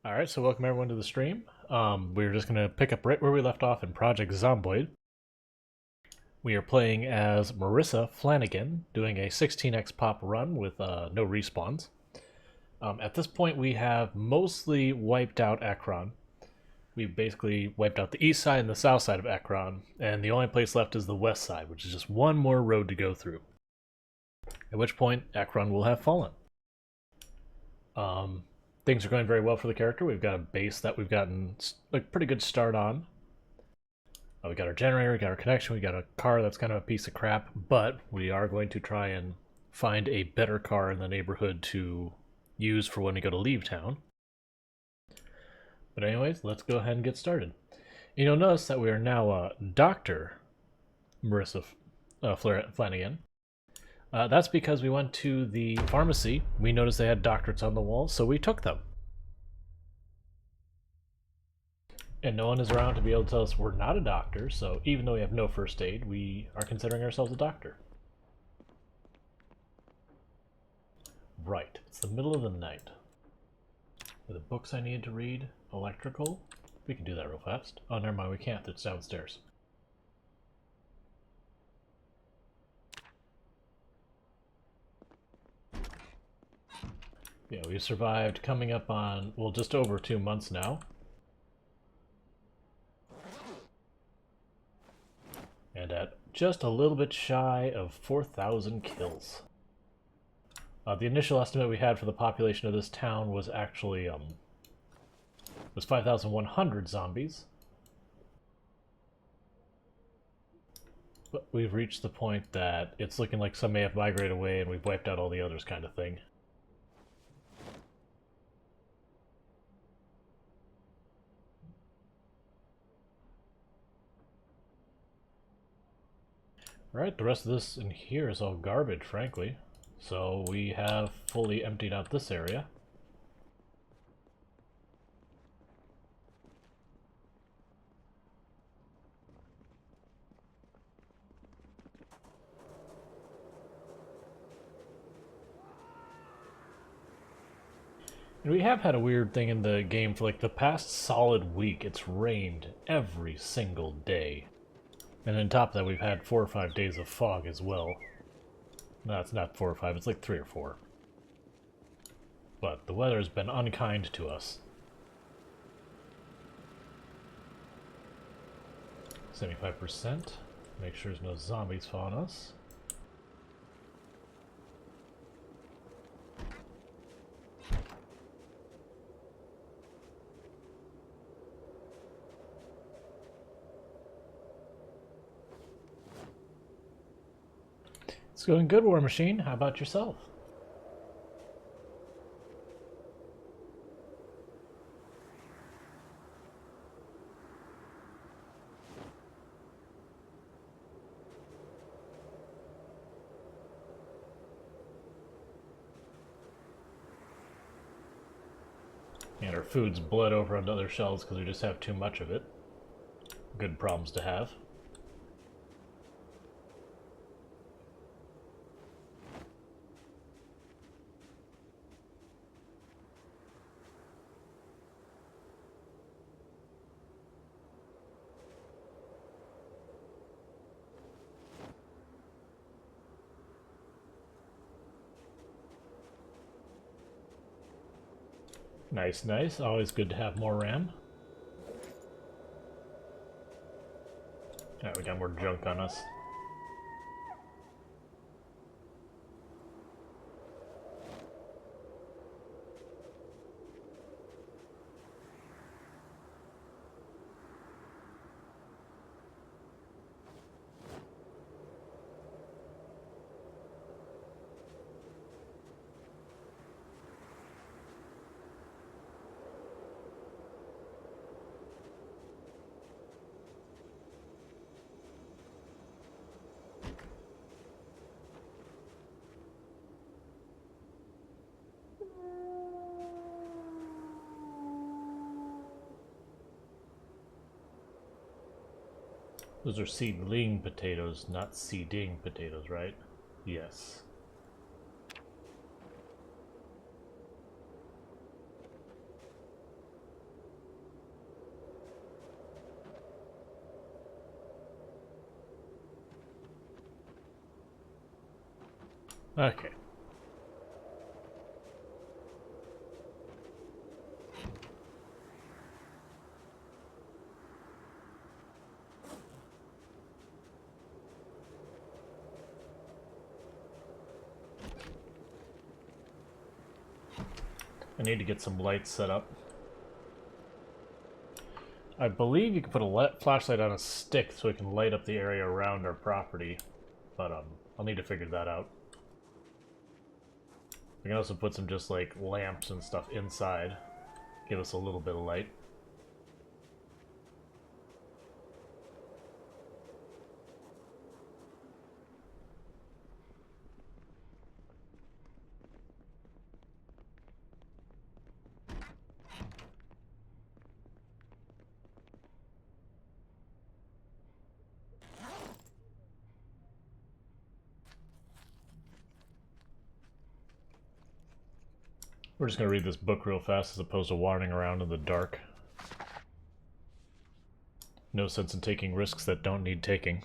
Alright, so welcome everyone to the stream. We're just going to pick up right where we left off in Project Zomboid. We are playing as Marisa Flanagan, doing a 16x pop run with no respawns. At this point, we have mostly wiped out Akron. We've basically wiped out the east side and the south side of Akron, and the only place left is the west side, which is just one more road to go through. At which point, Akron will have fallen. Things are going very well for the character. We've got a base that we've gotten a pretty good start on. We got our generator, we got our connection, we got a car that's kind of a piece of crap, but we are going to try and find a better car in the neighborhood to use for when we go to leave town. But anyways, let's go ahead and get started. And you'll notice that we are now Dr. Marisa Flanagan. That's because we went to the pharmacy. We noticed they had doctorates on the wall, so we took them. And no one is around to be able to tell us we're not a doctor, so even though we have no first aid, we are considering ourselves a doctor. Right, it's the middle of the night. Are the books I need to read electrical? We can do that real fast. Oh, never mind, we can't. It's downstairs. Yeah, we survived coming up on, well, just over 2 months now. And at just a little bit shy of 4,000 kills. The initial estimate we had for the population of this town was actually was 5,100 zombies. But we've reached the point that it's looking like some may have migrated away and we've wiped out all the others kind of thing. Alright, the rest of this in here is all garbage, frankly. So we have fully emptied out this area. And we have had a weird thing in the game for like the past solid week. It's rained every single day. And on top of that, we've had 4 or 5 days of fog as well. No, it's not 4 or 5, it's like 3 or 4. But the weather has been unkind to us. 75%. Make sure there's no zombies following us. It's going good, War Machine. How about yourself? And our food's bled over onto other shelves because we just have too much of it. Good problems to have. Nice, nice. Always good to have more RAM. Alright, we got more junk on us. Those are seedling potatoes, not seeding potatoes, right? Yes. Okay. I need to get some lights set up. I believe you can put a flashlight on a stick so it can light up the area around our property, but I'll need to figure that out. We can also put some just like lamps and stuff inside, give us a little bit of light. We're just going to read this book real fast as opposed to wandering around in the dark. No sense in taking risks that don't need taking.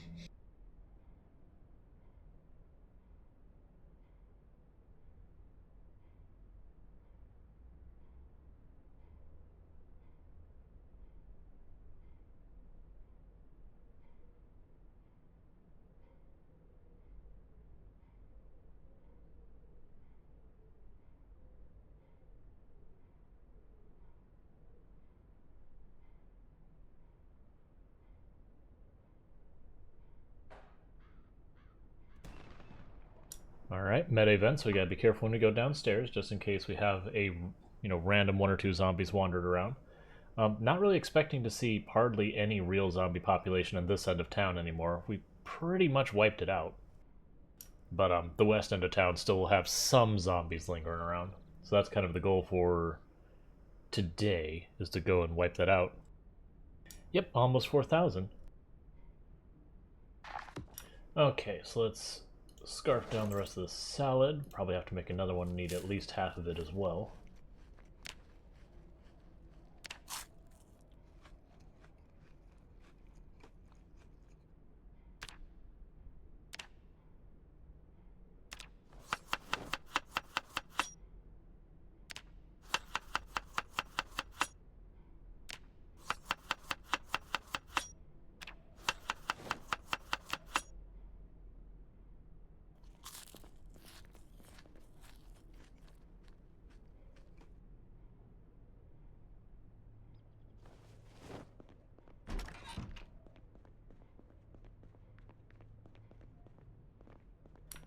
Alright, meta event, so we gotta be careful when we go downstairs, just in case we have a, random one or two zombies wandered around. Not really expecting to see hardly any real zombie population in this end of town anymore. We pretty much wiped it out. But the west end of town still will have some zombies lingering around. So that's kind of the goal for today, is to go and wipe that out. Yep, almost 4,000. Okay, so let's scarf down the rest of the salad. Probably have to make another one, need at least half of it as well.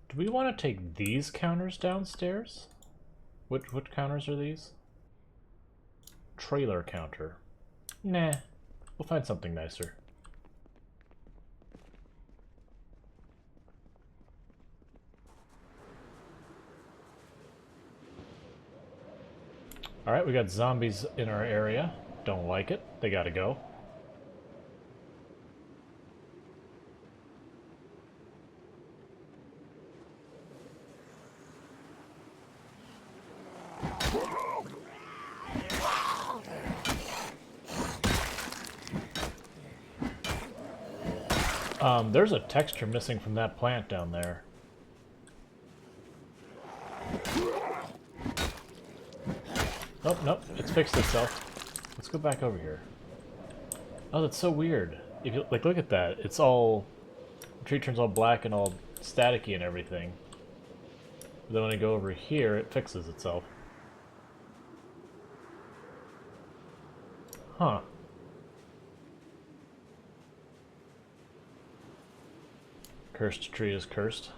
Do we want to take these counters downstairs? What counters are these? Trailer counter. Nah, we'll find something nicer. Alright, we got zombies in our area. Don't like it. They gotta go. There's a texture missing from that plant down there. Oh, nope, it's fixed itself. Let's go back over here. Oh, that's so weird. If you, like, look at that. It's all... The tree turns all black and all staticky and everything. But then when I go over here, it fixes itself. Huh. Cursed tree is cursed.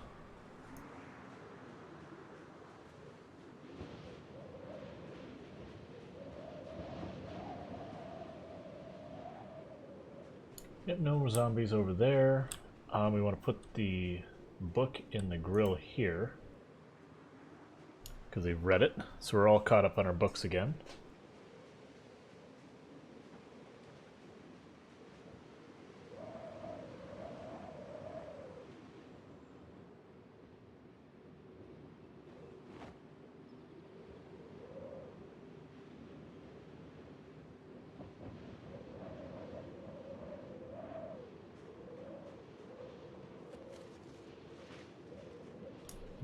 Yep, no more zombies over there. We want to put the book in the grill here, because they've read it, so we're all caught up on our books again.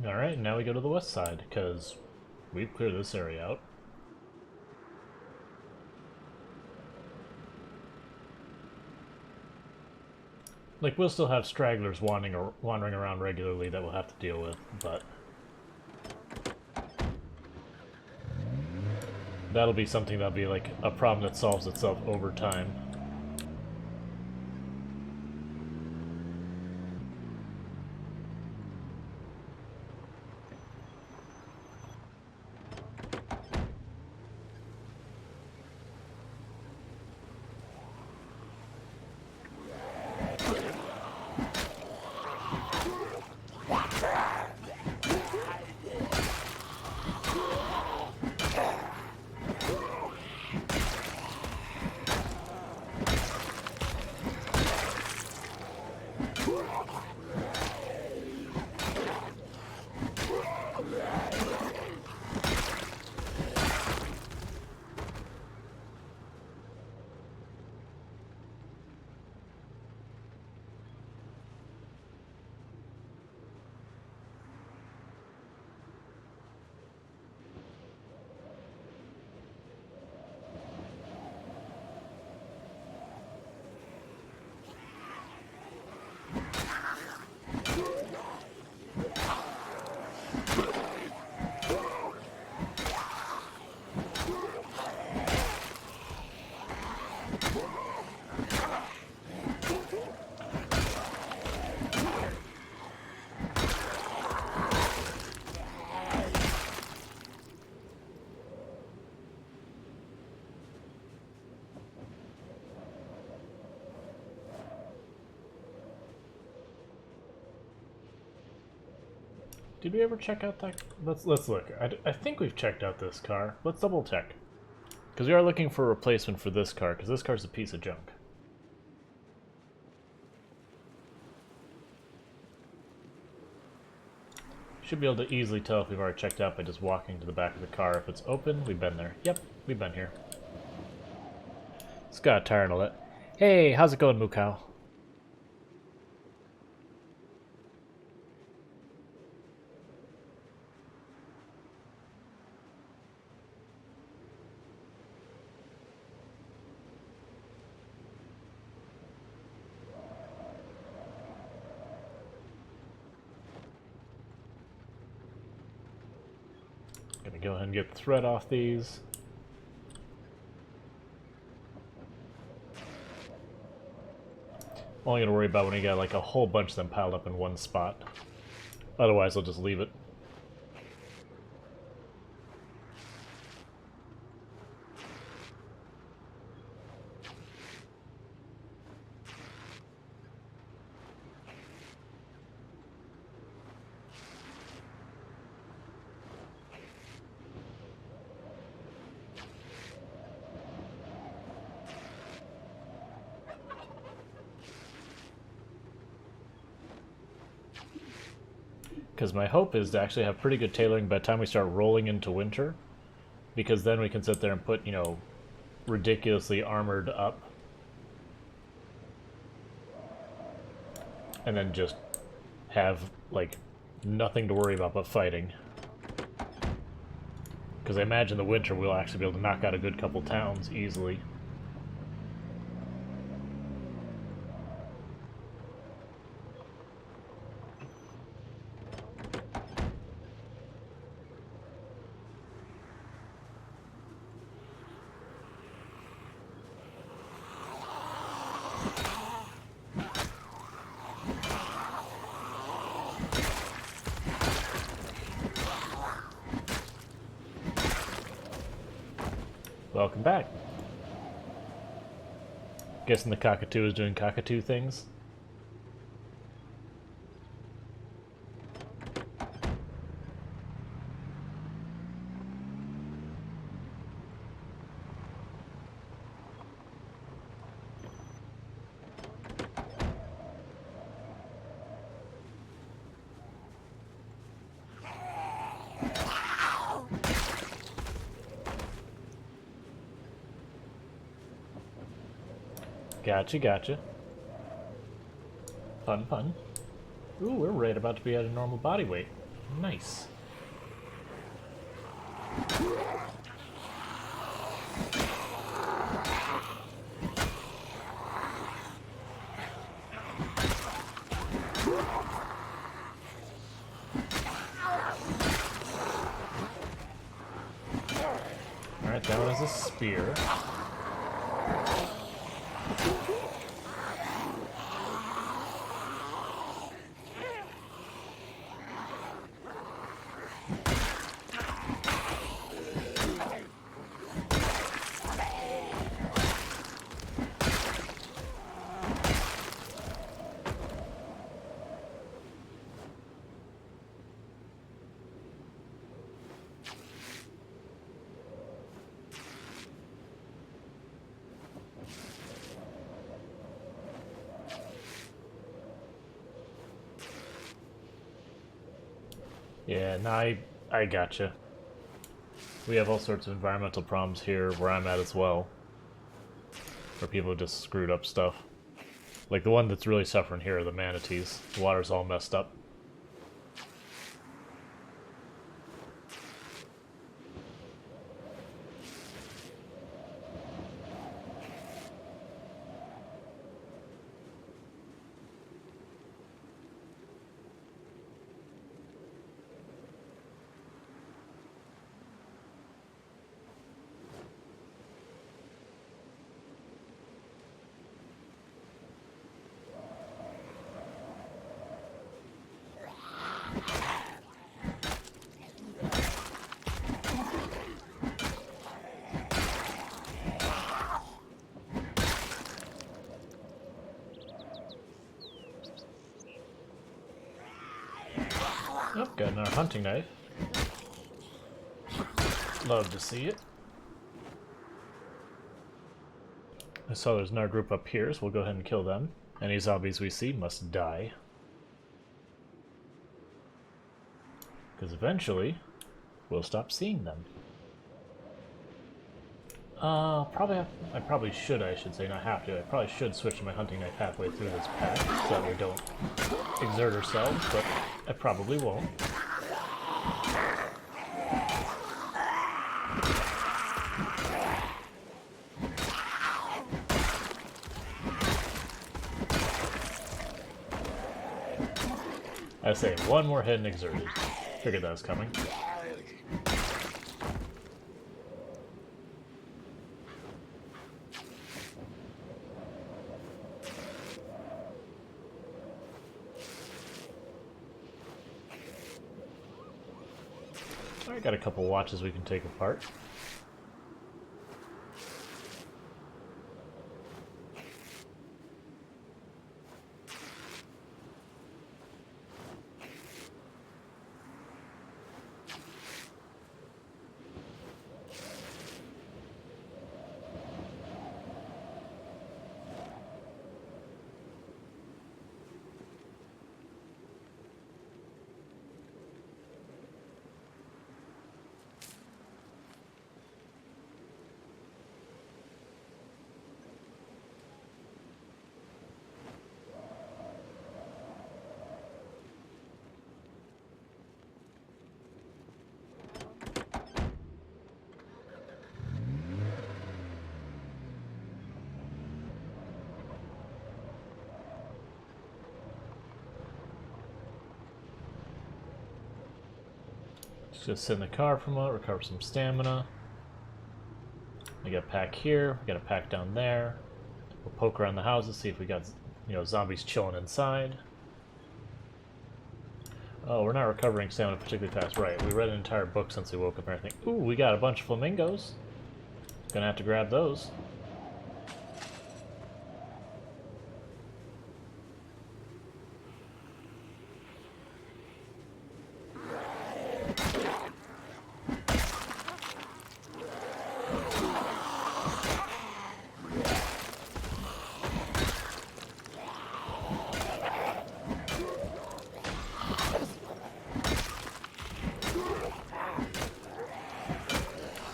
Alright, now we go to the west side, because we've cleared this area out. Like, we'll still have stragglers wandering around regularly that we'll have to deal with, but that'll be something that'll be like a problem that solves itself over time. Did we ever check out that? Let's look. I think we've checked out this car. Let's double check. Because we are looking for a replacement for this car, because this car's a piece of junk. Should be able to easily tell if we've already checked out by just walking to the back of the car. If it's open, we've been there. Yep, we've been here. It's got a tire in it. Hey, how's it going, Mukau? Gonna go ahead and get the thread off these. Only gonna worry about when you got like a whole bunch of them piled up in one spot. Otherwise, I'll just leave it. Because my hope is to actually have pretty good tailoring by the time we start rolling into winter. Because then we can sit there and put, you know, ridiculously armored up. And then just have, like, nothing to worry about but fighting. Because I imagine the winter we'll actually be able to knock out a good couple towns easily. Welcome back. Guessing the cockatoo is doing cockatoo things. Gotcha, gotcha. Pun, pun. Ooh, we're right about to be at a normal body weight. Nice. Alright, that one is a spear. Yeah, no, I gotcha. We have all sorts of environmental problems here where I'm at as well. Where people just screwed up stuff. Like the one that's really suffering here are the manatees. The water's all messed up. Oh, got another hunting knife. Love to see it. I saw there's another group up here, so we'll go ahead and kill them. Any zombies we see must die. Because eventually, we'll stop seeing them. I should say, not have to. I probably should switch to my hunting knife halfway through this pack, so that we don't exert ourselves, but I probably won't. I say, one more hit and exerted. Figured that was coming. I got a couple watches we can take apart. Just sit in the car for a moment, recover some stamina. We got a pack here, we got a pack down there. We'll poke around the houses, see if we got, zombies chilling inside. Oh, we're not recovering stamina particularly fast. Right, we read an entire book since we woke up and everything. Ooh, we got a bunch of flamingos. Gonna have to grab those.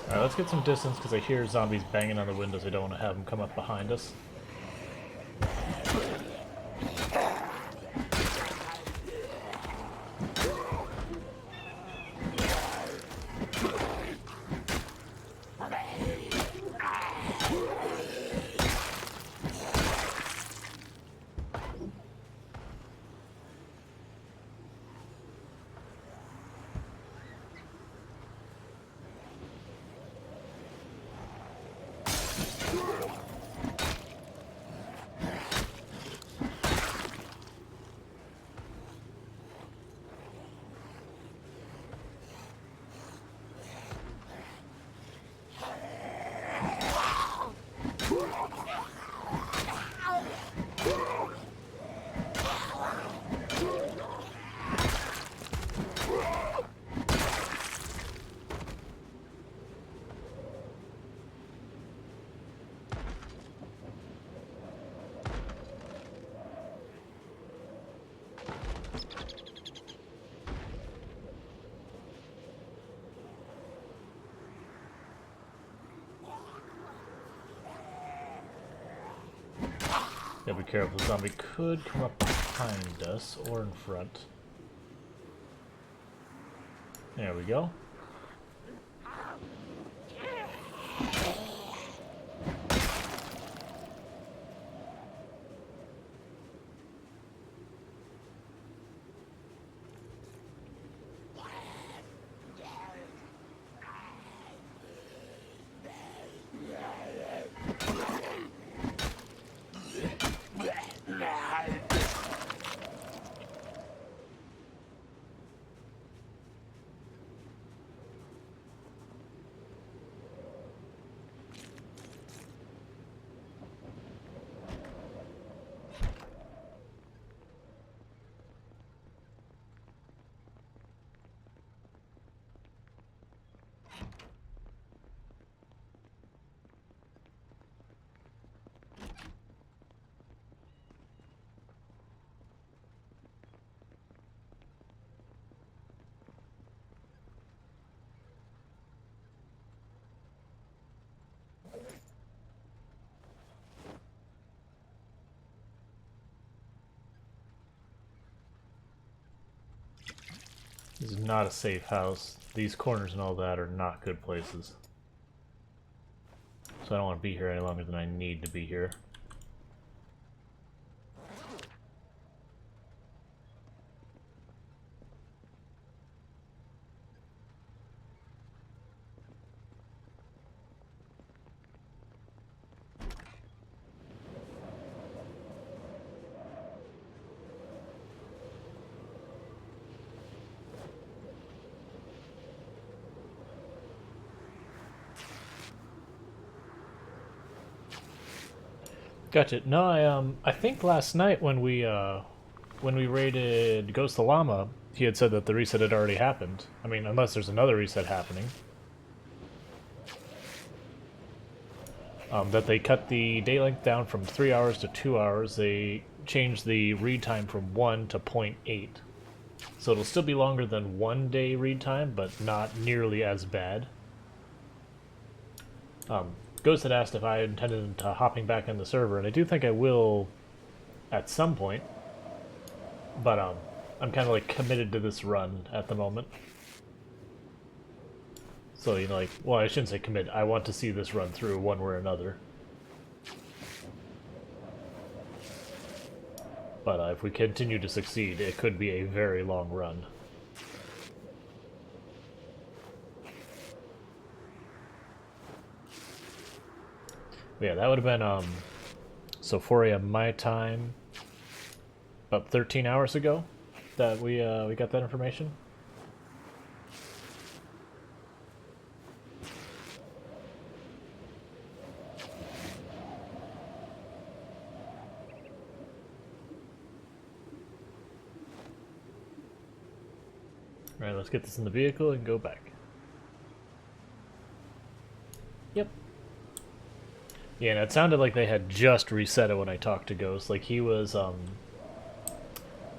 Alright, let's get some distance because I hear zombies banging on the windows. I don't want to have them come up behind us. Gotta be careful, the zombie could come up behind us or in front. There we go. This is not a safe house. These corners and all that are not good places. So I don't want to be here any longer than I need to be here. Gotcha. No, I think last night when we raided Ghost the Llama, he had said that the reset had already happened. I mean, unless there's another reset happening. That they cut the day length down from 3 hours to 2 hours. They changed the read time from 1 to 0.8. So it'll still be longer than 1 day read time, but not nearly as bad. Ghost had asked if I intended hopping back on the server, and I do think I will at some point. But I'm kind of like committed to this run at the moment. So, you know, like, well, I shouldn't say commit. I want to see this run through one way or another. But if we continue to succeed, it could be a very long run. Yeah, that would have been, so 4 a.m. my time, about 13 hours ago that we got that information. Alright, let's get this in the vehicle and go back. Yep. Yeah, and it sounded like they had just reset it when I talked to Ghost. Like, he was, I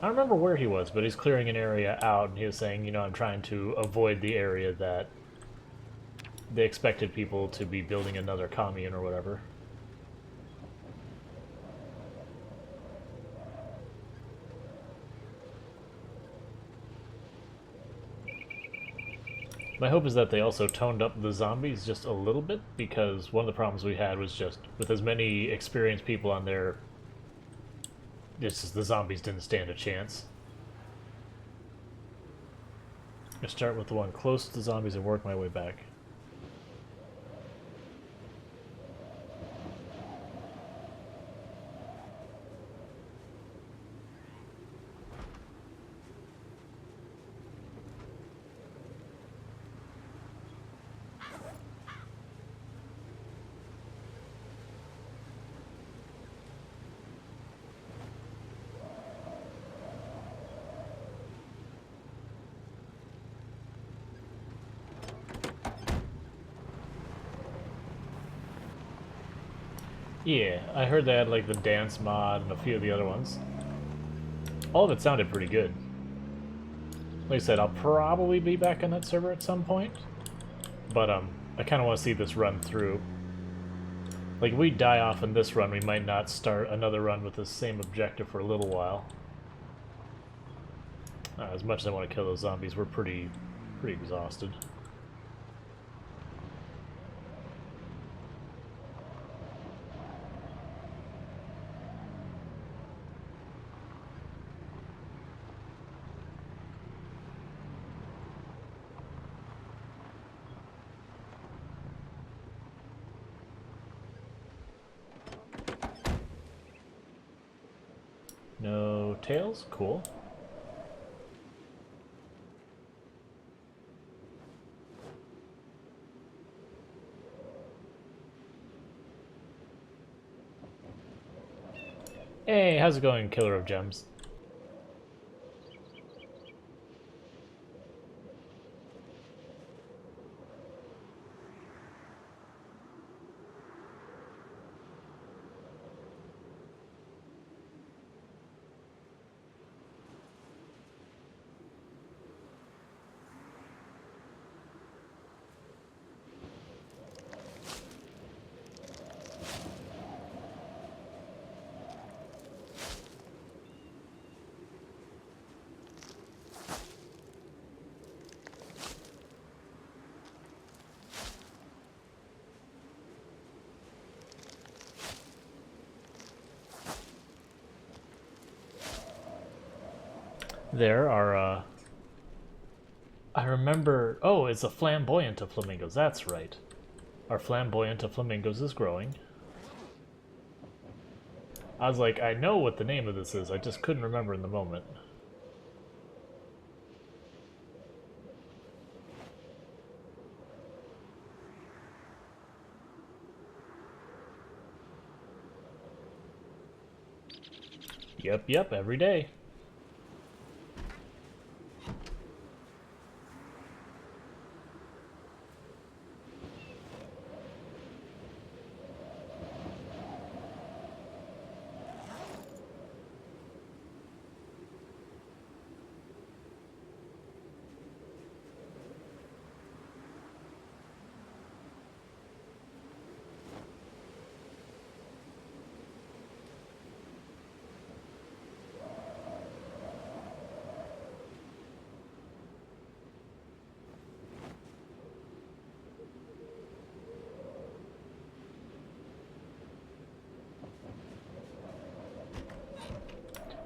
don't remember where he was, but he's clearing an area out, and he was saying, you know, I'm trying to avoid the area that they expected people to be building another commune or whatever. My hope is that they also toned up the zombies just a little bit, because one of the problems we had was just, with as many experienced people on there, it's just the zombies didn't stand a chance. I'm gonna start with the one close to the zombies and work my way back. Yeah, I heard they had like the dance mod and a few of the other ones. All of it sounded pretty good. Like I said, I'll probably be back on that server at some point, but I kind of want to see this run through. Like, if we die off in this run, we might not start another run with the same objective for a little while. As much as I want to kill those zombies, we're pretty exhausted. No tails? Cool. Hey, how's it going, Killer of Gems? There are, I remember... Oh, it's a flamboyant of flamingos. That's right. Our flamboyant of flamingos is growing. I was like, I know what the name of this is. I just couldn't remember in the moment. Yep, every day.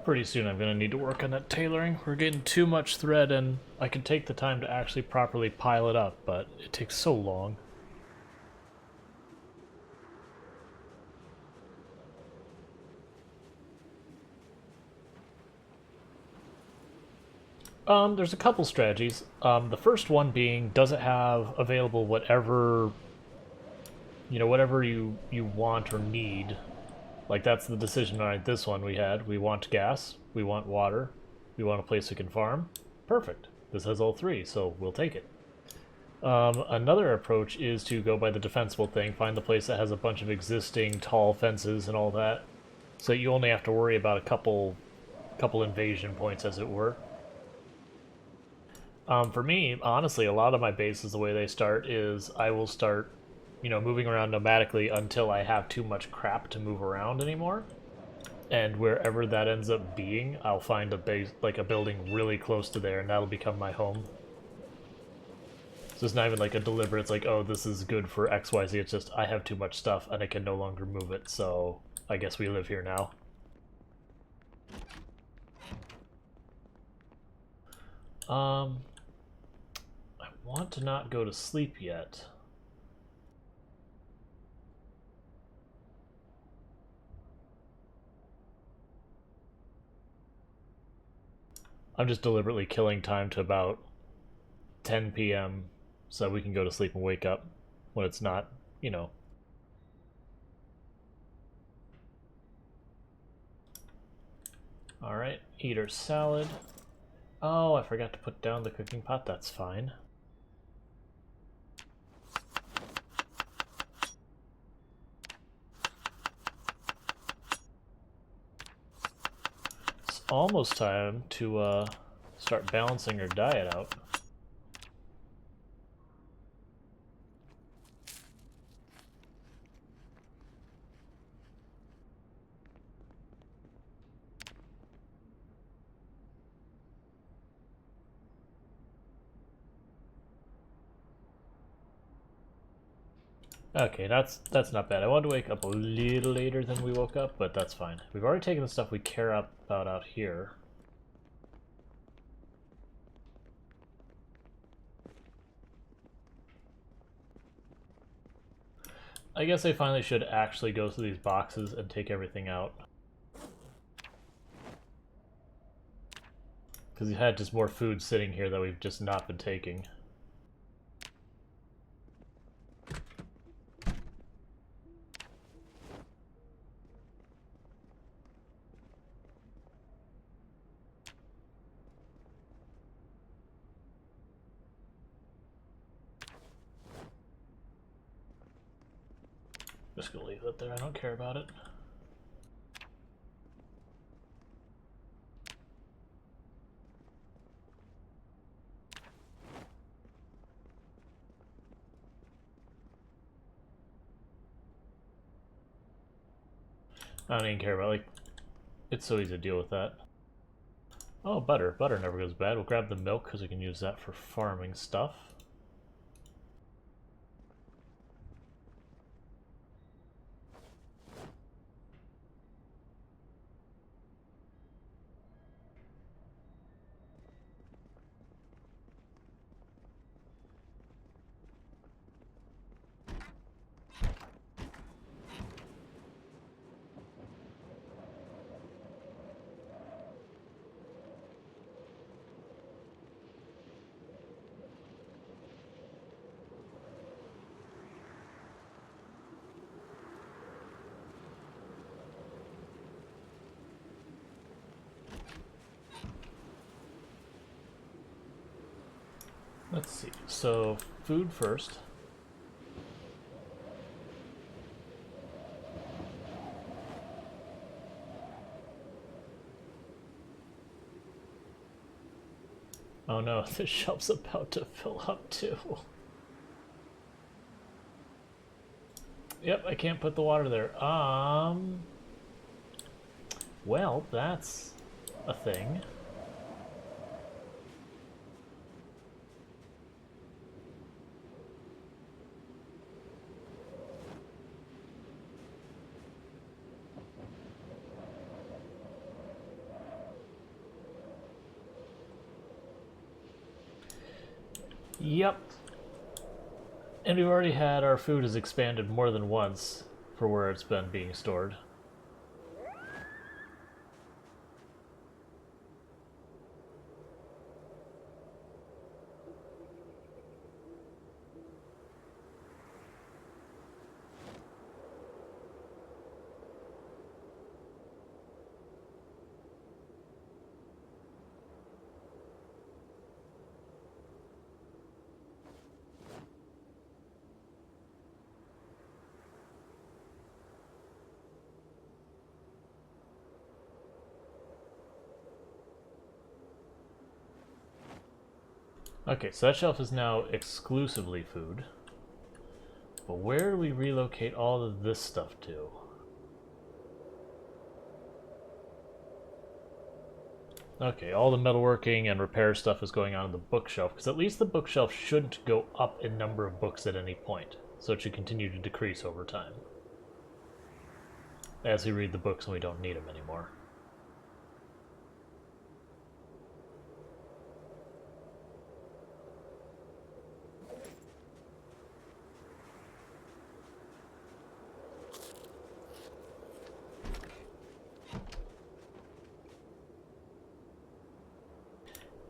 Pretty soon I'm going to need to work on that tailoring. We're getting too much thread, and I can take the time to actually properly pile it up, but it takes so long. There's a couple strategies. The first one being, does it have available whatever, whatever you want or need. Like, that's the decision on this one we had. We want gas, we want water, we want a place we can farm. Perfect. This has all three, so we'll take it. Another approach is to go by the defensible thing, find the place that has a bunch of existing tall fences and all that, so you only have to worry about a couple invasion points, as it were. For me, honestly, a lot of my bases, the way they start is I will start moving around nomadically until I have too much crap to move around anymore. And wherever that ends up being, I'll find a base, like a building really close to there, and that'll become my home. So it's not even like a deliberate, it's like, oh, this is good for XYZ, it's just I have too much stuff and I can no longer move it, so I guess we live here now. I want to not go to sleep yet. I'm just deliberately killing time to about 10 p.m. so we can go to sleep and wake up when it's not, Alright, eater salad. Oh, I forgot to put down the cooking pot, that's fine. It's almost time to start balancing our diet out. Okay, that's not bad. I wanted to wake up a little later than we woke up, but that's fine. We've already taken the stuff we care about out here. I guess I finally should actually go through these boxes and take everything out. Because we've had just more food sitting here that we've just not been taking. Just gonna leave that there, I don't care about it. I don't even care about, like, it's so easy to deal with that. Oh, butter. Butter never goes bad. We'll grab the milk because we can use that for farming stuff. Let's see. So, food first. Oh no, the shelf's about to fill up too. Yep, I can't put the water there. Well, that's a thing. Yep. And we've already had our food has expanded more than once for where it's been being stored. Okay, so that shelf is now exclusively food. But where do we relocate all of this stuff to? Okay, all the metalworking and repair stuff is going on in the bookshelf, because at least the bookshelf shouldn't go up in number of books at any point, so it should continue to decrease over time. As we read the books and we don't need them anymore.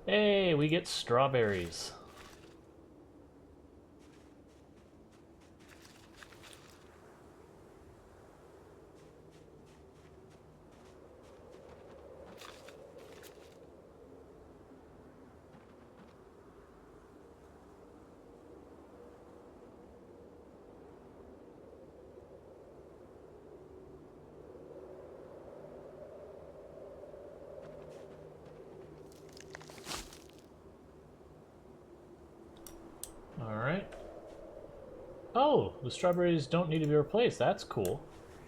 Hey, we get strawberries. Alright. Oh, the strawberries don't need to be replaced. That's cool.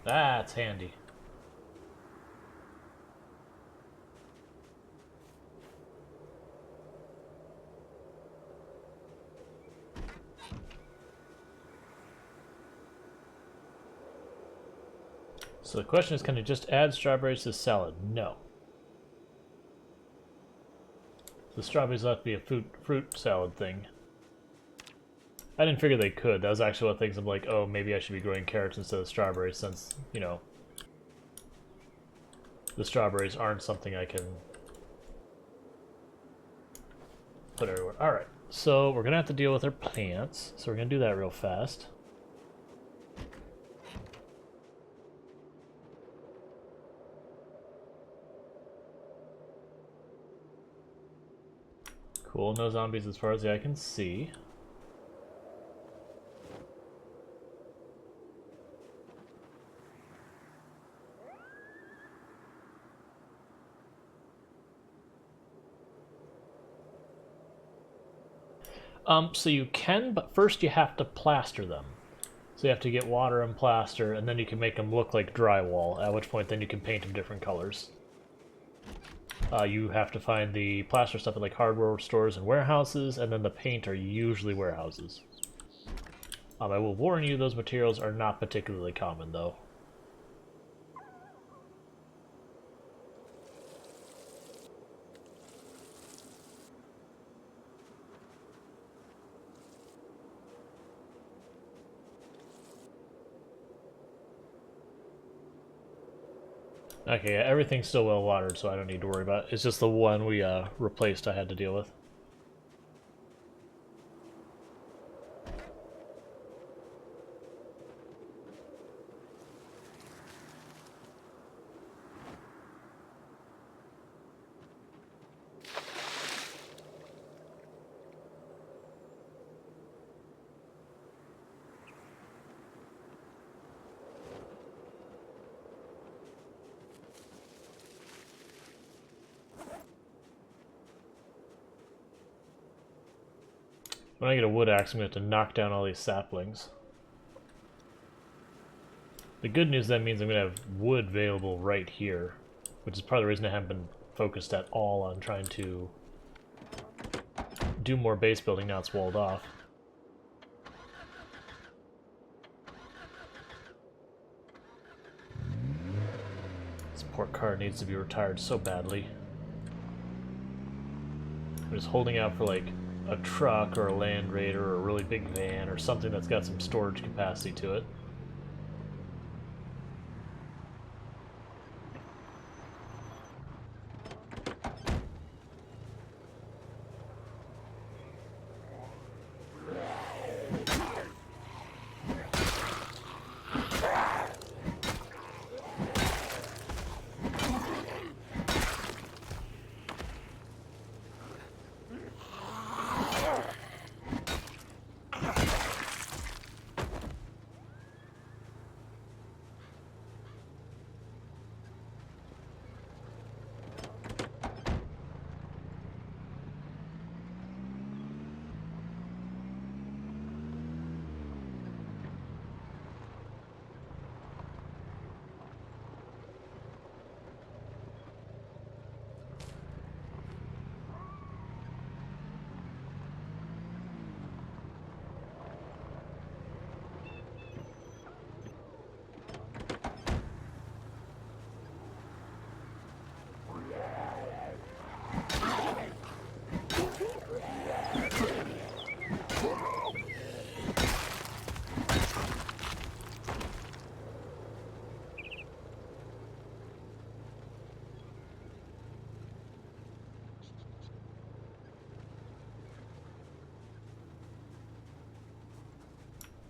That's handy. So the question is, can I just add strawberries to the salad? No. The strawberries will have to be a fruit salad thing. I didn't figure they could. That was actually one of the things I'm like, oh, maybe I should be growing carrots instead of strawberries since, you know, the strawberries aren't something I can put everywhere. Alright, so we're going to have to deal with our plants. So we're going to do that real fast. Cool, no zombies as far as the eye can see. So you can, but first you have to plaster them. So you have to get water and plaster, and then you can make them look like drywall, at which point then you can paint them different colors. You have to find the plaster stuff at like hardware stores and warehouses, and then the paint are usually warehouses. I will warn you, those materials are not particularly common, though. Okay, yeah, everything's still well watered, so I don't need to worry about it. It's just the one we replaced I had to deal with. When I get a wood axe, I'm going to have to knock down all these saplings. The good news then means I'm going to have wood available right here, which is part of the reason I haven't been focused at all on trying to do more base building now it's walled off. This poor car needs to be retired so badly. I'm just holding out for like a truck or a Land Raider or a really big van or something that's got some storage capacity to it.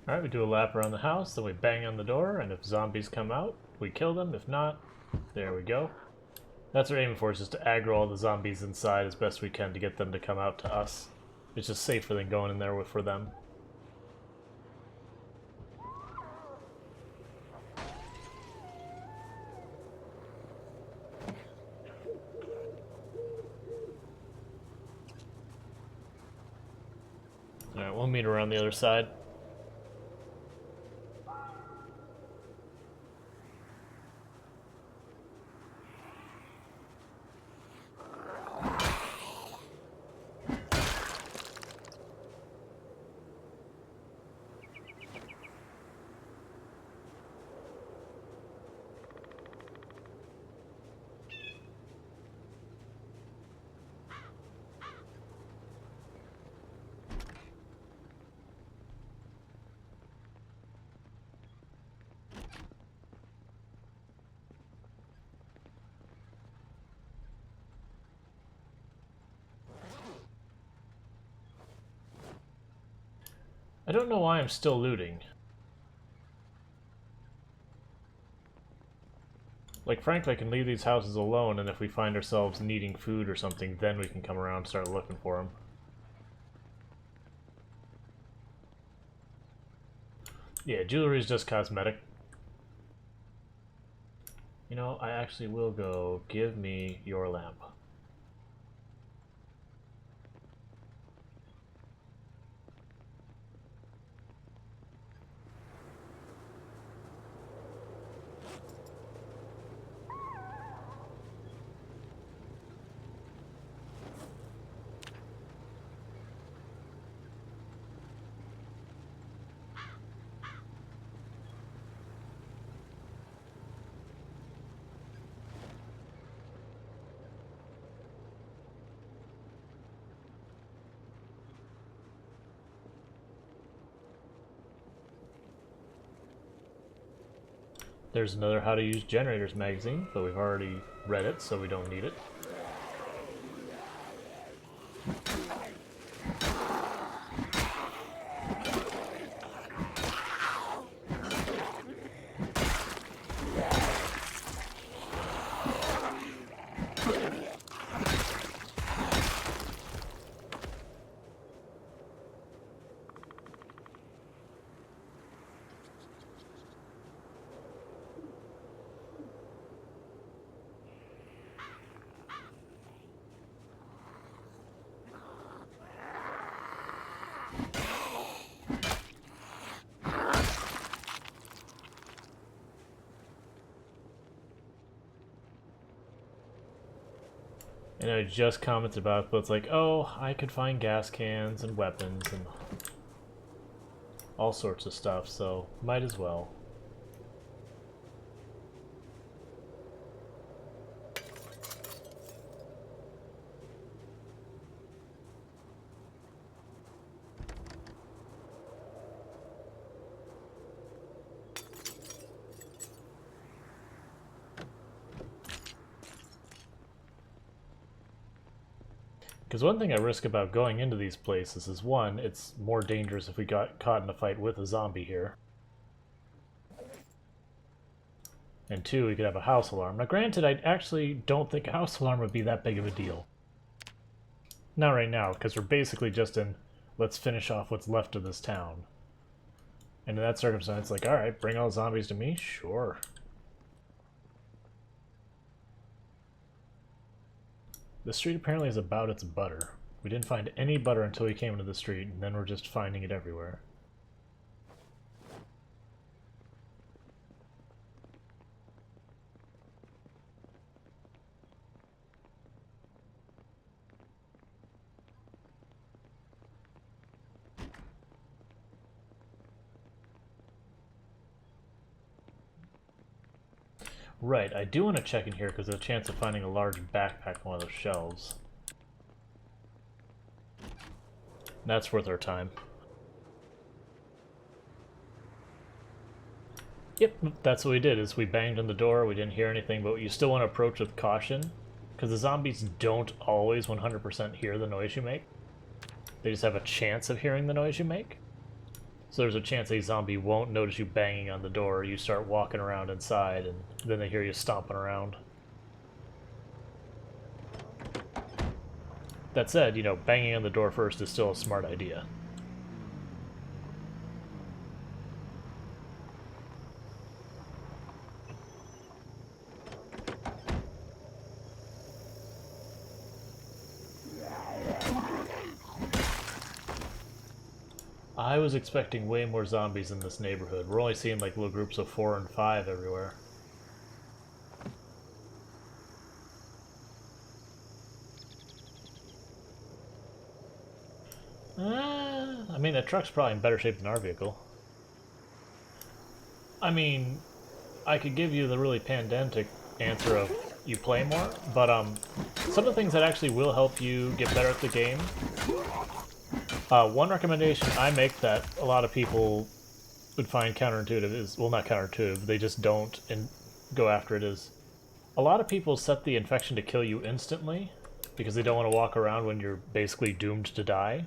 Alright, we do a lap around the house, then we bang on the door, and if zombies come out, we kill them. If not, there we go. That's what we're aiming for, is just to aggro all the zombies inside as best we can to get them to come out to us. It's just safer than going in there for them. Alright, we'll meet around the other side. I don't know why I'm still looting. Like, frankly, I can leave these houses alone, and if we find ourselves needing food or something, then we can come around and start looking for them. Yeah, jewelry is just cosmetic. You know, I actually will go, give me your lamp. There's another How to Use Generators magazine, but we've already read it, so we don't need it. And I just commented about it, but it's like, oh, I could find gas cans and weapons and all sorts of stuff, so might as well. Because one thing I risk about going into these places is, one, it's more dangerous if we got caught in a fight with a zombie here. And two, we could have a house alarm. Now granted, I actually don't think a house alarm would be that big of a deal. Not right now, because we're basically just in, let's finish off what's left of this town. And in that circumstance, like, alright, bring all zombies to me? Sure. The street apparently is about its butter. We didn't find any butter until we came into the street, and then we're just finding it everywhere. Right, I do want to check in here because there's a chance of finding a large backpack on one of those shelves. That's worth our time. Yep, that's what we did, is we banged on the door, we didn't hear anything, but you still want to approach with caution, because the zombies don't always 100% hear the noise you make. They just have a chance of hearing the noise you make. So there's a chance a zombie won't notice you banging on the door, you start walking around inside, and then they hear you stomping around. That said, you know, banging on the door first is still a smart idea. I was expecting way more zombies in this neighborhood. We're only seeing like little groups of 4 and 5 everywhere. I mean, that truck's probably in better shape than our vehicle. I mean, I could give you the really pedantic answer of you play more, but some of the things that actually will help you get better at the game. One recommendation I make that a lot of people would find counterintuitive is, well, not counterintuitive, they just don't go after it, is a lot of people set the infection to kill you instantly because they don't want to walk around when you're basically doomed to die.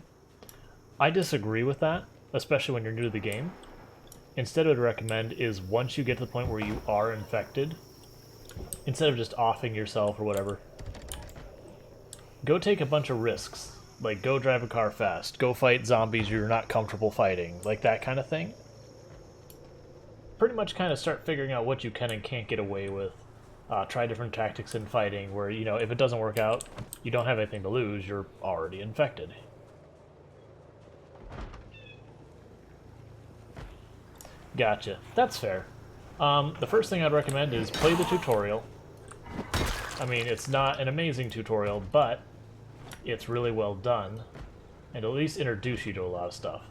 I disagree with that. especially when you're new to the game. Instead, what I'd recommend is once you get to the point where you are infected, instead of just offing yourself or whatever, go take a bunch of risks. Like, go drive a car fast, go fight zombies you're not comfortable fighting, like that kind of thing. Pretty much kind of start figuring out what you can and can't get away with. Try different tactics in fighting where, you know, if it doesn't work out, you don't have anything to lose, you're already infected. Gotcha. That's fair. The first thing I'd recommend is play the tutorial. I mean, it's not an amazing tutorial, but it's really well done, and at least introduce you to a lot of stuff.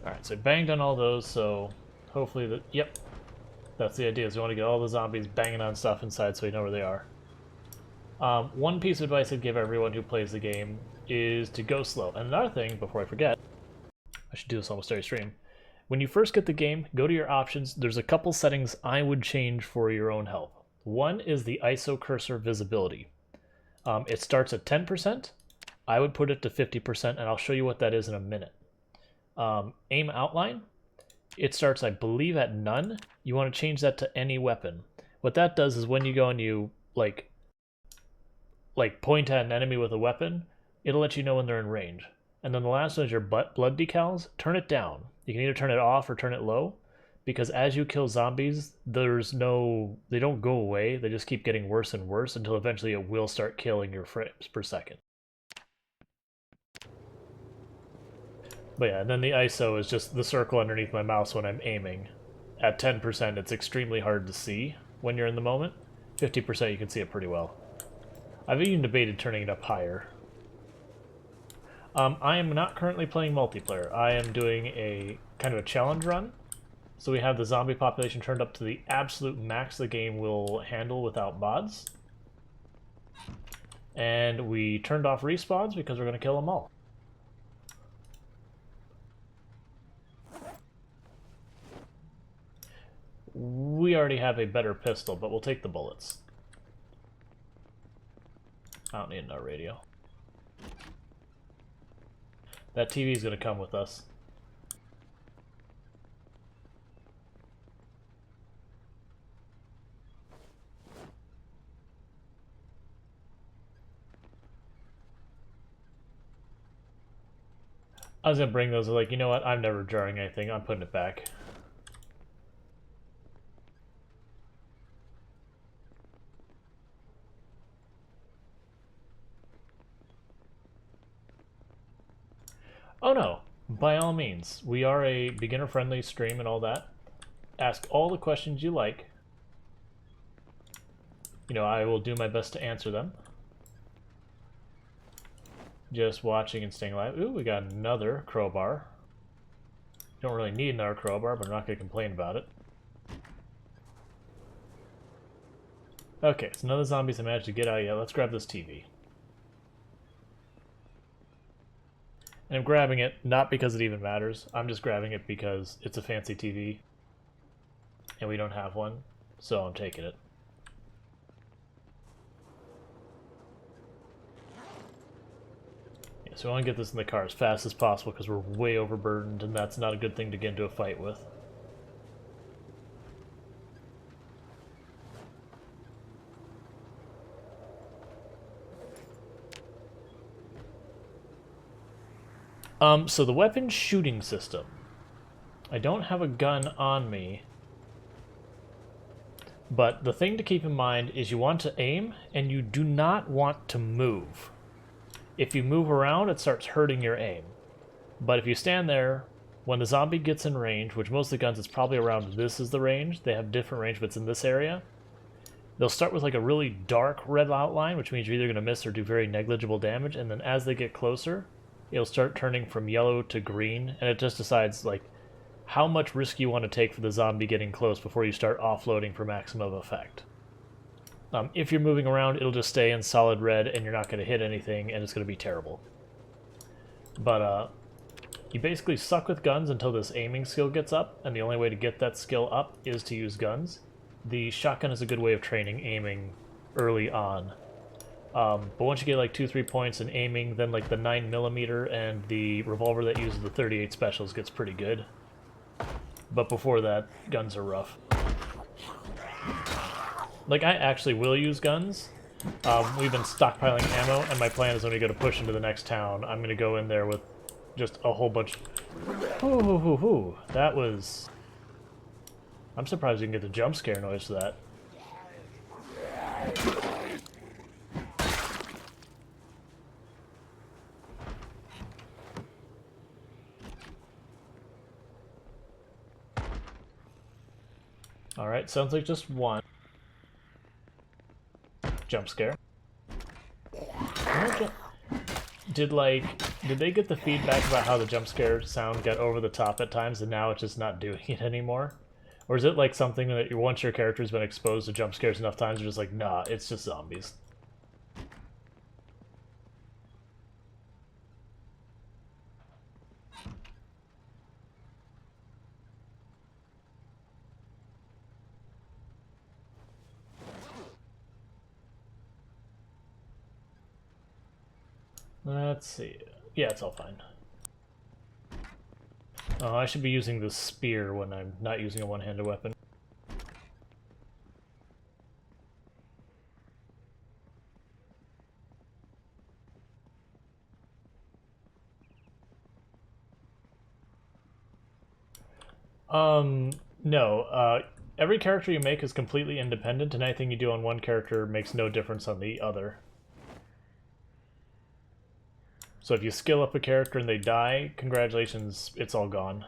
Alright, so I banged on all those, so hopefully yep, that's the idea, is you want to get all the zombies banging on stuff inside so you know where they are. One piece of advice I'd give everyone who plays the game is to go slow. And another thing, before I forget, I should do this almost every stream. When you first get the game, go to your options. There's a couple settings I would change for your own health. One is the ISO cursor visibility. It starts at 10%. I would put it to 50%, and I'll show you what that is in a minute. Aim outline, it starts, I believe, at none. You want to change that to any weapon. What that does is when you go and you, like point at an enemy with a weapon, it'll let you know when they're in range. And then the last one is your blood decals. Turn it down. You can either turn it off or turn it low, because as you kill zombies, they don't go away. They just keep getting worse and worse until eventually it will start killing your frames per second. But yeah, and then the ISO is just the circle underneath my mouse when I'm aiming. At 10%, it's extremely hard to see when you're in the moment. 50%, you can see it pretty well. I've even debated turning it up higher. I am not currently playing multiplayer. I am doing a kind of a challenge run. So we have the zombie population turned up to the absolute max the game will handle without mods. And we turned off respawns because we're going to kill them all. We already have a better pistol, but we'll take the bullets. I don't need another radio. That TV is going to come with us. I was going to bring those, like, you know what, I'm never jarring anything, I'm putting it back. Oh no, by all means, we are a beginner-friendly stream and all that. Ask all the questions you like. You know, I will do my best to answer them. Just watching and staying alive. Ooh, we got another crowbar. Don't really need another crowbar, but I'm not going to complain about it. Okay, so none of the zombies have managed to get out yet. Let's grab this TV. And I'm grabbing it not because it even matters. I'm just grabbing it because it's a fancy TV. And we don't have one, so I'm taking it. Yeah, so we want to get this in the car as fast as possible because we're way overburdened, and that's not a good thing to get into a fight with. So the weapon shooting system. I don't have a gun on me, but the thing to keep in mind is you want to aim, and you do not want to move. If you move around, it starts hurting your aim. But if you stand there, when the zombie gets in range, which most of the guns is probably around this is the range, they have different range, but it's in this area, they'll start with like a really dark red outline, which means you're either going to miss or do very negligible damage, and then as they get closer, it'll start turning from yellow to green, and it just decides like how much risk you want to take for the zombie getting close before you start offloading for maximum effect. If you're moving around, it'll just stay in solid red, and you're not going to hit anything, and it's going to be terrible. But you basically suck with guns until this aiming skill gets up, and the only way to get that skill up is to use guns. The shotgun is a good way of training aiming early on. But once you get like 2-3 points in aiming, then like the 9mm and the revolver that uses the 38 specials gets pretty good. But before that, guns are rough. Like, I actually will use guns. We've been stockpiling ammo, and my plan is when we go to push into the next town, I'm going to go in there with just a whole bunch... Ooh, that was... I'm surprised you can get the jump scare noise to that. Alright, sounds like just one. Jump scare. Did they get the feedback about how the jump scare sound got over the top at times and now it's just not doing it anymore? Or is it like something that once your character's been exposed to jump scares enough times, you're just like, nah, it's just zombies? Let's see. Yeah, it's all fine. Oh, I should be using the spear when I'm not using a one-handed weapon. No. Every character you make is completely independent, and anything you do on one character makes no difference on the other. So if you skill up a character and they die, congratulations, it's all gone.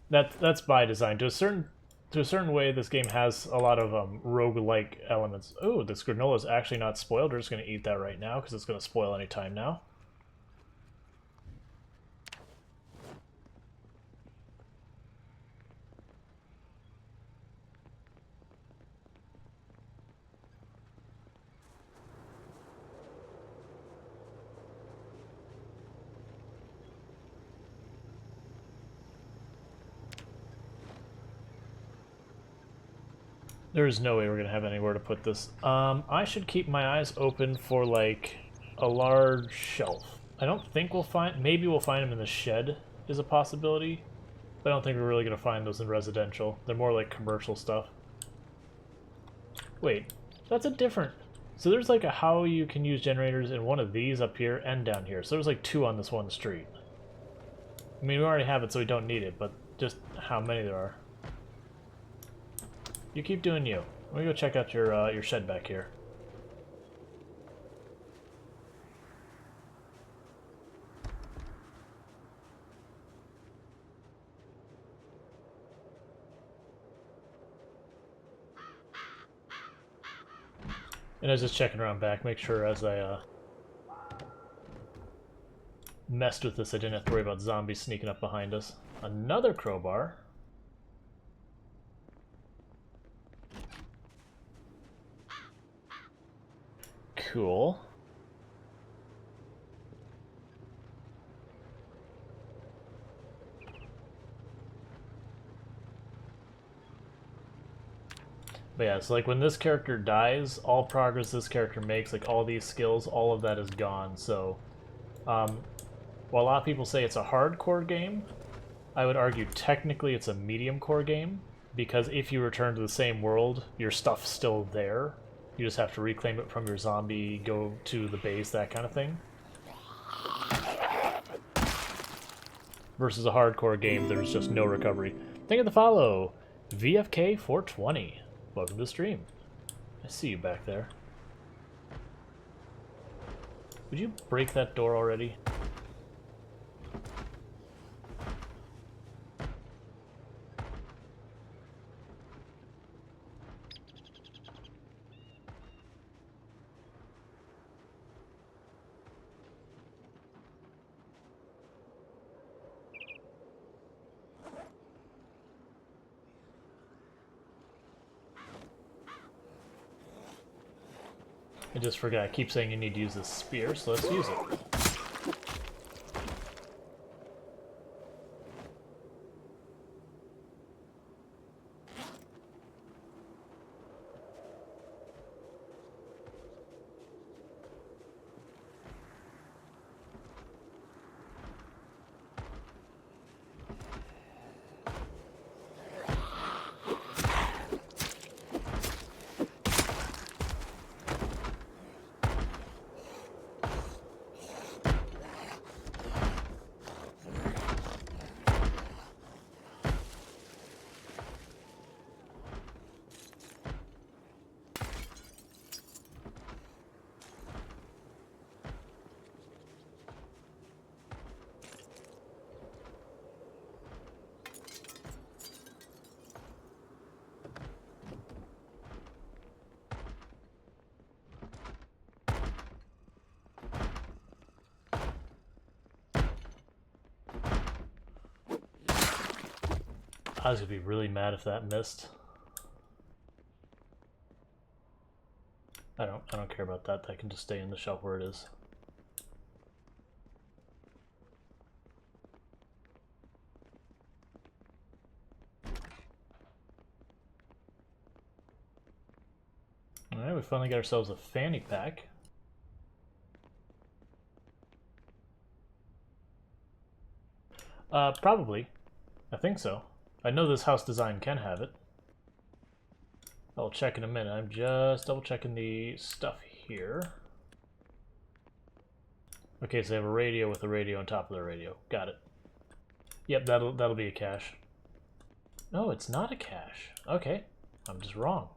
That's by design. To a certain way, this game has a lot of roguelike elements. Oh, this granola is actually not spoiled. We're just going to eat that right now because it's going to spoil any time now. There is no way we're going to have anywhere to put this. I should keep my eyes open for, like, a large shelf. I don't think we'll find... Maybe we'll find them in the shed is a possibility. But I don't think we're really going to find those in residential. They're more like commercial stuff. Wait, that's a different... So there's like a how you can use generators in one of these up here and down here. So there's like 2 on this one street. I mean, we already have it, so we don't need it, but just how many there are. You keep doing you. Let me go check out your shed back here. And I was just checking around back, make sure as I messed with this, I didn't have to worry about zombies sneaking up behind us. Another crowbar. Cool. But yeah, so like when this character dies, all progress this character makes, like all these skills, all of that is gone. So, while a lot of people say it's a hardcore game, I would argue technically it's a medium core game, because if you return to the same world, your stuff's still there. You just have to reclaim it from your zombie, go to the base, that kind of thing. Versus a hardcore game, there's just no recovery. Thank you for the follow, VFK420. Welcome to the stream. I see you back there. Would you break that door already? I just forgot. I keep saying you need to use this spear, so let's use it. I was gonna be really mad if that missed. I don't care about that. That can just stay in the shelf where it is. Alright, we finally got ourselves a fanny pack. Probably. I think so. I know this house design can have it. I'll check in a minute. I'm just double checking the stuff here. Okay, so they have a radio with a radio on top of the radio. Got it. Yep, that'll be a cache. No, it's not a cache. Okay, I'm just wrong.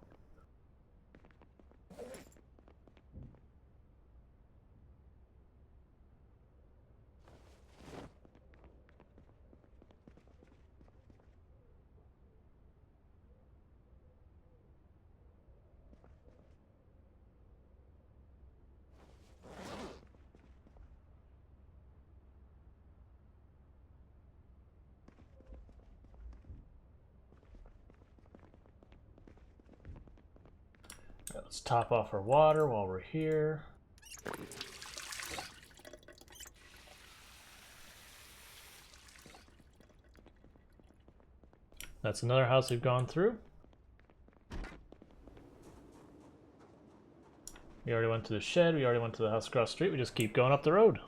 Let's top off our water while we're here. That's another house we've gone through. We already went to the shed, we already went to the house across the street, we just keep going up the road.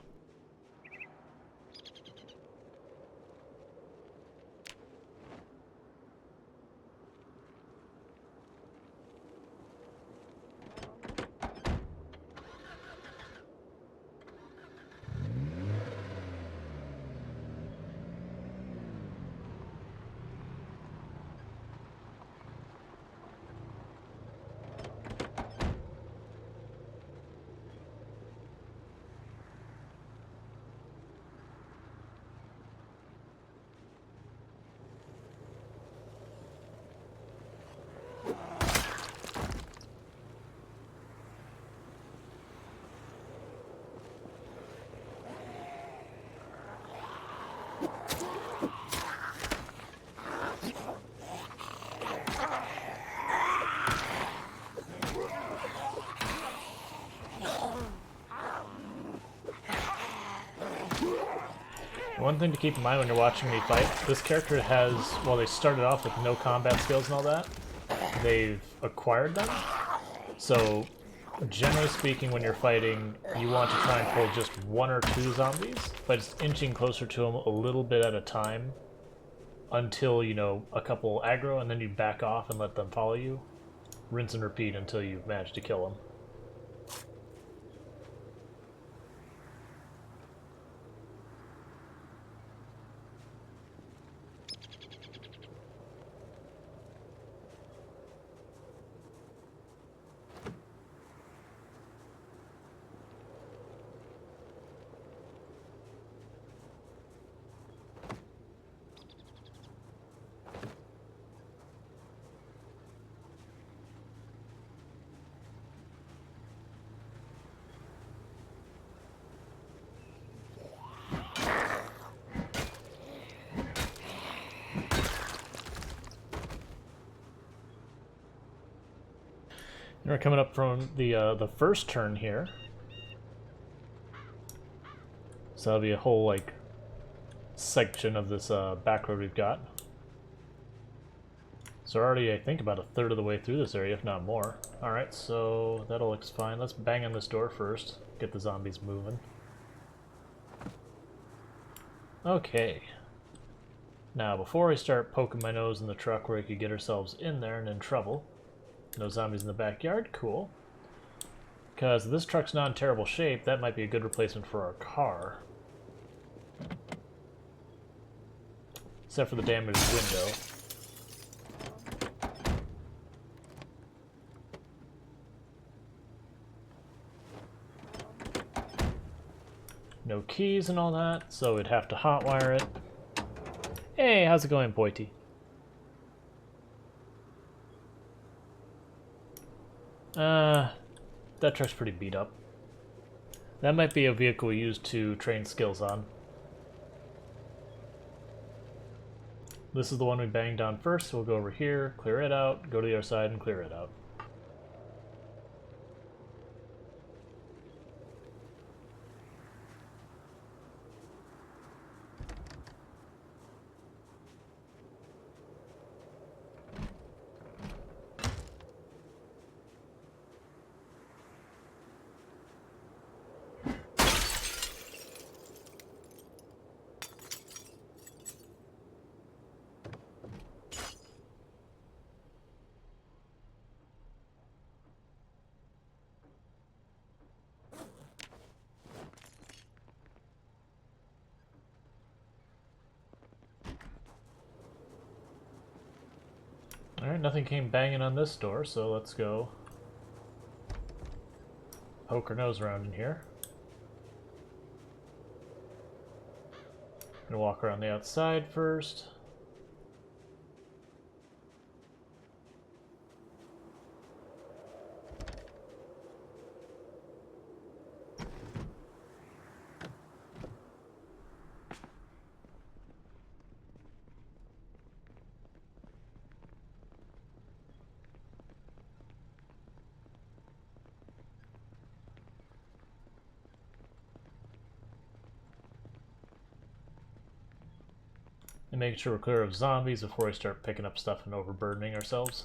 One thing to keep in mind when you're watching me fight, this character has, while they started off with no combat skills and all that, they've acquired them. So, generally speaking, when you're fighting, you want to try and pull just one or two zombies, but just inching closer to them a little bit at a time until, you know, a couple aggro, and then you back off and let them follow you. Rinse and repeat until you manage to kill them. We're coming up from the first turn here, so that'll be a whole like section of this back road we've got. So we're already, I think, about a third of the way through this area, if not more. All right, so that all looks fine. Let's bang on this door first, get the zombies moving. Okay. Now, before we start poking my nose in the truck where we could get ourselves in there and in trouble. No zombies in the backyard, cool. Because this truck's not in terrible shape, that might be a good replacement for our car. Except for the damaged window. No keys and all that, so we'd have to hotwire it. Hey, how's it going, Boity? That truck's pretty beat up. That might be a vehicle used to train skills on. This is the one we banged down first, so we'll go over here, clear it out, go to the other side and clear it out. Alright, nothing came banging on this door, so let's go poke our nose around in here. Gonna walk around the outside first. And making sure we're clear of zombies before we start picking up stuff and overburdening ourselves.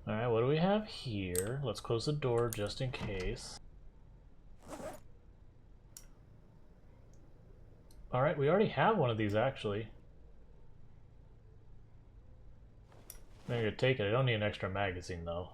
Alright, what do we have here? Let's close the door just in case. Alright, we already have one of these actually. I'm gonna take it. I don't need an extra magazine though.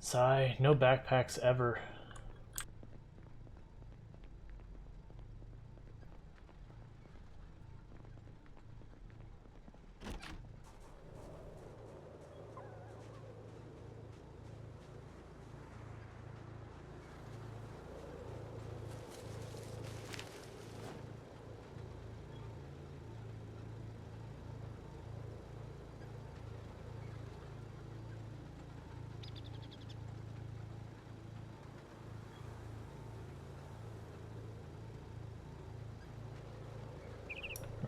Sigh, no backpacks ever.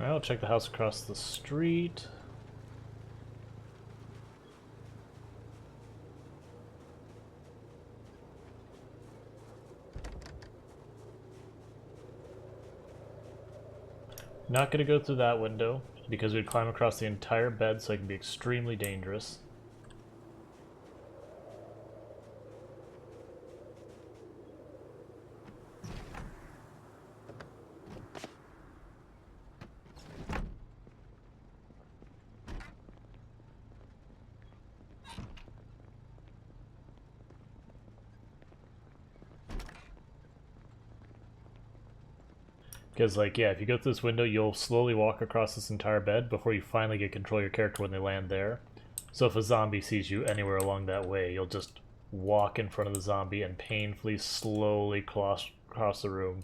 Alright, I'll check the house across the street. Not gonna go through that window because we'd climb across the entire bed, so it can be extremely dangerous. Because, like, yeah, if you go through this window, you'll slowly walk across this entire bed before you finally get control of your character when they land there. So if a zombie sees you anywhere along that way, you'll just walk in front of the zombie and painfully, slowly cross the room.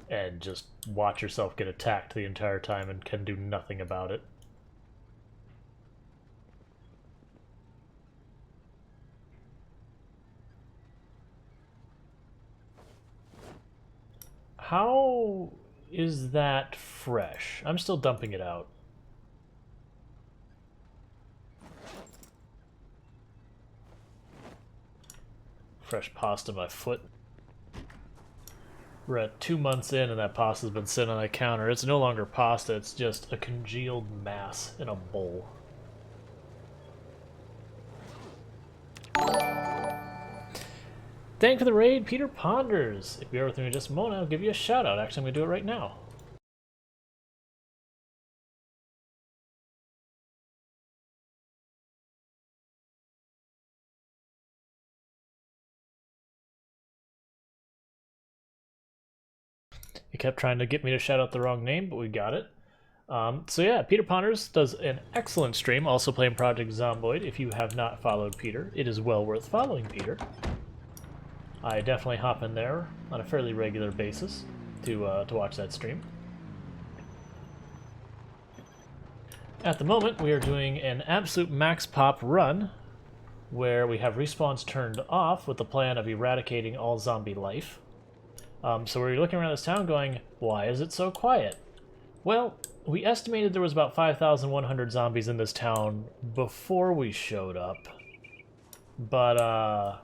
And just watch yourself get attacked the entire time and can do nothing about it. How is that fresh? I'm still dumping it out. fresh pasta in my foot. We're at 2 months in and that pasta's been sitting on the counter. It's no longer pasta, it's just a congealed mass in a bowl. Thank you for the raid, Peter Ponders. If you're with me in just a moment, I'll give you a shout out. Actually, I'm going to do it right now. He kept trying to get me to shout out the wrong name, but we got it. So yeah, Peter Ponders does an excellent stream, also playing Project Zomboid. If you have not followed Peter, it is well worth following Peter. I definitely hop in there on a fairly regular basis to watch that stream. At the moment, we are doing an absolute max pop run, where we have respawns turned off with the plan of eradicating all zombie life. So we're looking around this town going, why is it so quiet? Well, we estimated there was about 5,100 zombies in this town before we showed up. But,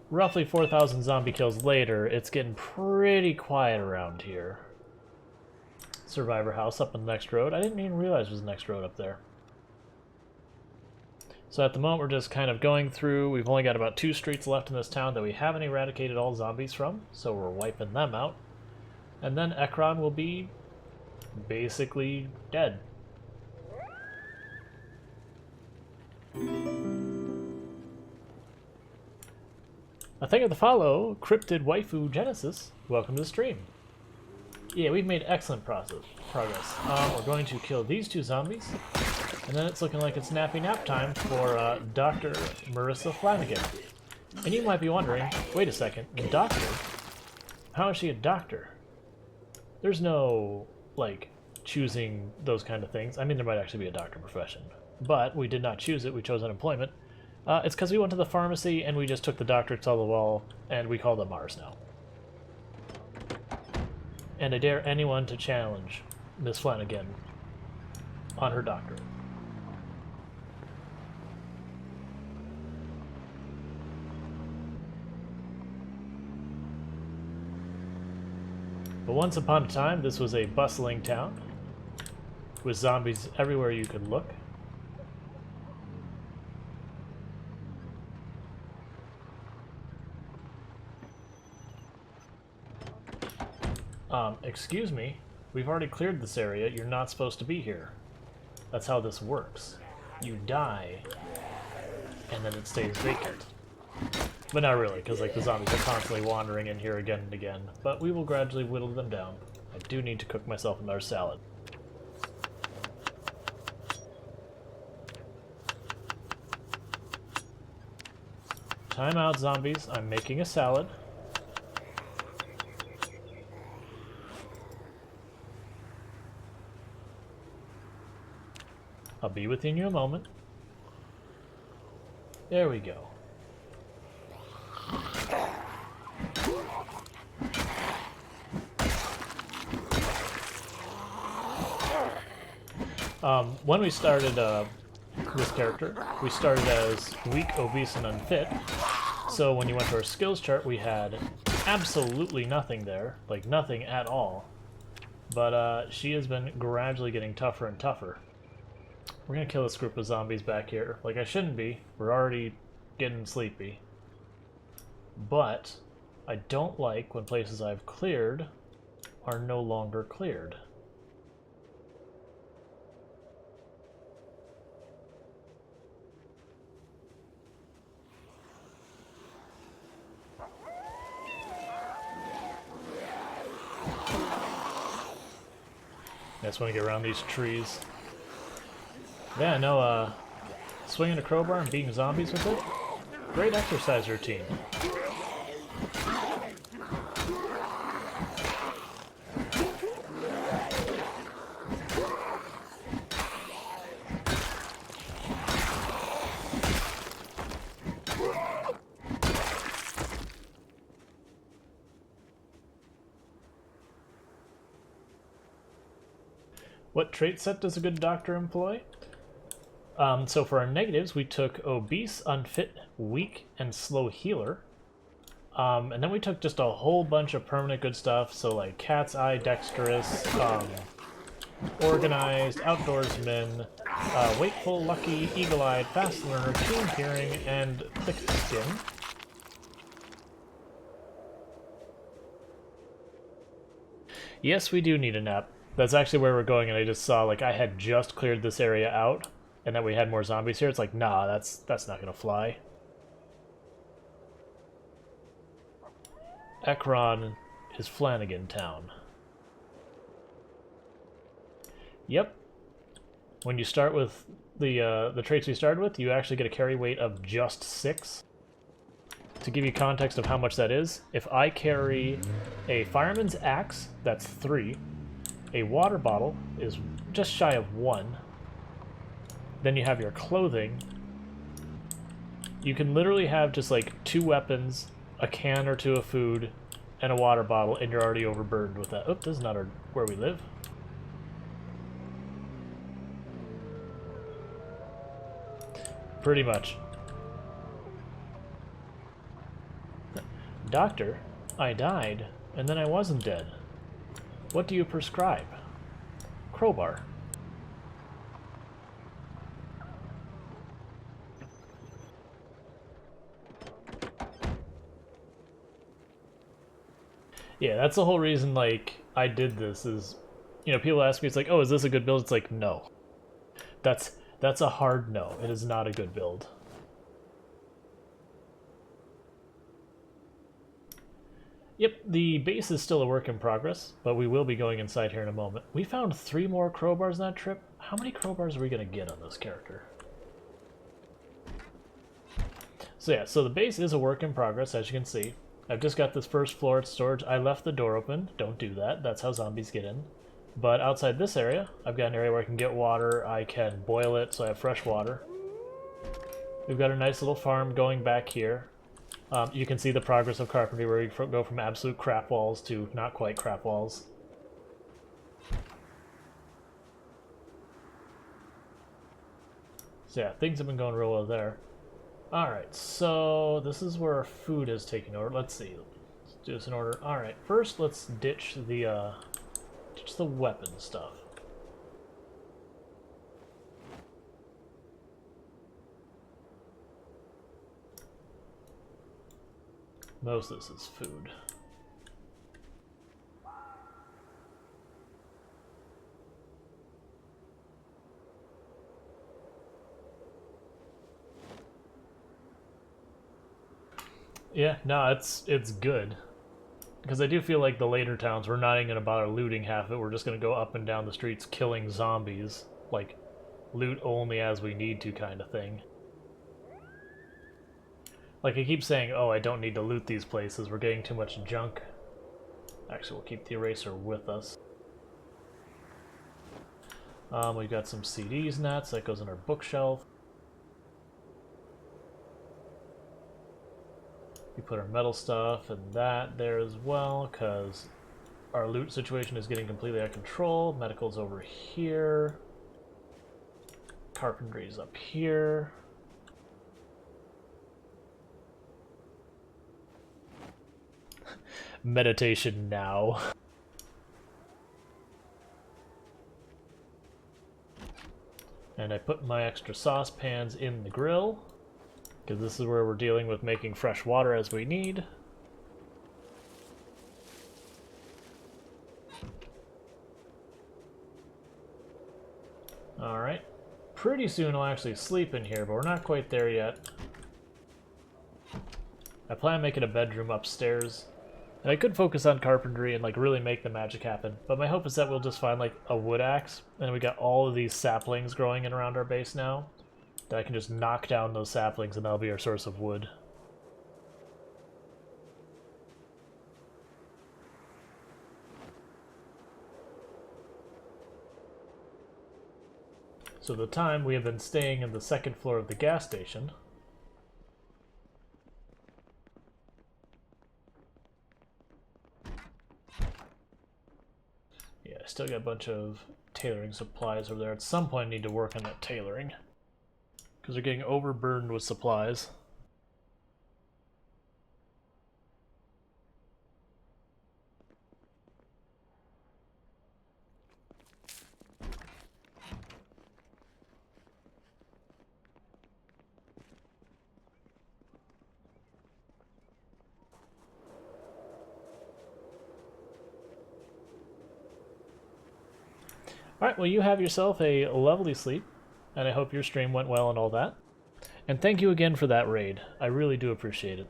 roughly 4,000 zombie kills later, it's getting pretty quiet around here. Survivor house up on the next road. I didn't even realize there was the next road up there. So at the moment we're just kind of going through. We've only got about 2 streets left in this town that we haven't eradicated all zombies from, so we're wiping them out. And then Ekron will be basically dead. A thing of the follow, Cryptid Waifu Genesis. Welcome to the stream. Yeah, we've made excellent progress. We're going to kill these 2 zombies. And then it's looking like it's nappy nap time for Dr. Marisa Flanagan. And you might be wondering, wait a second, doctor? How is she a doctor? There's no, like, choosing those kind of things. I mean, there might actually be a doctor profession. But we did not choose it, we chose unemployment. It's because we went to the pharmacy and we just took the doctorates on the wall and we call them ours now. And I dare anyone to challenge Miss Flanagan on her doctorate. But once upon a time, this was a bustling town with zombies everywhere you could look. Excuse me, we've already cleared this area. You're not supposed to be here. That's how this works. You die, and then it stays vacant. But not really, because like the zombies are constantly wandering in here again and again. But we will gradually whittle them down. I do need to cook myself another salad. Time out, zombies. I'm making a salad. I'll be within you a moment. There we go. When we started this character, we started as weak, obese, and unfit. So when you went to our skills chart, we had absolutely nothing there, like nothing at all. But she has been gradually getting tougher and tougher. We're gonna kill this group of zombies back here. Like I shouldn't be. We're already getting sleepy. But I don't like when places I've cleared are no longer cleared. I just want to get around these trees. Yeah, no, swinging a crowbar and beating zombies with it, great exercise routine. What trait set does a good doctor employ? So for our negatives, we took obese, unfit, weak, and slow healer. And then we took just a whole bunch of permanent good stuff, so like Cat's Eye, Dexterous, Organized, Outdoorsman, Wakeful, Lucky, Eagle-Eyed, Fast Learner, Keen Hearing, and Thick Skin. Yes, we do need a nap. That's actually where we're going, and I just saw, like, I had just cleared this area out, and that we had more zombies here. It's like, nah, that's not gonna fly. Ekron is Flanagan town. Yep. When you start with the traits we started with, you actually get a carry weight of just 6. To give you context of how much that is, if I carry a fireman's axe, that's 3. A water bottle is just shy of 1. Then you have your clothing. You can literally have just like 2 weapons, a can or 2 of food, and a water bottle, and you're already overburdened with that. Oh, this is not where we live. Pretty much. Doctor, I died, and then I wasn't dead. What do you prescribe? Crowbar. Yeah, that's the whole reason, like, I did this is, you know, people ask me, it's like, oh, is this a good build? It's like, no. That's a hard no. It is not a good build. Yep, the base is still a work in progress, but we will be going inside here in a moment. We found 3 more crowbars on that trip. How many crowbars are we going to get on this character? So yeah, so the base is a work in progress, as you can see. I've just got this first floor at storage. I left the door open. Don't do that. That's how zombies get in. But outside this area, I've got an area where I can get water. I can boil it, so I have fresh water. We've got a nice little farm going back here. You can see the progress of carpentry, where we go from absolute crap walls to not quite crap walls. So yeah, things have been going real well there. Alright, so this is where our food is taking over. Let's see. Let's do this in order. Alright, first let's ditch the weapon stuff. Most of this is food. Yeah, no, it's good. Because I do feel like the later towns, we're not even going to bother looting half of it. We're just going to go up and down the streets killing zombies. Like, loot only as we need to kind of thing. Like, I keep saying, oh, I don't need to loot these places. We're getting too much junk. Actually, we'll keep the eraser with us. We've got some CDs and that, so that goes in our bookshelf. We put our metal stuff and that there as well, because our loot situation is getting completely out of control. Medical's over here. Carpentry's up here. Meditation now. And I put my extra saucepans in the grill, because this is where we're dealing with making fresh water as we need. Alright. Pretty soon I'll actually sleep in here, but we're not quite there yet. I plan on making a bedroom upstairs. And I could focus on carpentry and like really make the magic happen, but my hope is that we'll just find like a wood axe, and we got all of these saplings growing in around our base now, that I can just knock down those saplings and that'll be our source of wood. So the time we have been staying in the second floor of the gas station. Yeah, I still got a bunch of tailoring supplies over there. At some point I need to work on that tailoring, because they're getting overburdened with supplies. Alright, well, you have yourself a lovely sleep, and I hope your stream went well and all that. And thank you again for that raid. I really do appreciate it.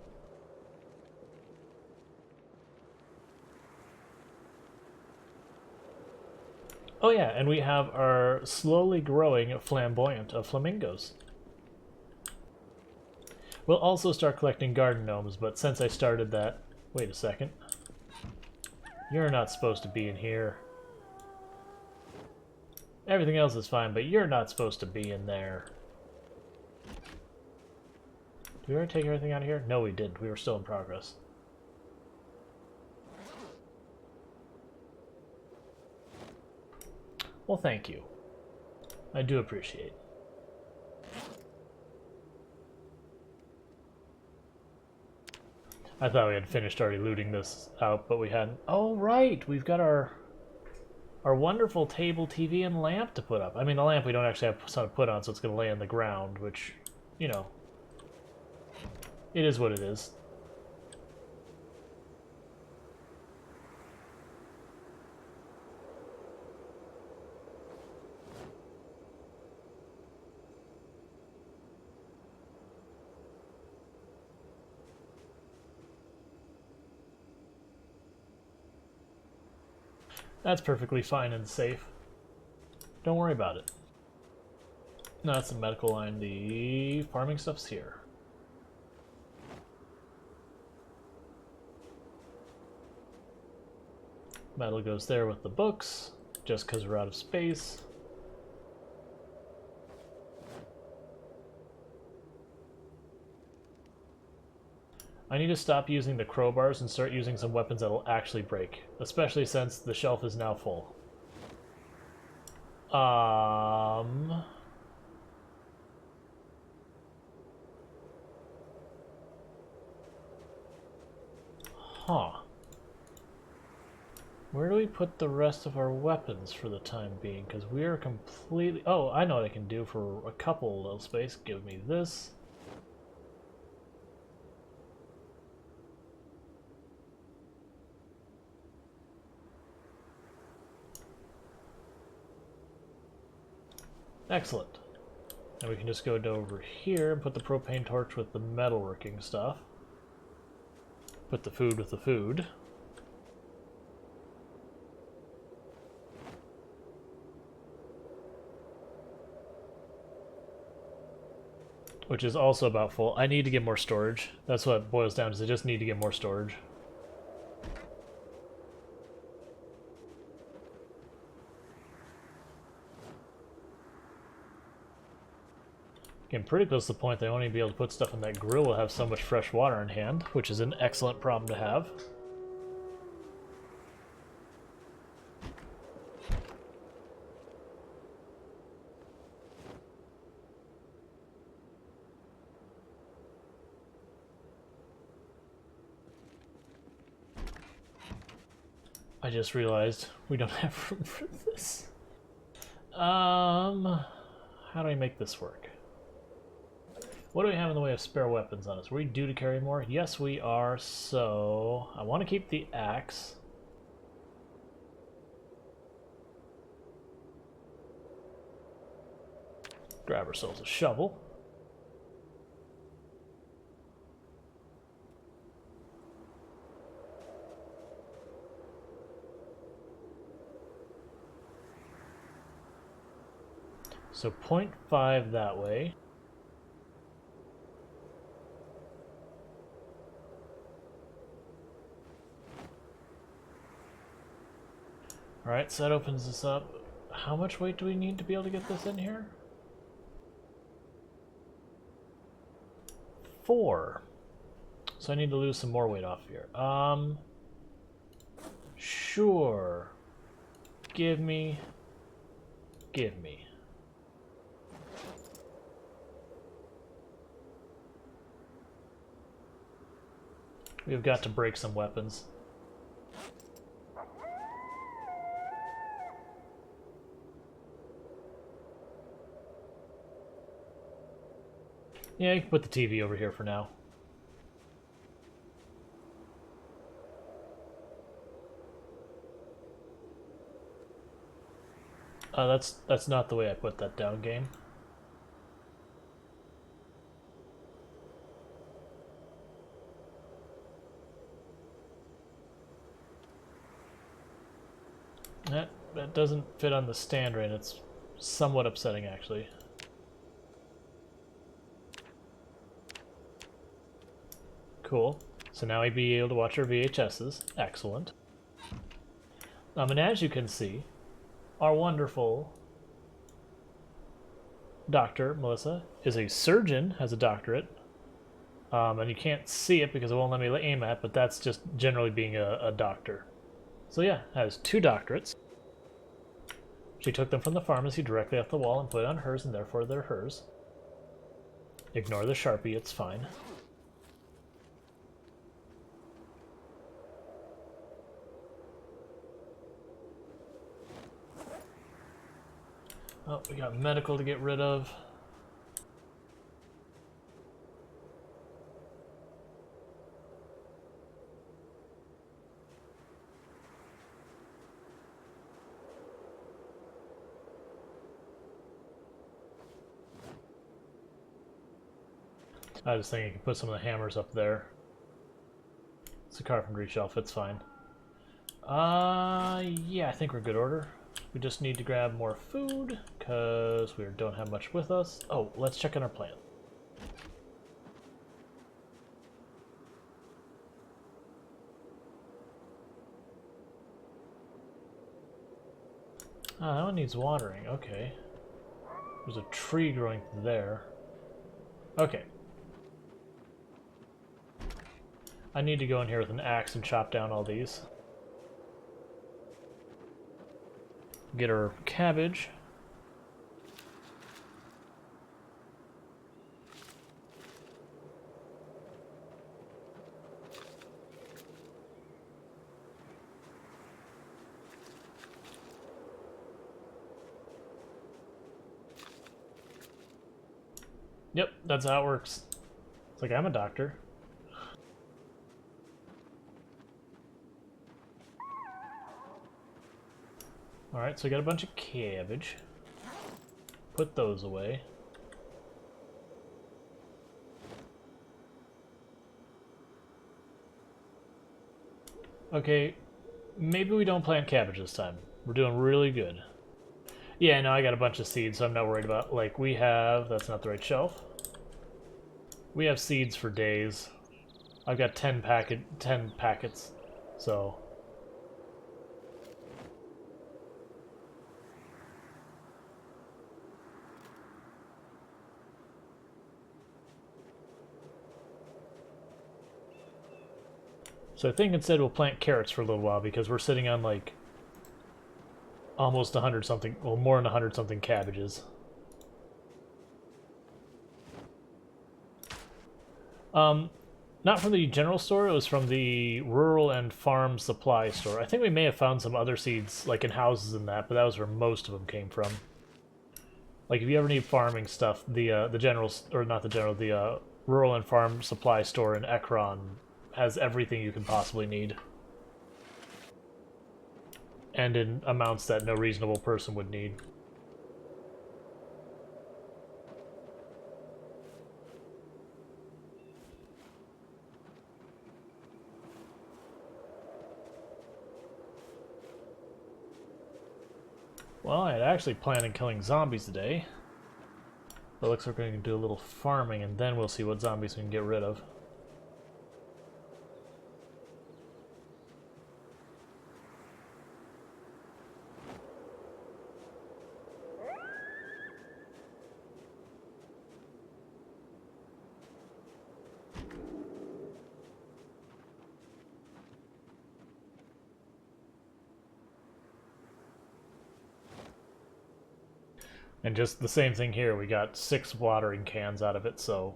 Oh yeah, and we have our slowly growing flamboyant of flamingos. We'll also start collecting garden gnomes, but since I started that... Wait a second. You're not supposed to be in here. Everything else is fine, but you're not supposed to be in there. Did we already take everything out of here? No, we didn't. We were still in progress. Well, thank you. I do appreciate it. I thought we had finished already looting this out, but we hadn't. Oh, right! We've got our wonderful table, TV, and lamp to put up. I mean, the lamp we don't actually have something to put on, so it's going to lay on the ground, which, you know, it is what it is. That's perfectly fine and safe. Don't worry about it. No, that's the medical line. The farming stuff's here. Metal goes there with the books, just because we're out of space. I need to stop using the crowbars and start using some weapons that'll actually break, especially since the shelf is now full. Huh. Where do we put the rest of our weapons for the time being? Because we are completely... Oh, I know what I can do for a couple little space. Give me this. Excellent. And we can just go over here and put the propane torch with the metalworking stuff. Put the food with the food. Which is also about full. I need to get more storage. That's what it boils down to. I just need to get more storage. Getting pretty close to the point that I won't even be able to put stuff in that grill. We'll have so much fresh water in hand, which is an excellent problem to have. I just realized we don't have room for this. How do I make this work? What do we have in the way of spare weapons on us? Are we due to carry more? Yes, we are, so I want to keep the axe. Grab ourselves a shovel. So 0.5 that way. Alright, so that opens this up. How much weight do we need to be able to get this in here? 4. So I need to lose some more weight off here. Sure. Give me. We've got to break some weapons. Yeah, you can put the TV over here for now. That's not the way I put that down, game. That doesn't fit on the stand right. It's somewhat upsetting, actually. Cool. So now we'd be able to watch our VHSs. Excellent. And as you can see, our wonderful doctor, Melissa, is a surgeon, has a doctorate. And you can't see it because it won't let me aim at, but that's just generally being a doctor. So yeah, has 2 doctorates. She took them from the pharmacy directly off the wall and put it on hers, and therefore they're hers. Ignore the Sharpie, it's fine. Oh, we got medical to get rid of. I was thinking you could put some of the hammers up there. It's a carpentry shelf, it's fine. Yeah, I think we're good order. We just need to grab more food, because we don't have much with us. Oh, let's check on our plant. Ah, that one needs watering, okay. There's a tree growing there. Okay. I need to go in here with an axe and chop down all these. Get our cabbage. Yep, that's how it works. It's like, I'm a doctor. Alright, so we got a bunch of cabbage. Put those away. Okay, maybe we don't plant cabbage this time. We're doing really good. Yeah, no, I got a bunch of seeds, so I'm not worried about, like, we have, that's not the right shelf. We have seeds for days. I've got 10 packets, so. So I think instead we'll plant carrots for a little while because we're sitting on like almost 100 something, well, more than 100 something cabbages. Not from the general store, it was from the rural and farm supply store. I think we may have found some other seeds like in houses and that, but that was where most of them came from. Like if you ever need farming stuff, the general, or not the general, the rural and farm supply store in Ekron has everything you can possibly need. And in amounts that no reasonable person would need. Well, I had actually planned on killing zombies today. But it looks like we're going to do a little farming and then we'll see what zombies we can get rid of. And just the same thing here, we got 6 watering cans out of it, so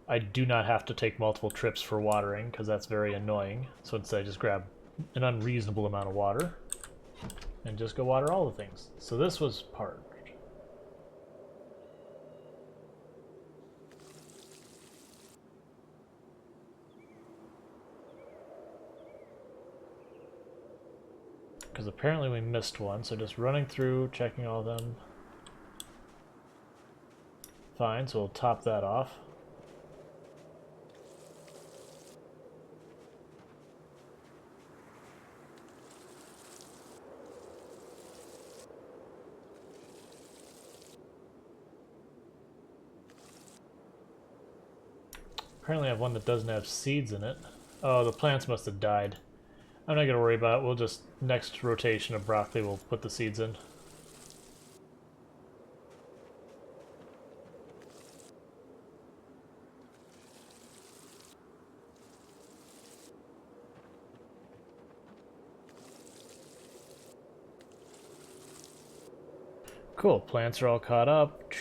I do not have to take multiple trips for watering, because that's very annoying. So instead I just grab an unreasonable amount of water, and just go water all the things. So this was parched. because apparently we missed one, so just running through, checking all of them. Fine, so we'll top that off. Apparently I have one that doesn't have seeds in it. Oh, the plants must have died. I'm not going to worry about it. We'll just, next rotation of broccoli, we'll put the seeds in. Cool, plants are all caught up.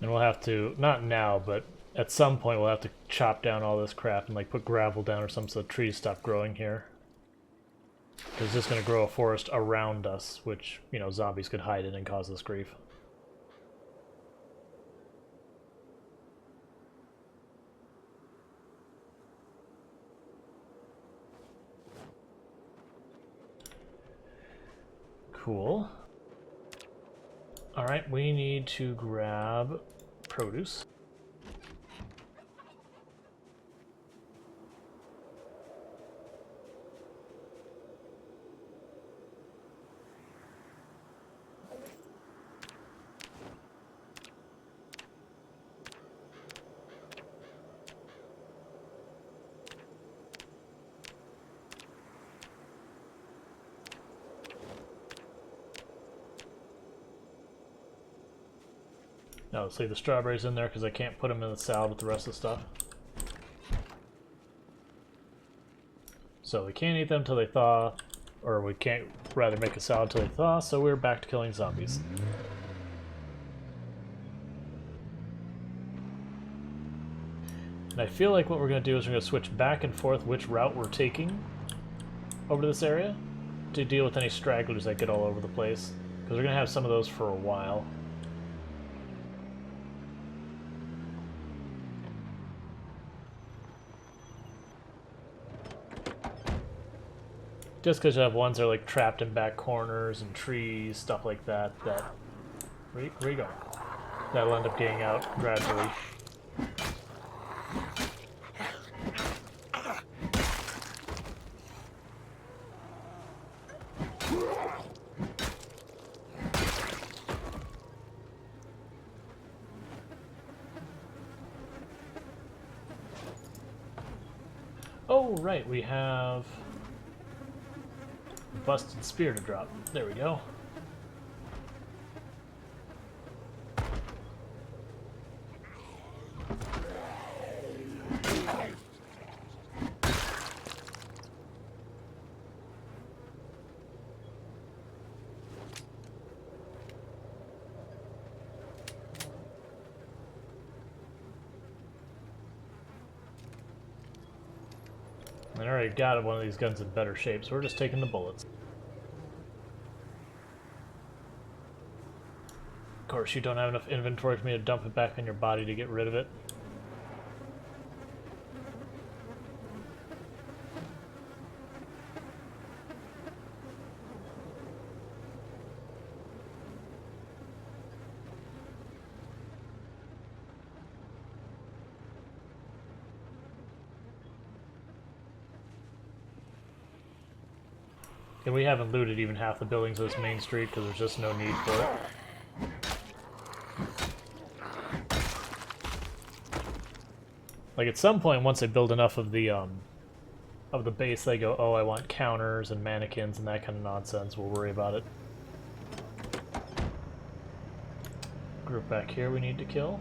And we'll have to, not now, but at some point we'll have to chop down all this crap and like put gravel down or something so the trees stop growing here. Because it's just going to grow a forest around us, which, you know, zombies could hide in and cause us grief. Cool. Alright, we need to grab produce. No, let's leave the strawberries in there because I can't put them in the salad with the rest of the stuff. So we can't eat them till they thaw, or we can't rather make a salad till they thaw, so we're back to killing zombies. And I feel like what we're going to do is we're going to switch back and forth which route we're taking over to this area to deal with any stragglers that get all over the place, because we're going to have some of those for a while. Just because you have ones that are like trapped in back corners and trees, stuff like that, where you go? That'll end up getting out gradually. Oh, right, we have busted spear to drop. There we go. I already got one of these guns in better shape, so we're just taking the bullets. Of course, you don't have enough inventory for me to dump it back on your body to get rid of it. And we haven't looted even half the buildings of this main street because there's just no need for it. Like at some point, once they build enough of the base, they go, oh, I want counters and mannequins and that kind of nonsense. We'll worry about it. Group back here we need to kill.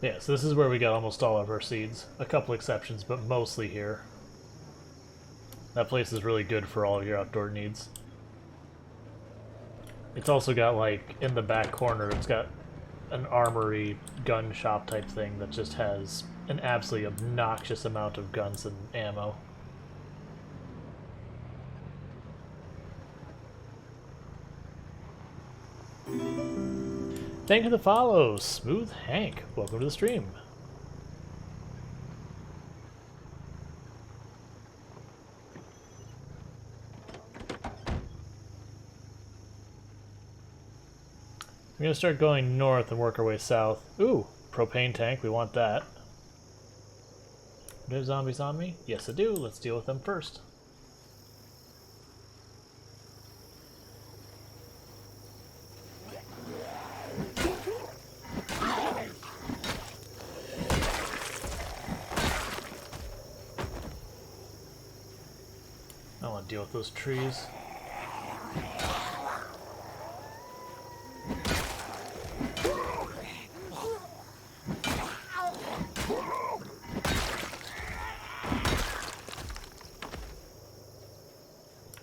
Yeah, so this is where we got almost all of our seeds. A couple exceptions, but mostly here. That place is really good for all of your outdoor needs. It's also got, like, in the back corner, it's got an armory gun shop type thing that just has an absolutely obnoxious amount of guns and ammo. Thank you for the follow, Smooth Hank. Welcome to the stream. We're gonna start going north and work our way south. Ooh, propane tank, we want that. Do I have zombies on me? Yes I do, let's deal with them first. I don't want to deal with those trees.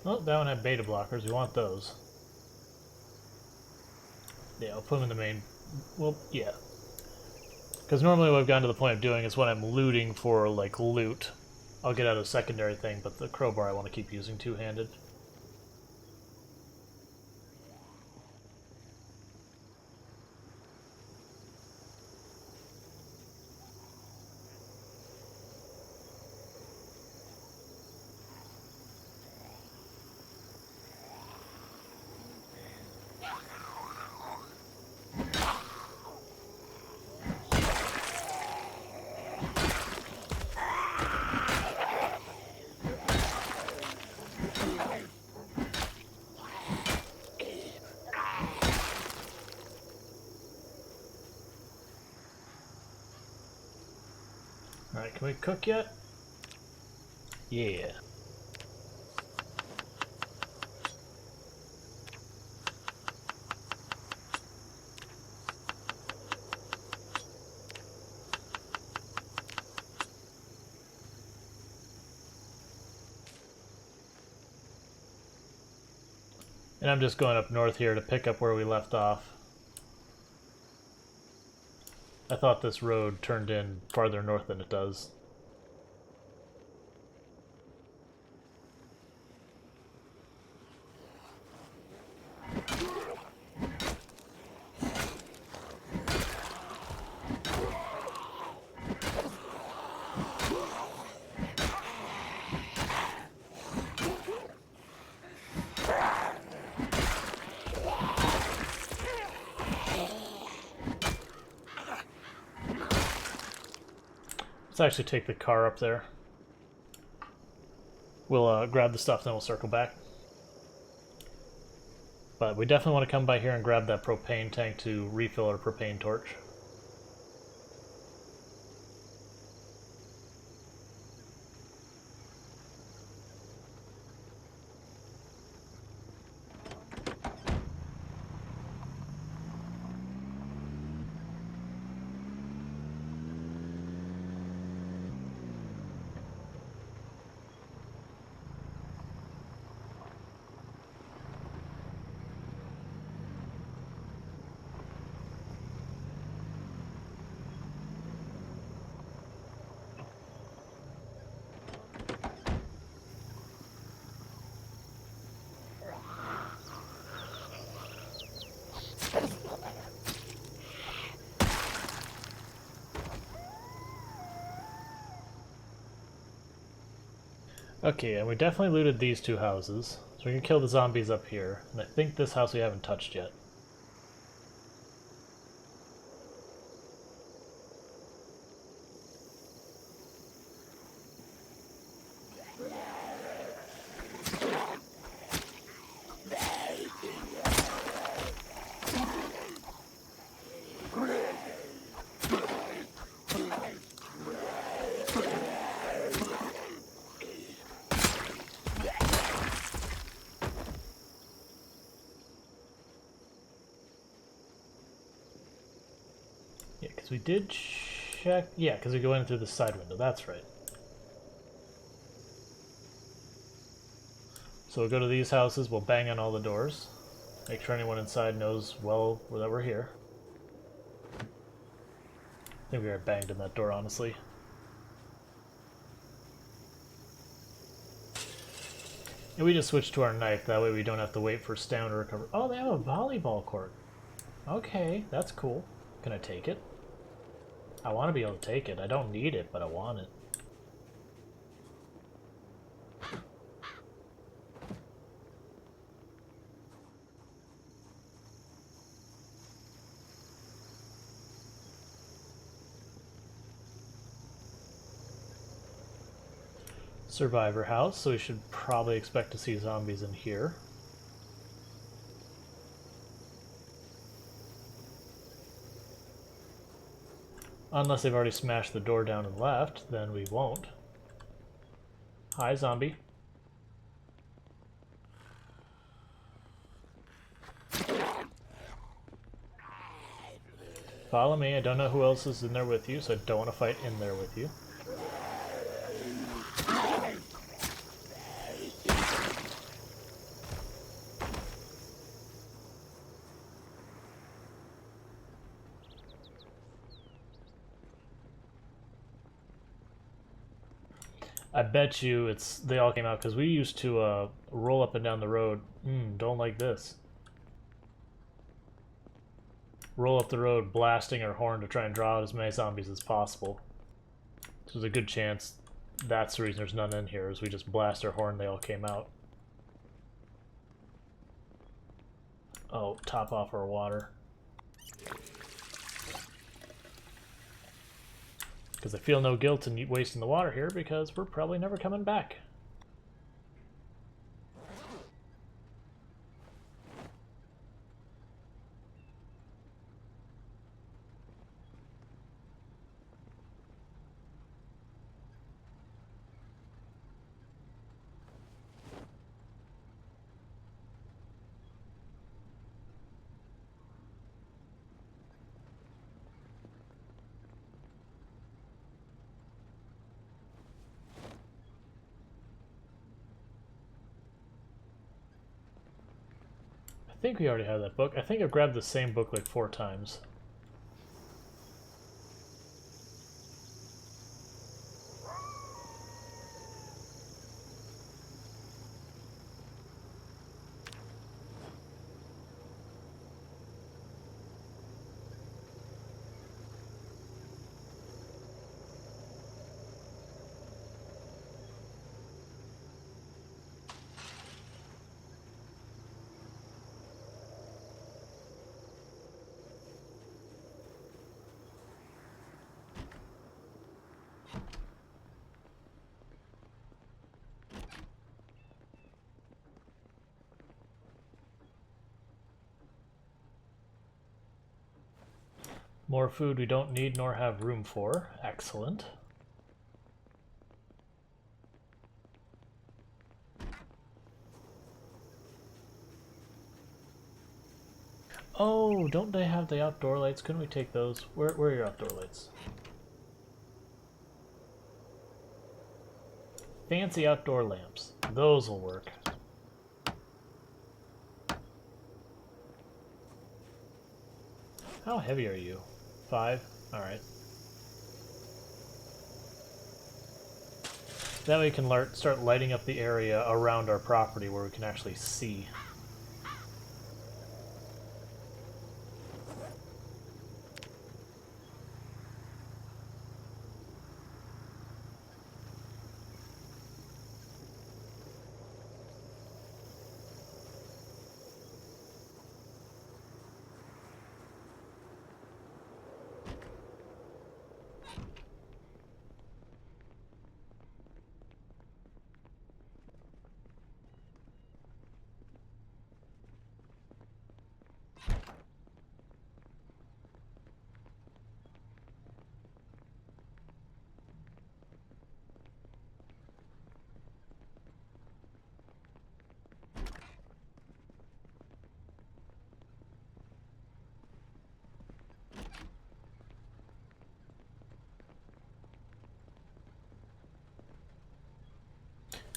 Oh, that one had beta blockers. We want those. Yeah, I'll put them in the main... Well, yeah. Because normally what I've gotten to the point of doing is when I'm looting for, like, loot, I'll get out a secondary thing, but the crowbar I want to keep using two-handed. Alright, can we cook yet? Yeah. And I'm just going up north here to pick up where we left off. I thought this road turned in farther north than it does. Let's actually take the car up there. We'll grab the stuff, then we'll circle back. But we definitely want to come by here and grab that propane tank to refill our propane torch. Okay, and we definitely looted these two houses, so we can kill the zombies up here, and I think this house we haven't touched yet. Yeah, because we did check. Yeah, because we go in through the side window. That's right. So we'll go to these houses. We'll bang on all the doors. Make sure anyone inside knows well that we're here. I think we already banged in that door, honestly. And we just switch to our knife. That way we don't have to wait for Stam to recover. Oh, they have a volleyball court. Okay, that's cool. Can I take it? I want to be able to take it. I don't need it, but I want it. Survivor house, so we should probably expect to see zombies in here. Unless they've already smashed the door down and left, then we won't. Hi, zombie. Follow me. I don't know who else is in there with you, so I don't want to fight in there with you. I bet you they all came out because we used to roll up and down the road. Don't like this. Roll up the road blasting our horn to try and draw out as many zombies as possible. So there's a good chance that's the reason there's none in here, is we just blast our horn, they all came out. Oh, top off our water. Because I feel no guilt in wasting the water here, because we're probably never coming back. I think we already have that book. I think I've grabbed the same book like 4 times. More food we don't need nor have room for. Excellent. Oh, don't they have the outdoor lights? Couldn't we take those? Where are your outdoor lights? Fancy outdoor lamps. Those will work. How heavy are you? 5? Alright. That way we can start lighting up the area around our property where we can actually see.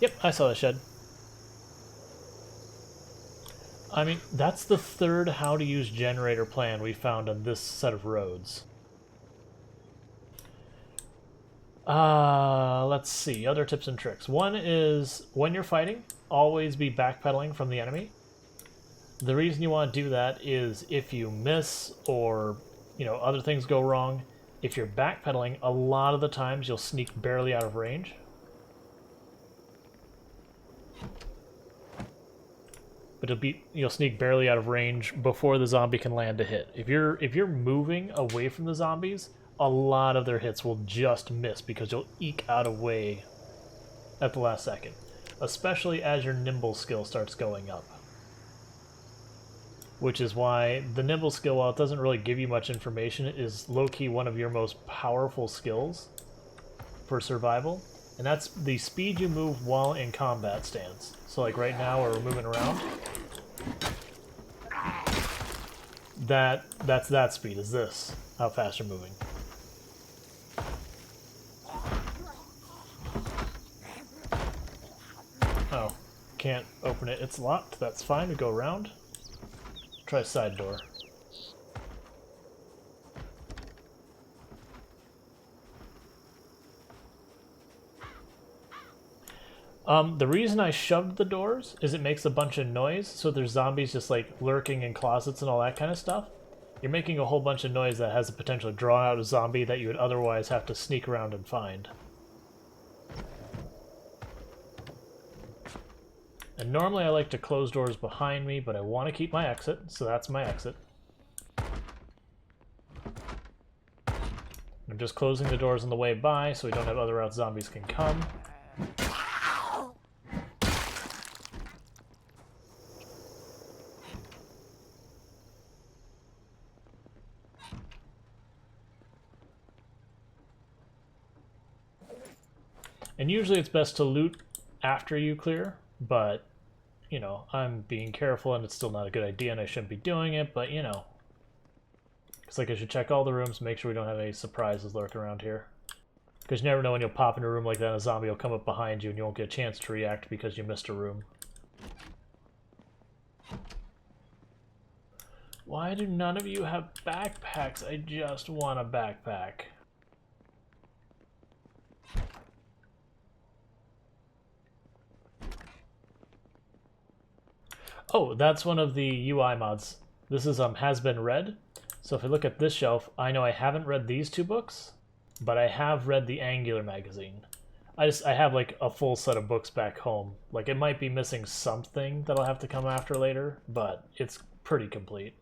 Yep, I saw the shed. I mean, that's the third how to use generator plan we found on this set of roads. Let's see, other tips and tricks. One is, when you're fighting, always be backpedaling from the enemy. The reason you want to do that is if you miss or, other things go wrong, if you're backpedaling, a lot of the times you'll sneak barely out of range. But you'll sneak barely out of range before the zombie can land a hit. If you're moving away from the zombies, a lot of their hits will just miss because you'll eke out a way at the last second, especially as your nimble skill starts going up. Which is why the nimble skill, while it doesn't really give you much information, is low-key one of your most powerful skills for survival. And that's the speed you move while in combat stance. So like right now where we're moving around, that's that speed, is this, how fast you're moving. Oh, can't open it, it's locked, that's fine, we go around. Try side door. The reason I shoved the doors is it makes a bunch of noise, so there's zombies just like lurking in closets and all that kind of stuff. You're making a whole bunch of noise that has the potential to draw out a zombie that you would otherwise have to sneak around and find. And normally I like to close doors behind me, but I want to keep my exit, so that's my exit. I'm just closing the doors on the way by so we don't have other routes zombies can come. And usually it's best to loot after you clear, but, I'm being careful and it's still not a good idea and I shouldn't be doing it, but, It's like I should check all the rooms, make sure we don't have any surprises lurking around here. Because you never know when you'll pop in a room like that and a zombie will come up behind you and you won't get a chance to react because you missed a room. Why do none of you have backpacks? I just want a backpack. Oh, that's one of the UI mods. This is has been read. So if I look at this shelf, I know I haven't read these two books, but I have read the Angular magazine. I have like a full set of books back home. Like it might be missing something that'll have to come after later, but it's pretty complete.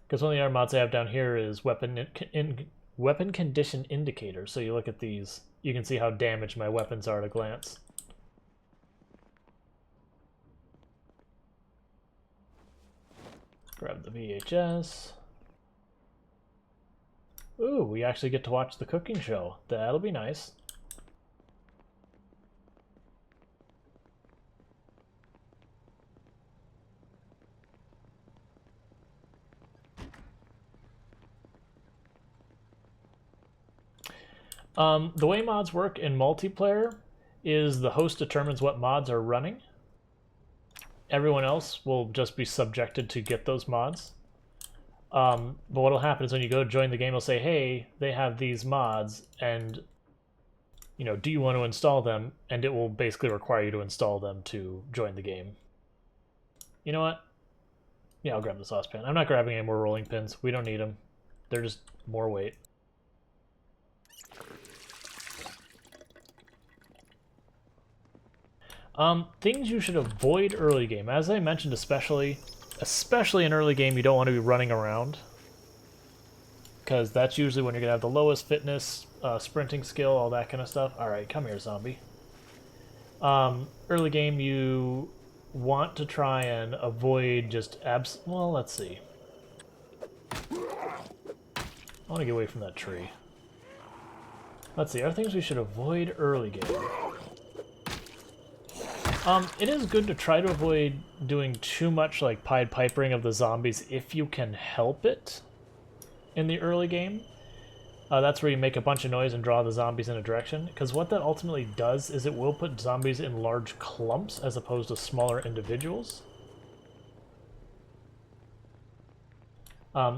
Because one of the other mods I have down here is weapon condition indicator. So you look at these, you can see how damaged my weapons are at a glance. Grab the VHS. Ooh, we actually get to watch the cooking show. That'll be nice. The way mods work in multiplayer is the host determines what mods are running. Everyone else will just be subjected to get those mods. But what will happen is when you go join the game, it'll say, hey, they have these mods, and, do you want to install them? And it will basically require you to install them to join the game. You know what? Yeah, I'll grab the saucepan. I'm not grabbing any more rolling pins. We don't need them. They're just more weight. Things you should avoid early game. As I mentioned, especially in early game, you don't want to be running around. Because that's usually when you're going to have the lowest fitness, sprinting skill, all that kind of stuff. Alright, come here, zombie. Early game, you want to try and avoid just well, let's see. I want to get away from that tree. Let's see, are there things we should avoid early game? It is good to try to avoid doing too much like Pied Pipering of the zombies if you can help it in the early game. That's where you make a bunch of noise and draw the zombies in a direction, because what that ultimately does is it will put zombies in large clumps as opposed to smaller individuals.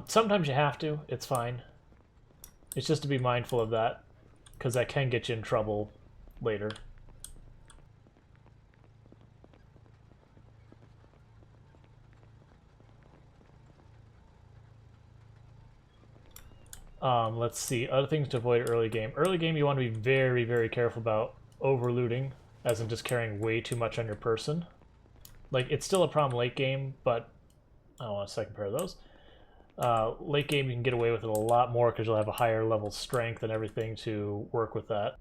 Sometimes you have to, it's fine. It's just to be mindful of that, because that can get you in trouble later. Let's see, other things to avoid early game. Early game, you want to be very, very careful about over-looting, as in just carrying way too much on your person. Like, it's still a problem late game, but I don't want a second pair of those. Late game, you can get away with it a lot more because you'll have a higher level strength and everything to work with that.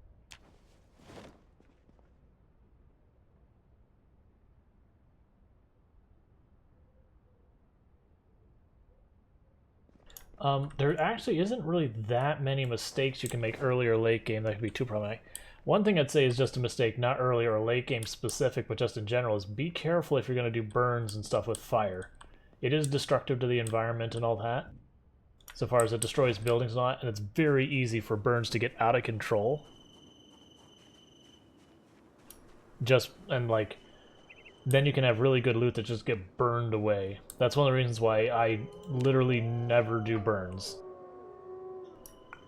There actually isn't really that many mistakes you can make early or late game that could be too problematic. One thing I'd say is just a mistake, not early or late game specific, but just in general, is be careful if you're going to do burns and stuff with fire. It is destructive to the environment and all that, so far as it destroys buildings and all that, and it's very easy for burns to get out of control. And then you can have really good loot that just get burned away. That's one of the reasons why I literally never do burns.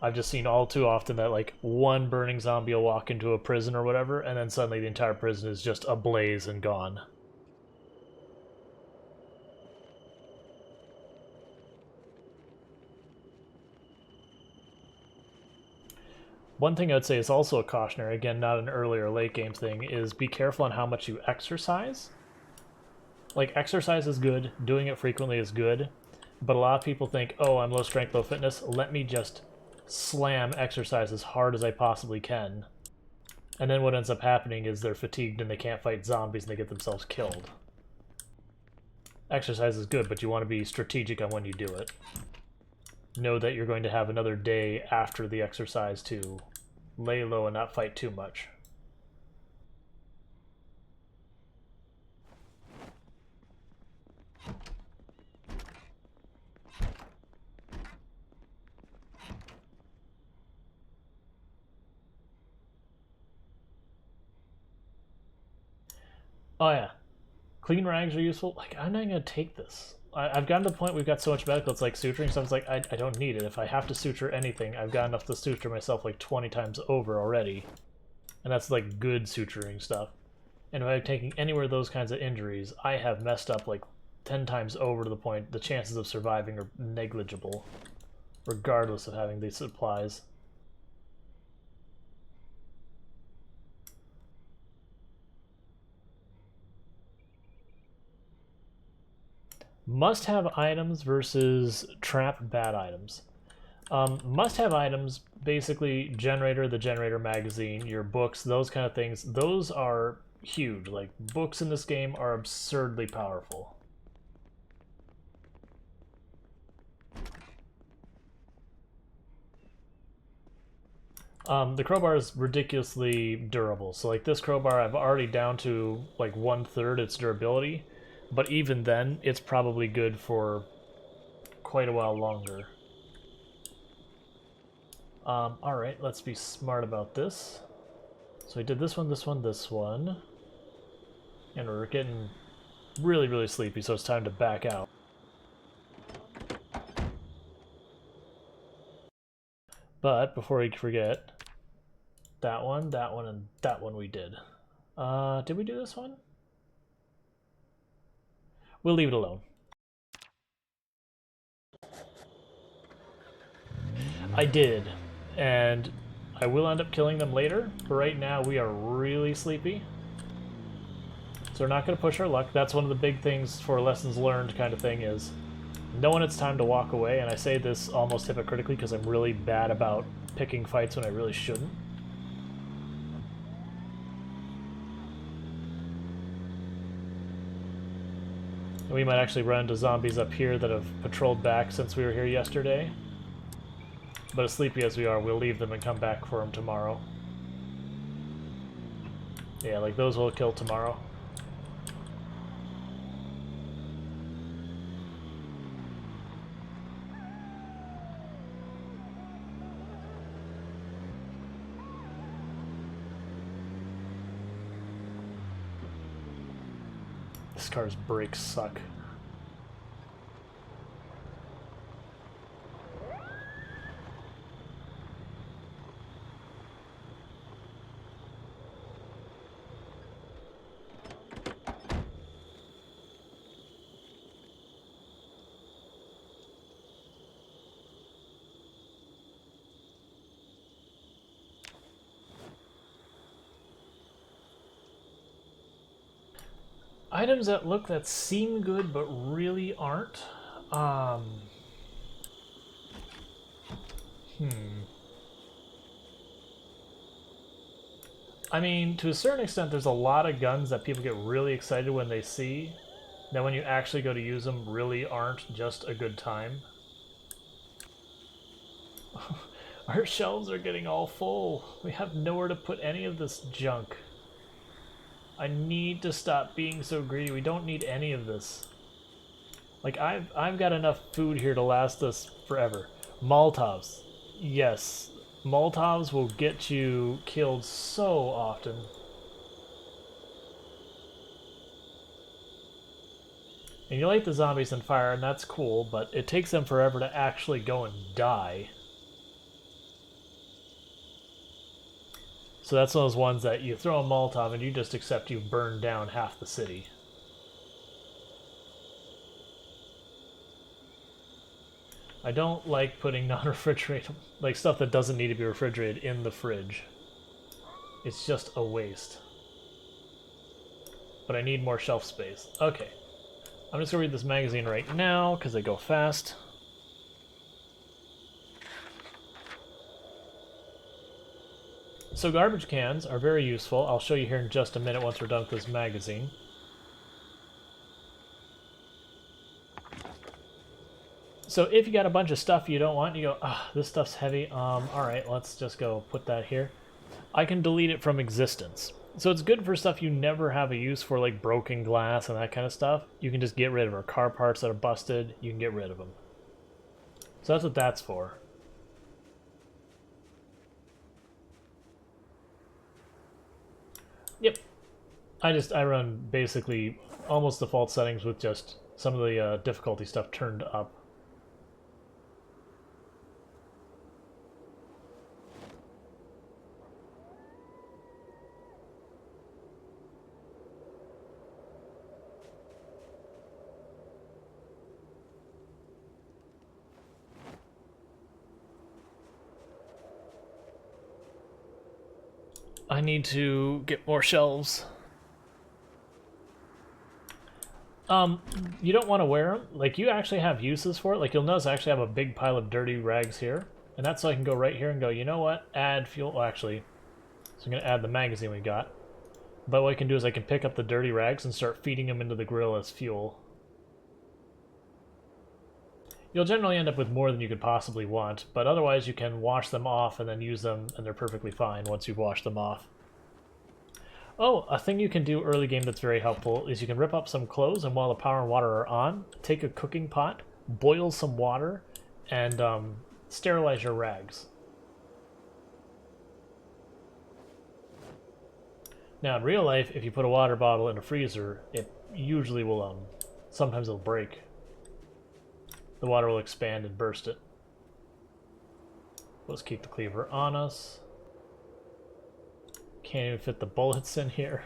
I've just seen all too often that like one burning zombie will walk into a prison or whatever, and then suddenly the entire prison is just ablaze and gone. One thing I would say is also a cautionary, again, not an early or late game thing, is be careful on how much you exercise. Like, exercise is good, doing it frequently is good, but a lot of people think, oh, I'm low strength, low fitness, let me just slam exercise as hard as I possibly can. And then what ends up happening is they're fatigued and they can't fight zombies and they get themselves killed. Exercise is good, but you want to be strategic on when you do it. Know that you're going to have another day after the exercise to lay low and not fight too much. Oh yeah, clean rags are useful. Like, I'm not gonna take this. I've gotten to the point we've got so much medical, it's like suturing stuff, it's like, I don't need it. If I have to suture anything, I've got enough to suture myself like 20 times over already. And that's like good suturing stuff. And if I'm taking anywhere those kinds of injuries, I have messed up like 10 times over to the point the chances of surviving are negligible, regardless of having these supplies. Must-have items versus trap bad items. Must-have items, basically generator, the generator magazine, your books, those kind of things, those are huge. Like, books in this game are absurdly powerful. The crowbar is ridiculously durable. So like this crowbar, I've already down to like 1/3 its durability, but even then, it's probably good for quite a while longer. Alright, let's be smart about this. So I did this one, this one, this one. And we're getting really, really sleepy, so it's time to back out. But before we forget, that one, and that one we did. Did we do this one? We'll leave it alone. I did, and I will end up killing them later, but right now we are really sleepy. So we're not going to push our luck. That's one of the big things for lessons learned kind of thing is know when it's time to walk away, and I say this almost hypocritically because I'm really bad about picking fights when I really shouldn't. We might actually run into zombies up here that have patrolled back since we were here yesterday. But as sleepy as we are, we'll leave them and come back for them tomorrow. Yeah, like those will kill tomorrow. This car's brakes suck. Items that seem good but really aren't. I mean, to a certain extent, there's a lot of guns that people get really excited when they see, that when you actually go to use them really aren't just a good time. Our shelves are getting all full. We have nowhere to put any of this junk. I need to stop being so greedy. We don't need any of this. Like, I've got enough food here to last us forever. Molotovs. Yes. Molotovs will get you killed so often. And you light the zombies on fire, and that's cool, but it takes them forever to actually go and die. So that's one of those ones that you throw a Molotov and you just accept you've burned down half the city. I don't like putting non-refrigerated, like stuff that doesn't need to be refrigerated in the fridge. It's just a waste. But I need more shelf space. Okay. I'm just gonna read this magazine right now, because they go fast. So garbage cans are very useful. I'll show you here in just a minute once we're done with this magazine. So if you got a bunch of stuff you don't want, you go, ah, this stuff's heavy. Alright, let's just go put that here. I can delete it from existence. So it's good for stuff you never have a use for, like broken glass and that kind of stuff. You can just get rid of it. Car parts that are busted, you can get rid of them. So that's what that's for. Yep. I run basically almost default settings with just some of the difficulty stuff turned up. I need to get more shelves. You don't want to wear them. Like, you actually have uses for it. Like, you'll notice I actually have a big pile of dirty rags here. And that's so I can go right here and go, you know what? Add fuel. Well, actually, so I'm going to add the magazine we got. But what I can do is I can pick up the dirty rags and start feeding them into the grill as fuel. You'll generally end up with more than you could possibly want, but otherwise you can wash them off and then use them, and they're perfectly fine once you've washed them off. Oh, a thing you can do early game that's very helpful is you can rip up some clothes, and while the power and water are on, take a cooking pot, boil some water, and sterilize your rags. Now in real life, if you put a water bottle in a freezer, it usually will, sometimes it'll break. The water will expand and burst it. Let's keep the cleaver on us. Can't even fit the bullets in here.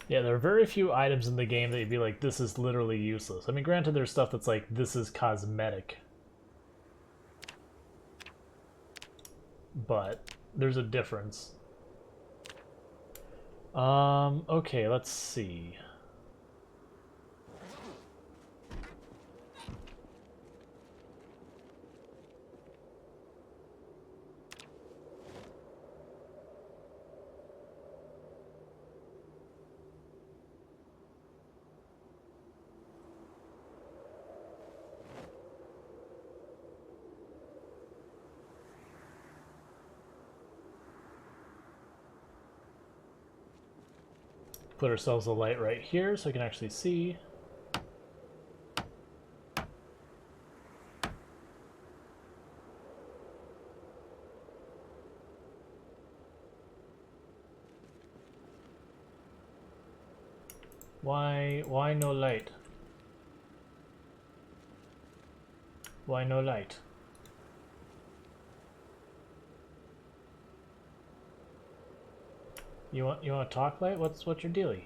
Yeah, there are very few items in the game that you'd be like, this is literally useless. I mean, granted, there's stuff that's like, this is cosmetic. But there's a difference. Okay, let's see. put ourselves a light right here so we can actually see. Why no light? Why no light? You want to talk, light? What's your dealie?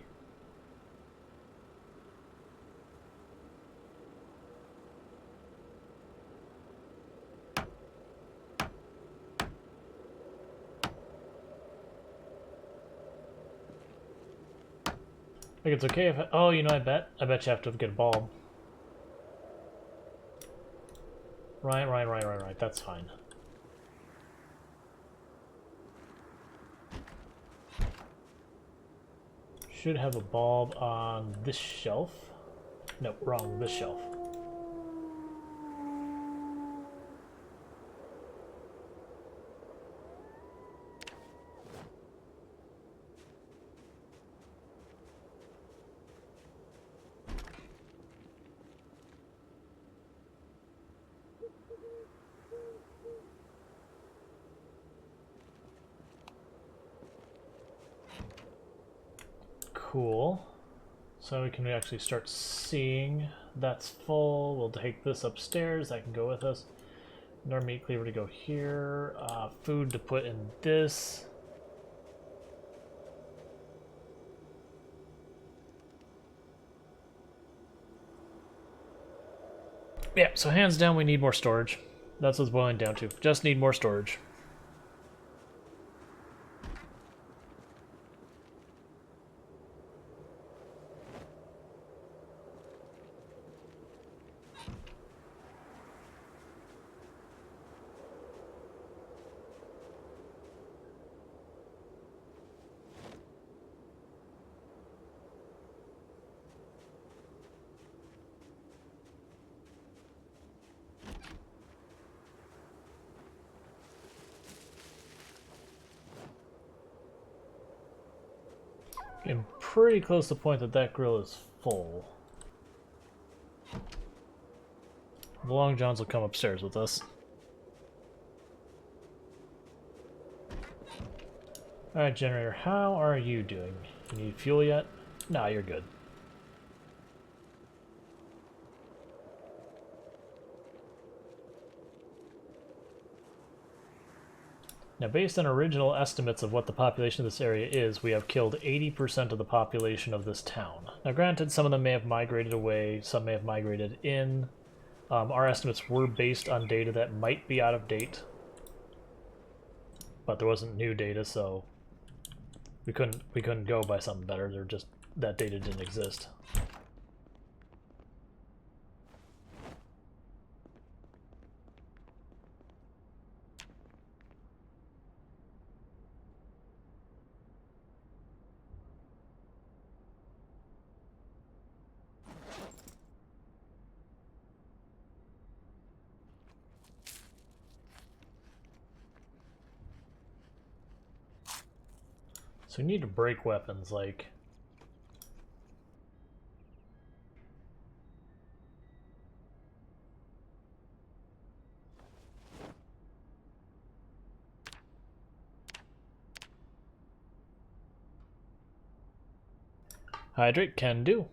Like, it's okay if oh, you know, I bet you have to get a bulb. Right. That's fine. Should have a bulb on this shelf. No, wrong. This shelf. Cool. So we can actually start seeing that's full. We'll take this upstairs. That can go with us. Our meat cleaver to go here. Food to put in this. Yeah, so hands down we need more storage. That's what's boiling down to. Just need more storage. Getting pretty close to the point that that grill is full. The Long Johns will come upstairs with us. Alright, generator, how are you doing? You need fuel yet? Nah, you're good. Now, based on original estimates of what the population of this area is, we have killed 80% of the population of this town. Now, granted, some of them may have migrated away, some may have migrated in. Our estimates were based on data that might be out of date, but there wasn't new data, so we couldn't go by something better. They're just that data didn't exist. So we need to break weapons, like... Hydrate can do.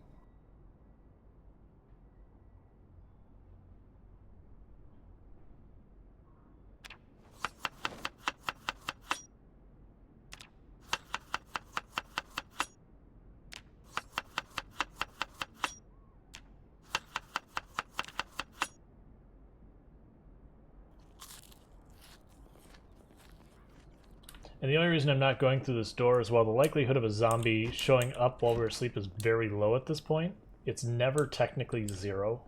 And the only reason I'm not going through this door is while the likelihood of a zombie showing up while we're asleep is very low at this point, it's never technically zero.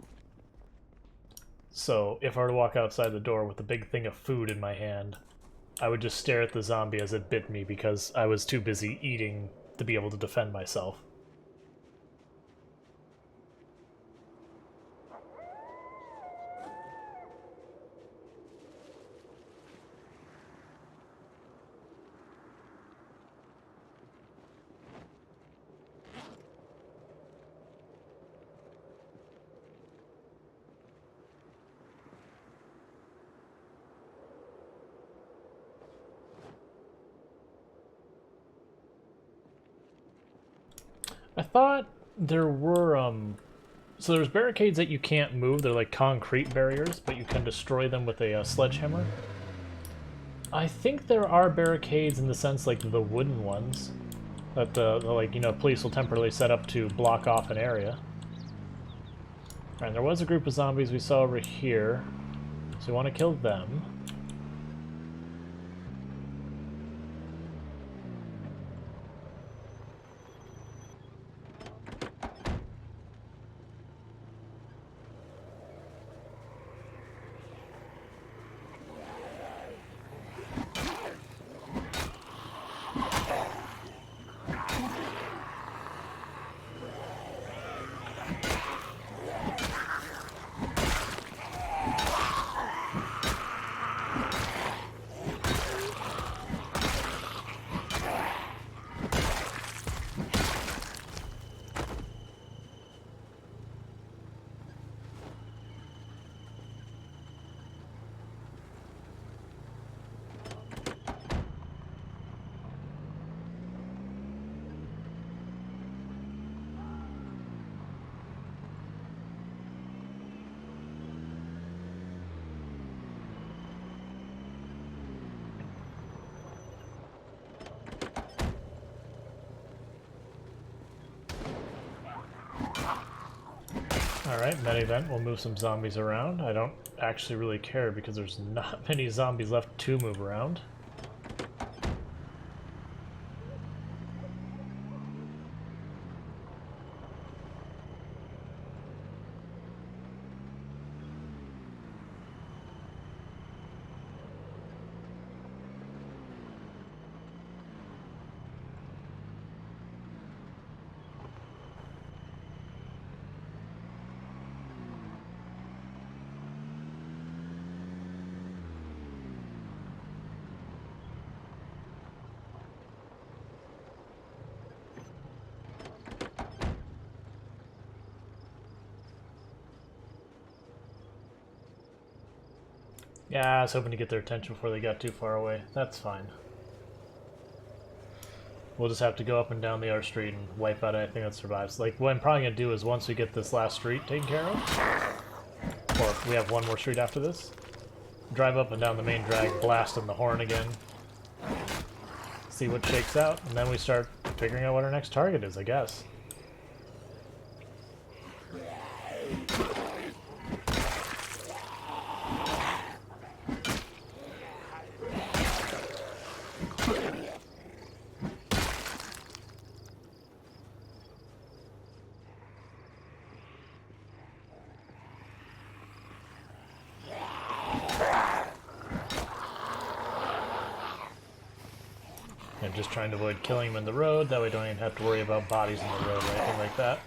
So if I were to walk outside the door with a big thing of food in my hand, I would just stare at the zombie as it bit me because I was too busy eating to be able to defend myself. I thought there were, so there's barricades that you can't move. They're like concrete barriers, but you can destroy them with a sledgehammer. I think there are barricades in the sense like the wooden ones that like, you know, police will temporarily set up to block off an area. Alright, there was a group of zombies we saw over here, so we want to kill them. Alright, med event, we'll move some zombies around. I don't actually really care because there's not many zombies left to move around. Yeah, I was hoping to get their attention before they got too far away. That's fine. We'll just have to go up and down the R street and wipe out anything that survives. Like, what I'm probably going to do is once we get this last street taken care of, or we have one more street after this, drive up and down the main drag, blasting the horn again, see what shakes out, and then we start figuring out what our next target is, I guess. And just trying to avoid killing them in the road, that way we don't even have to worry about bodies in the road or anything like that.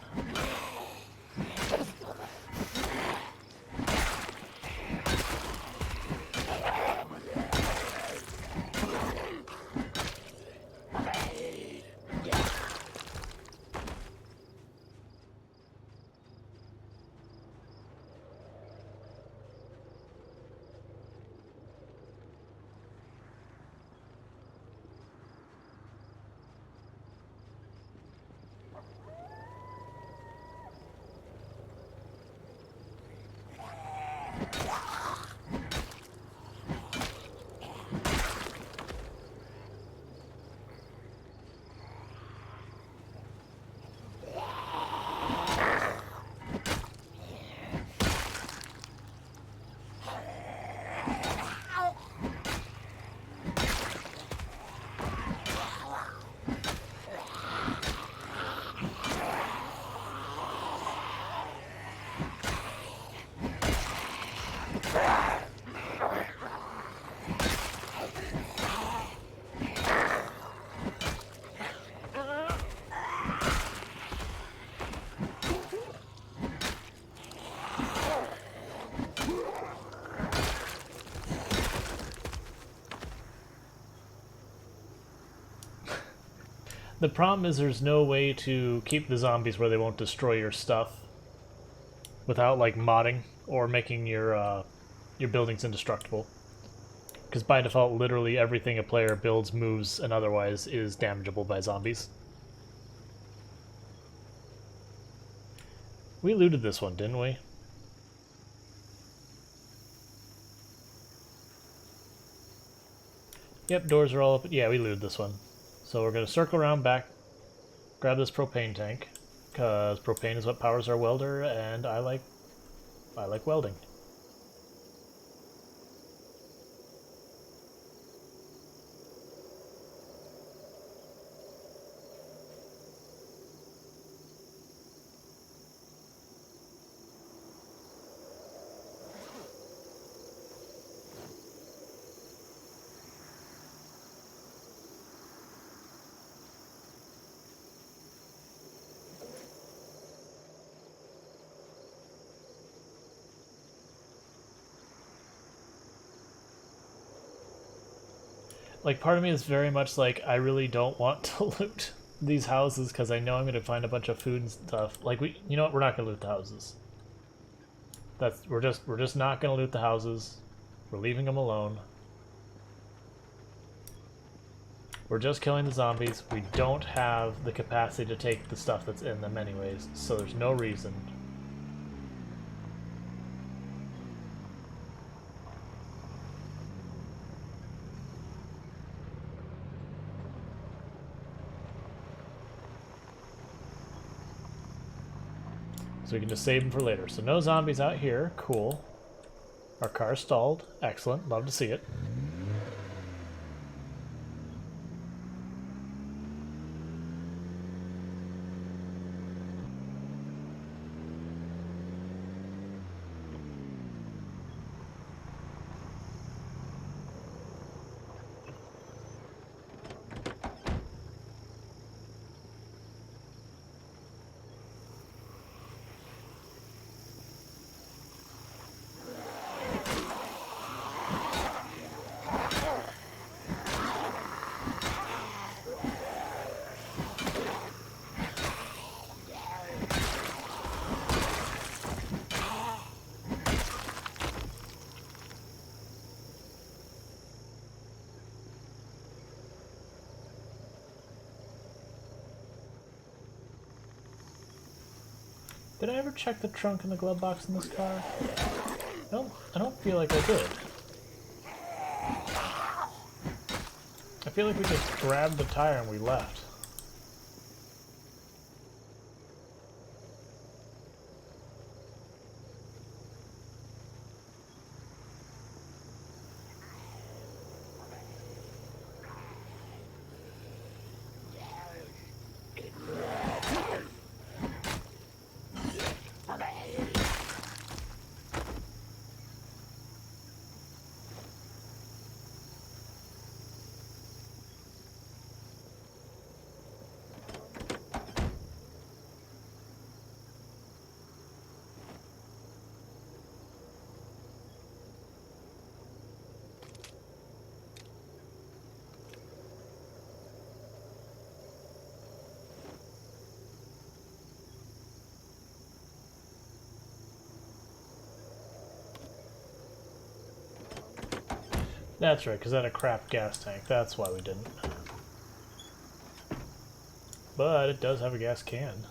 The problem is there's no way to keep the zombies where they won't destroy your stuff without like modding or making your buildings indestructible. Because by default, literally everything a player builds, moves, and otherwise is damageable by zombies. We looted this one, didn't we? Yep, doors are all open. Yeah, we looted this one. So we're going to circle around back, grab this propane tank, because propane is what powers our welder, and I like welding. Like, part of me is very much like, I really don't want to loot these houses because I know I'm going to find a bunch of food and stuff. Like, you know what? We're not going to loot the houses. We're just not going to loot the houses. We're leaving them alone. We're just killing the zombies. We don't have the capacity to take the stuff that's in them anyways, so there's no reason. So we can just save them for later. So no zombies out here. Cool. Our car's stalled. Excellent. Love to see it. Did I ever check the trunk and the glove box in this car? I don't feel like I did. I feel like we just grabbed the tire and we left. That's right, because that had a crap gas tank. That's why we didn't. But it does have a gas can.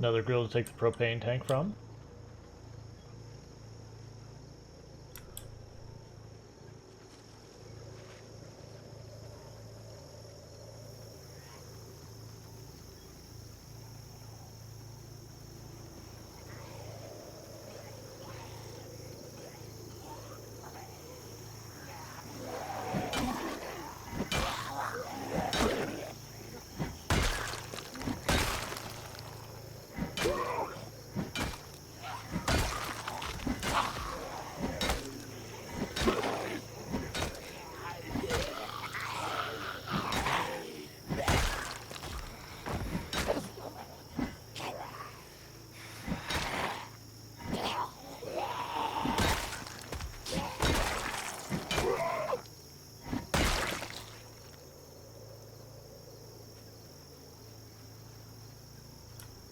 Another grill to take the propane tank from.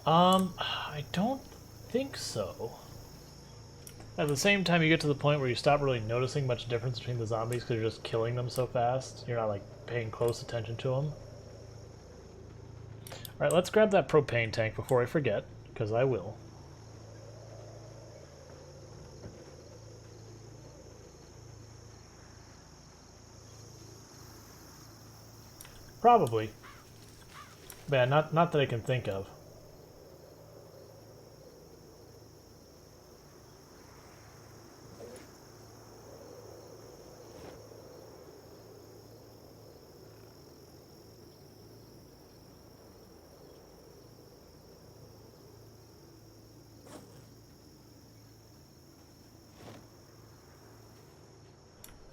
I don't think so. At the same time, you get to the point where you stop really noticing much difference between the zombies because you're just killing them so fast. You're not, like, paying close attention to them. Alright, let's grab that propane tank before I forget, because I will. Probably. But yeah, not that I can think of.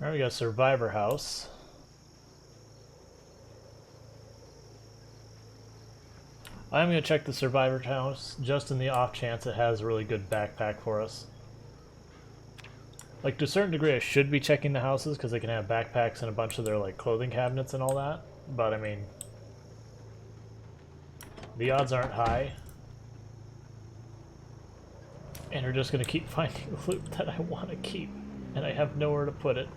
Alright, we got a survivor house. I'm going to check the survivor house just in the off chance it has a really good backpack for us. Like, to a certain degree I should be checking the houses because they can have backpacks and a bunch of their, like, clothing cabinets and all that. But, I mean, the odds aren't high. And we're just going to keep finding loot that I want to keep. And I have nowhere to put it.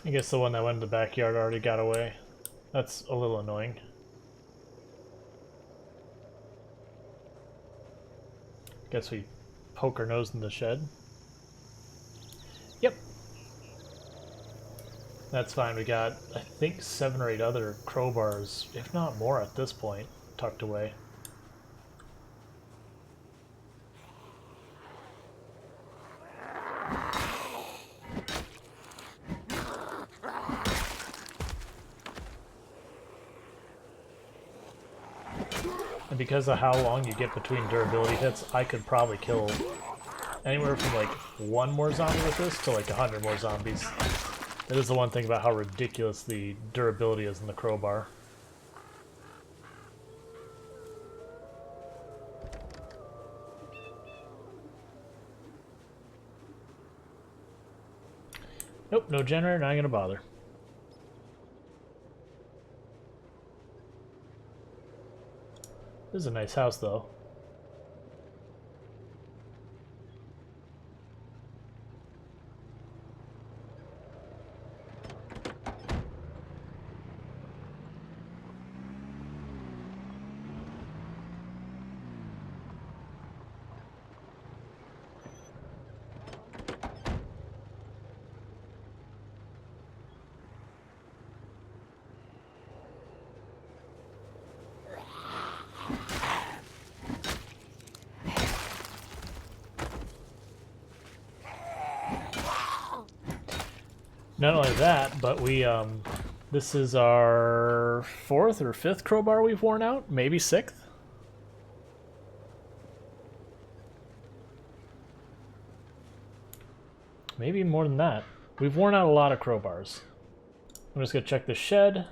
I guess the one that went in the backyard already got away. That's a little annoying. Guess we poke our nose in the shed. Yep. That's fine. We got, I think, 7 or 8 other crowbars, if not more at this point, tucked away. And because of how long you get between durability hits, I could probably kill anywhere from like 1 more zombie with this to like 100 more zombies. That is the one thing about how ridiculous the durability is in the crowbar. Nope, no generator, not gonna bother. This is a nice house, though. Not only that, but we, this is our 4th or 5th crowbar we've worn out, maybe 6th? Maybe more than that. We've worn out a lot of crowbars. I'm just gonna check the shed.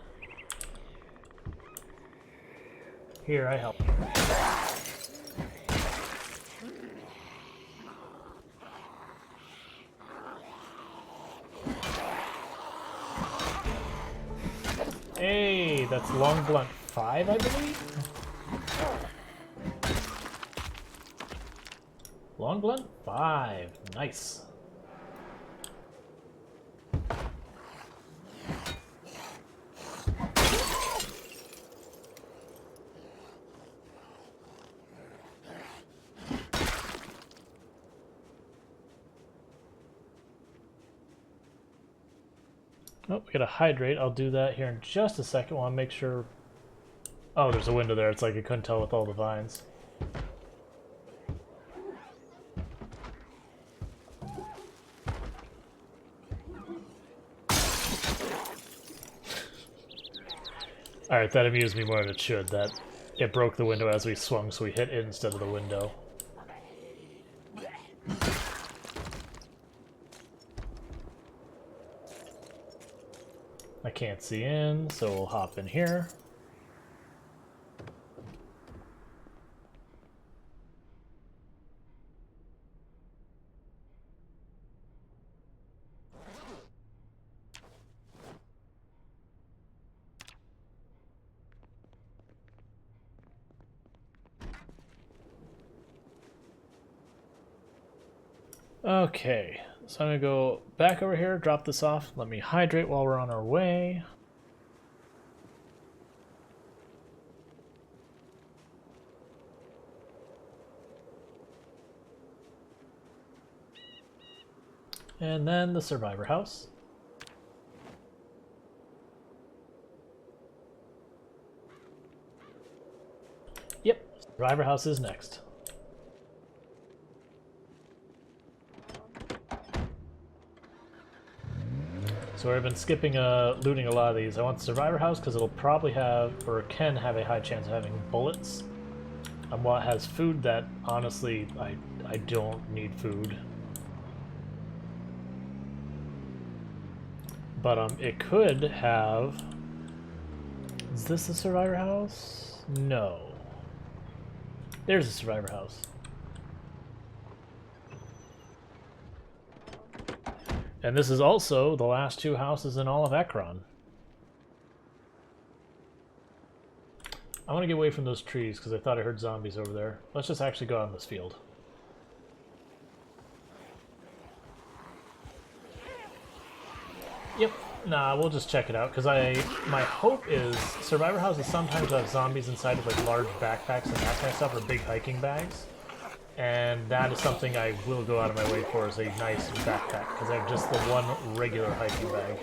Here, I help. Hey, that's long blunt 5, I believe? Long blunt 5, nice. Oh, we gotta hydrate. I'll do that here in just a second while I make sure... Oh, there's a window there. It's like I couldn't tell with all the vines. Alright, that amused me more than it should, that it broke the window as we swung, so we hit it instead of the window. I can't see in, so we'll hop in here. Okay, so I'm gonna go back over here, drop this off, let me hydrate while we're on our way. And then the survivor house. Yep, survivor house is next. So I've been skipping looting a lot of these. I want survivor house because it'll probably have, or can have, a high chance of having bullets. What has food that, honestly, I don't need food. But it could have... Is this a survivor house? No. There's a survivor house. And this is also the last two houses in all of Ekron. I want to get away from those trees because I thought I heard zombies over there. Let's just actually go out in this field. Yep. Nah, we'll just check it out because my hope is survivor houses sometimes have zombies inside with like large backpacks and that kind of stuff, or big hiking bags. And that is something I will go out of my way for, is a nice backpack, because I have just the one regular hiking bag.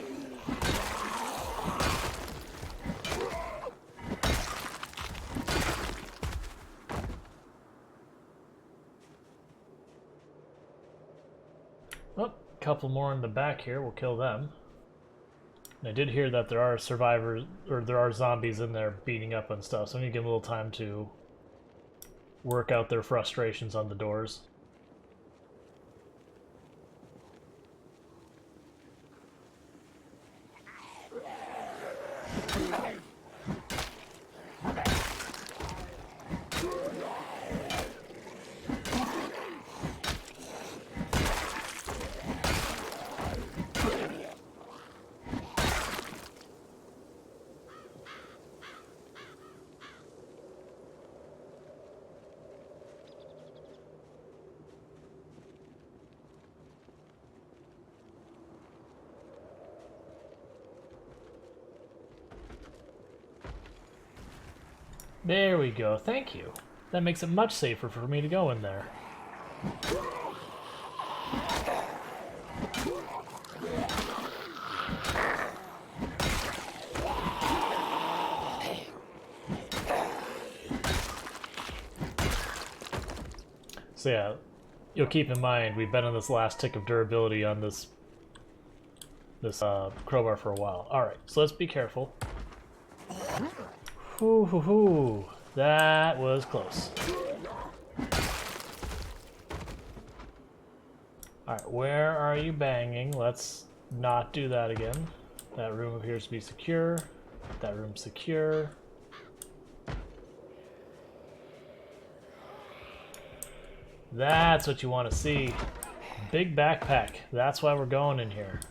Oh, a couple more in the back here, we'll kill them. And I did hear that there are survivors, or there are zombies in there beating up on stuff, so I need to give them a little time to work out their frustrations on the doors. There we go, thank you. That makes it much safer for me to go in there. So yeah, you'll keep in mind, we've been on this last tick of durability on this crowbar for a while. Alright, so let's be careful. Hoo hoo hoo. That was close. Alright, where are you banging? Let's not do that again. That room appears to be secure. That room's secure. That's what you want to see. Big backpack. That's why we're going in here.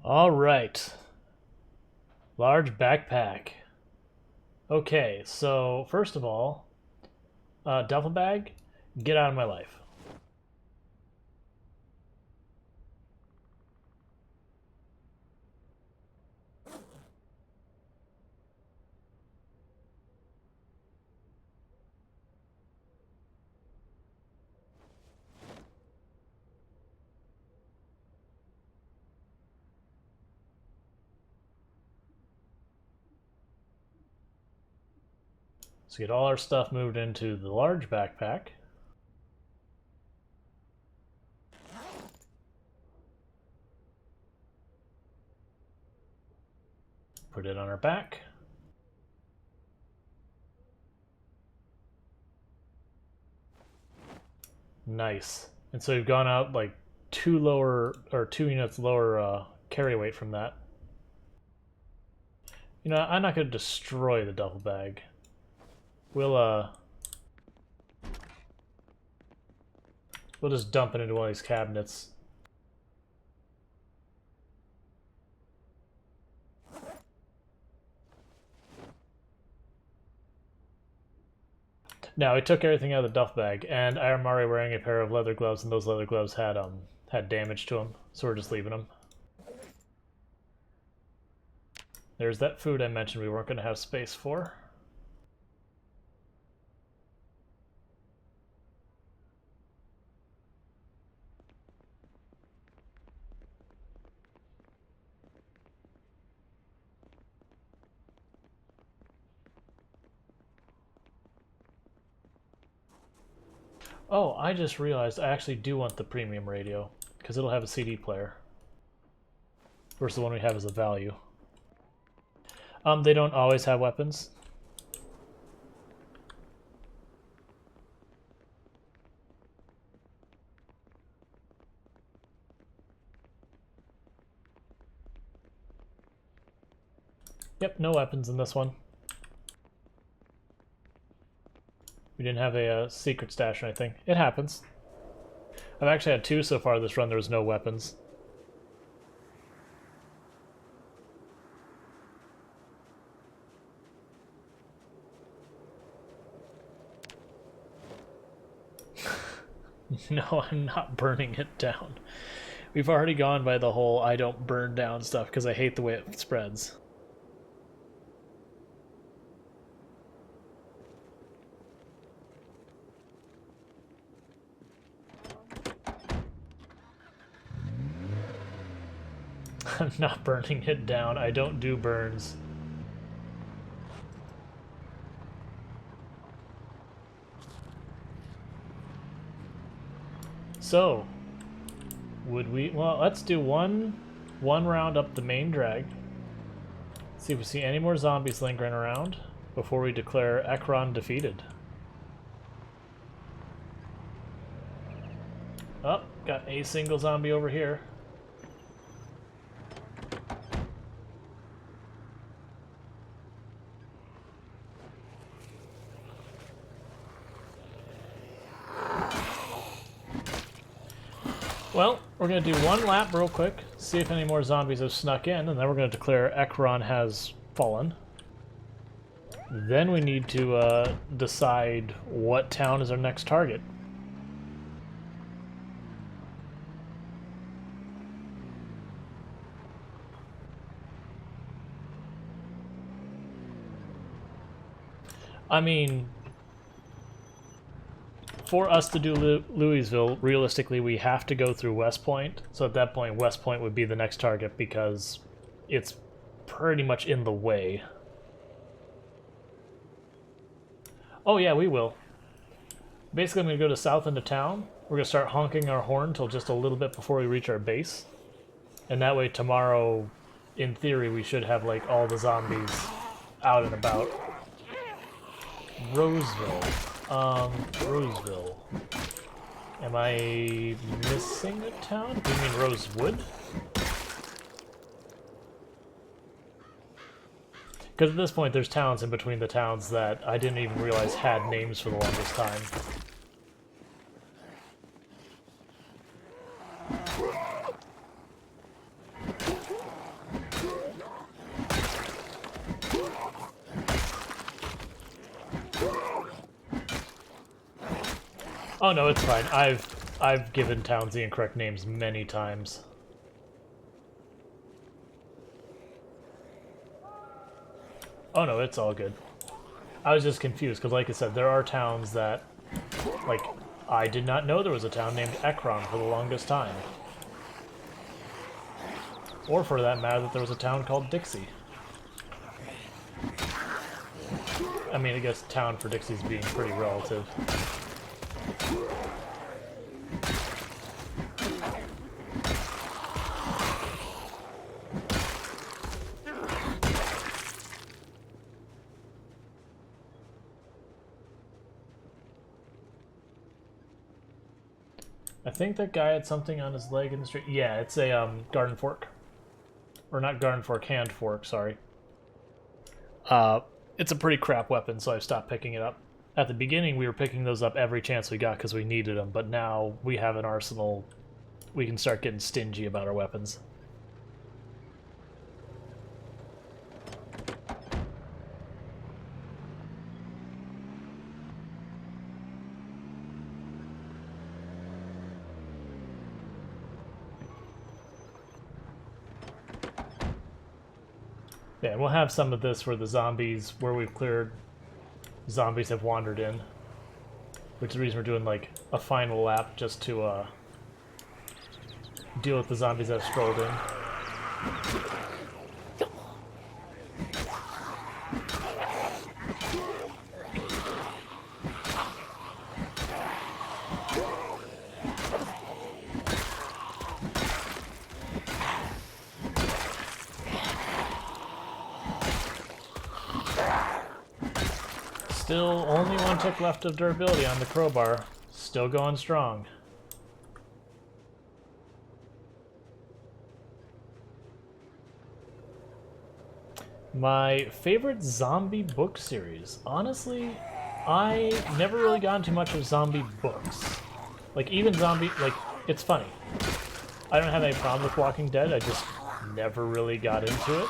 All right. Large backpack. Okay, so first of all, duffel bag, get out of my life. So get all our stuff moved into the large backpack. Put it on our back. Nice. And so we've gone out like 2 units lower carry weight from that. You know, I'm not going to destroy the duffel bag. We'll just dump it into one of these cabinets. Now, we took everything out of the duff bag, and I am already wearing a pair of leather gloves, and those leather gloves had damage to them, so we're just leaving them. There's that food I mentioned we weren't going to have space for. Oh, I just realized I actually do want the premium radio, because it'll have a CD player. Versus the one we have as a value. They don't always have weapons. Yep, no weapons in this one. We didn't have a secret stash or anything. It happens. I've actually had 2 so far this run. There was no weapons. No, I'm not burning it down. We've already gone by the whole I don't burn down stuff because I hate the way it spreads. I'm not burning it down. I don't do burns. So, would we... Well, let's do one round up the main drag. See if we see any more zombies lingering around before we declare Ekron defeated. Oh, got a single zombie over here. Well, we're going to do one lap real quick, see if any more zombies have snuck in, and then we're going to declare Ekron has fallen. Then we need to decide what town is our next target. I mean, for us to do Louisville, realistically, we have to go through West Point. So at that point, West Point would be the next target because it's pretty much in the way. Oh yeah, we will. Basically, I'm going to go to south end of town. We're going to start honking our horn till just a little bit before we reach our base. And that way tomorrow, in theory, we should have like all the zombies out and about. Roseville. Roseville. Am I missing a town? Do you mean Rosewood? Because at this point there's towns in between the towns that I didn't even realize had names for the longest time. Oh no, it's fine. I've given towns the incorrect names many times. Oh no, it's all good. I was just confused because, like I said, there are towns that, like, I did not know there was a town named Ekron for the longest time. Or for that matter, that there was a town called Dixie. I mean, I guess town for Dixie's being pretty relative. I think that guy had something on his leg in the street. Yeah, it's a garden fork. Or not garden fork, hand fork, sorry. It's a pretty crap weapon, so I've stopped picking it up. At the beginning, we were picking those up every chance we got because we needed them, but now we have an arsenal. We can start getting stingy about our weapons. Yeah, we'll have some of this where the zombies, where we've cleared, zombies have wandered in. Which is the reason we're doing, like, a final lap just to, deal with the zombies that have strolled in. Still only 1 tick left of durability on the crowbar. Still going strong. My favorite zombie book series. Honestly, I never really got into much of zombie books. Like, even zombie, like, it's funny. I don't have any problem with Walking Dead, I just never really got into it.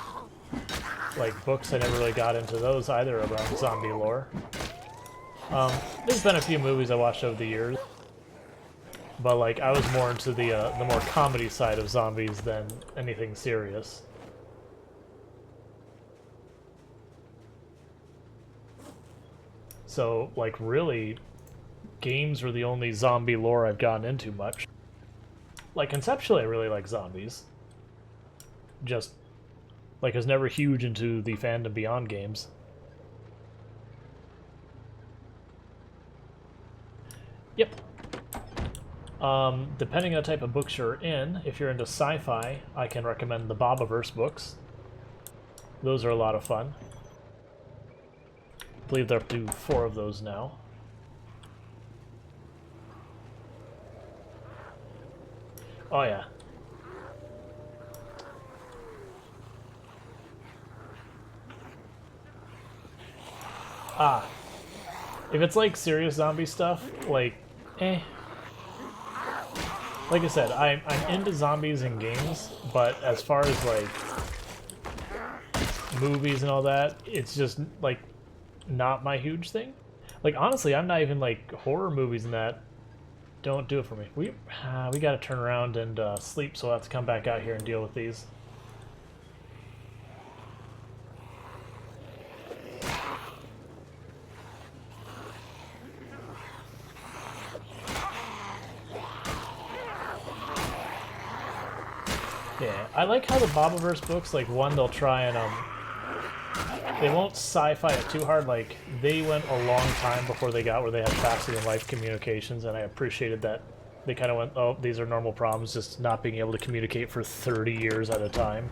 Like, books, I never really got into those either around zombie lore. There's been a few movies I watched over the years, but like I was more into the more comedy side of zombies than anything serious. So like really, games were the only zombie lore I've gotten into much. Like conceptually, I really like zombies. Just like I was never huge into the Fandom Beyond games. Yep. Depending on the type of books you're in, if you're into sci-fi, I can recommend the Bobaverse books. Those are a lot of fun. I believe they're up to 4 of those now. Oh yeah. Ah. If it's like serious zombie stuff, like, eh. Like I said, I'm into zombies in games, but as far as like movies and all that, it's just like not my huge thing. Like honestly, I'm not even like horror movies and that don't do it for me. We got to turn around and sleep, so I'll have to come back out here and deal with these. Yeah, I like how the Bobaverse books, like, one, they'll try and, they won't sci-fi it too hard, like, they went a long time before they got where they had faster-than-life communications, and I appreciated that. They kind of went, oh, these are normal problems, just not being able to communicate for 30 years at a time.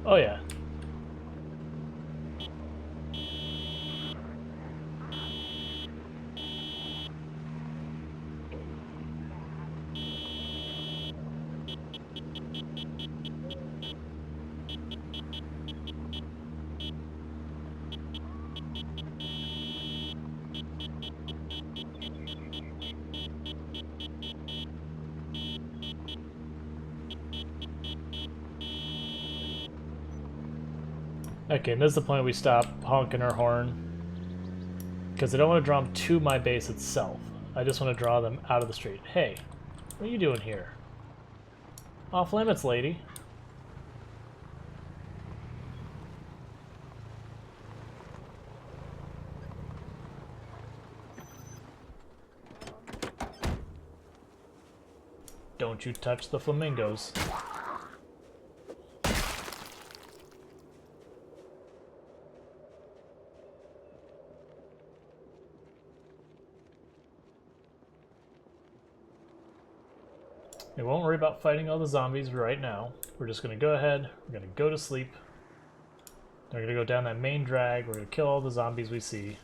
Oh yeah. Okay, and this is the point we stop honking our horn. Because I don't want to draw them to my base itself. I just want to draw them out of the street. Hey, what are you doing here? Off limits, lady. Don't you touch the flamingos. We won't worry about fighting all the zombies right now. We're just going to go ahead, we're going to go to sleep. We're going to go down that main drag, we're going to kill all the zombies we see.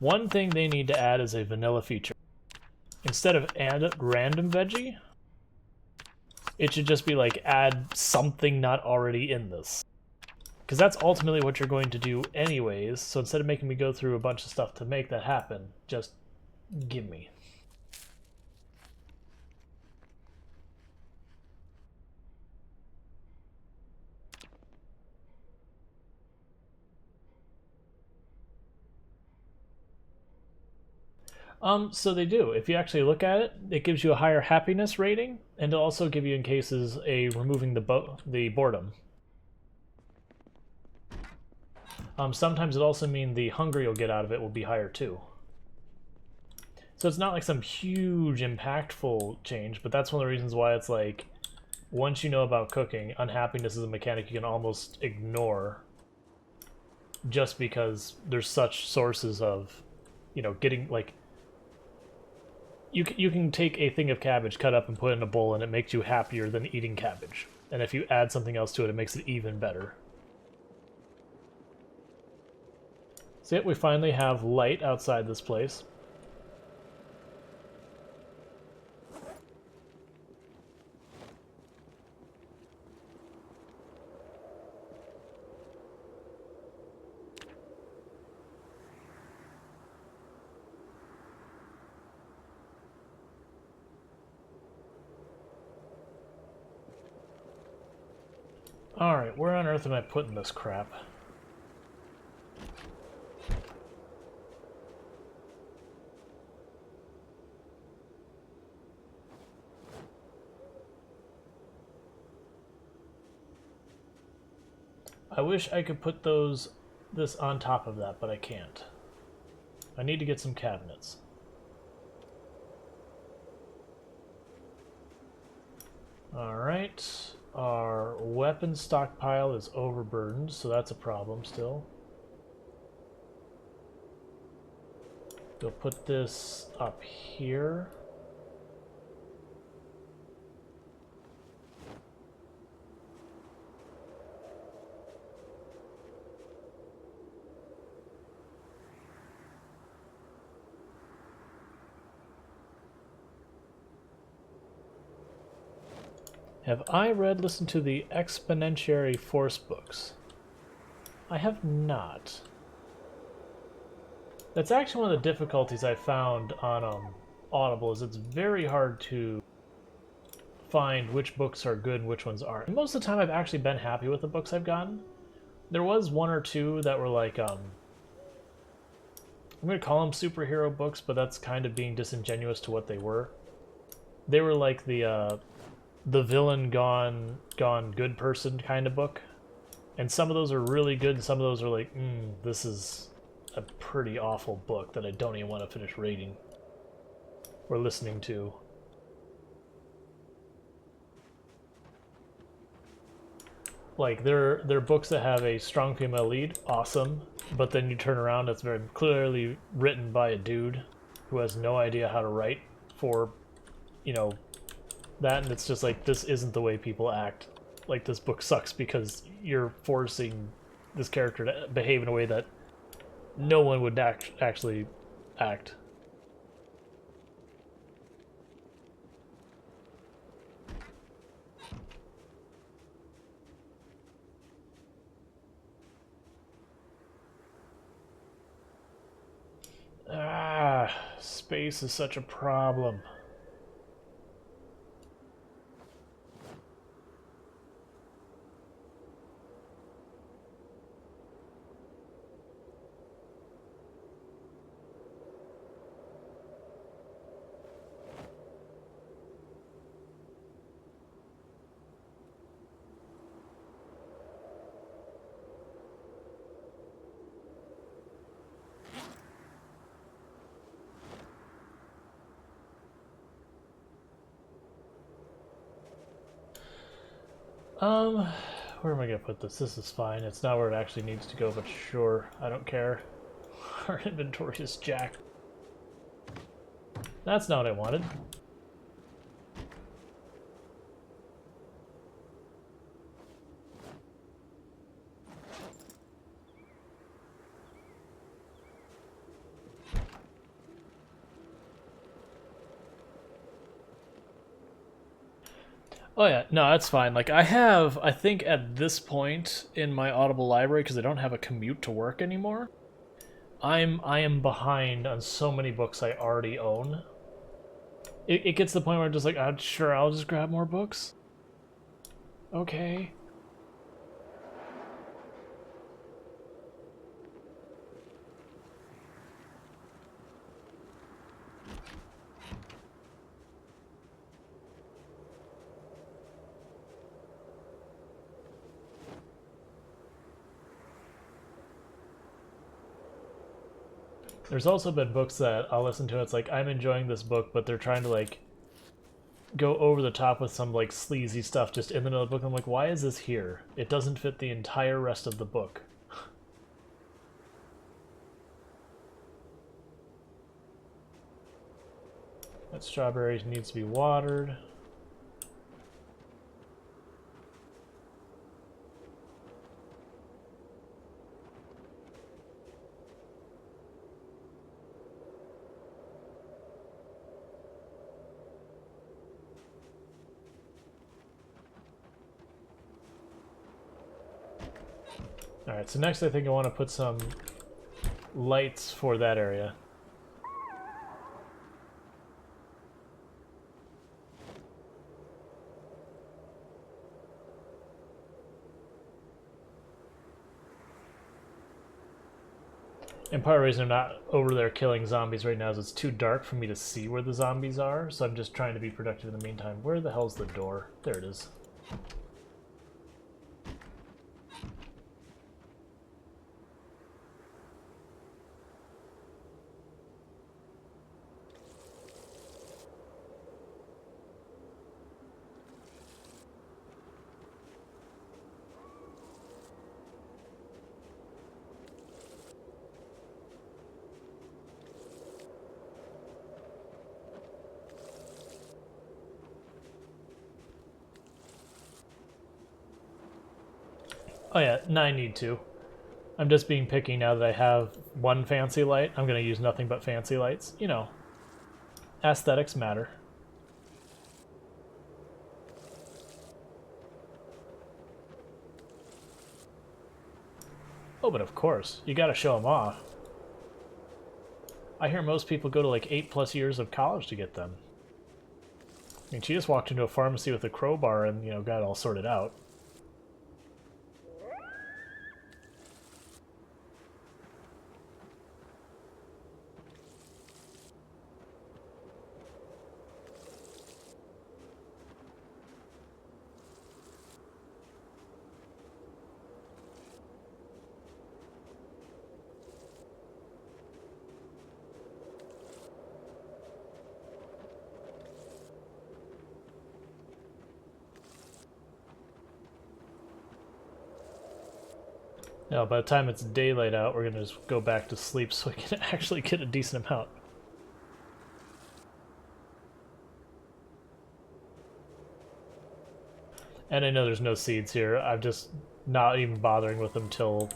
One thing they need to add is a vanilla feature. Instead of add random veggie, it should just be like add something not already in this. Because that's ultimately what you're going to do anyways, so instead of making me go through a bunch of stuff to make that happen, just give me. So they do. If you actually look at it, it gives you a higher happiness rating, and it'll also give you, in cases, a removing the boredom. Sometimes it also means the hunger you'll get out of it will be higher too. So it's not like some huge impactful change, but that's one of the reasons why it's like, once you know about cooking, unhappiness is a mechanic you can almost ignore, just because there's such sources of, you know, getting like. You can take a thing of cabbage, cut up, and put it in a bowl, and it makes you happier than eating cabbage. And if you add something else to it, it makes it even better. So yep, we finally have light outside this place. Alright, where on earth am I putting this crap? I wish I could put this on top of that, but I can't. I need to get some cabinets. Alright. Our weapon stockpile is overburdened, so that's a problem still. We'll put this up here. Have I listened to the Exponentiary Force books? I have not. That's actually one of the difficulties I found on Audible, is it's very hard to find which books are good and which ones aren't. And most of the time I've actually been happy with the books I've gotten. There was one or two that were like, I'm going to call them superhero books, but that's kind of being disingenuous to what they were. They were like the villain gone good person kind of book. And some of those are really good, and some of those are like, this is a pretty awful book that I don't even want to finish reading or listening to. Like, they're books that have a strong female lead, awesome, but then you turn around, it's very clearly written by a dude who has no idea how to write for, you know, that, and it's just like, this isn't the way people act. Like, this book sucks because you're forcing this character to behave in a way that no one would actually act. Ah, space is such a problem. Where am I gonna put this? This is fine. It's not where it actually needs to go, but sure, I don't care. Our inventory is jacked. That's not what I wanted. Oh yeah, no, that's fine. Like I think at this point in my Audible library, because I don't have a commute to work anymore, I am behind on so many books I already own. It gets to the point where I'm just like, sure, I'll just grab more books. Okay. There's also been books that I'll listen to. It's like I'm enjoying this book, but they're trying to like go over the top with some like sleazy stuff just in the middle of the book. I'm like, why is this here? It doesn't fit the entire rest of the book. That strawberry needs to be watered. Alright, so next I think I want to put some lights for that area. And part of the reason I'm not over there killing zombies right now is it's too dark for me to see where the zombies are, so I'm just trying to be productive in the meantime. Where the hell's the door? There it is. Oh yeah, no, I need to. I'm just being picky now that I have one fancy light. I'm going to use nothing but fancy lights. You know, aesthetics matter. Oh, but of course, you gotta show them off. I hear most people go to like 8+ years of college to get them. I mean, she just walked into a pharmacy with a crowbar and, you know, got it all sorted out. Now, by the time it's daylight out, we're gonna just go back to sleep so we can actually get a decent amount. And I know there's no seeds here. I'm just not even bothering with them till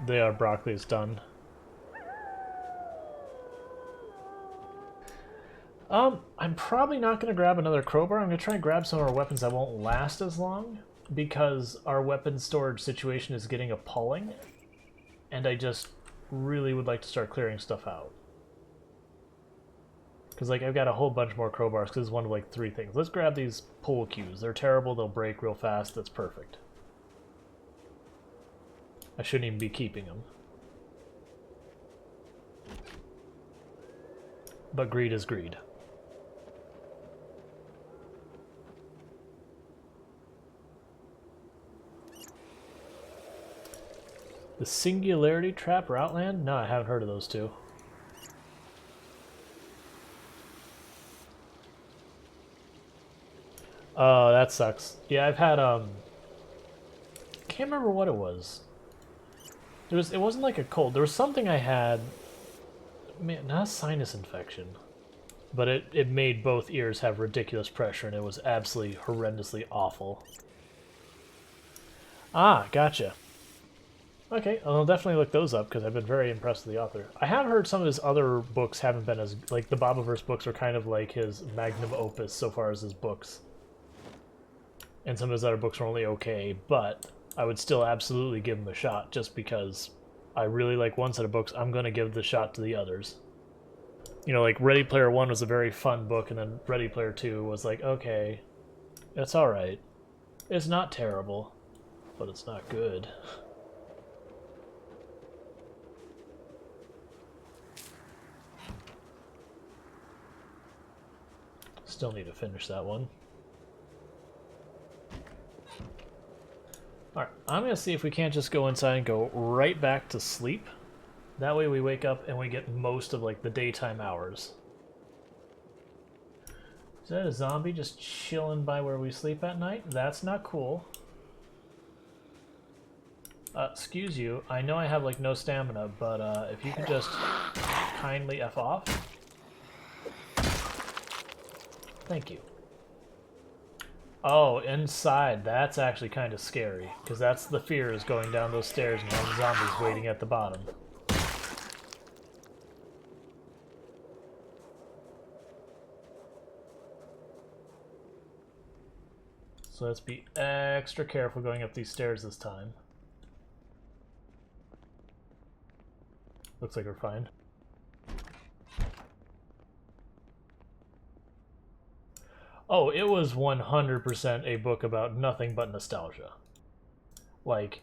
the broccoli is done. I'm probably not going to grab another crowbar. I'm going to try and grab some of our weapons that won't last as long, because our weapon storage situation is getting appalling, and I just really would like to start clearing stuff out. Because, like, I've got a whole bunch more crowbars, because it's one of, like, 3 things. Let's grab these pull cues. They're terrible, they'll break real fast, that's perfect. I shouldn't even be keeping them. But greed is greed. The Singularity Trap or Outland? No, I haven't heard of those two. Oh, that sucks. Yeah, I've had, can't remember what it was. It wasn't like a cold. There was something I had, man, not a sinus infection, but it made both ears have ridiculous pressure, and it was absolutely horrendously awful. Ah, gotcha. Okay, I'll definitely look those up, because I've been very impressed with the author. I have heard some of his other books haven't been as, like, the Bobaverse books are kind of like his magnum opus so far as his books. And some of his other books are only okay, but I would still absolutely give him a shot, just because I really like one set of books, I'm going to give the shot to the others. You know, like, Ready Player 1 was a very fun book, and then Ready Player 2 was like, okay, it's alright. It's not terrible, but it's not good. Still need to finish that one. Alright, I'm going to see if we can't just go inside and go right back to sleep. That way we wake up and we get most of, like, the daytime hours. Is that a zombie just chilling by where we sleep at night? That's not cool. Excuse you, I know I have, like, no stamina, but if you could just kindly F off. Thank you. Oh, inside. That's actually kind of scary, because that's the fear, is going down those stairs and having zombies waiting at the bottom. So let's be extra careful going up these stairs this time. Looks like we're fine. Oh, it was 100% a book about nothing but nostalgia. Like,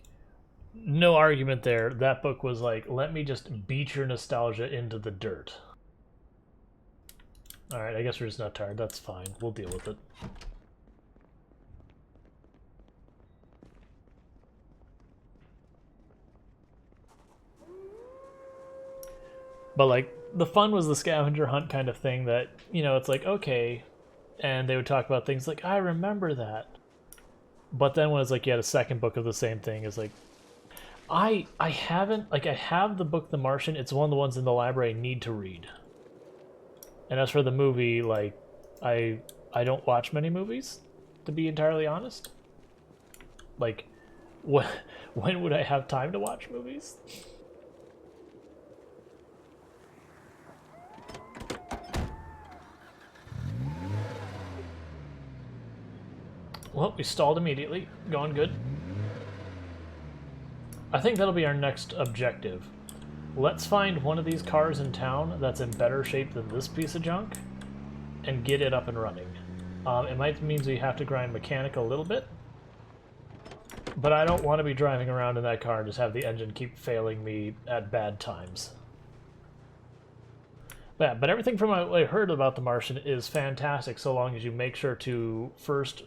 no argument there. That book was like, let me just beat your nostalgia into the dirt. Alright, I guess we're just not tired. That's fine. We'll deal with it. But, like, the fun was the scavenger hunt kind of thing that, you know, it's like, okay. And they would talk about things like, I remember that. But then when it's like, you had a second book of the same thing, it's like, I haven't, like, I have the book The Martian. It's one of the ones in the library I need to read. And as for the movie, like, I don't watch many movies, to be entirely honest. Like, when would I have time to watch movies? Well, we stalled immediately. Going good. I think that'll be our next objective. Let's find one of these cars in town that's in better shape than this piece of junk and get it up and running. It might mean we have to grind mechanic a little bit, but I don't want to be driving around in that car and just have the engine keep failing me at bad times. But everything from what I heard about The Martian is fantastic, so long as you make sure to first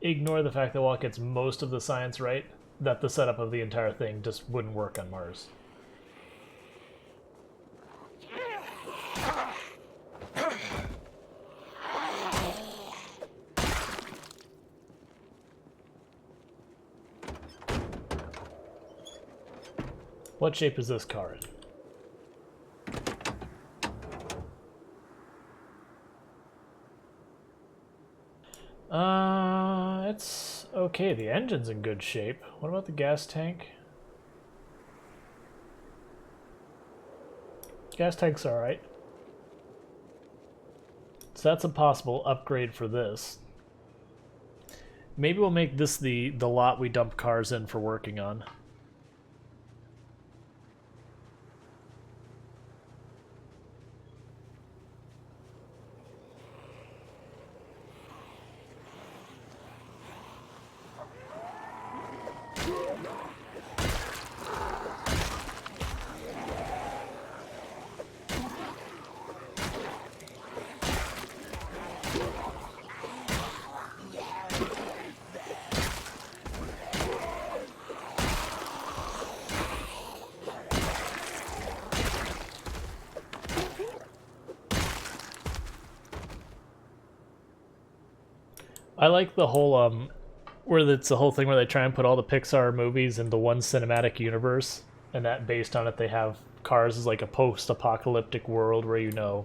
ignore the fact that while it gets most of the science right, that the setup of the entire thing just wouldn't work on Mars. What shape is this car in? It's okay. The engine's in good shape. What about the gas tank? Gas tank's alright. So that's a possible upgrade for this. Maybe we'll make this the lot we dump cars in for working on. I like the whole where it's the whole thing where they try and put all the Pixar movies into one cinematic universe, and that based on it they have Cars as like a post-apocalyptic world where, you know,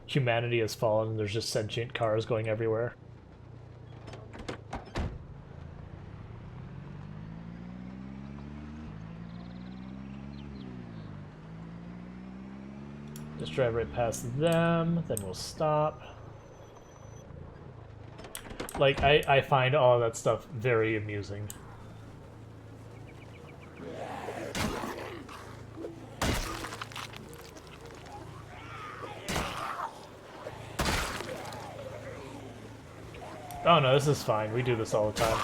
humanity has fallen and there's just sentient cars going everywhere. Just drive right past them, then we'll stop. Like, I find all of that stuff very amusing. Oh no, this is fine. We do this all the time.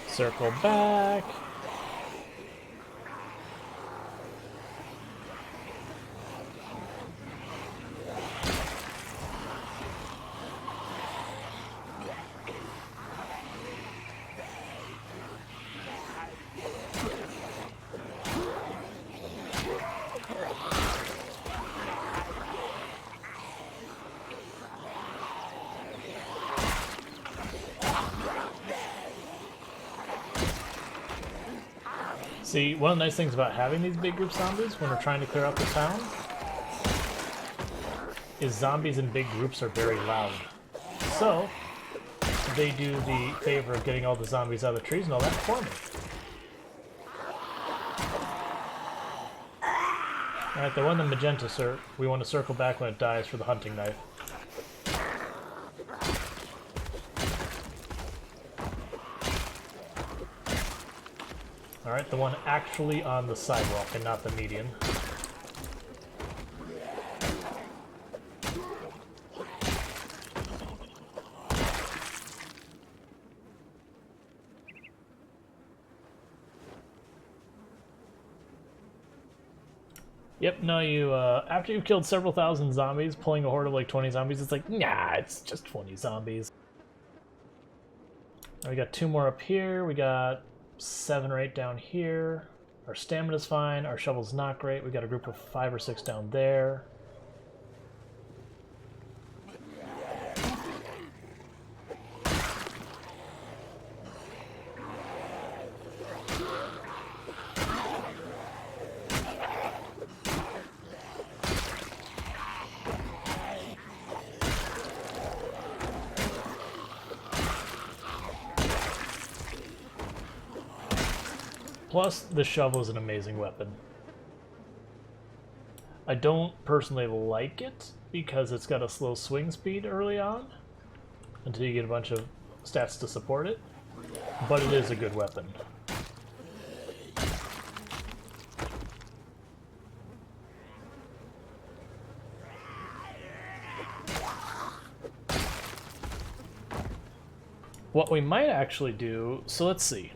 Circle back. See, one of the nice things about having these big group zombies when we're trying to clear out the town is zombies in big groups are very loud. So, they do the favor of getting all the zombies out of the trees and all that for me. Alright, the one in the magenta, sir. We want to circle back when it dies for the hunting knife. Alright, the one actually on the sidewalk and not the median. Yep, no, you, after you've killed several thousand zombies, pulling a horde of like 20 zombies, it's like, nah, it's just 20 zombies. We got 2 more up here, we got 7 or 8 down here. Our stamina's fine, our shovel's not great. We got a group of 5 or 6 down there. Plus, the shovel is an amazing weapon. I don't personally like it because it's got a slow swing speed early on until you get a bunch of stats to support it, but it is a good weapon. What we might actually do, so let's see.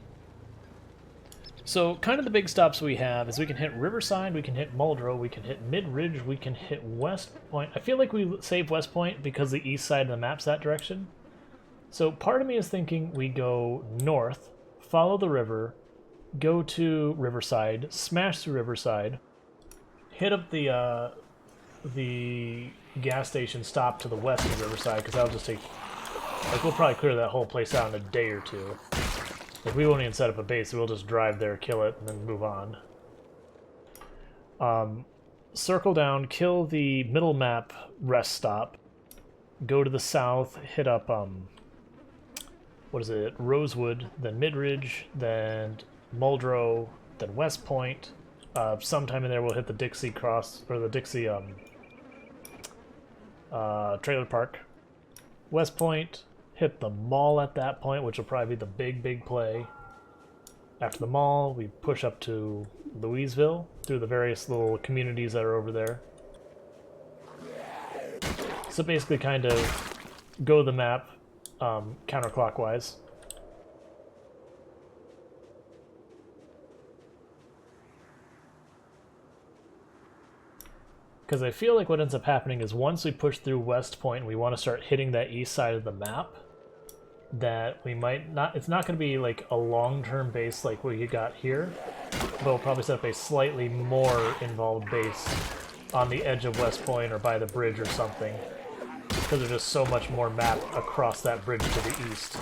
So kind of the big stops we have is we can hit Riverside, we can hit Muldrow, we can hit Mid-Ridge, we can hit West Point. I feel like we save West Point because the east side of the map's that direction. So part of me is thinking we go north, follow the river, go to Riverside, smash through Riverside, hit up the gas station stop to the west of Riverside, because that'll just take, like, we'll probably clear that whole place out in a day or two. Like, we won't even set up a base, we'll just drive there, kill it, and then move on. circle down, kill the middle map rest stop, go to the south, hit up, what is it, Rosewood, then Midridge, then Muldrow, then West Point. Sometime in there we'll hit the Dixie Cross, or the Dixie, trailer park. West Point, hit the mall at that point, which will probably be the big play. After the mall, we push up to Louisville, through the various little communities that are over there. So basically kind of go the map counterclockwise. Because I feel like what ends up happening is once we push through West Point and we want to start hitting that east side of the map, that we might not, it's not going to be like a long-term base like what you got here, but we'll probably set up a slightly more involved base on the edge of West Point or by the bridge or something, because there's just so much more map across that bridge to the east.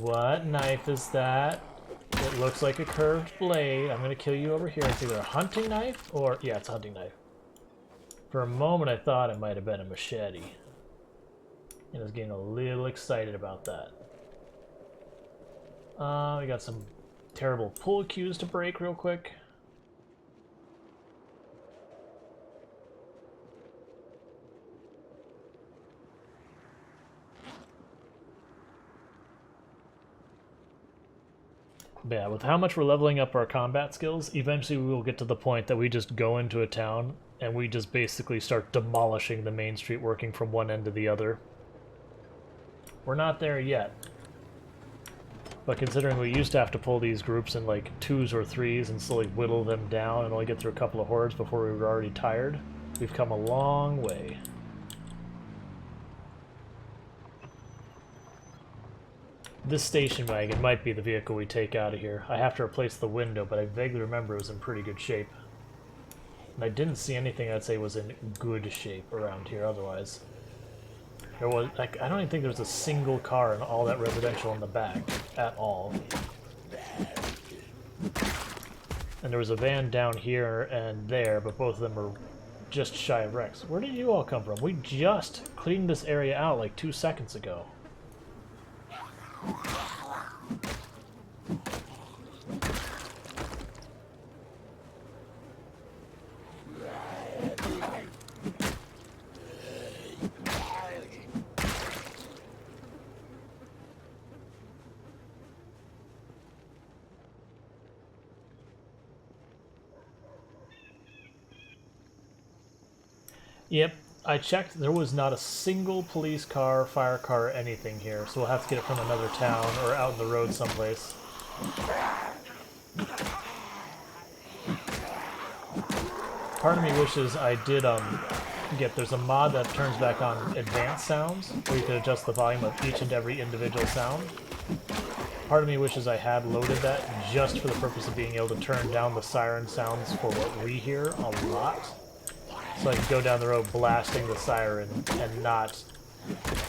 What knife is that? It looks like a curved blade. I'm gonna kill you over here. It's either a hunting knife or... yeah, it's a hunting knife. For a moment I thought it might have been a machete. And I was getting a little excited about that. We got some terrible pull cues to break real quick. But yeah, with how much we're leveling up our combat skills, eventually we will get to the point that we just go into a town and we just basically start demolishing the main street, working from one end to the other. We're not there yet. But considering we used to have to pull these groups in like 2s or 3s and slowly whittle them down and only get through a couple of hordes before we were already tired, we've come a long way. This station wagon might be the vehicle we take out of here. I have to replace the window, but I vaguely remember it was in pretty good shape. And I didn't see anything I'd say was in good shape around here otherwise. There was, like, I don't even think there was a single car in all that residential in the back at all. And there was a van down here and there, but both of them were just shy of wrecks. Where did you all come from? We just cleaned this area out like 2 seconds ago. Yep, I checked. There was not a single police car, fire car, or anything here, so we'll have to get it from another town or out in the road someplace. Part of me wishes I did there's a mod that turns back on advanced sounds, where you can adjust the volume of each and every individual sound. Part of me wishes I had loaded that just for the purpose of being able to turn down the siren sounds for what we hear a lot. So I can go down the road blasting the siren and not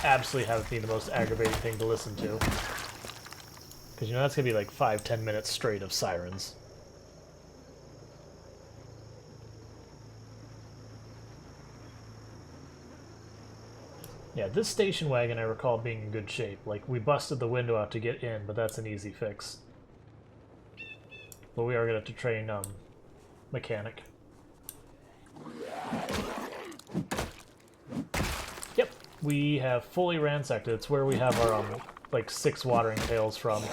absolutely have it be the most aggravating thing to listen to. Because, you know, that's going to be like 5-10 minutes straight of sirens. Yeah, this station wagon I recall being in good shape. Like, we busted the window out to get in, but that's an easy fix. But we are going to have to train, mechanic. Yep, we have fully ransacked it. It's where we have our, like, 6 watering pails from.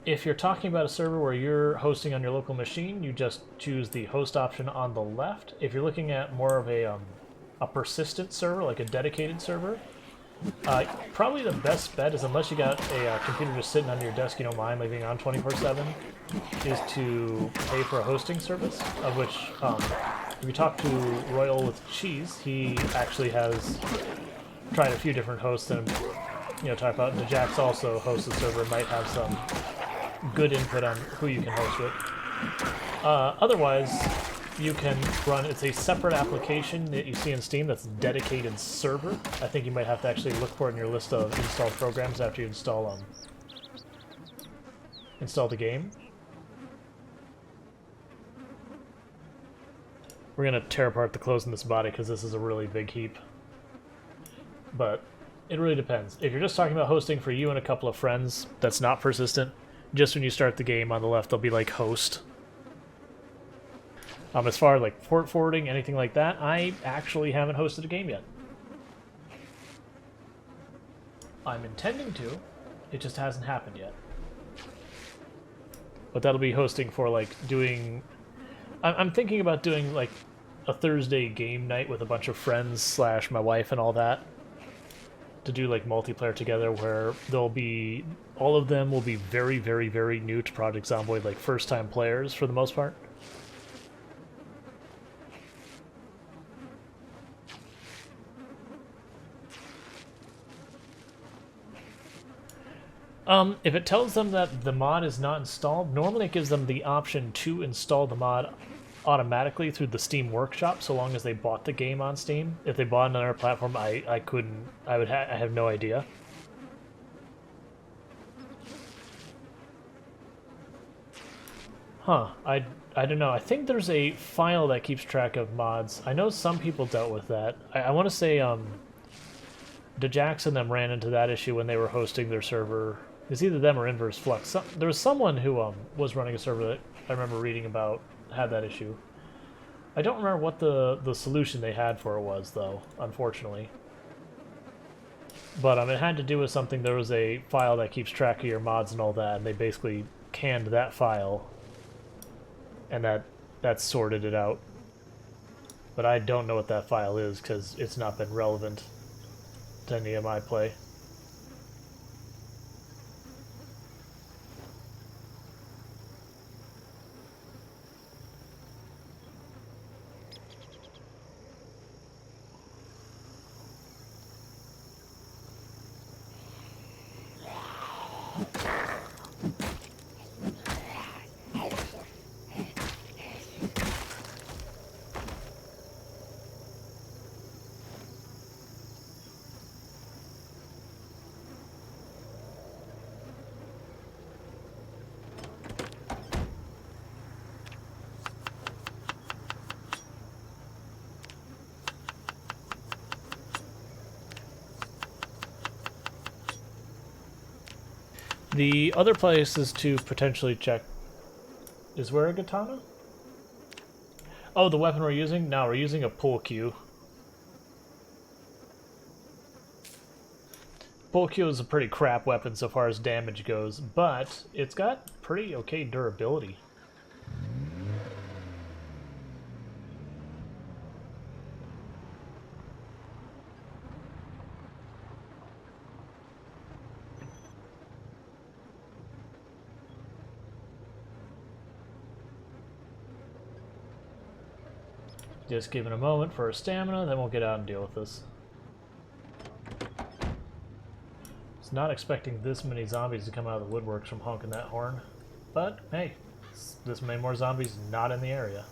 If you're talking about a server where you're hosting on your local machine, you just choose the host option on the left. If you're looking at more of a persistent server, like a dedicated server, probably the best bet is, unless you got a computer just sitting on your desk you don't mind leaving on 24/7, is to pay for a hosting service, of which, if you talk to Royal with Cheese, he actually has tried a few different hosts and, you know, type out, and Jax also hosts the server, might have some good input on who you can host with. Otherwise, you can run, it's a separate application that you see in Steam that's dedicated server. I think you might have to actually look for it in your list of installed programs after you install the game. We're gonna tear apart the clothes in this body because this is a really big heap. But it really depends. If you're just talking about hosting for you and a couple of friends, that's not persistent. Just when you start the game on the left, they'll be like host. As far as like port forwarding, anything like that, I actually haven't hosted a game yet. I'm intending to, it just hasn't happened yet. But that'll be hosting for like doing... I'm thinking about doing like a Thursday game night with a bunch of friends slash my wife and all that. To do like multiplayer together where they'll be... all of them will be very, very, very new to Project Zomboid, like first time players for the most part. If it tells them that the mod is not installed, normally it gives them the option to install the mod automatically through the Steam Workshop, so long as they bought the game on Steam. If they bought it on another platform, I couldn't, I have no idea. Huh, I don't know. I think there's a file that keeps track of mods. I know some people dealt with that. I want to say, DeJax and them ran into that issue when they were hosting their server. It's either them or Inverse Flux. There was someone who was running a server that I remember reading about had that issue. I don't remember what the solution they had for it was, though, unfortunately. But it had to do with something. There was a file that keeps track of your mods and all that, and they basically canned that file, and that sorted it out. But I don't know what that file is, because it's not been relevant to any of my play. The other place is to potentially check... Is where a katana? Oh, the weapon we're using? No, we're using a pull cue. Pull cue is a pretty crap weapon so far as damage goes, but it's got pretty okay durability. Just give it a moment for our stamina, then we'll get out and deal with this. Was not expecting this many zombies to come out of the woodworks from honking that horn. But, hey, this many more zombies not in the area.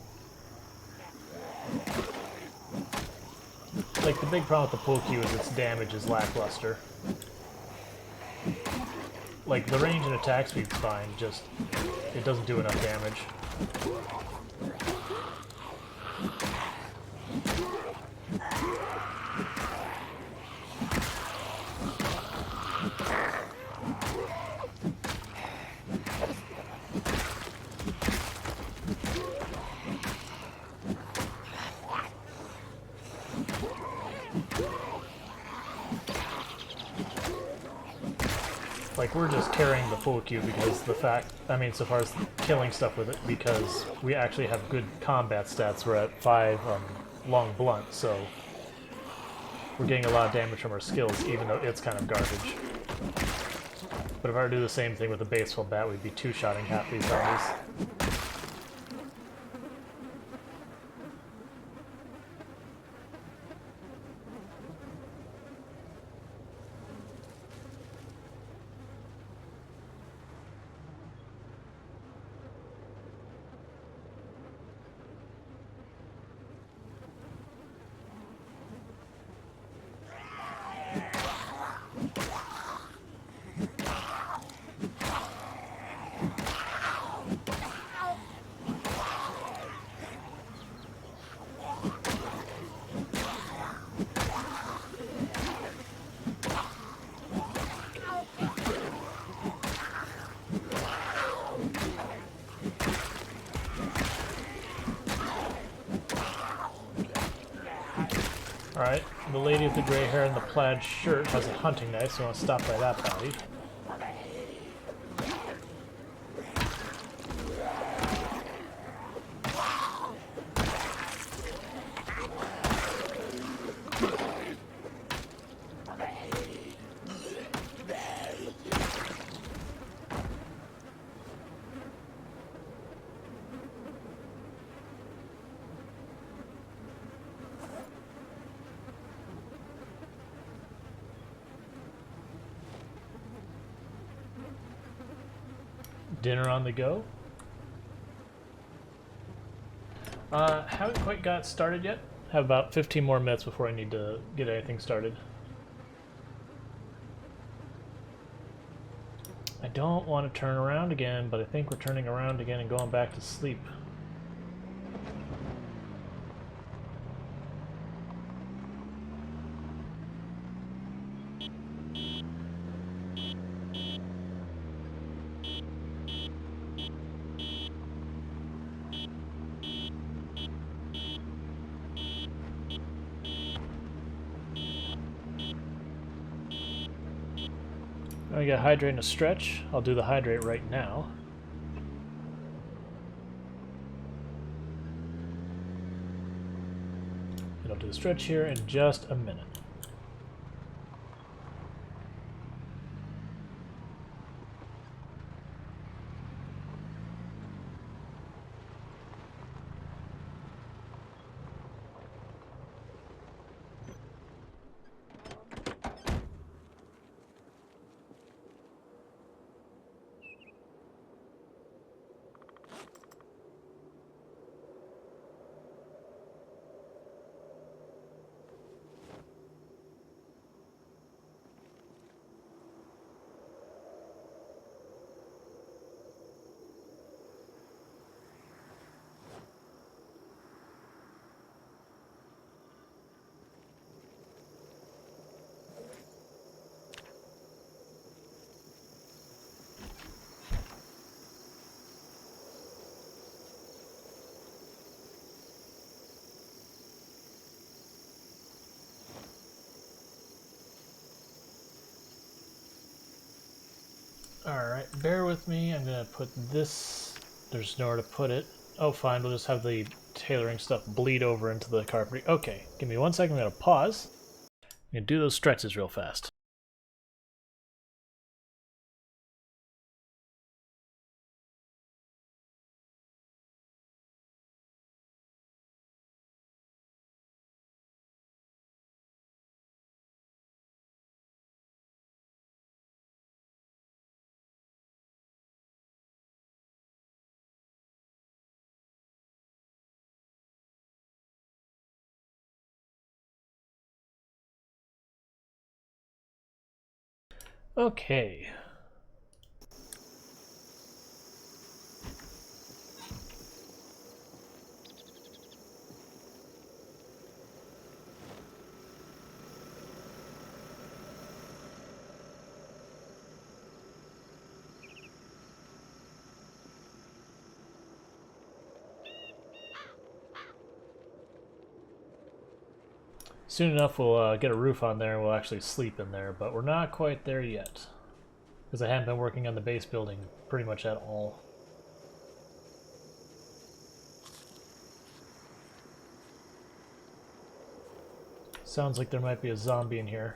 Like, the big problem with the pull cue is its damage is lackluster. Like, the range and attack speed's fine, just it doesn't do enough damage. Like, we're just carrying the full queue because the fact, so far as killing stuff with it, because we actually have good combat stats. We're at 5 long blunt, so we're getting a lot of damage from our skills, even though it's kind of garbage. But if I were to do the same thing with a baseball bat, we'd be two-shotting half these zombies. Alright, the lady with the gray hair and the plaid shirt has a hunting knife, so I want to stop by that body. Dinner on the go. Haven't quite got started yet. Have about 15 more minutes before I need to get anything started. I don't want to turn around again, but I think we're turning around again and going back to sleep. I got hydrate and a stretch. I'll do the hydrate right now. And I'll do the stretch here in just a minute. Alright, bear with me. I'm going to put this... There's nowhere to put it. Oh, fine. We'll just have the tailoring stuff bleed over into the carpentry. Okay, give me 1 second. I'm going to pause. I'm going to do those stretches real fast. Okay. Soon enough we'll get a roof on there and we'll actually sleep in there, but we're not quite there yet. Because I haven't been working on the base building pretty much at all. Sounds like there might be a zombie in here.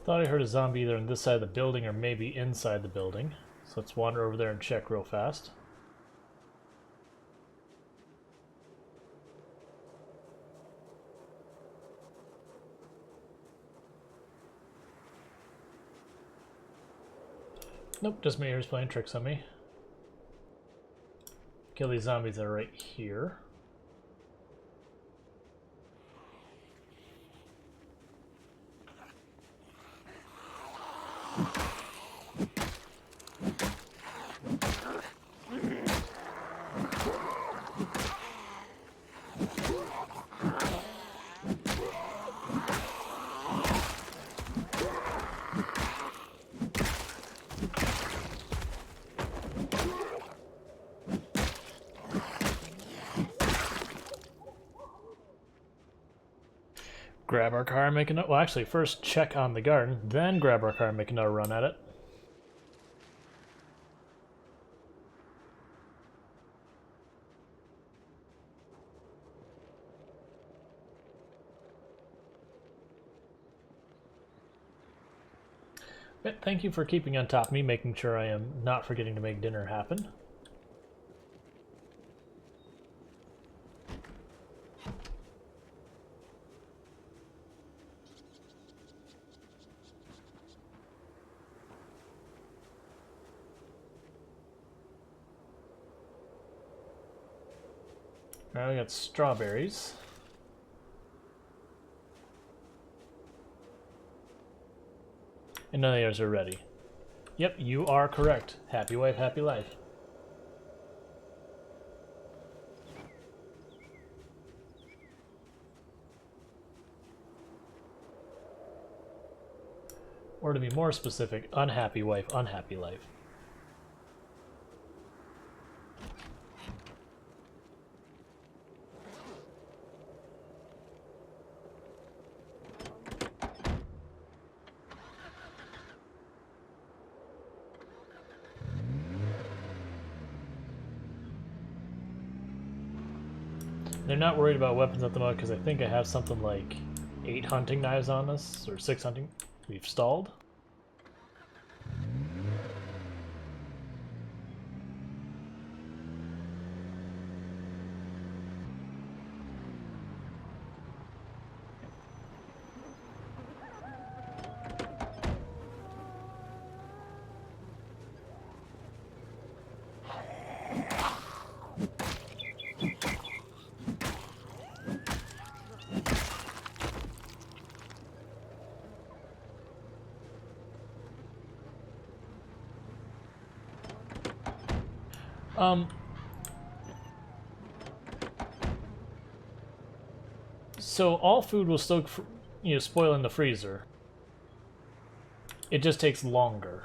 Thought I heard a zombie either on this side of the building or maybe inside the building. So let's wander over there and check real fast. Nope, just my ears playing tricks on me. Kill these zombies that are right here. Grab our car and make another. Well, actually, first check on the garden, then grab our car and make another run at it. But thank you for keeping on top of me, making sure I am not forgetting to make dinner happen. Now we got strawberries. And none of yours are ready. Yep, you are correct. Happy wife, happy life. Or to be more specific, unhappy wife, unhappy life. They're not worried about weapons at the moment because I think I have something like 8 hunting knives on us, or 6 hunting. We've stalled. So all food will still, spoil in the freezer. It just takes longer.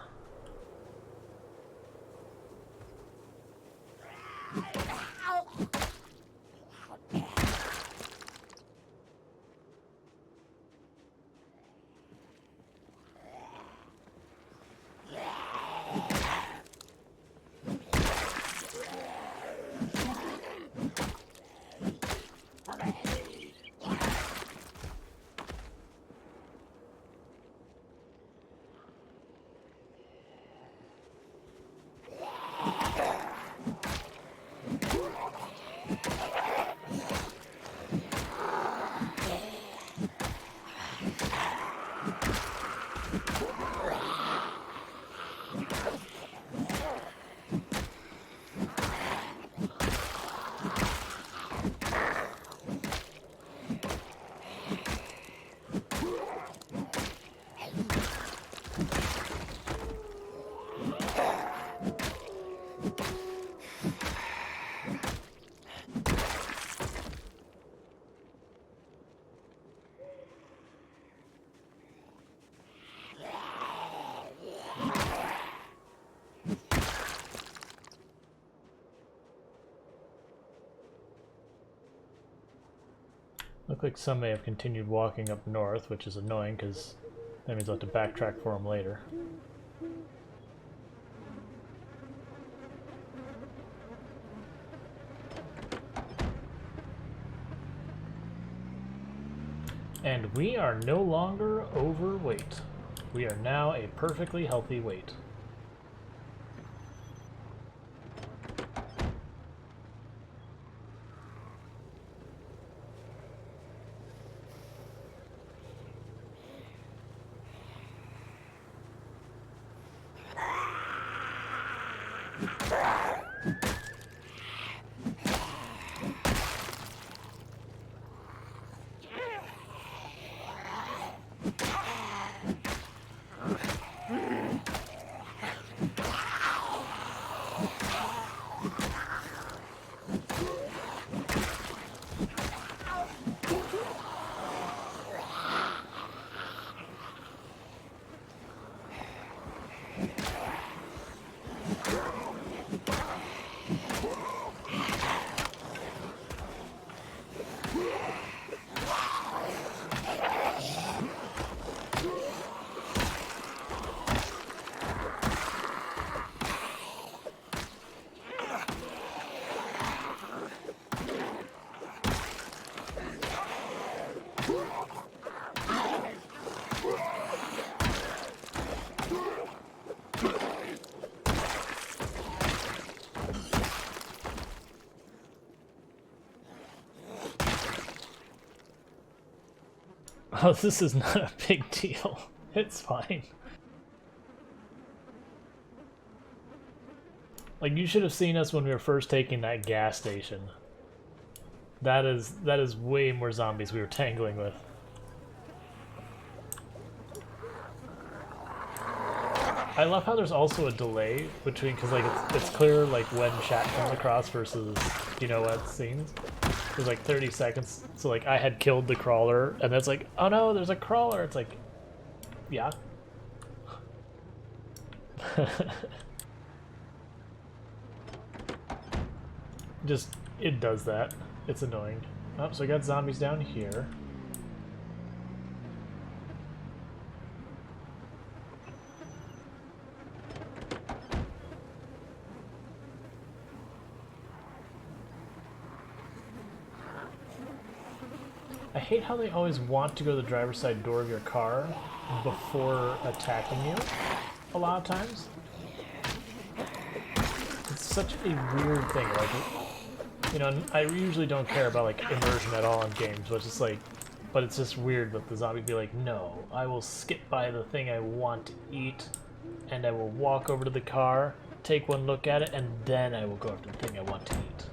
Look like some may have continued walking up north, which is annoying because that means I'll have to backtrack for them later. And we are no longer overweight. We are now a perfectly healthy weight. Oh, this is not a big deal. It's fine. Like, you should have seen us when we were first taking that gas station. That is way more zombies we were tangling with. I love how there's also a delay between, because like it's clear like when chat comes across versus you know what scenes. There's like 30 seconds, so like I had killed the crawler, and it's like, oh no, there's a crawler. It's like, yeah. Just, it does that. It's annoying. Oh, so I got zombies down here. I hate how they always want to go to the driver's side door of your car before attacking you, a lot of times. It's such a weird thing, like, you know, I usually don't care about, like, immersion at all in games, but it's just like, but it's just weird that the zombie be like, no, I will skip by the thing I want to eat, and I will walk over to the car, take one look at it, and then I will go after the thing I want to eat.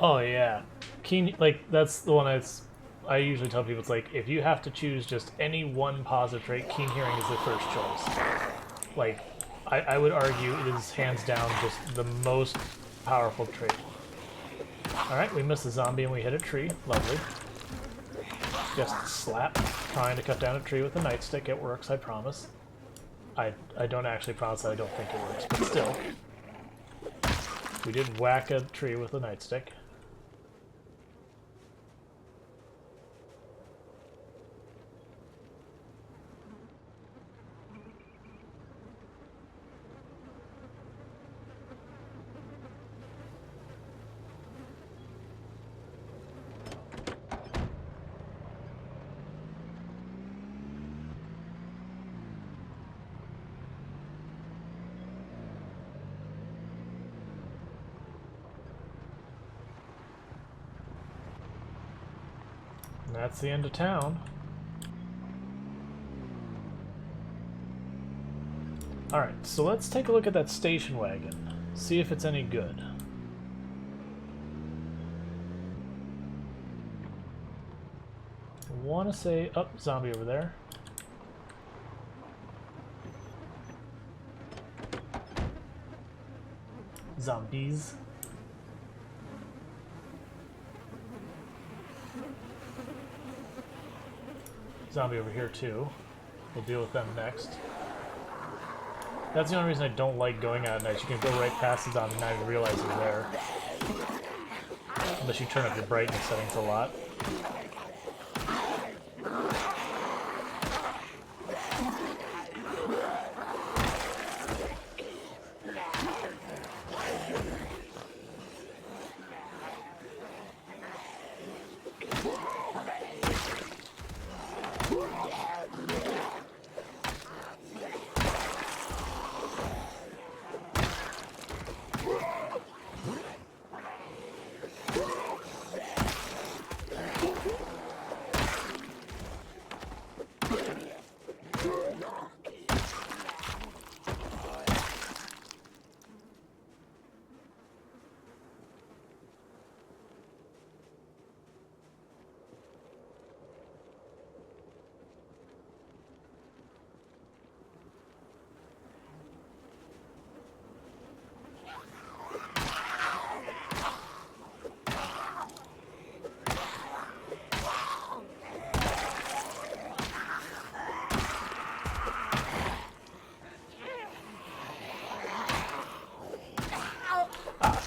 Oh yeah, keen, like that's the one I usually tell people. It's like if you have to choose just any one positive trait, keen hearing is the first choice. Like I would argue it is hands down just the most powerful trait. All right, we missed a zombie and we hit a tree. Lovely. Just slap, trying to cut down a tree with a nightstick. It works, I promise. I don't actually promise that I don't think it works, but still. We did whack a tree with a nightstick. And that's the end of town. Alright, so let's take a look at that station wagon. See if it's any good. I want to say... Oh, zombie over there. Zombies. Zombie over here too. We'll deal with them next. That's the only reason I don't like going out at night. You can go right past the zombie and not even realize they're there. Unless you turn up your brightness settings a lot.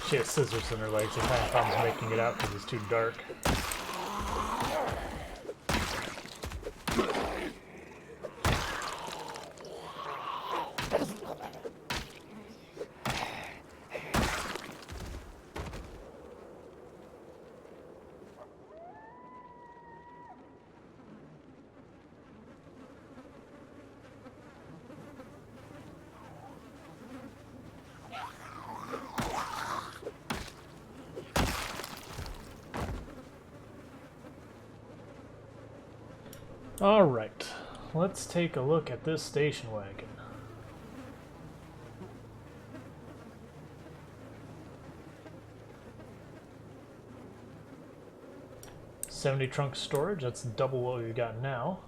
She has scissors in her legs. She's having problems making it out because it's too dark. Alright, let's take a look at this station wagon. $70 trunk storage, that's double what we've got now.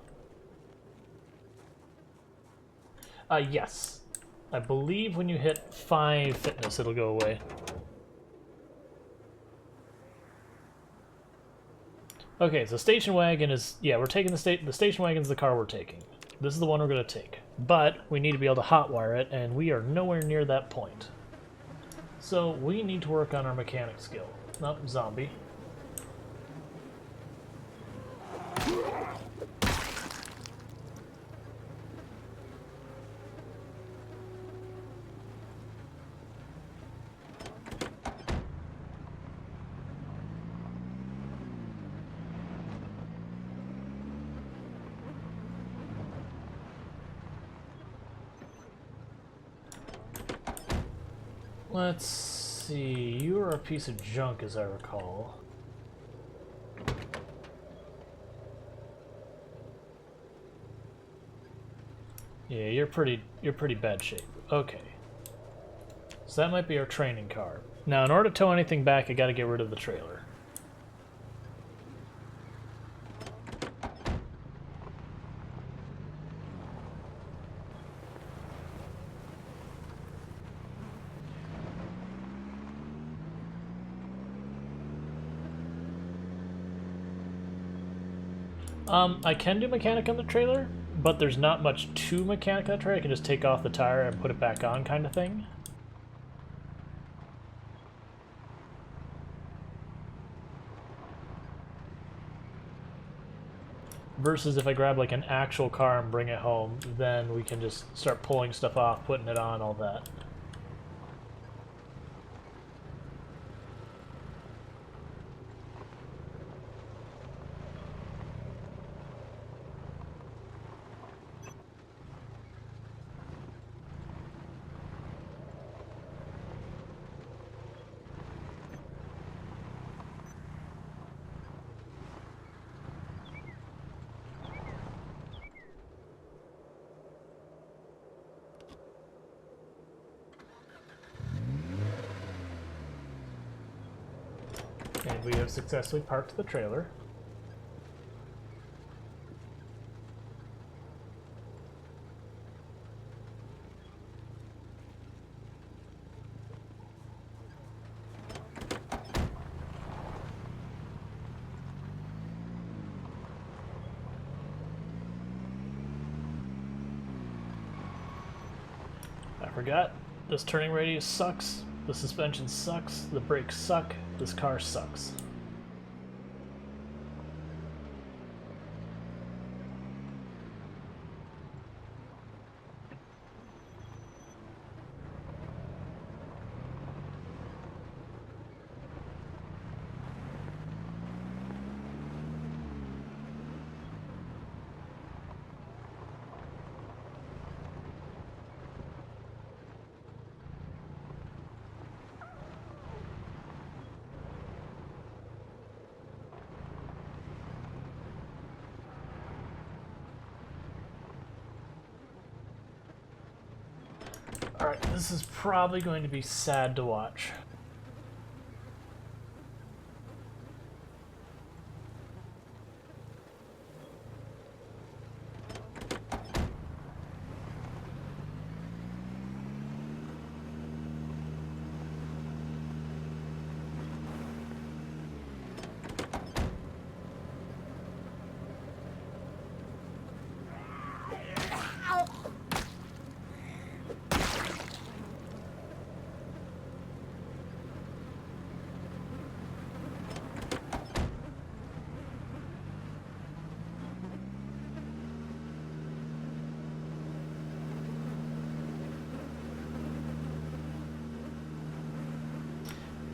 Yes. I believe when you hit 5 fitness it'll go away. Okay, so station wagon is... Yeah, we're taking the station wagon's the car we're taking. This is the one we're going to take. But we need to be able to hotwire it, and we are nowhere near that point. So we need to work on our mechanic skill. Oh, zombie. Let's see, you are a piece of junk as I recall. Yeah, you're pretty bad shape. Okay. So that might be our training car. Now in order to tow anything back, I gotta get rid of the trailer. I can do mechanic on the trailer, but there's not much to mechanic on the trailer. I can just take off the tire and put it back on kind of thing. Versus if I grab like an actual car and bring it home, then we can just start pulling stuff off, putting it on, all that. we have successfully parked the trailer. I forgot. This turning radius sucks. The suspension sucks. The brakes suck. This car sucks. Alright, this is probably going to be sad to watch.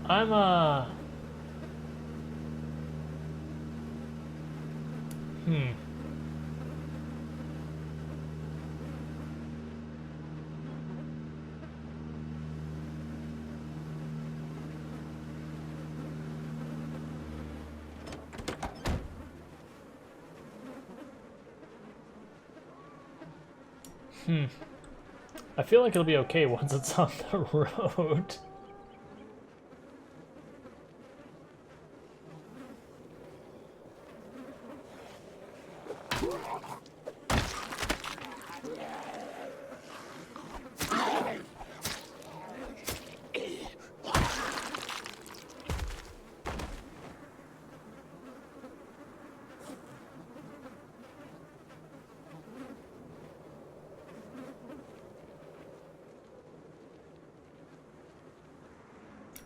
I'm I feel like it'll be okay once it's on the road.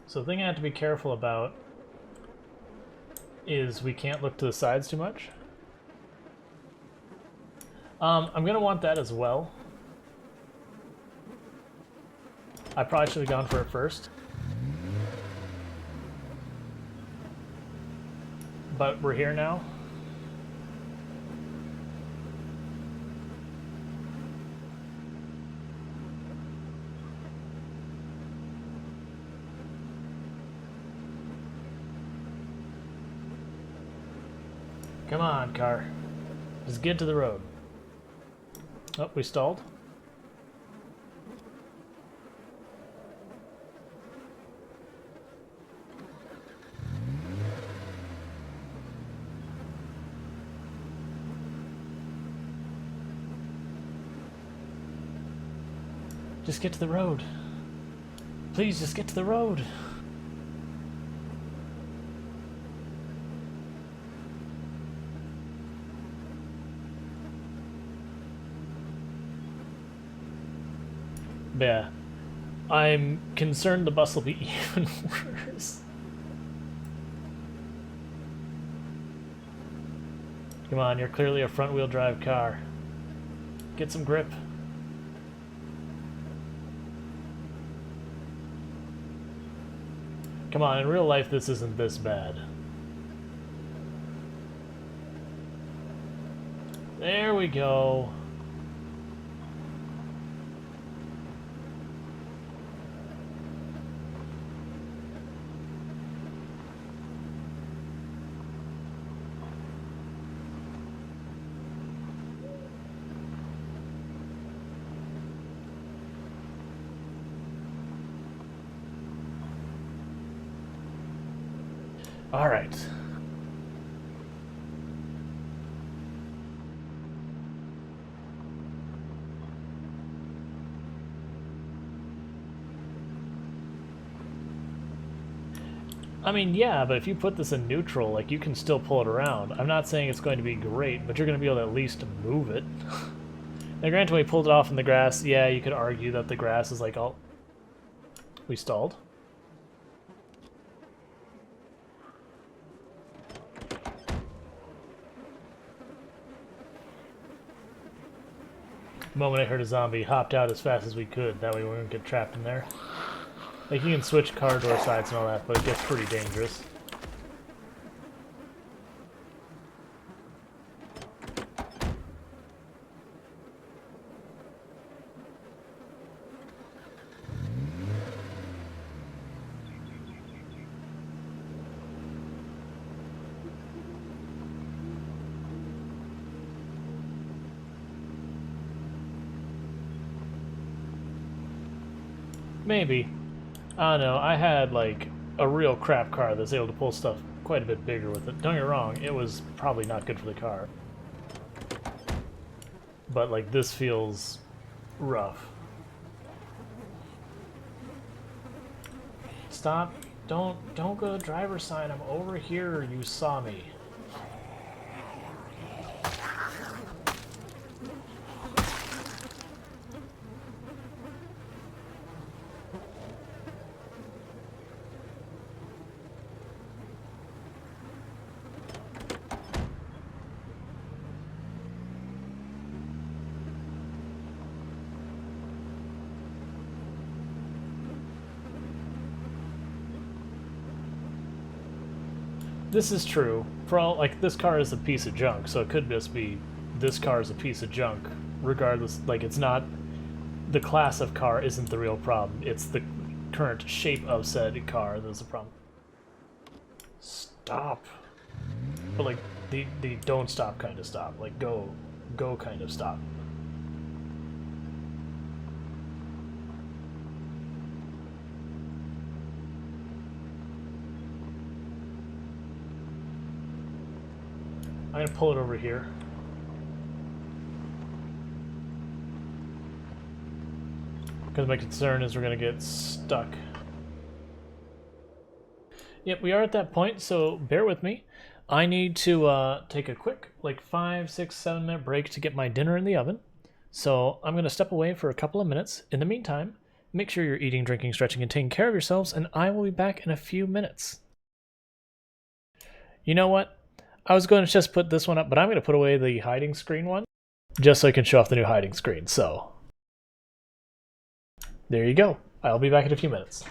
So the thing I have to be careful about is we can't look to the sides too much. I'm gonna want that as well. I probably should have gone for it first. But we're here now. Come on, car. Just get to the road. Oh, we stalled. Just get to the road. Please, just get to the road. Yeah, I'm concerned the bus will be even worse. Come on, you're clearly a front-wheel drive car. Get some grip. Come on, in real life this isn't this bad. There we go. All right. I mean, yeah, but if you put this in neutral, like, you can still pull it around. I'm not saying it's going to be great, but you're going to be able to at least move it. Now, granted, when we pulled it off in the grass, yeah, you could argue that the grass is like all... We stalled. The moment I heard a zombie, hopped out as fast as we could. That way we wouldn't get trapped in there. Like, you can switch car door sides and all that, but it gets pretty dangerous. Maybe. I don't know. I had, like, a real crap car that's able to pull stuff quite a bit bigger with it. Don't get me wrong, it was probably not good for the car. But, like, this feels rough. Stop. Don't go to the driver's side. I'm over here. You saw me. This is true. For all, like, this car is a piece of junk, so it could just be this car is a piece of junk. Regardless, like, it's not... The class of car isn't the real problem. It's the current shape of said car that's the problem. Stop. But, like, the don't stop kind of stop. Like, go kind of stop. I'm gonna pull it over here. Because my concern is we're gonna get stuck. Yep, we are at that point, so bear with me. I need to take a quick, like, 5, 6, 7 minute break to get my dinner in the oven. So I'm gonna step away for a couple of minutes. In the meantime, make sure you're eating, drinking, stretching, and taking care of yourselves, and I will be back in a few minutes. You know what? I was going to just put this one up, but I'm going to put away the hiding screen one, just so I can show off the new hiding screen. So, there you go. I'll be back in a few minutes.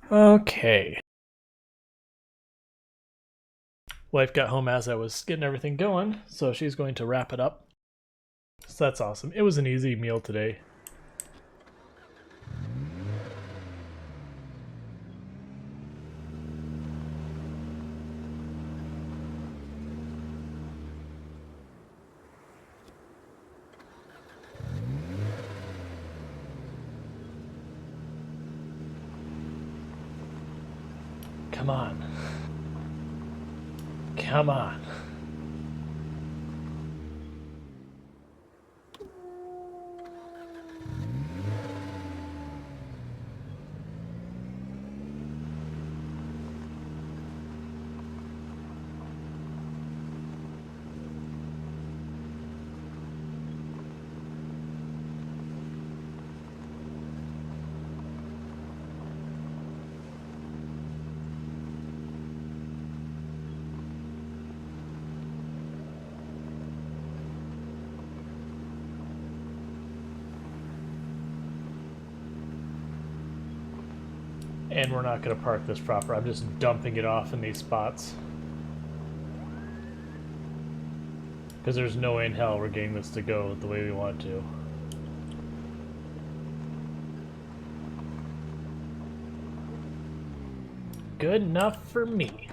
Okay. Wife got home as I was getting everything going, so she's going to wrap it up. So that's awesome. It was an easy meal today. Come on. Come on. And we're not going to park this proper. I'm just dumping it off in these spots. Because there's no way in hell we're getting this to go the way we want to. Good enough for me.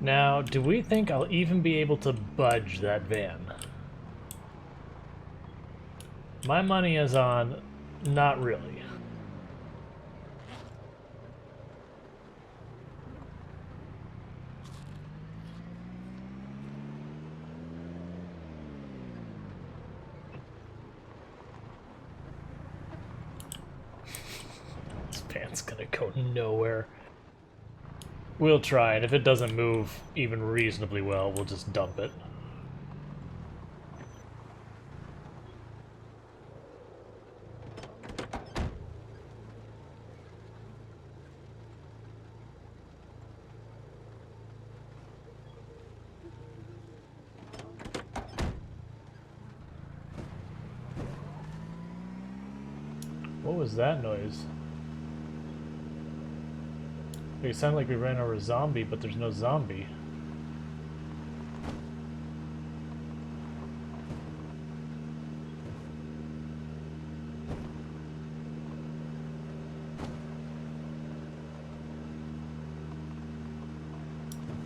Now, do we think I'll even be able to budge that van? My money is on not really. This van's gonna go nowhere. We'll try, and if it doesn't move even reasonably well, we'll just dump it. What was that noise? It sounded like we ran over a zombie, but there's no zombie.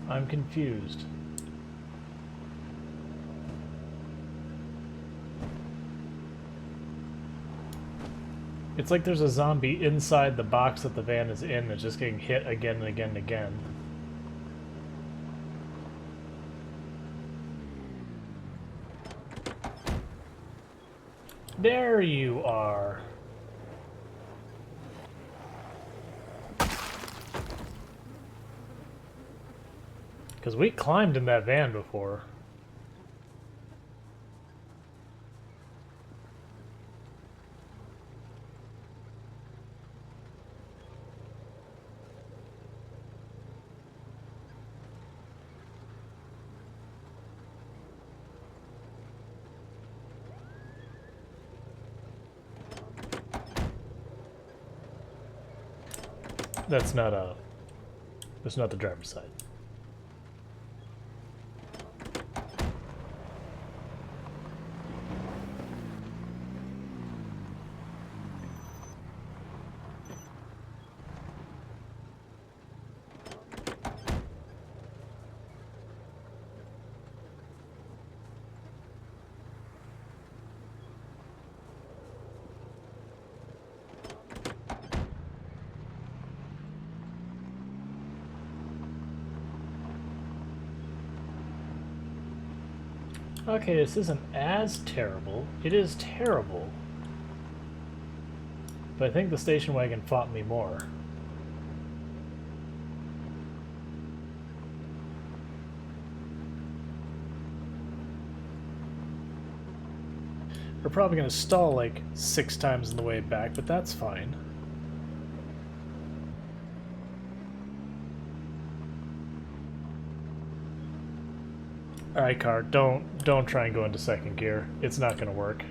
I'm confused. It's like there's a zombie inside the box that the van is in that's just getting hit again and again and again. There you are. Because we climbed in that van before. That's not the driver's side. Okay, this isn't as terrible. It is terrible. But I think the station wagon fought me more. We're probably going to stall like 6 times on the way back, but that's fine. Alright, car, don't try and go into second gear. It's not gonna work.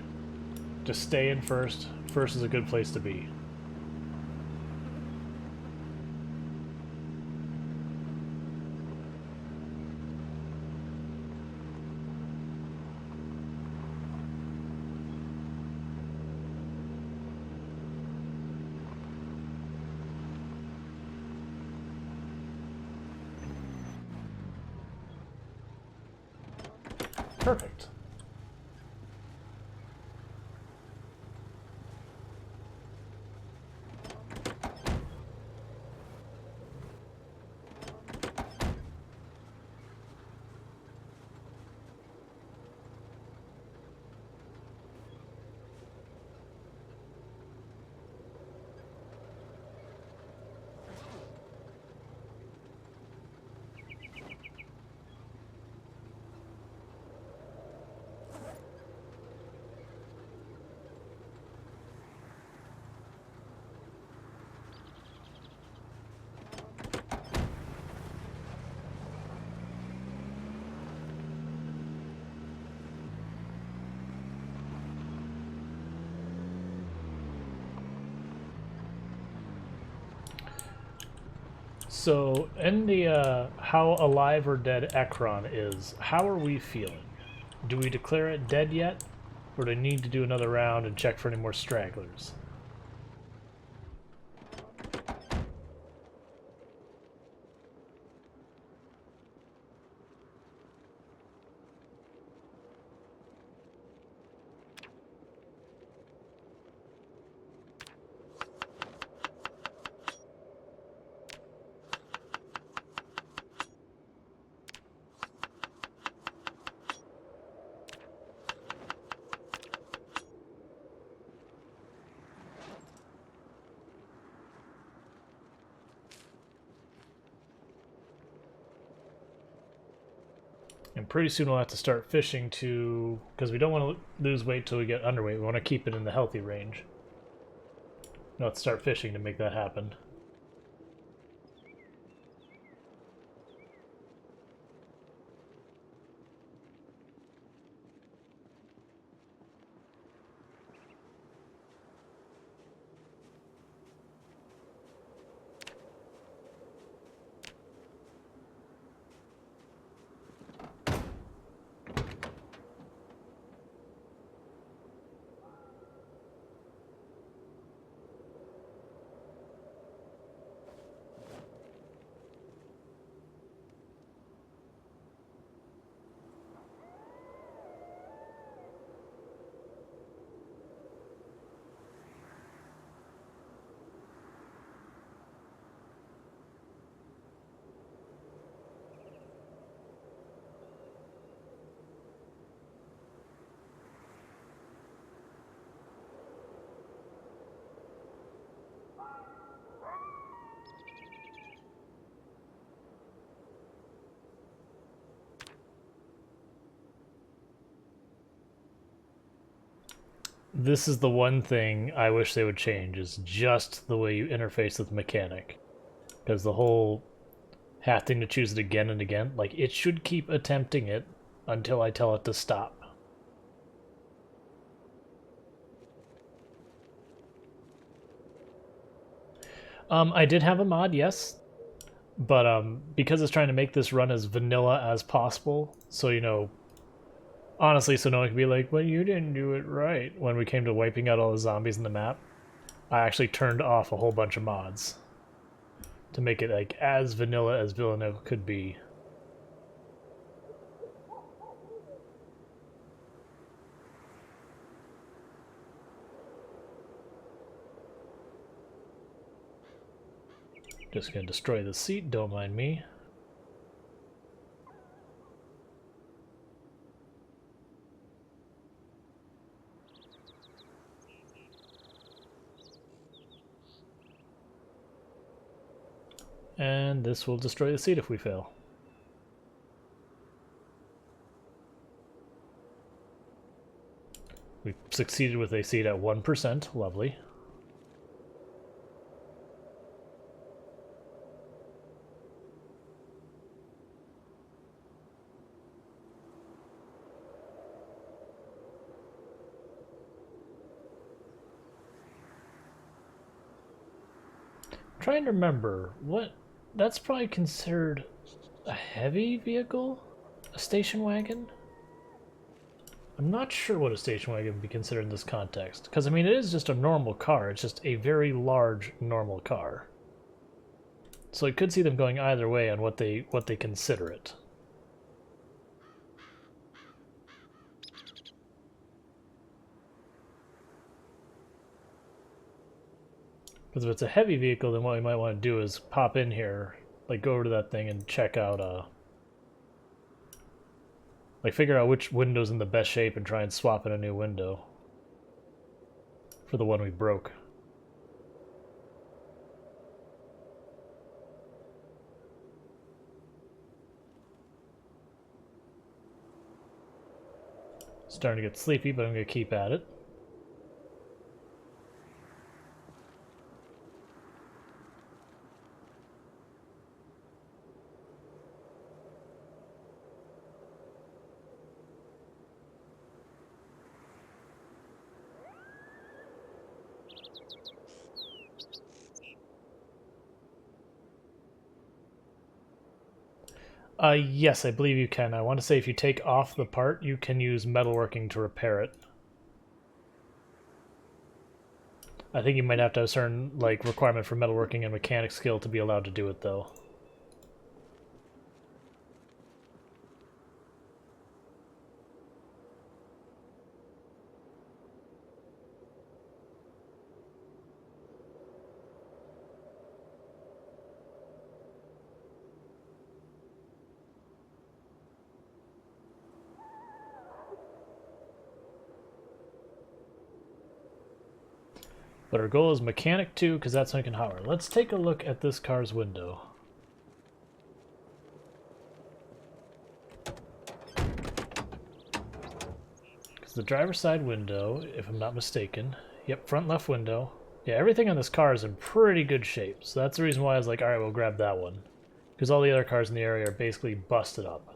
Just stay in first. First is a good place to be. Perfect. So, in the how alive or dead Ekron is, how are we feeling? Do we declare it dead yet? Or do we need to do another round and check for any more stragglers? And pretty soon we'll have to start fishing to... because we don't want to lose weight till we get underweight. We want to keep it in the healthy range. We'll have to start fishing to make that happen. This is the one thing I wish they would change, is just the way you interface with the mechanic. Because the whole having to choose it again and again, like, it should keep attempting it until I tell it to stop. I did have a mod, yes, but because it's trying to make this run as vanilla as possible, so, you know, honestly, so no one can be like, well, you didn't do it right when we came to wiping out all the zombies in the map, I actually turned off a whole bunch of mods to make it, like, as vanilla as vanilla could be. Just gonna destroy the seat, don't mind me. And this will destroy the seat if we fail. We succeeded with a seat at 1%, lovely. trying to remember what. That's probably considered a heavy vehicle? A station wagon? I'm not sure what a station wagon would be considered in this context. Because, I mean, it is just a normal car. It's just a very large normal car. So I could see them going either way on what they consider it. Because if it's a heavy vehicle, then what we might want to do is pop in here, like go over to that thing and check out, like figure out which window's in the best shape and try and swap in a new window for the one we broke. Starting to get sleepy, but I'm going to keep at it. Yes, I believe you can. I want to say if you take off the part, you can use metalworking to repair it. I think you might have to have a certain, like, requirement for metalworking and mechanic skill to be allowed to do it, though. But our goal is mechanic 2, because that's when we can hover. Let's take a look at this car's window. Because the driver's side window, if I'm not mistaken, yep, front left window. Yeah, everything on this car is in pretty good shape. So that's the reason why I was like, alright, we'll grab that one. Because all the other cars in the area are basically busted up.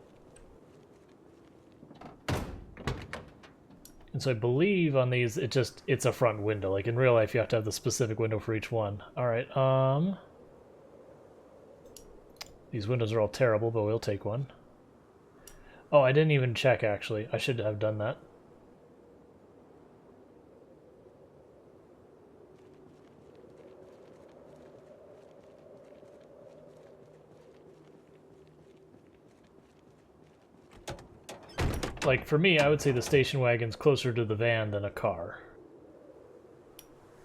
And so I believe on these, it's a front window. Like in real life, you have to have the specific window for each one. Alright, these windows are all terrible, but we'll take one. Oh, I didn't even check, actually. I should have done that. Like, for me, I would say the station wagon's closer to the van than a car.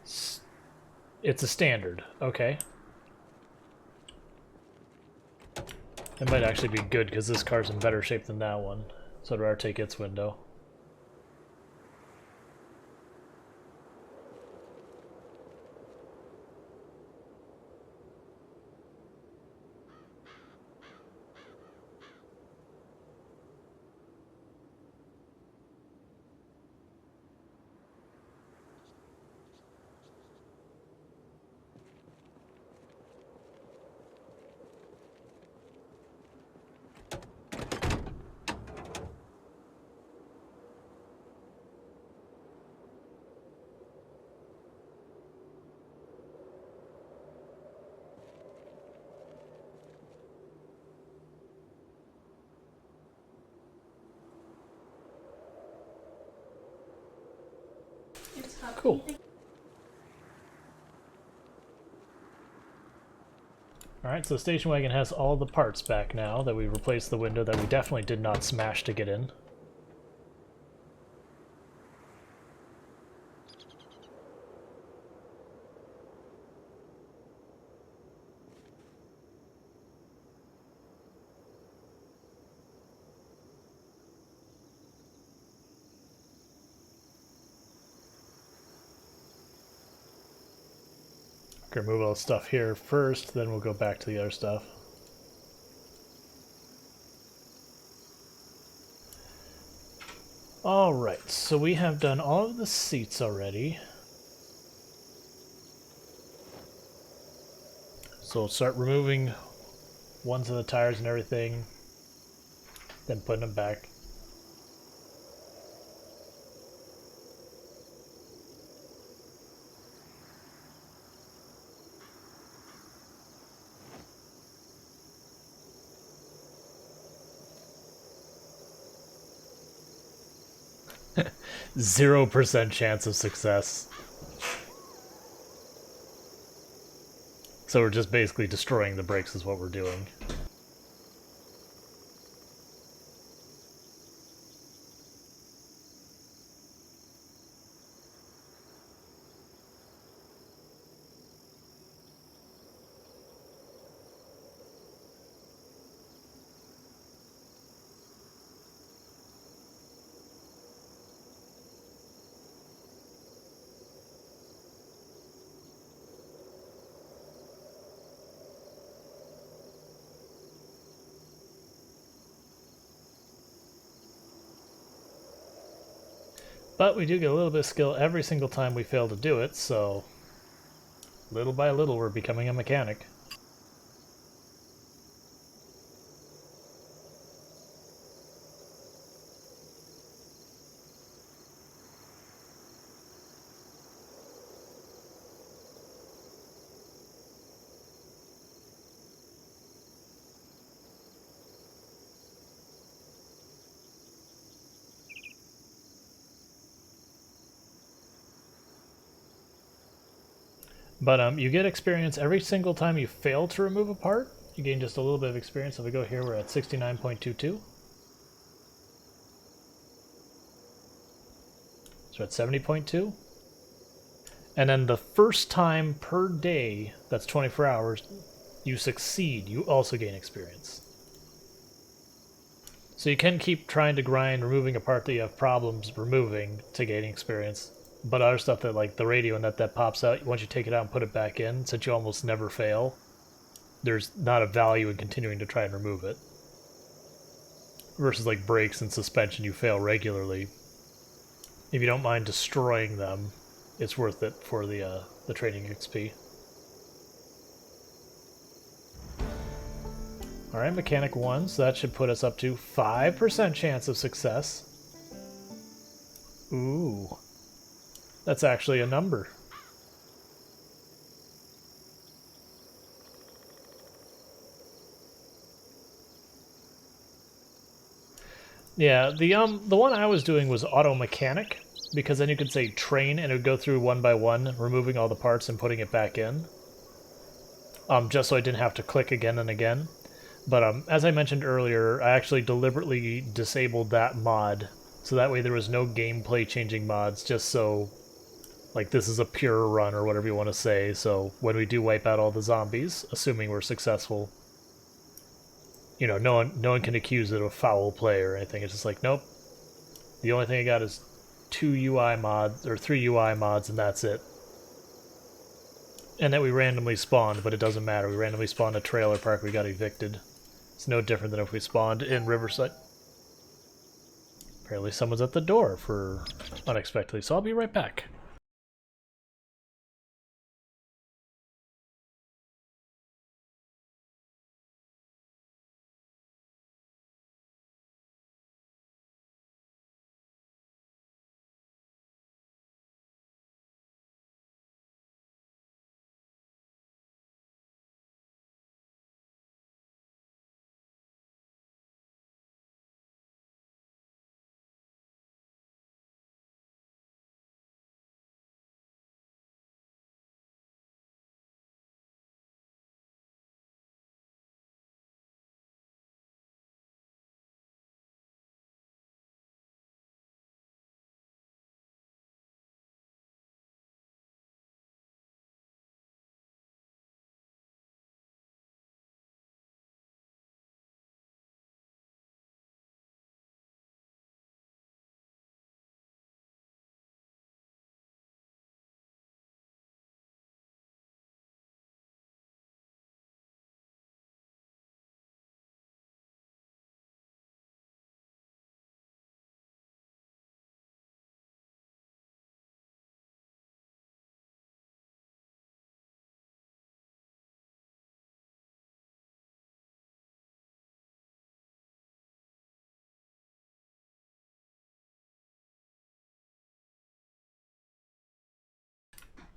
It's a standard. Okay. It might actually be good, because this car's in better shape than that one. So I'd rather take its window. Cool. Alright, so the station wagon has all the parts back now that we replaced the window that we definitely did not smash to get in. Remove all the stuff here first, then we'll go back to the other stuff. Alright, so we have done all of the seats already. So we'll start removing ones of the tires and everything, then putting them back. 0% chance of success. So we're just basically destroying the brakes is what we're doing. But we do get a little bit of skill every single time we fail to do it, so little by little we're becoming a mechanic. But you get experience every single time you fail to remove a part. You gain just a little bit of experience. If we go here, we're at 69.22. So at 70.2. And then the first time per day, that's 24 hours, you succeed, you also gain experience. So you can keep trying to grind removing a part that you have problems removing to gain experience. But other stuff that, like the radio and that pops out, once you take it out and put it back in, since you almost never fail, there's not a value in continuing to try and remove it. Versus like brakes and suspension, you fail regularly. If you don't mind destroying them, it's worth it for the training XP. Alright, Mechanic 1, so that should put us up to 5% chance of success. Ooh. That's actually a number. Yeah, the one I was doing was auto mechanic, because then you could say train and it would go through one by one, removing all the parts and putting it back in. Just so I didn't have to click again and again. But as I mentioned earlier, I actually deliberately disabled that mod, so that way there was no gameplay changing mods, just so, like, this is a pure run or whatever you want to say, so when we do wipe out all the zombies, assuming we're successful, you know, no one can accuse it of foul play or anything. It's just like, nope. The only thing I got is 2 UI mods, or 3 UI mods, and that's it. And that we randomly spawned, but it doesn't matter. We randomly spawned a trailer park, we got evicted. It's no different than if we spawned in Riverside. Apparently someone's at the door for unexpectedly, so I'll be right back.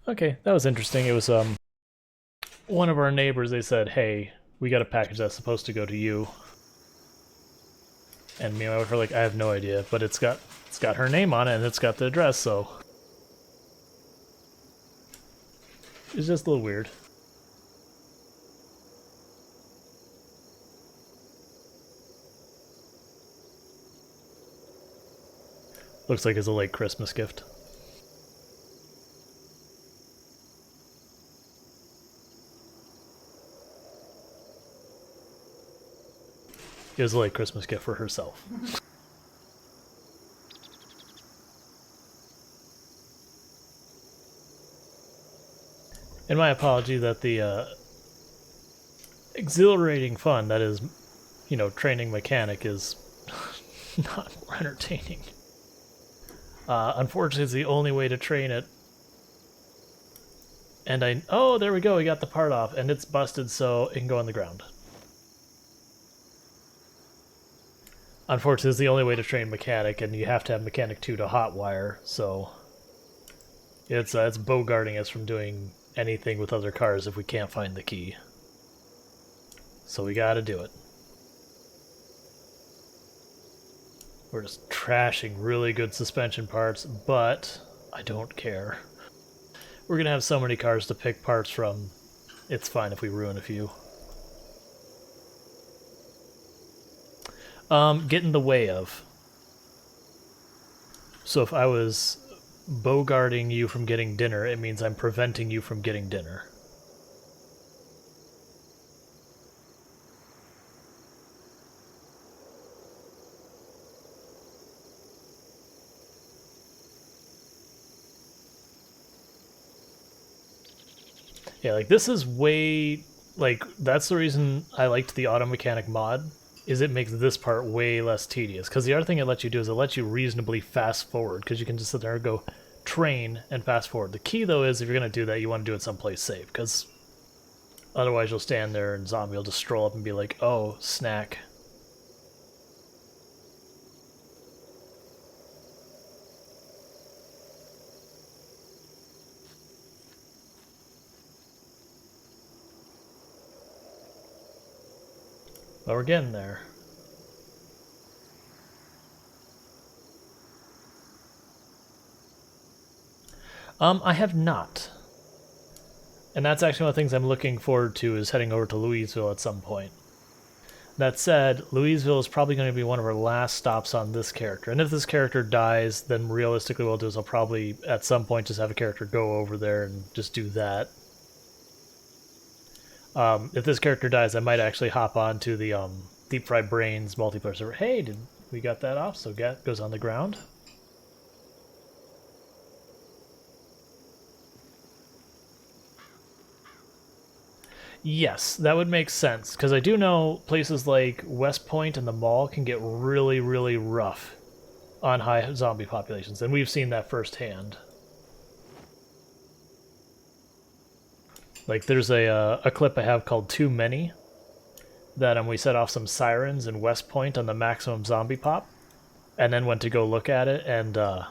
Okay, that was interesting. It was one of our neighbors. They said, "Hey, we got a package that's supposed to go to you." And me and my wife are like, I have no idea, but it's got her name on it and it's got the address, so it's just a little weird. Looks like it's a late Christmas gift. It was a late Christmas gift for herself. And my apology that the exhilarating fun that is, you know, training mechanic is not more entertaining. Unfortunately, it's the only way to train it. And oh, there we go, we got the part off, and it's busted so it can go on the ground. Unfortunately, it's the only way to train mechanic, and you have to have mechanic 2 to hotwire, so it's bogarting us from doing anything with other cars if we can't find the key. So we gotta do it. We're just trashing really good suspension parts, but I don't care. We're gonna have so many cars to pick parts from, it's fine if we ruin a few. Get in the way of. So if I was bogarting you from getting dinner, it means I'm preventing you from getting dinner. Yeah, like this is way, like that's the reason I liked the auto mechanic mod, is it makes this part way less tedious. Because the other thing it lets you do is it lets you reasonably fast forward, because you can just sit there and go train and fast forward. The key though is if you're going to do that, you want to do it someplace safe, because otherwise you'll stand there and zombie will just stroll up and be like, oh, snack. But we're getting there. I have not. And that's actually one of the things I'm looking forward to, is heading over to Louisville at some point. That said, Louisville is probably going to be one of our last stops on this character. And if this character dies, then realistically what I'll do is I'll probably at some point just have a character go over there and just do that. If this character dies, I might actually hop on to the Deep Fried Brains multiplayer server. Hey, did we got that off? So Gat goes on the ground. Yes, that would make sense, because I do know places like West Point and the mall can get really, really rough on high zombie populations, and we've seen that firsthand. Like, there's a clip I have called Too Many, that we set off some sirens in West Point on the maximum zombie pop, and then went to go look at it, and the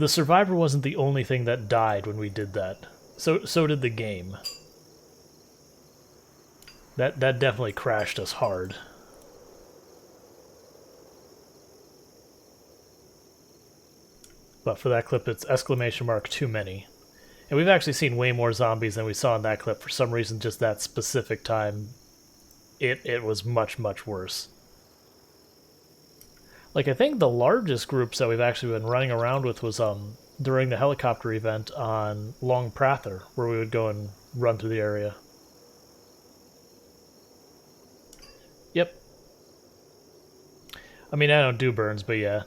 survivor wasn't the only thing that died when we did that. So did the game. That definitely crashed us hard. But for that clip, it's exclamation mark too many. And we've actually seen way more zombies than we saw in that clip. For some reason, just that specific time, it was much, much worse. Like, I think the largest groups that we've actually been running around with was during the helicopter event on Long Prather, where we would go and run through the area. Yep. I mean, I don't do burns, but yeah.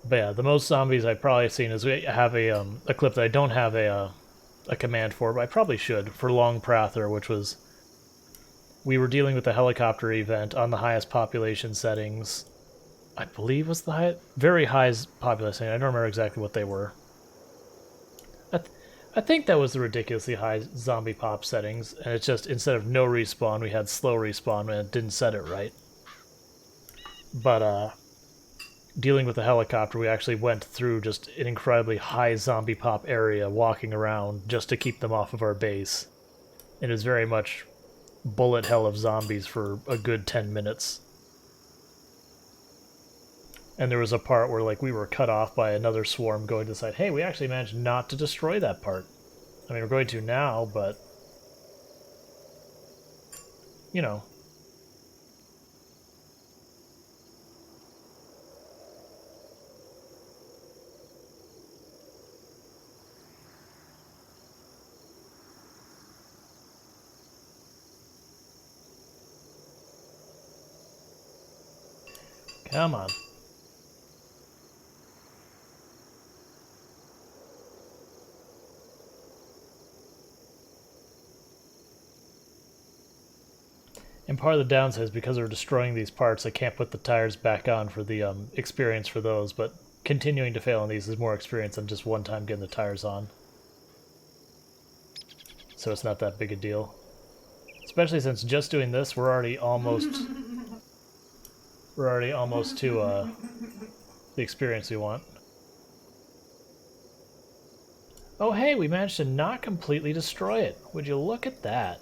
But yeah, the most zombies I've probably seen is we have a clip that I don't have a command for, but I probably should, for Long Prather, which was... We were dealing with a helicopter event on the highest population settings. I believe was the high, very high population. I don't remember exactly what they were. I think that was the ridiculously high zombie pop settings, and it's just, instead of no respawn, we had slow respawn, and it didn't set it right. But, dealing with the helicopter, we actually went through just an incredibly high zombie pop area, walking around just to keep them off of our base. It is very much bullet hell of zombies for a good 10 minutes. And there was a part where like we were cut off by another swarm going to the side. Hey, we actually managed not to destroy that part. I mean, we're going to now, but... you know. Come on. And part of the downside is because we're destroying these parts, I can't put the tires back on for the experience for those, but continuing to fail on these is more experience than just one time getting the tires on. So it's not that big a deal. Especially since just doing this, we're already almost to the experience we want. Oh hey, we managed to not completely destroy it. Would you look at that?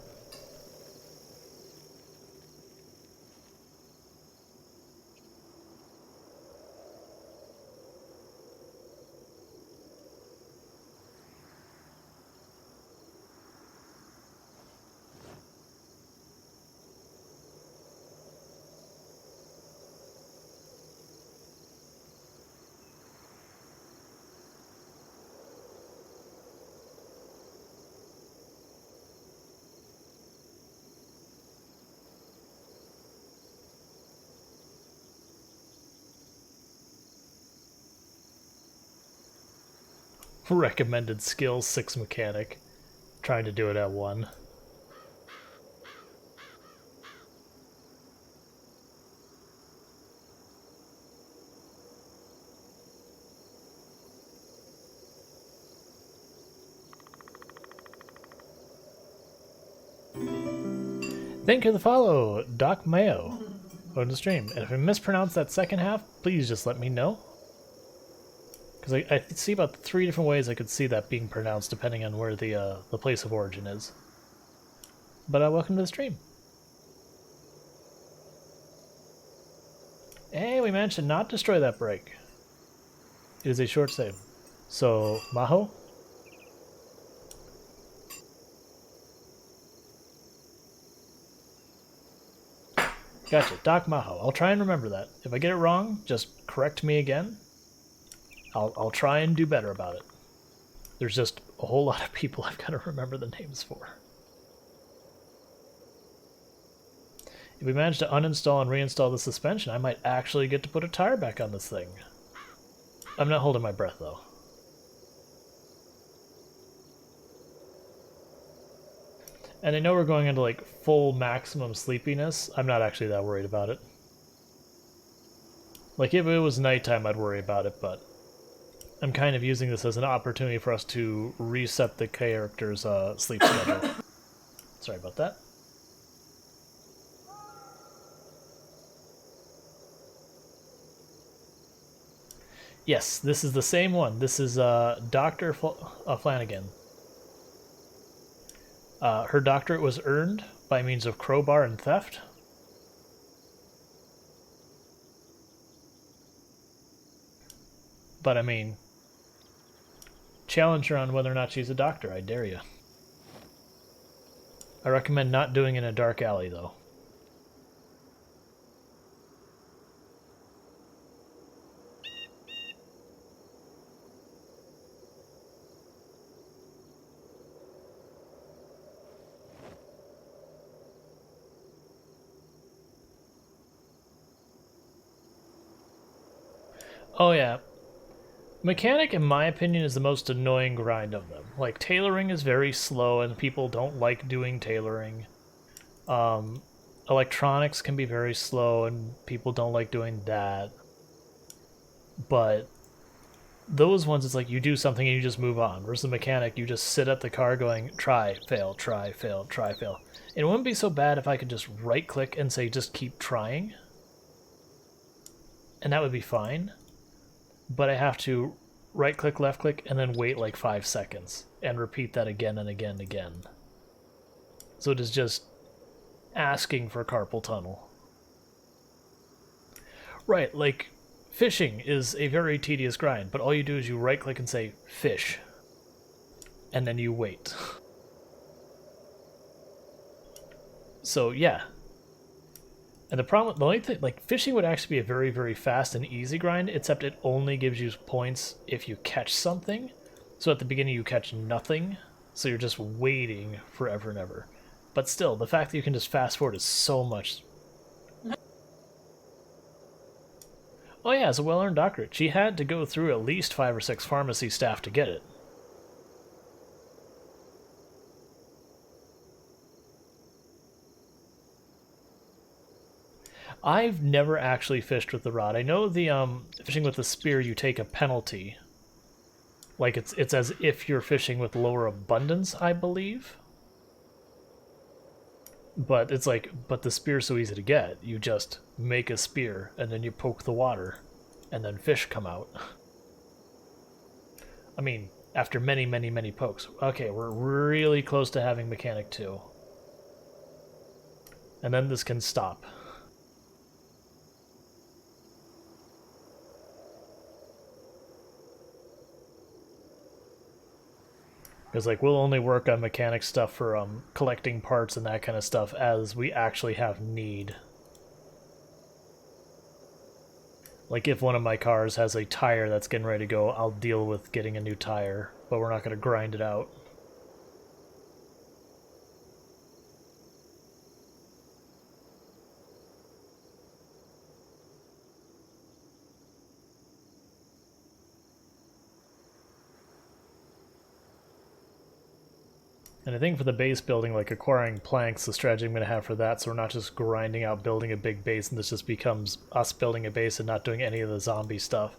Recommended skills 6 mechanic. Trying to do it at 1. Thank you for the follow, Doc Mayo. Welcome to the stream. And if I mispronounce that second half, please just let me know. Because I see about 3 different ways I could see that being pronounced depending on where the place of origin is. But welcome to the stream. Hey, we managed to not destroy that break. It is a short save. So, Maho? Gotcha, Doc Maho. I'll try and remember that. If I get it wrong, just correct me again. I'll try and do better about it. There's just a whole lot of people I've got to remember the names for. If we manage to uninstall and reinstall the suspension, I might actually get to put a tire back on this thing. I'm not holding my breath, though. And I know we're going into, like, full maximum sleepiness. I'm not actually that worried about it. Like, if it was nighttime, I'd worry about it, but I'm kind of using this as an opportunity for us to reset the character's sleep schedule. Sorry about that. Yes, this is the same one. This is Dr. Flanagan. Her doctorate was earned by means of crowbar and theft. But I mean, challenge her on whether or not she's a doctor, I dare you. I recommend not doing it in a dark alley, though. Oh yeah. Mechanic, in my opinion, is the most annoying grind of them. Like, tailoring is very slow, and people don't like doing tailoring. Electronics can be very slow, and people don't like doing that. But those ones, it's like you do something and you just move on. Whereas the mechanic, you just sit at the car going, try, fail, try, fail, try, fail. It wouldn't be so bad if I could just right-click and say, just keep trying. And that would be fine. but I have to right click, left click, and then wait like 5 seconds and repeat that again and again and again. So it is just asking for carpal tunnel. Right, like fishing is a very tedious grind, but all you do is you right click and say fish, and then you wait. So yeah. And the only thing, like fishing would actually be a very, very fast and easy grind, except it only gives you points if you catch something. So at the beginning you catch nothing, so you're just waiting forever and ever. But still, the fact that you can just fast forward is so much. Oh yeah, it's a well-earned doctorate. She had to go through at least 5 or 6 pharmacy staff to get it. I've never actually fished with the rod. I know the fishing with the spear you take a penalty. Like it's as if you're fishing with lower abundance, I believe. But it's like, but the spear's so easy to get. You just make a spear and then you poke the water and then fish come out. I mean, after many, many, many pokes. Okay, we're really close to having mechanic 2. And then this can stop. Because like we'll only work on mechanic stuff for collecting parts and that kind of stuff as we actually have need. Like if one of my cars has a tire that's getting ready to go, I'll deal with getting a new tire, but we're not going to grind it out. And I think for the base building, like acquiring planks, the strategy I'm going to have for that, so we're not just grinding out building a big base and this just becomes us building a base and not doing any of the zombie stuff,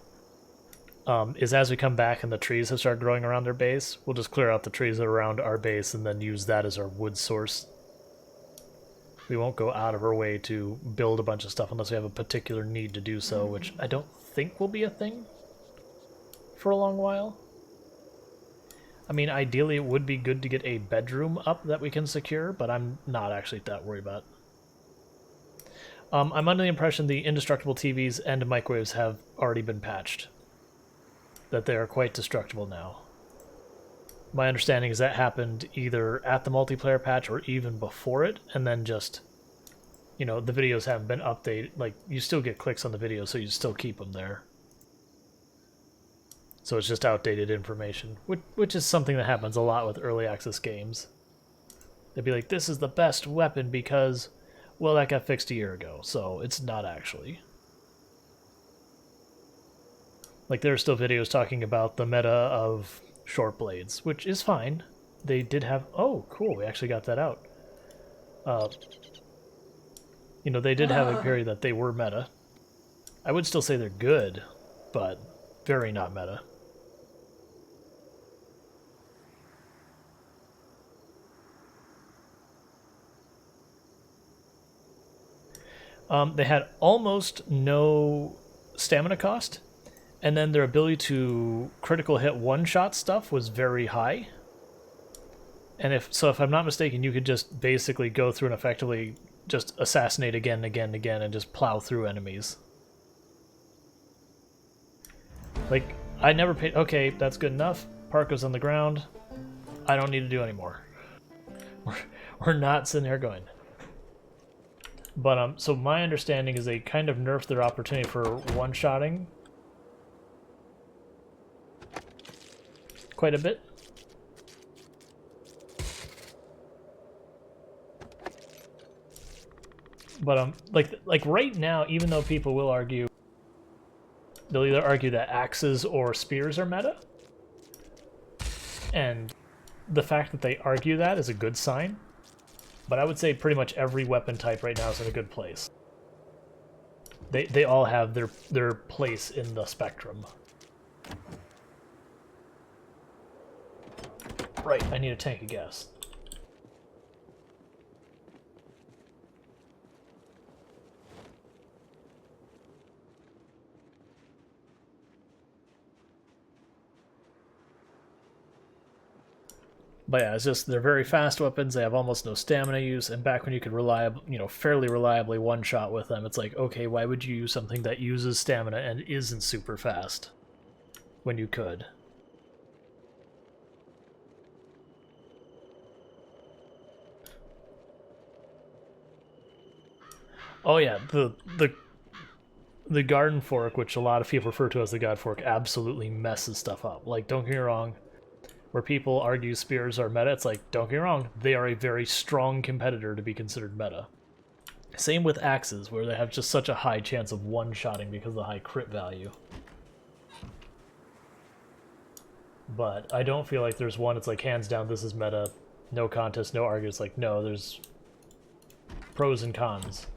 is as we come back and the trees have started growing around their base, we'll just clear out the trees around our base and then use that as our wood source. We won't go out of our way to build a bunch of stuff unless we have a particular need to do so, which I don't think will be a thing for a long while. I mean, ideally it would be good to get a bedroom up that we can secure, but I'm not actually that worried about. I'm under the impression the indestructible TVs and microwaves have already been patched. That they are quite destructible now. My understanding is that happened either at the multiplayer patch or even before it, and then just, you know, the videos haven't been updated. Like, you still get clicks on the video, so you still keep them there. So it's just outdated information, which is something that happens a lot with early access games. They'd be like, this is the best weapon because, well, that got fixed a year ago, so it's not actually. Like, there are still videos talking about the meta of short blades, which is fine. They did have... Oh, cool, we actually got that out. You know, they did have a period that they were meta. I would still say they're good, but very not meta. They had almost no stamina cost, and then their ability to critical hit one-shot stuff was very high. And if I'm not mistaken, you could just basically go through and effectively just assassinate again and again and again and just plow through enemies. Like, I never paid... Okay, that's good enough. Park goes on the ground. I don't need to do any more. We're not sitting there going... But, so my understanding is they kind of nerfed their opportunity for one-shotting quite a bit. But, like right now, even though people will argue, they'll either argue that axes or spears are meta, and the fact that they argue that is a good sign. But I would say pretty much every weapon type right now is in a good place. They all have their place in the spectrum. Right, I need a tank of gas. But yeah, it's just they're very fast weapons. They have almost no stamina use, and back when you could fairly reliably one-shot with them, it's like, okay, why would you use something that uses stamina and isn't super fast when you could? Oh yeah, the garden fork, which a lot of people refer to as the god fork, absolutely messes stuff up. Like, don't get me wrong, where people argue spears are meta, it's like, don't get me wrong, they are a very strong competitor to be considered meta. Same with axes, where they have just such a high chance of one-shotting because of the high crit value. But I don't feel like there's one, it's like, hands down, this is meta, no contest, no argument. It's like, no, there's pros and cons.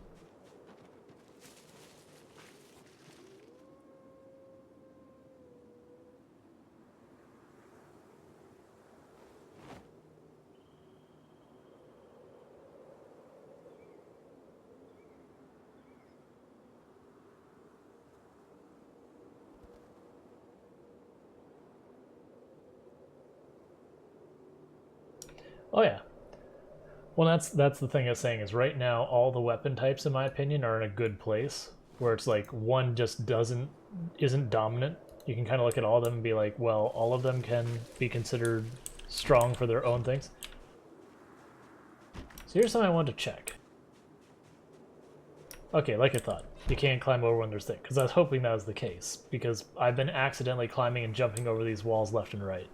Oh yeah. Well, that's the thing I was saying is right now all the weapon types, in my opinion, are in a good place where it's like one just isn't dominant. You can kind of look at all of them and be like, well, all of them can be considered strong for their own things. So here's something I want to check. Okay, like I thought, you can't climb over when there's thick, because I was hoping that was the case, because I've been accidentally climbing and jumping over these walls left and right.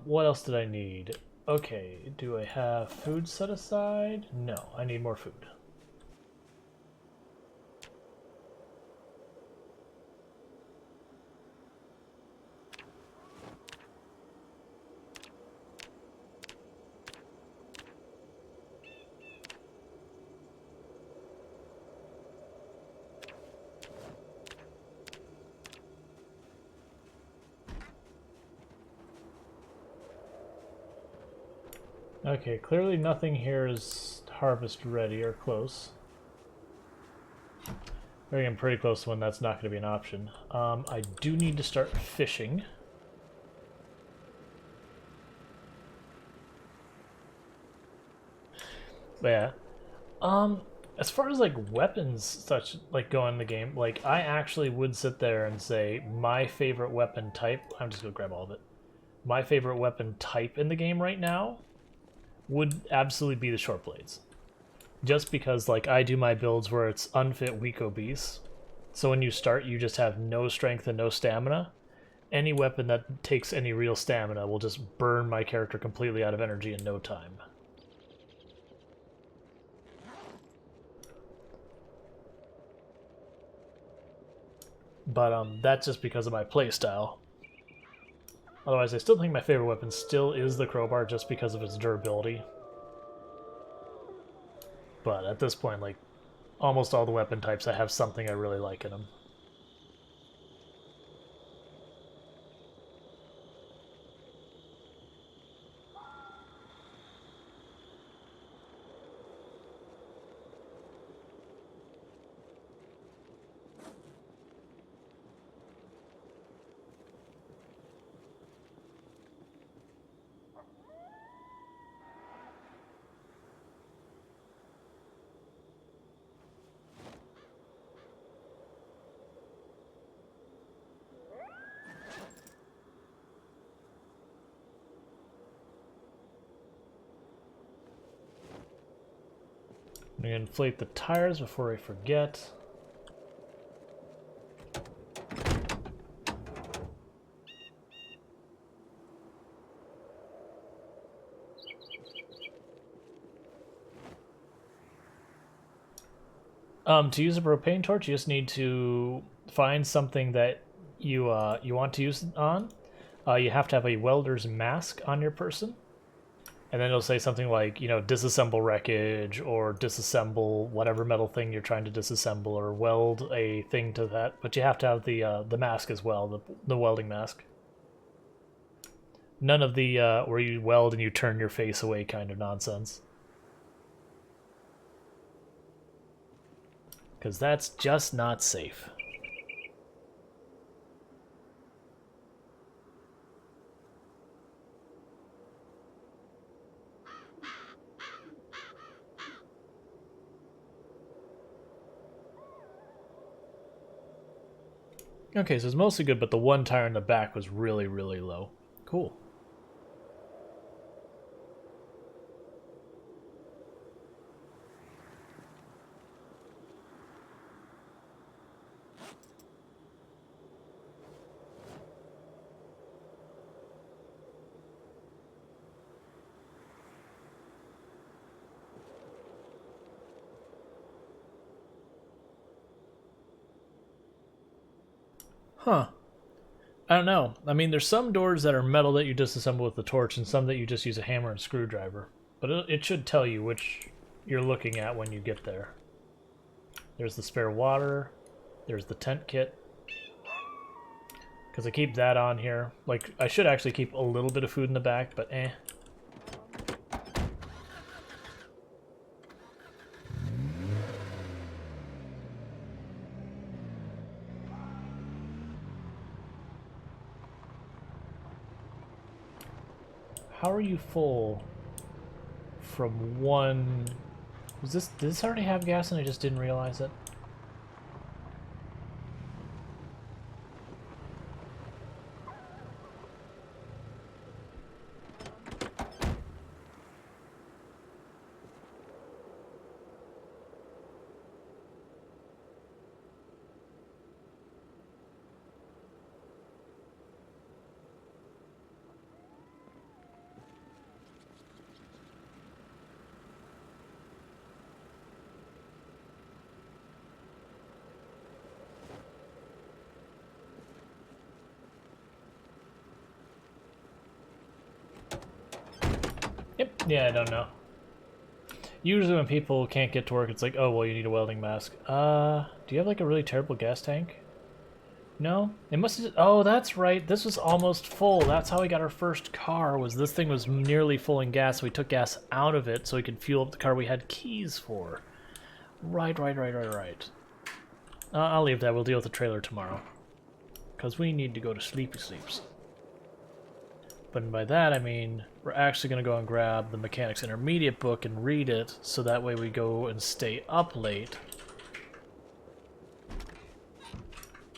What else did I need? Okay, do I have food set aside? No, I need more food. Okay, clearly nothing here is harvest ready or close. We're getting pretty close to when that's not going to be an option. I do need to start fishing. But yeah. As far as like weapons such like go in the game, like I actually would sit there and say my favorite weapon type, I'm just gonna grab all of it. My favorite weapon type in the game right now would absolutely be the short blades. Just because like I do my builds where it's unfit, weak, obese. So when you start you just have no strength and no stamina. Any weapon that takes any real stamina will just burn my character completely out of energy in no time. But that's just because of my playstyle. Otherwise, I still think my favorite weapon still is the crowbar just because of its durability. But at this point, like, almost all the weapon types, I have something I really like in them. I'm going to inflate the tires before I forget. To use a propane torch, you just need to find something that you want to use it on. You have to have a welder's mask on your person. And then it'll say something like, you know, disassemble wreckage or disassemble whatever metal thing you're trying to disassemble or weld a thing to that. But you have to have the mask as well, the welding mask. None of the where you weld and you turn your face away kind of nonsense. Because that's just not safe. Okay, so it's mostly good, but the one tire in the back was really, really low. Cool. Huh. I don't know. I mean, there's some doors that are metal that you disassemble with the torch and some that you just use a hammer and screwdriver. But it should tell you which you're looking at when you get there. There's the spare water. There's the tent kit. Because I keep that on here. Like, I should actually keep a little bit of food in the back, but eh. How are you full from one... did this already have gas and I just didn't realize it? Yep, yeah, I don't know. Usually when people can't get to work, it's like, oh, well, you need a welding mask. Do you have, like, a really terrible gas tank? No? It must have... oh, that's right. This was almost full. That's how we got our first car, was this thing was nearly full in gas, so we took gas out of it so we could fuel up the car we had keys for. Right. I'll leave that. We'll deal with the trailer tomorrow. Because we need to go to sleepy sleeps. But by that, I mean, we're actually going to go and grab the Mechanics Intermediate book and read it, so that way we go and stay up late.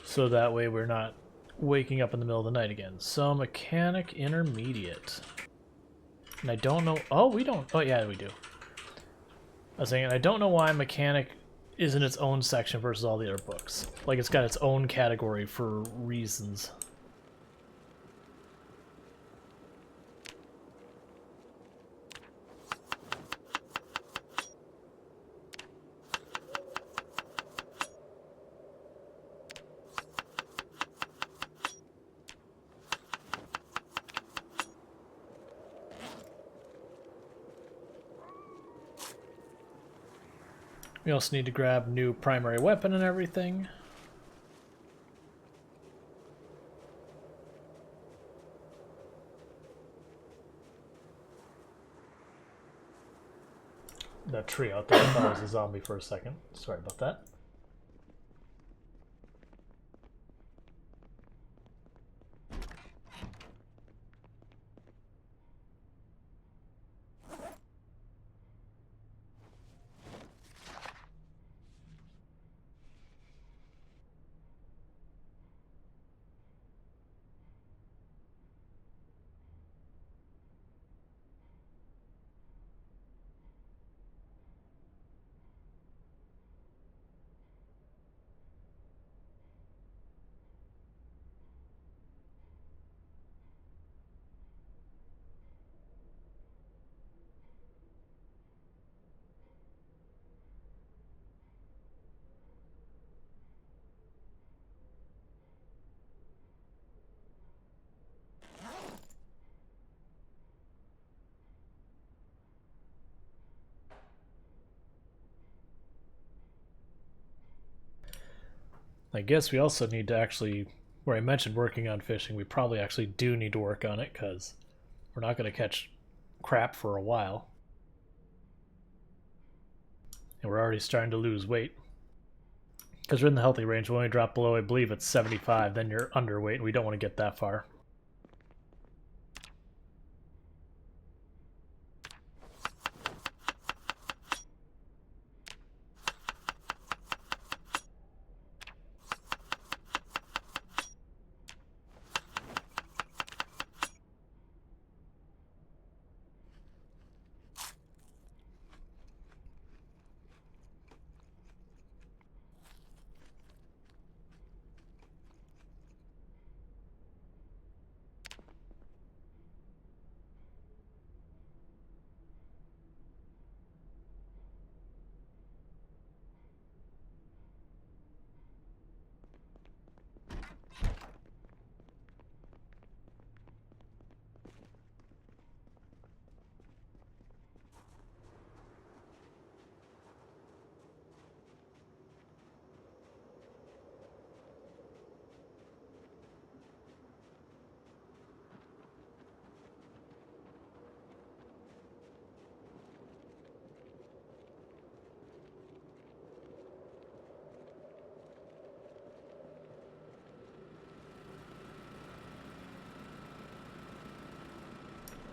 So that way we're not waking up in the middle of the night again. So, Mechanic Intermediate. And I don't know... oh, we don't... oh, yeah, we do. I was saying, I don't know why Mechanic is in its own section versus all the other books. Like, it's got its own category for reasons. We also need to grab new primary weapon and everything. That tree out there, I thought it was a zombie for a second. Sorry about that. I guess we also need to actually, where I mentioned working on fishing, we probably actually do need to work on it, because we're not going to catch crap for a while. And we're already starting to lose weight. Because we're in the healthy range. When we drop below, I believe it's 75, then you're underweight, and we don't want to get that far.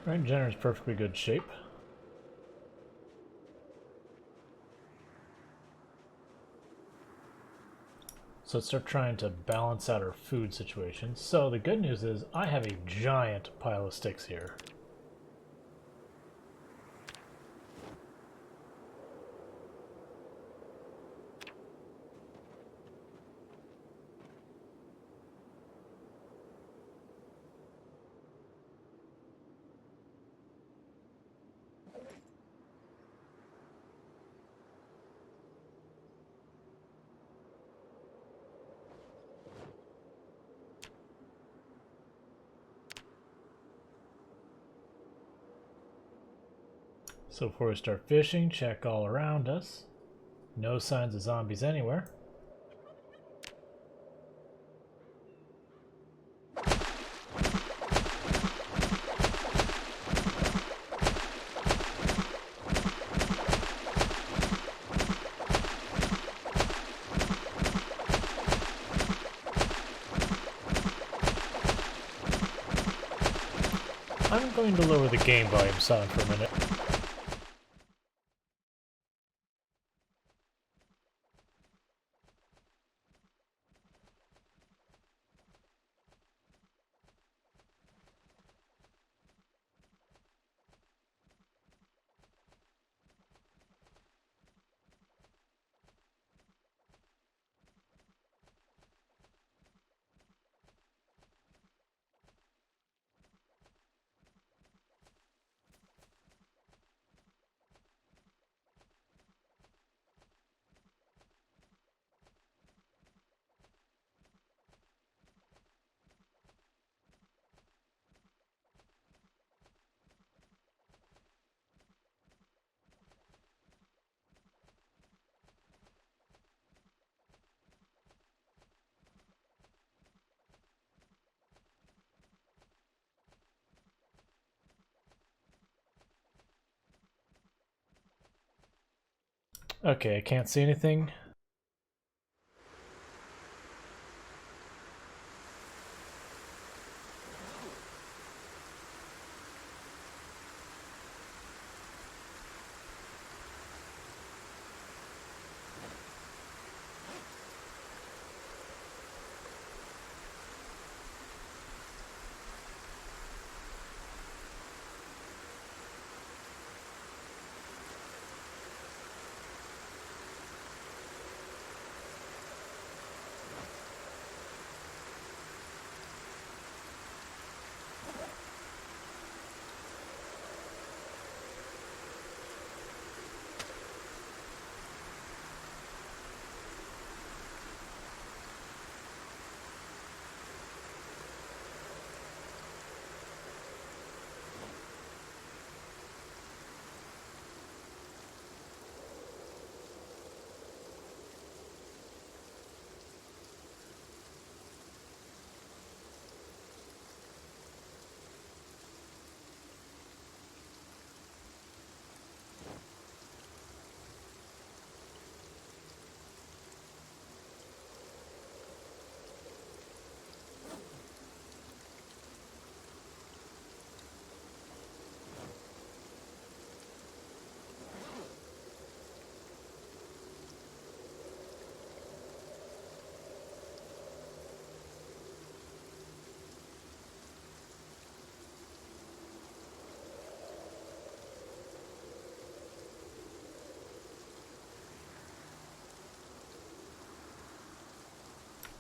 Alright, Jenner's perfectly good shape. So let's start trying to balance out our food situation. So the good news is I have a giant pile of sticks here. So before we start fishing, check all around us. No signs of zombies anywhere. I'm going to lower the game volume sound for a minute. Okay, I can't see anything.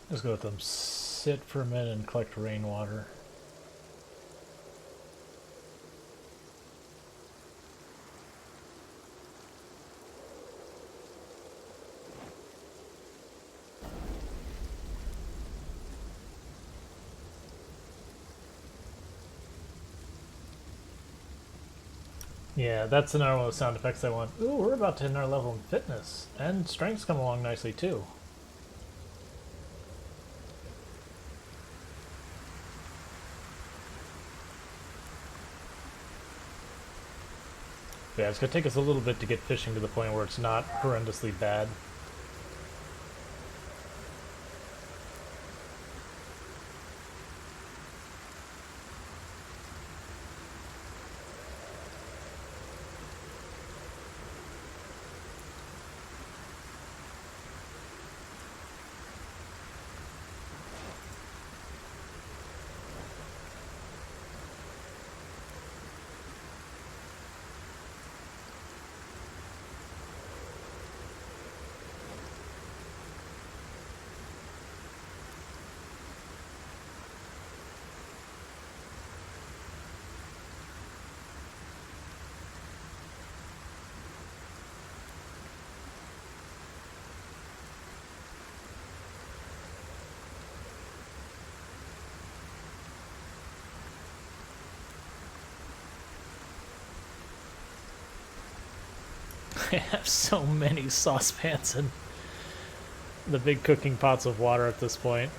Just go let them sit for a minute and collect rainwater. Yeah, that's another one of the sound effects I want. Ooh, we're about to hit our level in fitness. And strength's come along nicely too. Yeah, it's going to take us a little bit to get fishing to the point where it's not horrendously bad. I have so many saucepans and the big cooking pots of water at this point.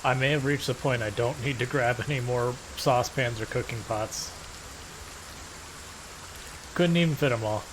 I may have reached the point I don't need to grab any more saucepans or cooking pots. Couldn't even fit them all.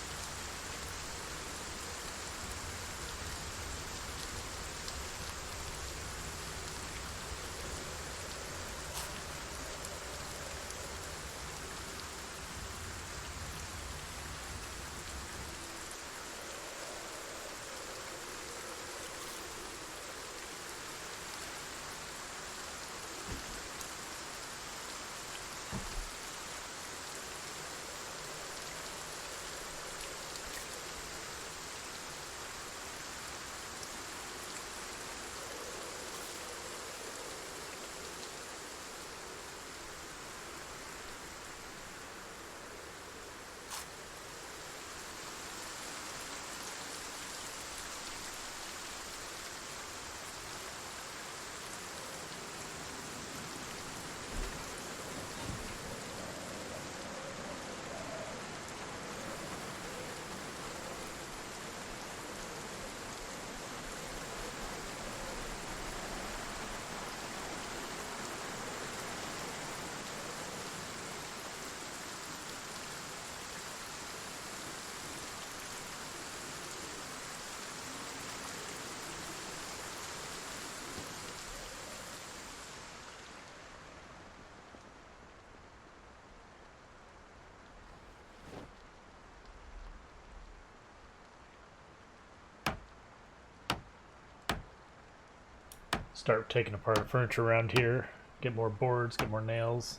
Start taking apart furniture around here. Get more boards, get more nails.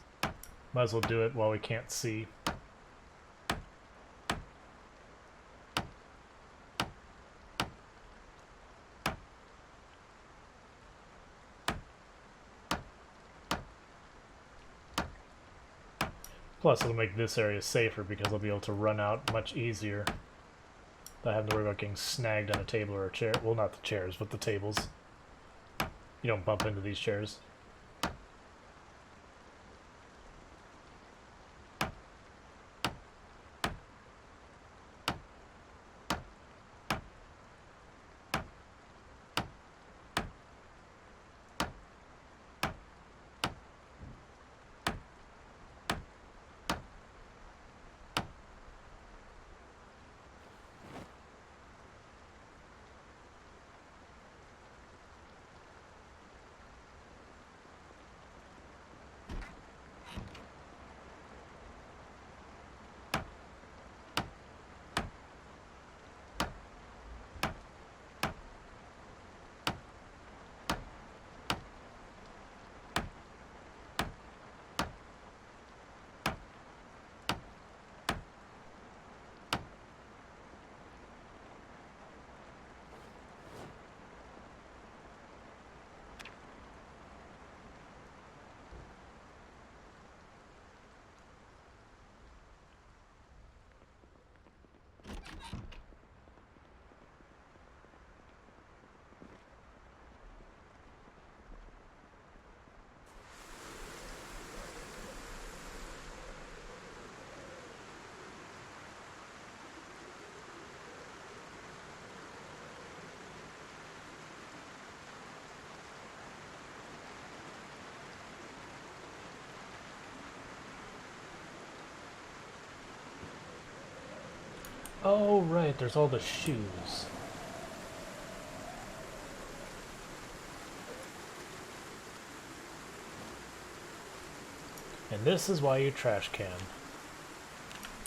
Might as well do it while we can't see. Plus it'll make this area safer because I'll be able to run out much easier. Not having to worry about getting snagged on a table or a chair. Well, not the chairs, but the tables. You don't bump into these chairs. Oh, right, there's all the shoes. And this is why you trash can.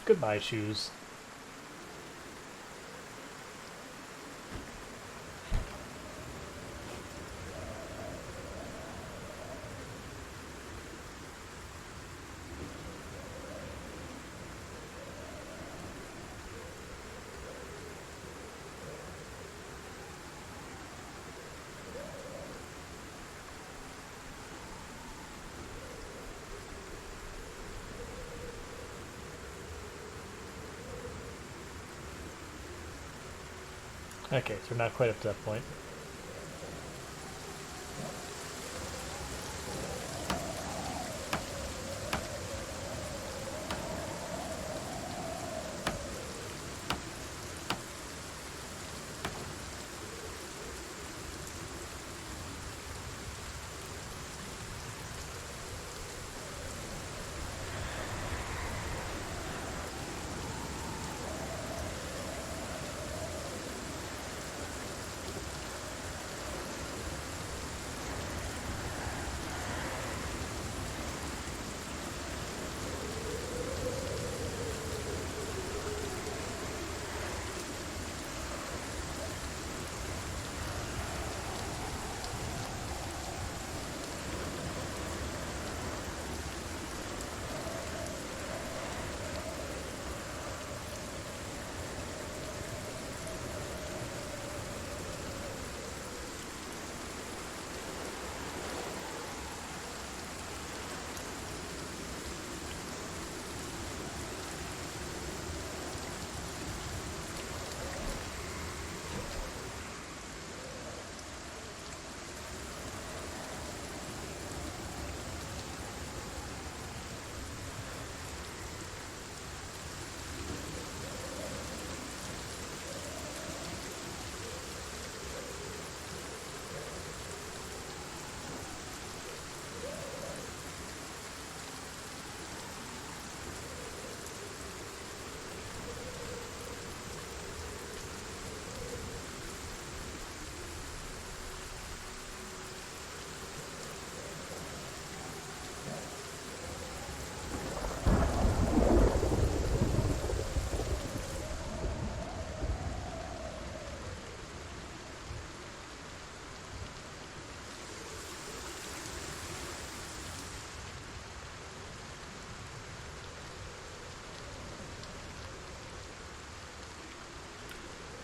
Goodbye, shoes. Okay, so we're not quite up to that point.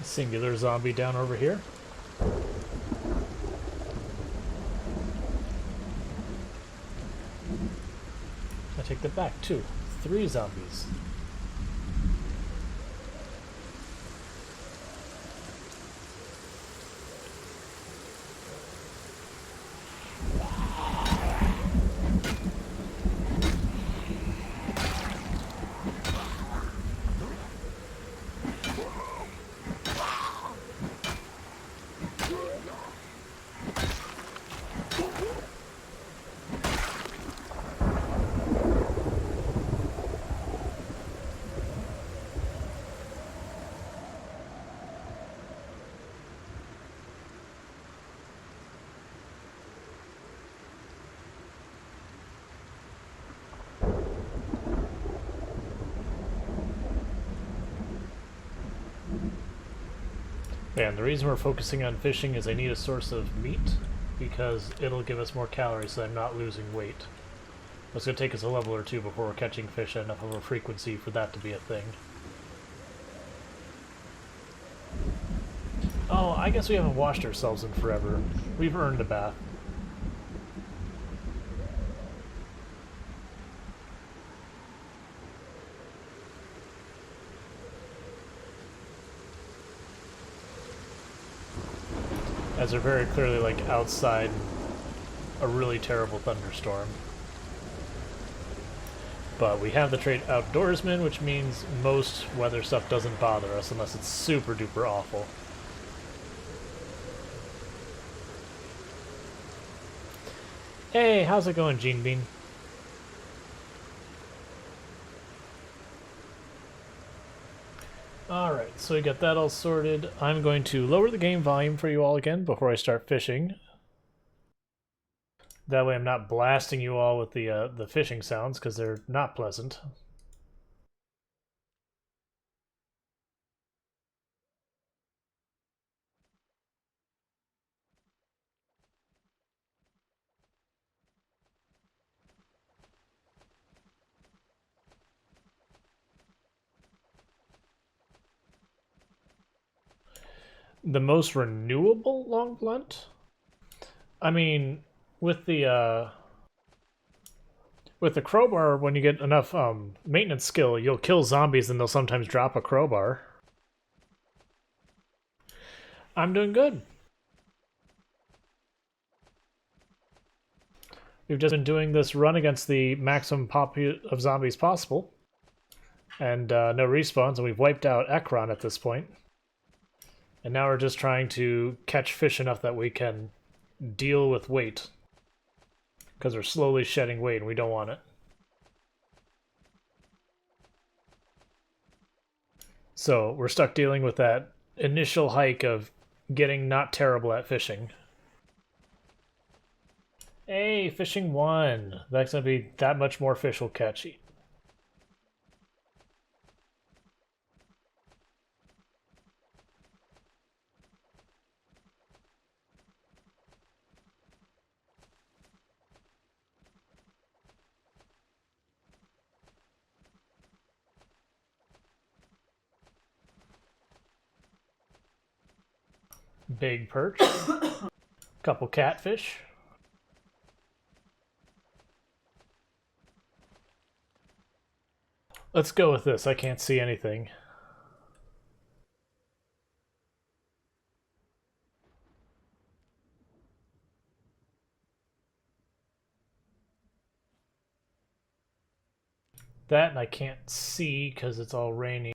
Singular zombie down over here. I take that back, 2. 3 zombies. Yeah, and the reason we're focusing on fishing is I need a source of meat, because it'll give us more calories so I'm not losing weight. It's going to take us a level or 2 before we're catching fish at enough of a frequency for that to be a thing. Oh, I guess we haven't washed ourselves in forever. We've earned a bath. As they're very clearly like outside a really terrible thunderstorm. But we have the trait Outdoorsman, which means most weather stuff doesn't bother us unless it's super duper awful. Hey, how's it going, Gene Bean? Alright. so we got that all sorted. I'm going to lower the game volume for you all again before I start fishing. That way I'm not blasting you all with the fishing sounds, because they're not pleasant. The most renewable long blunt? I mean, with the crowbar, when you get enough maintenance skill, you'll kill zombies and they'll sometimes drop a crowbar. I'm doing good. We've just been doing this run against the maximum pop of zombies possible. And no respawns, and we've wiped out Ekron at this point. And now we're just trying to catch fish enough that we can deal with weight. Because we're slowly shedding weight and we don't want it. So we're stuck dealing with that initial hike of getting not terrible at fishing. Hey, fishing 1. That's going to be that much more fish we'll catch. Big perch. Couple catfish. Let's go with this. I can't see anything. That, and I can't see because it's all rainy.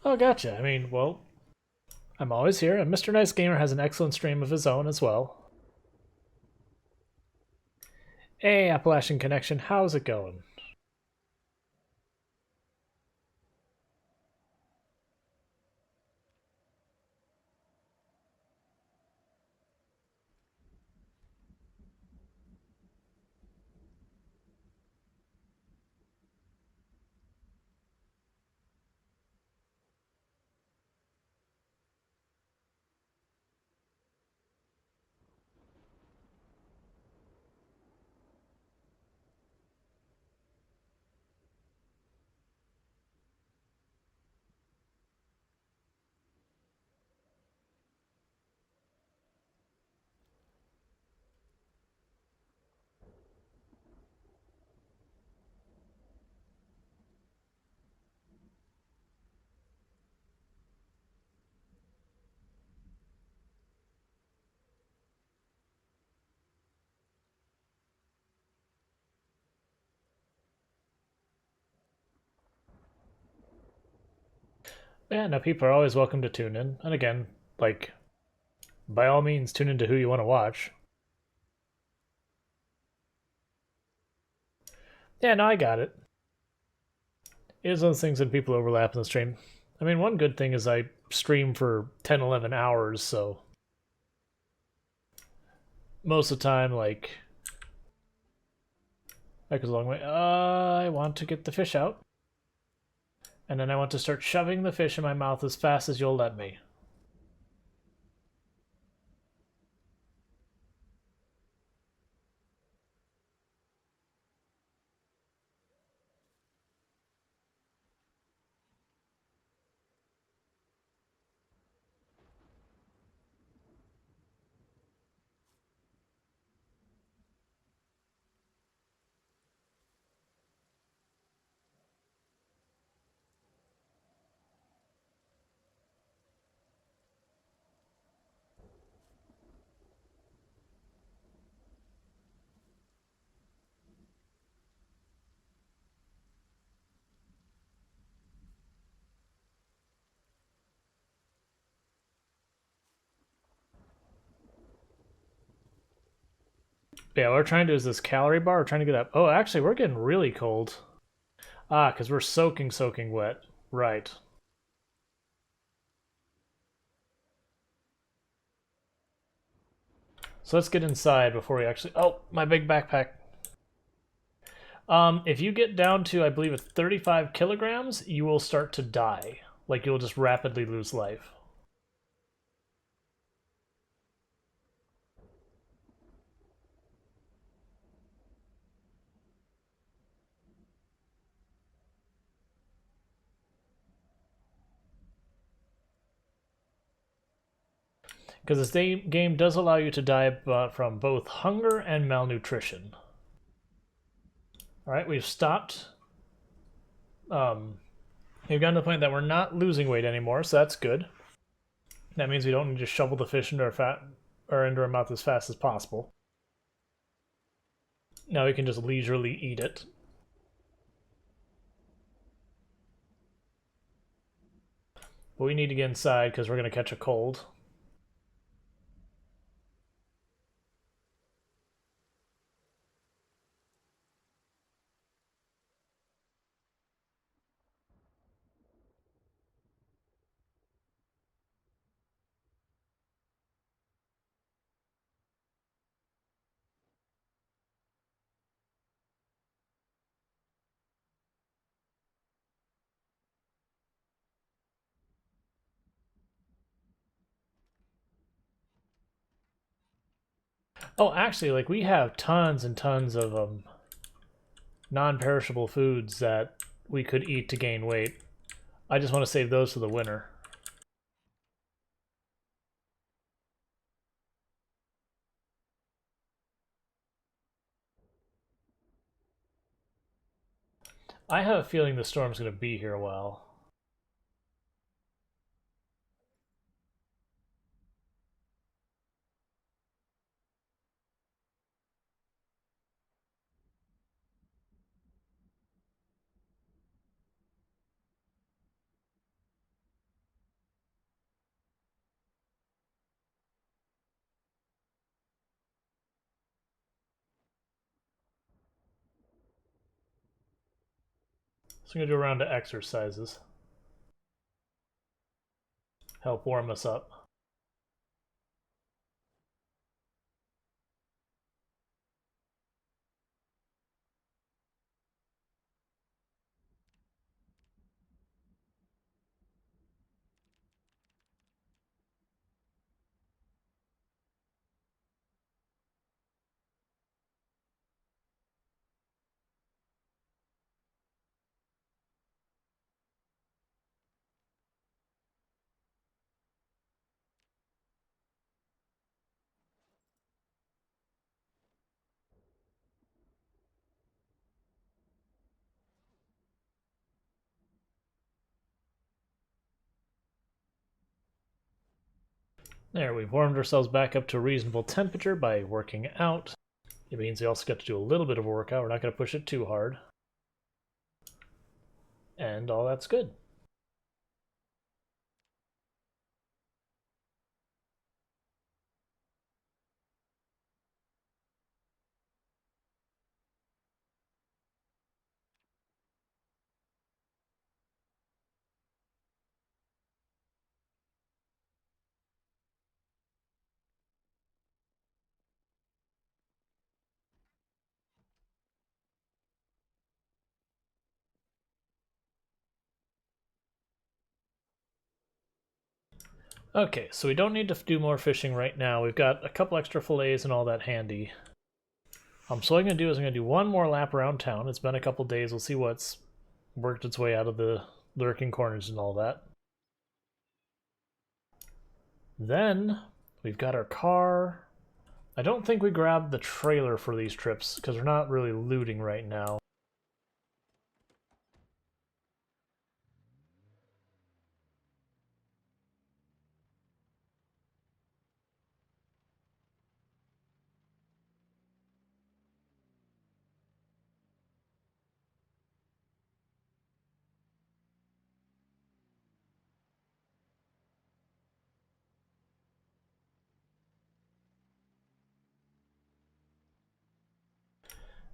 Oh, gotcha. I mean, well, I'm always here, and Mr. Nice Gamer has an excellent stream of his own as well. Hey, Appalachian Connection, how's it going? Yeah, no, people are always welcome to tune in. And again, like, by all means, tune into who you want to watch. Yeah, no, I got it. It is one of those things that people overlap in the stream. I mean, one good thing is I stream for 10, 11 hours, so most of the time, like, that goes a long way. I want to get the fish out. And then I want to start shoving the fish in my mouth as fast as you'll let me. Yeah, what we're trying to do is this calorie bar. We're trying to get up. Oh, actually, we're getting really cold. Ah, because we're soaking wet. Right. So let's get inside before we actually... Oh, my big backpack. If you get down to, I believe, it's 35 kilograms, you will start to die. Like, you'll just rapidly lose life. Because this game does allow you to die from both hunger and malnutrition. Alright, we've stopped. We've gotten to the point that we're not losing weight anymore, so that's good. That means we don't need to shovel the fish into our mouth as fast as possible. Now we can just leisurely eat it. But we need to get inside because we're going to catch a cold. Oh, actually, like we have tons and tons of non-perishable foods that we could eat to gain weight. I just want to save those for the winter. I have a feeling the storm's going to be here a while. So I'm going to do a round of exercises. Help warm us up. There, we've warmed ourselves back up to a reasonable temperature by working out. It means we also get to do a little bit of a workout. We're not going to push it too hard. And all that's good. Okay, so we don't need to do more fishing right now. We've got a couple extra fillets and all that handy. So what I'm going to do is I'm going to do one more lap around town. It's been a couple days. We'll see what's worked its way out of the lurking corners and all that. Then we've got our car. I don't think we grabbed the trailer for these trips because we're not really looting right now.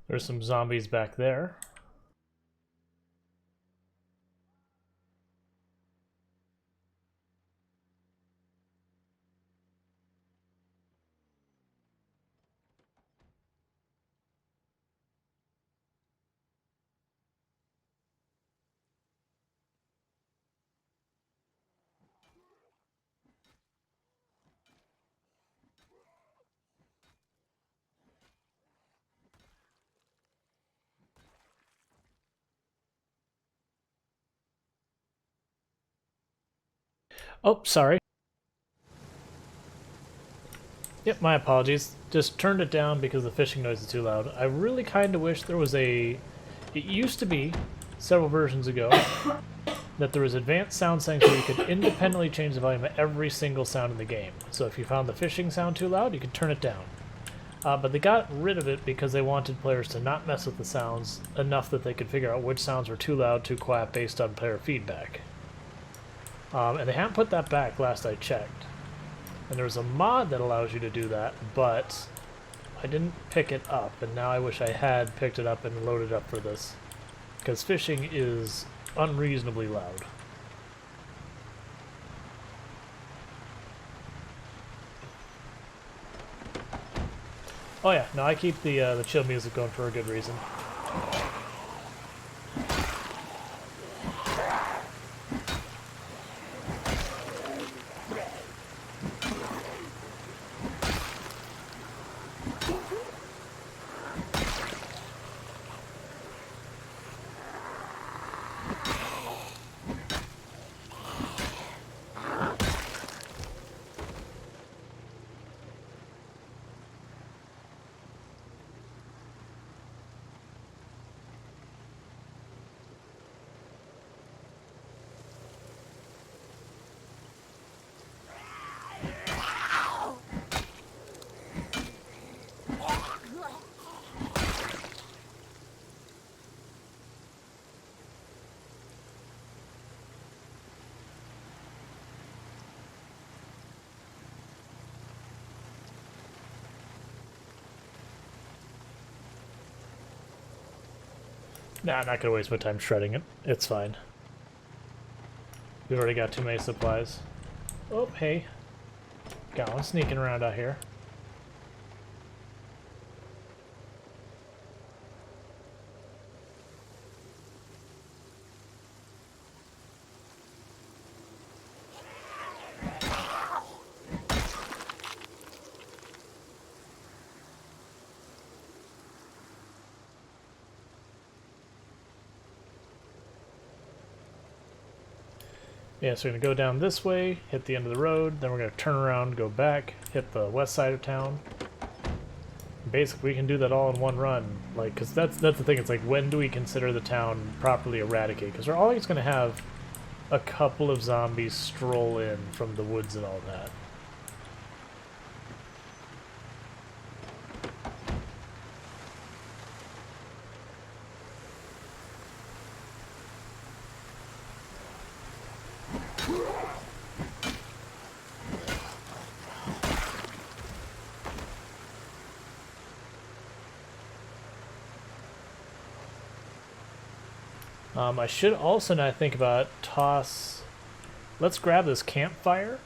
There's some zombies back there. Oh, sorry. Yep, my apologies. Just turned it down because the fishing noise is too loud. I really kind of wish there was a... It used to be, several versions ago, that there was advanced sound settings where you could independently change the volume of every single sound in the game. So if you found the fishing sound too loud, you could turn it down. But they got rid of it because they wanted players to not mess with the sounds enough that they could figure out which sounds were too loud, too quiet based on player feedback. And they haven't put that back last I checked. And there's a mod that allows you to do that, but I didn't pick it up, and now I wish I had picked it up and loaded up for this. Because fishing is unreasonably loud. Oh yeah, no, I keep the chill music going for a good reason. Nah, I'm not gonna waste my time shredding it. It's fine. We've already got too many supplies. Oh, hey. Got one sneaking around out here. Yeah, so we're going to go down this way, hit the end of the road, then we're going to turn around, go back, hit the west side of town. Basically, we can do that all in one run, like, because that's the thing, it's like, when do we consider the town properly eradicated? Because we're always going to have a couple of zombies stroll in from the woods and all that. I should also now think about toss... Let's grab this campfire,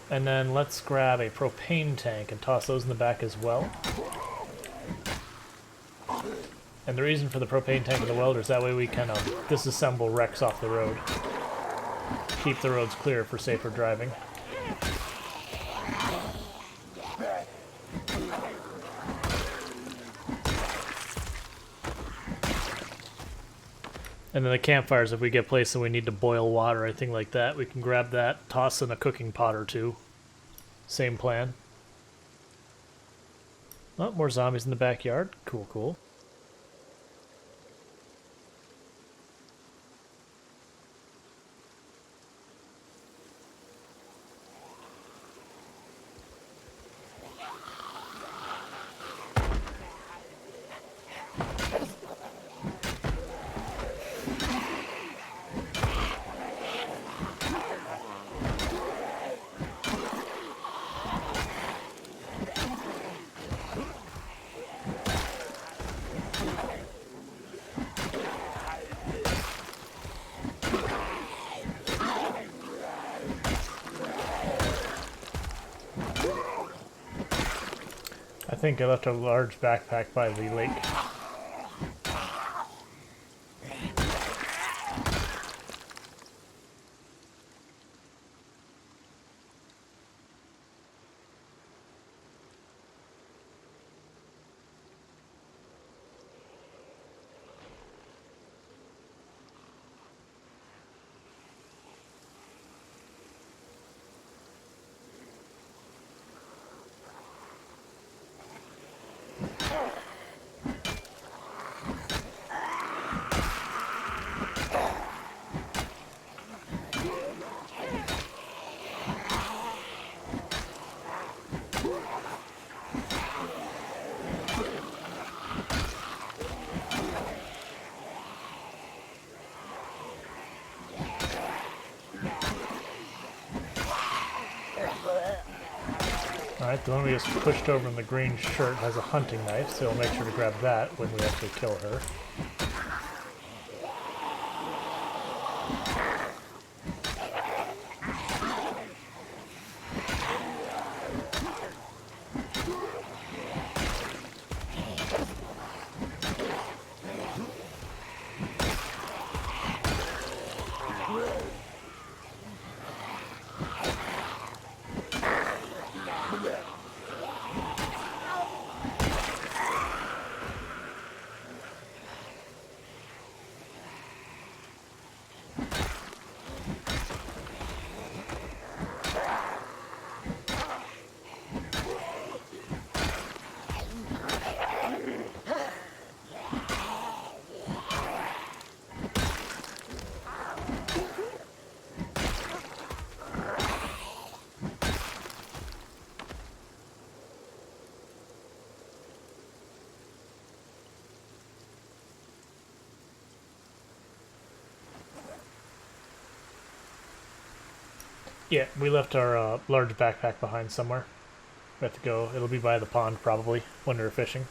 and then let's grab a propane tank and toss those in the back as well. And the reason for the propane tank and the welder is that way we kind of disassemble wrecks off the road. Keep the roads clear for safer driving. And then the campfires, if we get places and we need to boil water or anything like that, we can grab that, toss in a cooking pot or two. Same plan. Oh, more zombies in the backyard. Cool, cool. think I left a large backpack by the lake. Alright, the one we just pushed over in the green shirt has a hunting knife, so we'll make sure to grab that when we actually kill her. Yeah, we left our large backpack behind somewhere. We have to go. It'll be by the pond probably when we were fishing.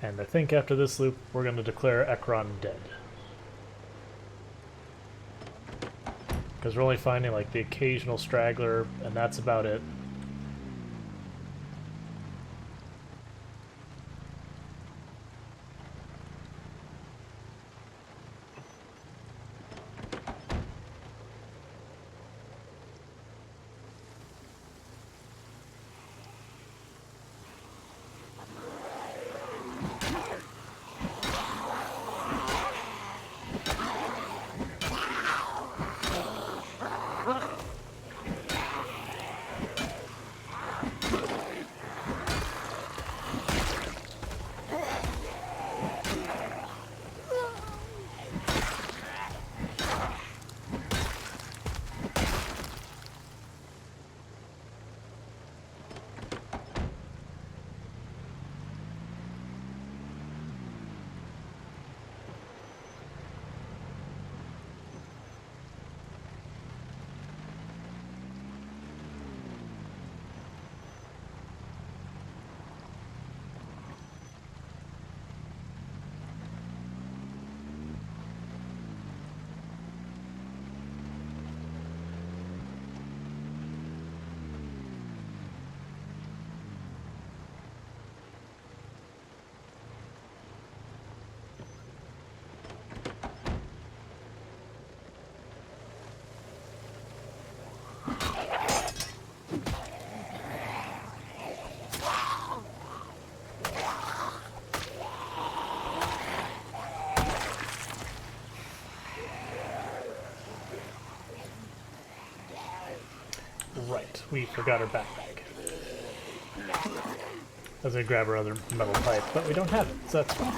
And I think after this loop, we're going to declare Ekron dead. Because we're only finding like the occasional straggler, and that's about it. Right, we forgot our backpack. I was gonna grab our other metal pipe, but we don't have it, so that's fine.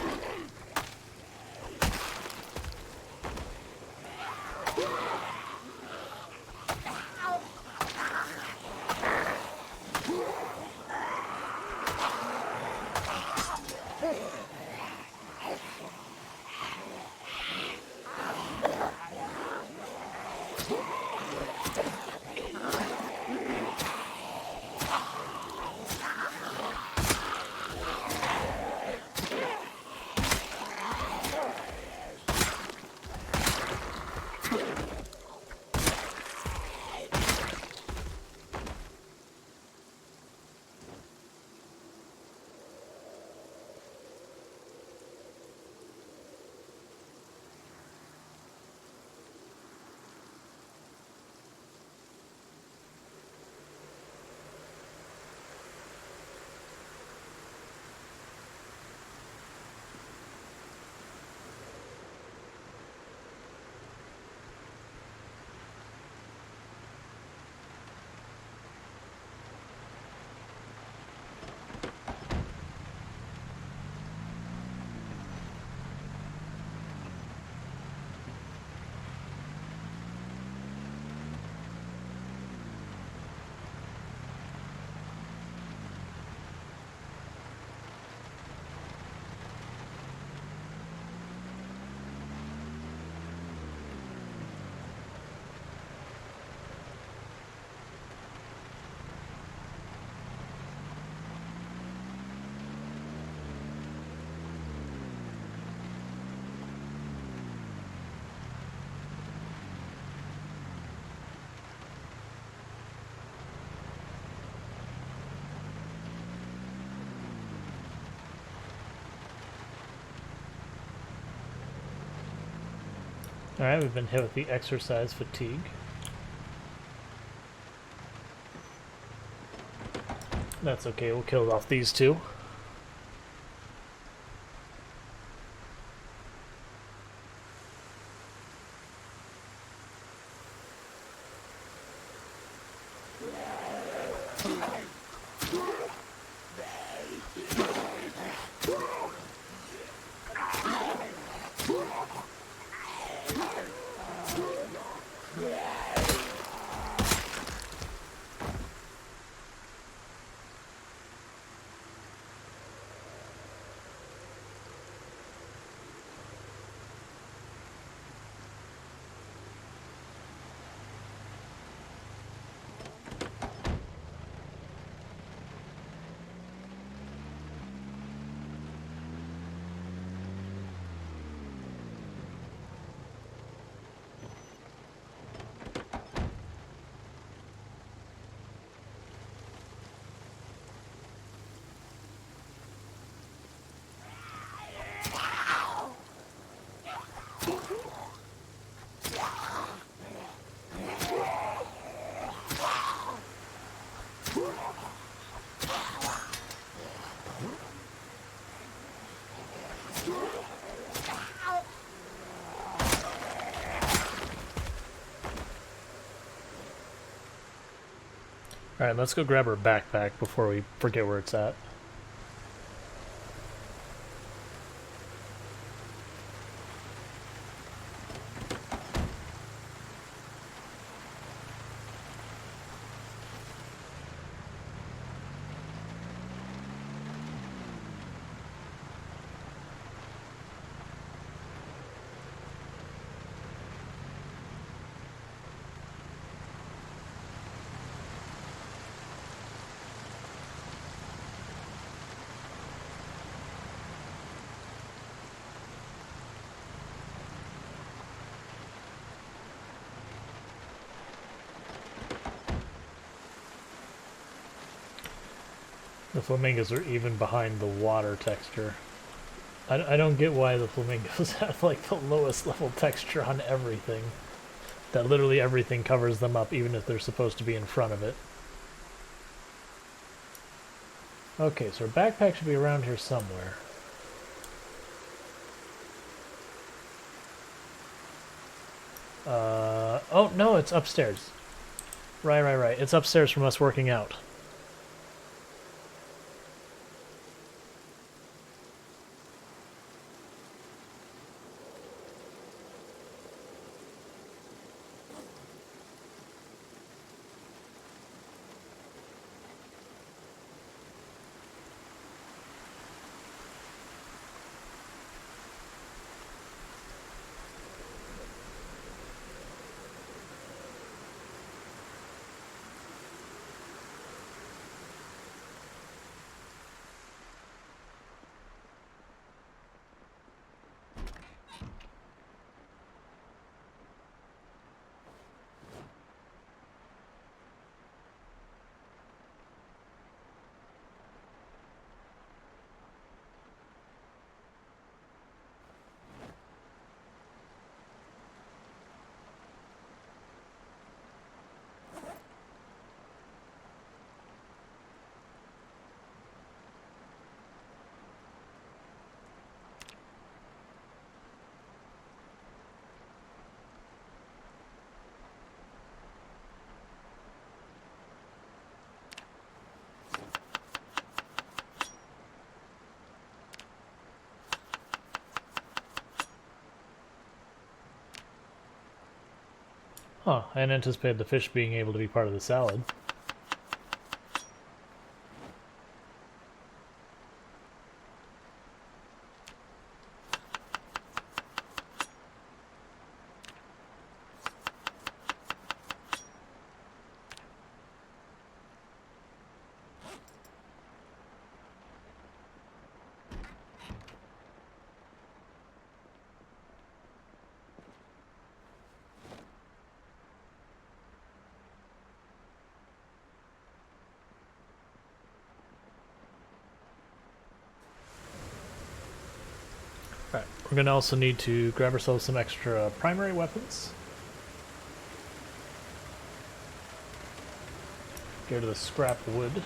Alright, we've been hit with the exercise fatigue. That's okay, we'll kill off these two. Alright, let's go grab her backpack before we forget where it's at. The flamingos are even behind the water texture. I don't get why the flamingos have like the lowest level texture on everything. That literally everything covers them up, even if they're supposed to be in front of it. Okay, so our backpack should be around here somewhere. Oh no, it's upstairs. Right. It's upstairs from us working out. Huh, I hadn't anticipated the fish being able to be part of the salad. Right, we're going to also need to grab ourselves some extra primary weapons. Go to the scrap wood.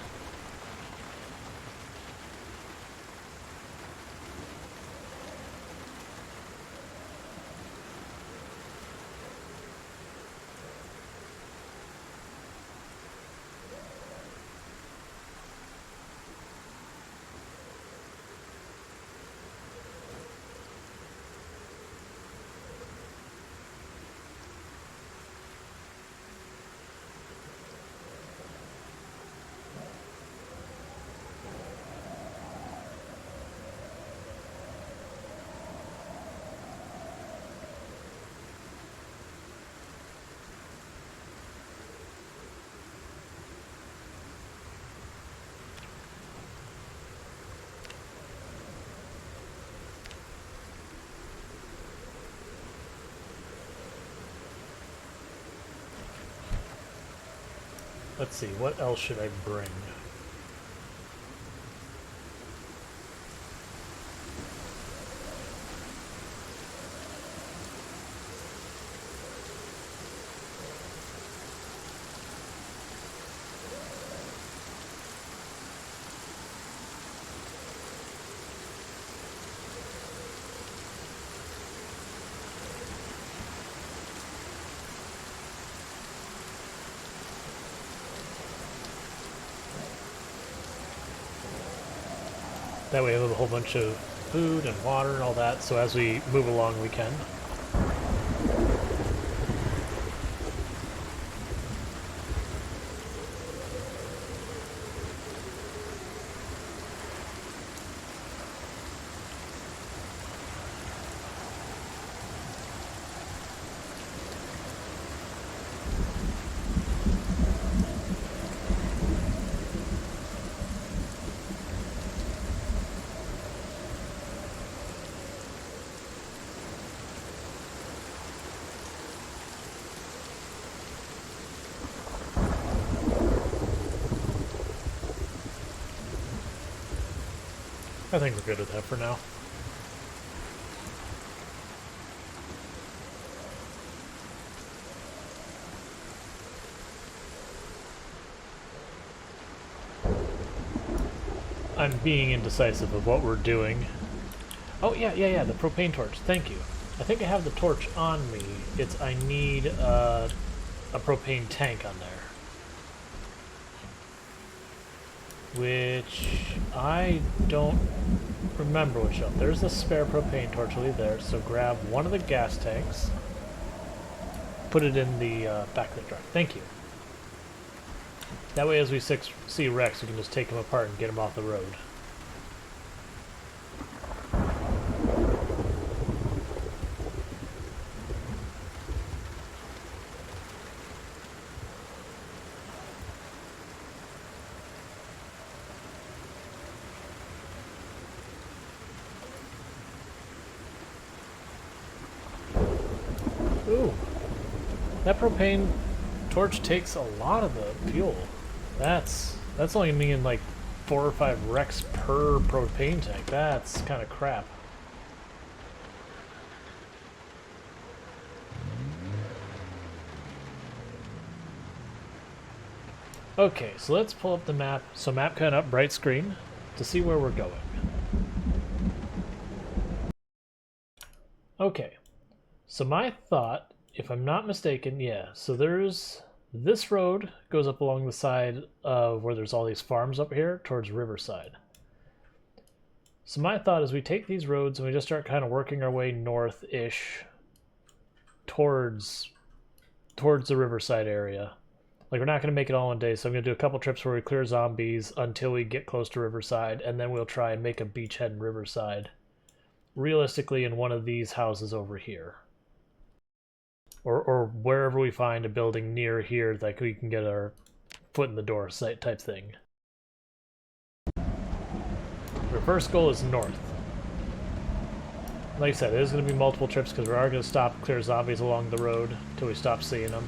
Let's see, what else should I bring? That way we have a whole bunch of food and water and all that, so as we move along we can. I think we're good with that for now. I'm being indecisive of what we're doing. Oh, yeah, the propane torch. Thank you. I think I have the torch on me. It's I need a propane tank on there. Which I don't remember which one. There's a spare propane torch over there, so grab one of the gas tanks, put it in the back of the truck. Thank you. That way as we see Rex, we can just take him apart and get him off the road. Ooh, that propane torch takes a lot of the fuel. That's only meaning like 4 or 5 Rex per propane tank. That's kind of crap. Okay, so let's pull up the map. So map kind of up, bright screen, to see where we're going. Okay, so my thought, if I'm not mistaken, yeah, so there's... This road goes up along the side of where there's all these farms up here towards Riverside. So my thought is we take these roads and we just start kind of working our way north-ish towards the Riverside area. Like, we're not going to make it all in a day, so I'm going to do a couple trips where we clear zombies until we get close to Riverside, and then we'll try and make a beachhead in Riverside. Realistically, in one of these houses over here. Or wherever we find a building near here that we can get our foot in the door type thing. Our first goal is north. Like I said, there's going to be multiple trips because we are going to stop and clear zombies along the road until we stop seeing them.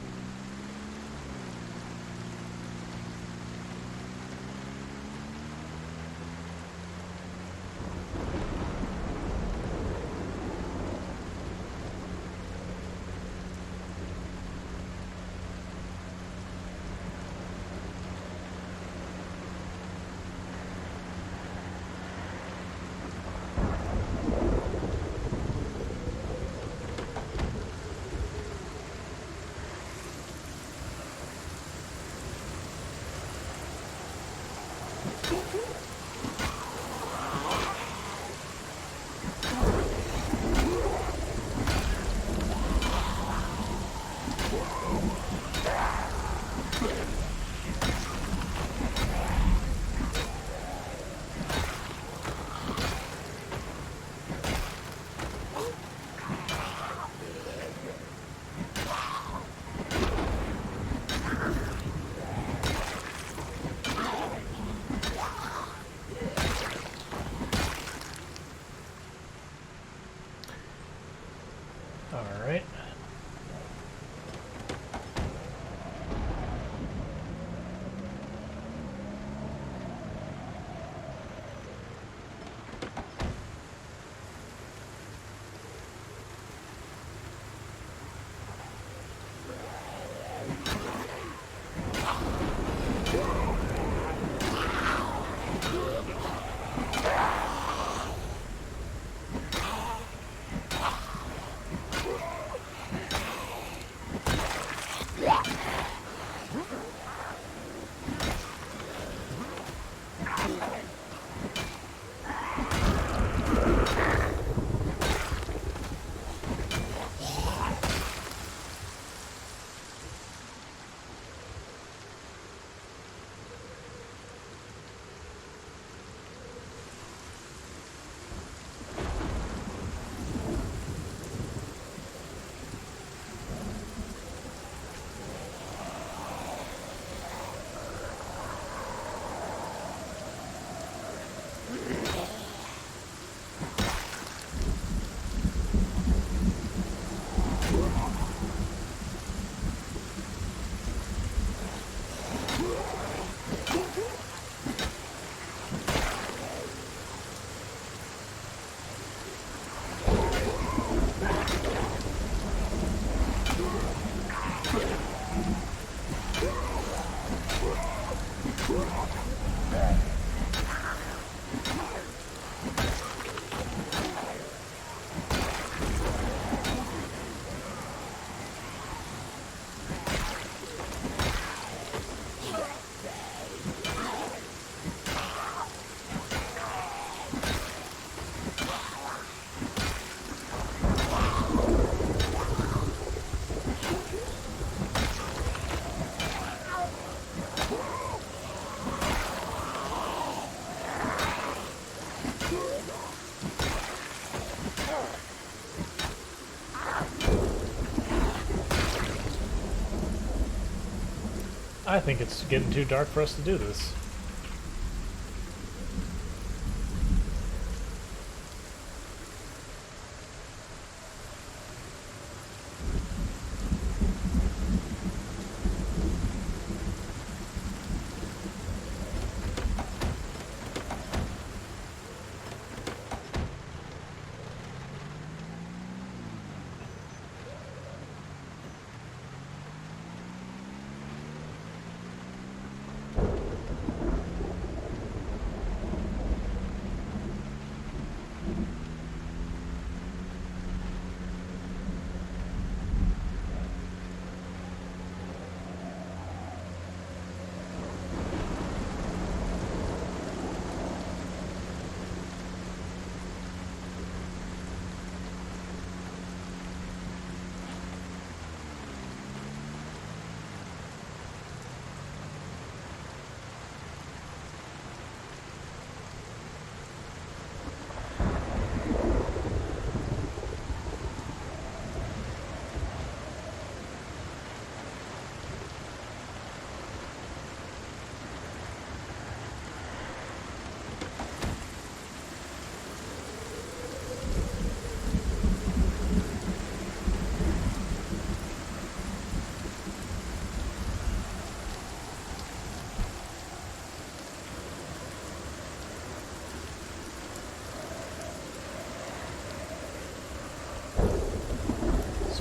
I think it's getting too dark for us to do this.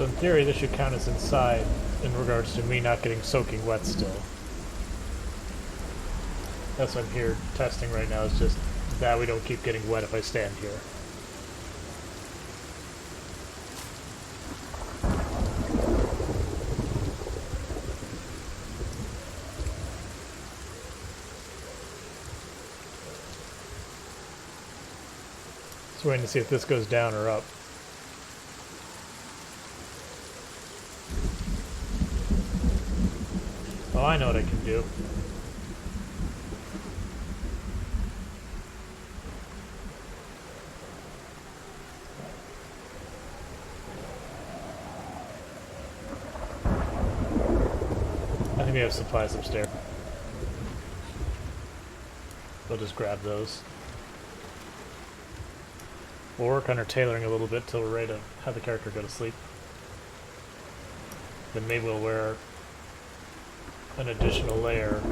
So in theory, this should count as inside in regards to me not getting soaking wet still. That's what I'm here testing right now, is just that we don't keep getting wet if I stand here. Just waiting to see if this goes down or up. Oh, I know what I can do. I think we have supplies upstairs. We'll just grab those. We'll work on our tailoring a little bit till we're ready to have the character go to sleep. Then maybe we'll wear an additional layer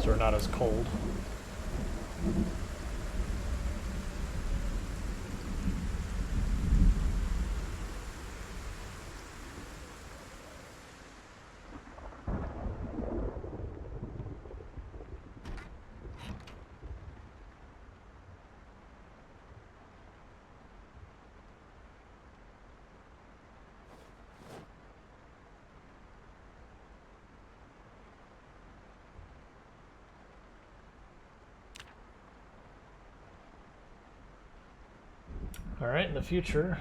so we're not as cold. Alright, in the future,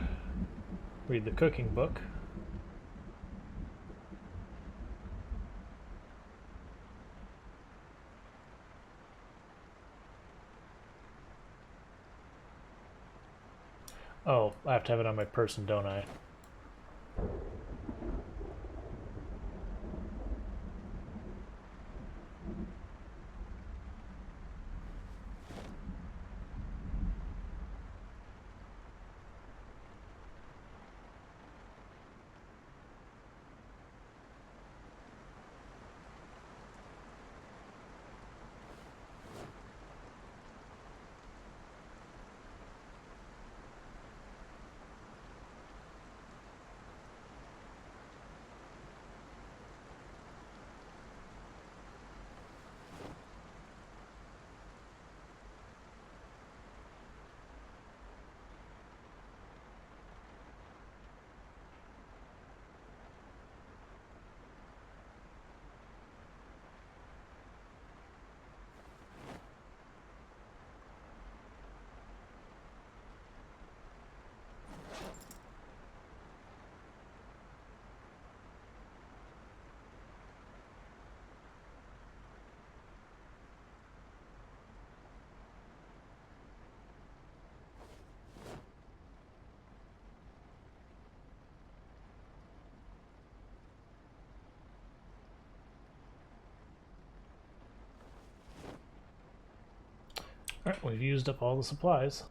read the cooking book. Oh, I have to have it on my person, don't I? Alright, we've used up all the supplies.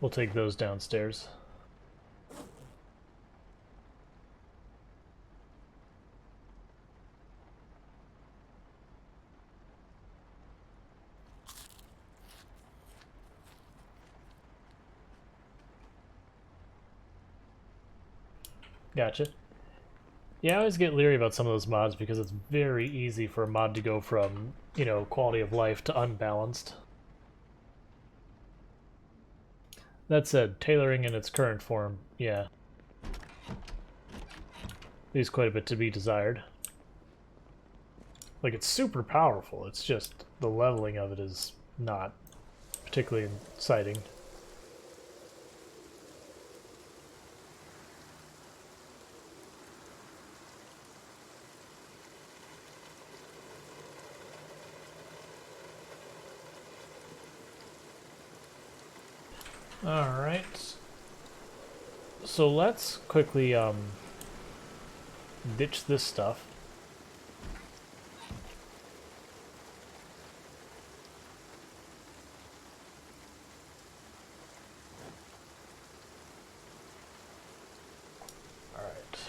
We'll take those downstairs. Gotcha. Yeah, I always get leery about some of those mods because it's very easy for a mod to go from, you know, quality of life to unbalanced. That said, tailoring in its current form, yeah, leaves quite a bit to be desired. Like, it's super powerful, it's just the leveling of it is not particularly exciting. Alright. So let's quickly ditch this stuff. Alright.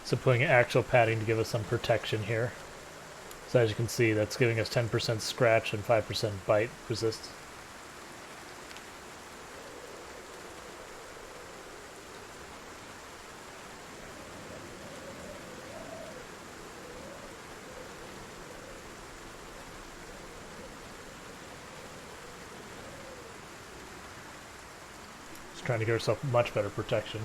So putting actual padding to give us some protection here. So as you can see, that's giving us 10% scratch and 5% bite resist. Just trying to give ourselves much better protection.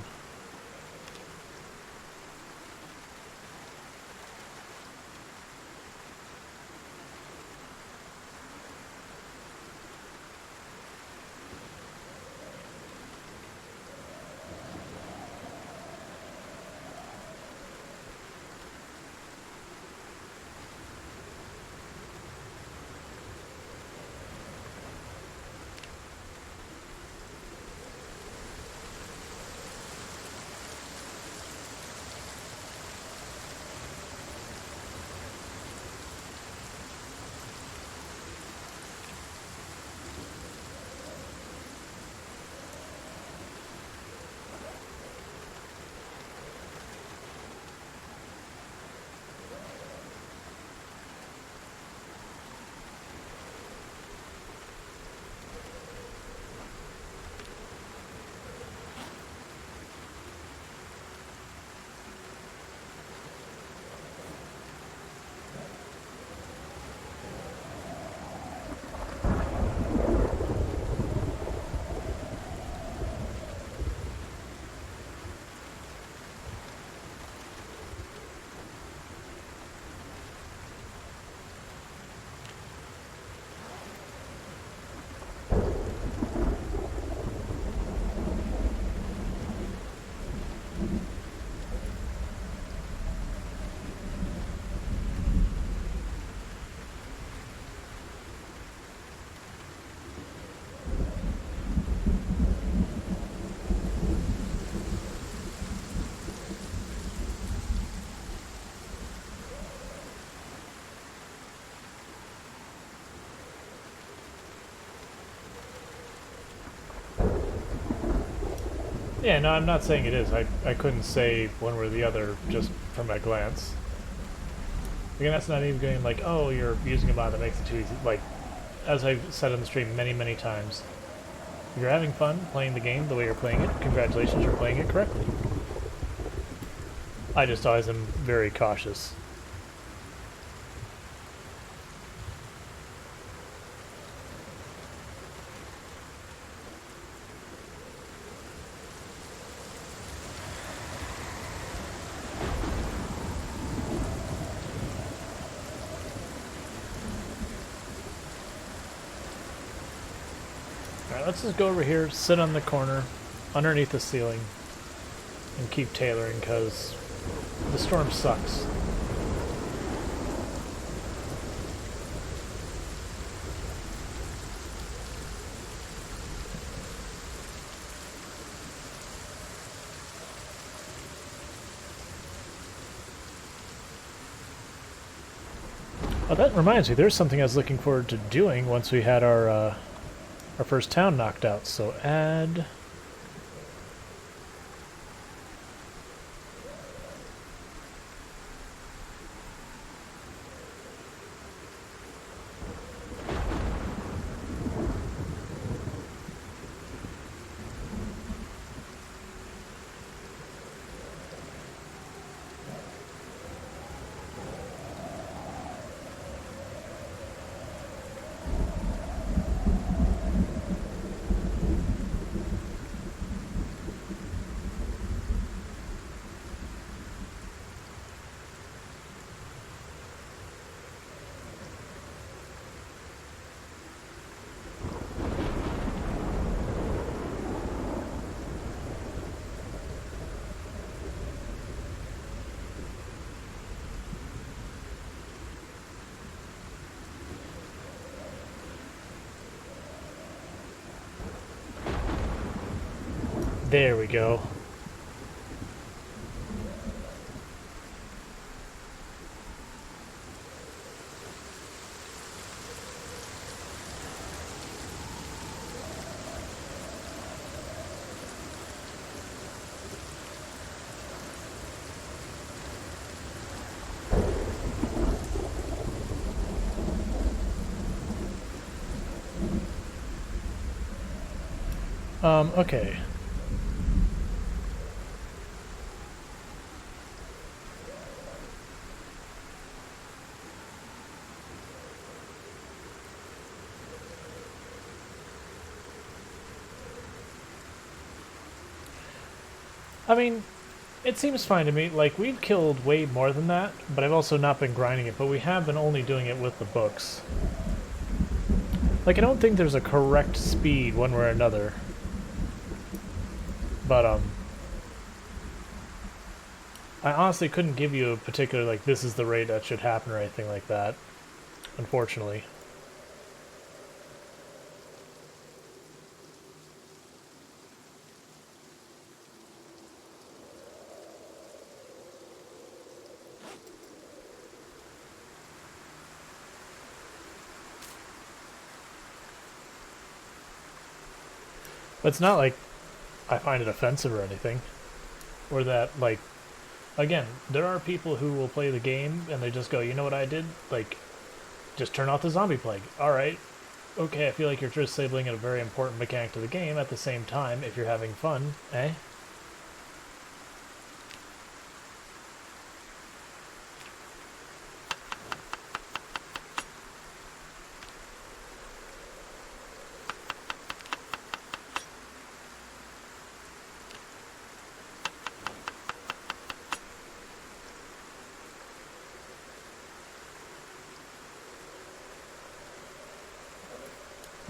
Yeah, no, I'm not saying it is. I couldn't say one way or the other just from a glance. Again, that's not even going like, oh, you're using a mod that makes it too easy. Like, as I've said on the stream many times, if you're having fun playing the game the way you're playing it, congratulations, you're playing it correctly. I just always am very cautious. Alright, let's just go over here, sit on the corner, underneath the ceiling, and keep tailoring, because the storm sucks. Oh, that reminds me, there's something I was looking forward to doing once we had our first town knocked out, so add... There we go. Okay. I mean, it seems fine to me. Like, we've killed way more than that, but I've also not been grinding it, but we have been only doing it with the books. Like, I don't think there's a correct speed one way or another. But, I honestly couldn't give you a particular, like, this is the rate that should happen or anything like that, unfortunately. But it's not like I find it offensive or anything. Or that, like, again, there are people who will play the game and they just go, you know what I did? Like, just turn off the zombie plague. Alright, okay, I feel like you're disabling a very important mechanic to the game. At the same time, if you're having fun, eh?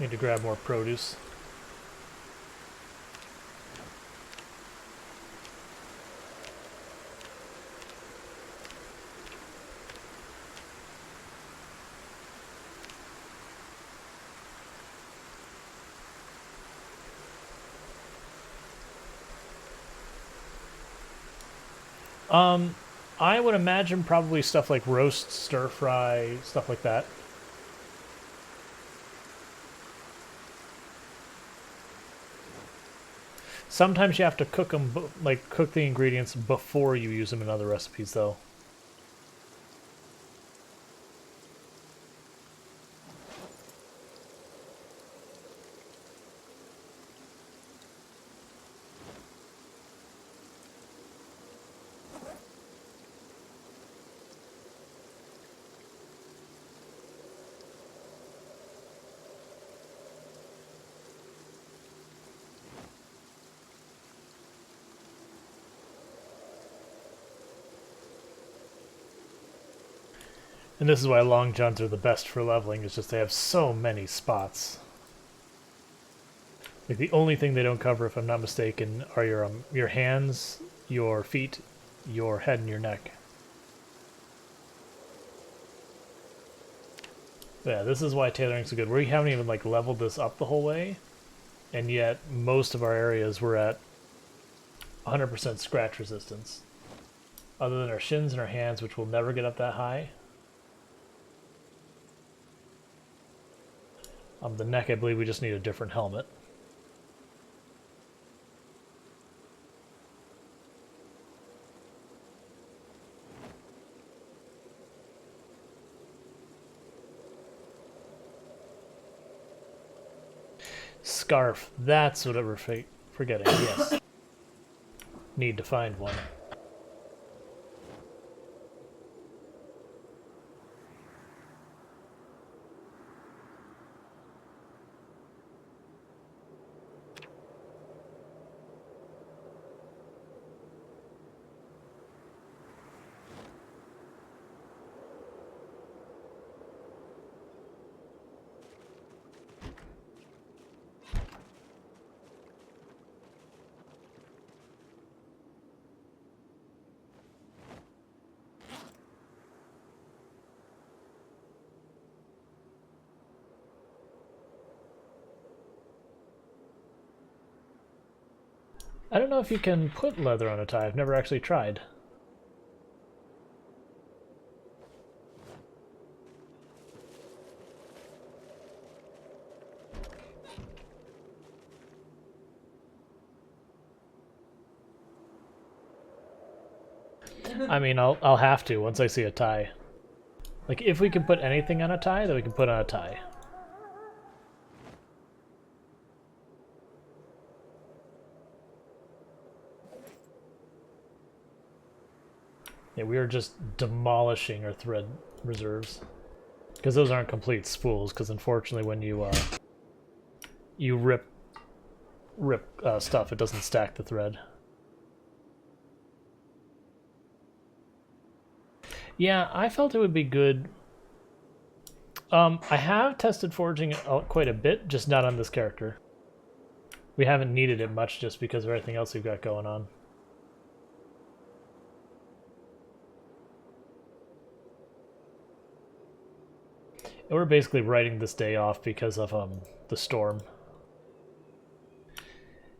Need to grab more produce. I would imagine probably stuff like roast, stir fry, stuff like that. Sometimes you have to cook them, like cook the ingredients before you use them in other recipes, though. And this is why long johns are the best for leveling, is just they have so many spots. Like the only thing they don't cover, if I'm not mistaken, are your hands, your feet, your head, and your neck. Yeah, this is why tailoring's so good. We haven't even like leveled this up the whole way, and yet most of our areas we're at 100% scratch resistance. Other than our shins and our hands, which will never get up that high. The neck, I believe we just need a different helmet. Scarf, that's what we're forgetting, yes. Need to find one. I don't know if you can put leather on a tie. I've never actually tried. I mean, I'll have to once I see a tie. Like, if we can put anything on a tie, then we can put on a tie. Yeah, we are just demolishing our thread reserves. Because those aren't complete spools, because unfortunately when you rip stuff, it doesn't stack the thread. Yeah, I felt it would be good. I have tested forging it quite a bit, just not on this character. We haven't needed it much just because of everything else we've got going on. And we're basically writing this day off because of the storm.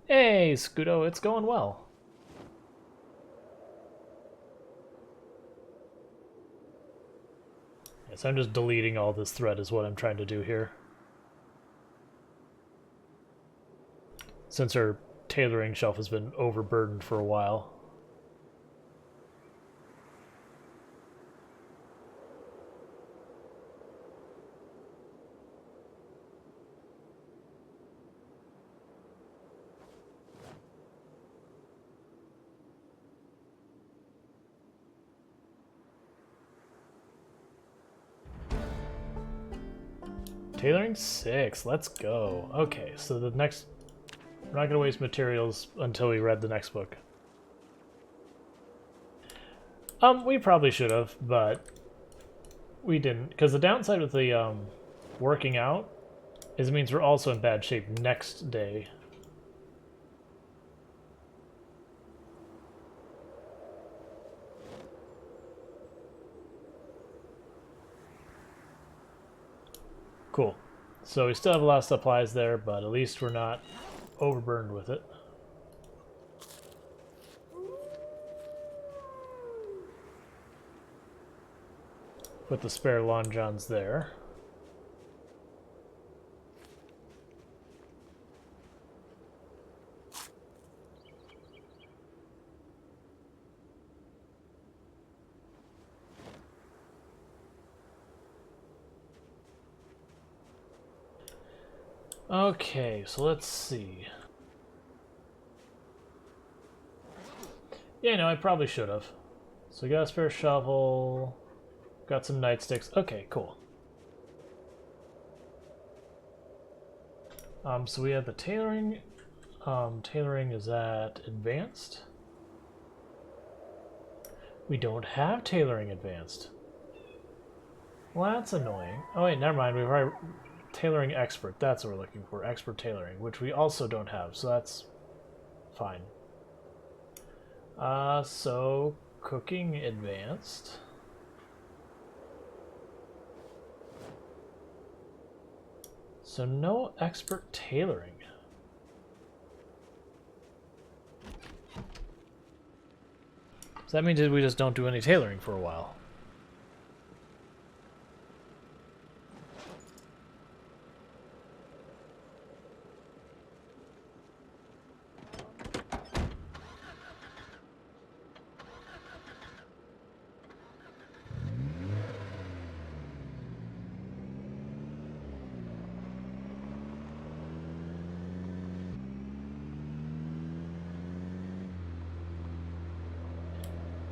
Hey, Scudo, it's going well. Yes, I'm just deleting all this thread is what I'm trying to do here. Since our tailoring shelf has been overburdened for a while. Tailoring 6, let's go. Okay, so the next... We're not going to waste materials until we read the next book. We probably should have, but we didn't. Because the downside with the working out is it means we're also in bad shape next day. Cool. So we still have a lot of supplies there, but at least we're not overburdened with it. Put the spare long johns there. Okay, so let's see. Yeah, no, I probably should have. So we got a spare shovel, got some nightsticks. Okay, cool. So we have the tailoring. Tailoring is at advanced. We don't have tailoring advanced. Well, that's annoying. Oh wait, never mind. We've already tailoring expert. That's what we're looking for. Expert tailoring, which we also don't have, so that's fine. So cooking advanced. So no expert tailoring. So that means that we just don't do any tailoring for a while.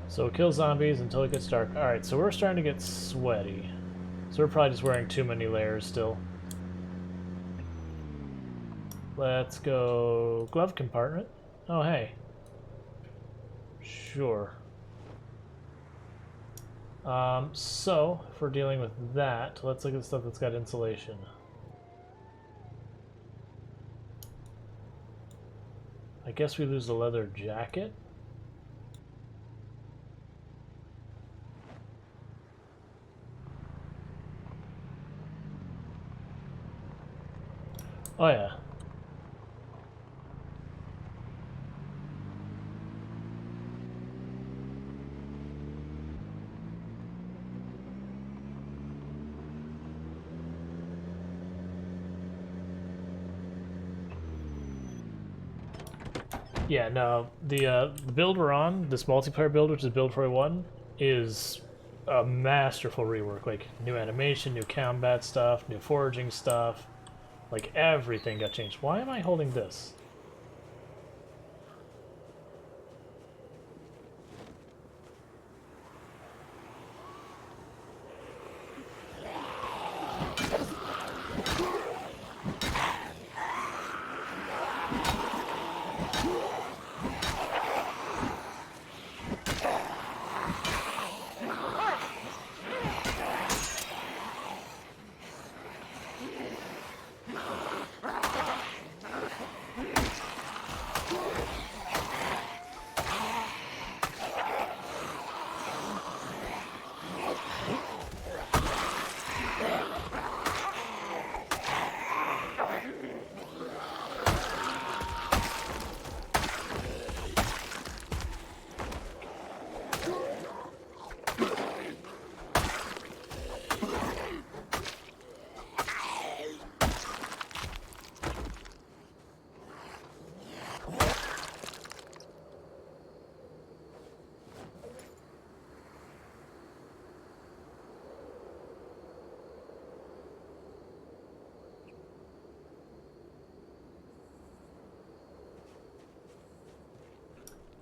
So kill zombies until it gets dark. Alright, so we're starting to get sweaty. So we're probably just wearing too many layers still. Let's go glove compartment. Oh, hey. Sure. So, if we're dealing with that, let's look at the stuff that's got insulation. I guess we lose the leather jacket. Oh yeah. Yeah, no, the build we're on, this multiplayer build, which is build 41, is a masterful rework. Like, new animation, new combat stuff, new foraging stuff. Like, everything got changed. Why am I holding this?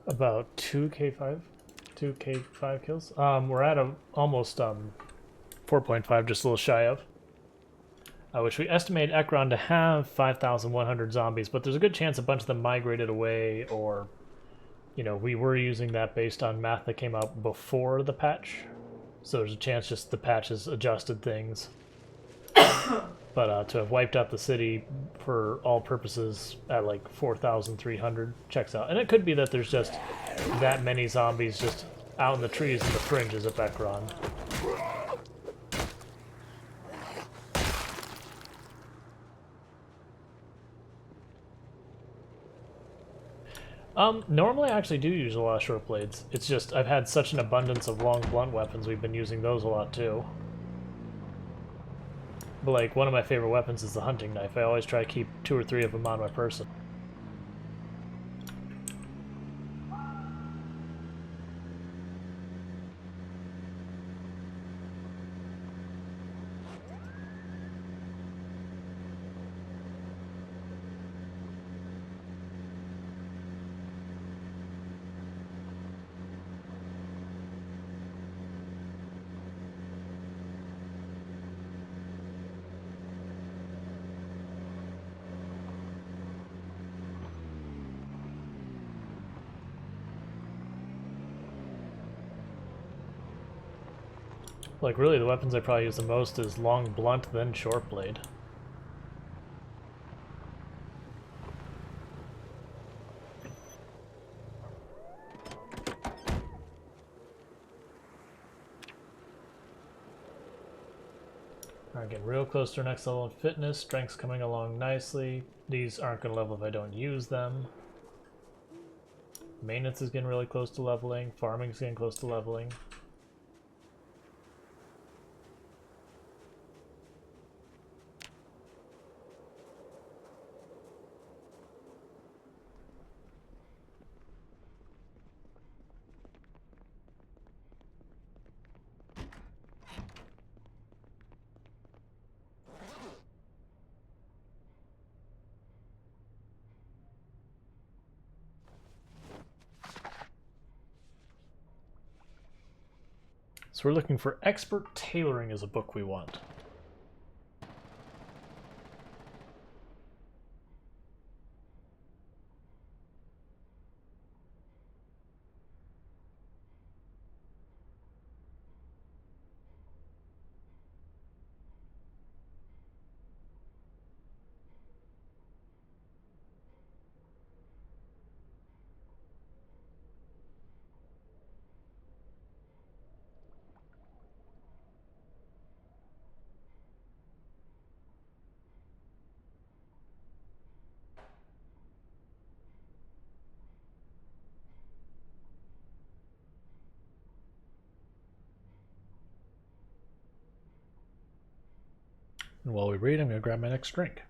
About 2k5? 2k5 kills? We're at almost 4.5, just a little shy of. Which we estimate Ekron to have 5,100 zombies, but there's a good chance a bunch of them migrated away, or, you know, we were using that based on math that came out before the patch. So there's a chance just the patch has adjusted things. But to have wiped out the city for all purposes at like 4,300 checks out. And it could be that there's just that many zombies just out in the trees and the fringes of Ekron. Normally I actually do use a lot of short blades. It's just I've had such an abundance of long blunt weapons, we've been using those a lot too. But like, one of my favorite weapons is the hunting knife. I always try to keep 2 or 3 of them on my person. Like, really, the weapons I probably use the most is long blunt, then short blade. Alright, getting real close to our next level in fitness. Strength's coming along nicely. These aren't going to level if I don't use them. Maintenance is getting really close to leveling. Farming's getting close to leveling. So we're looking for Expert Tailoring as a book we want. And while we read, I'm going to grab my next drink.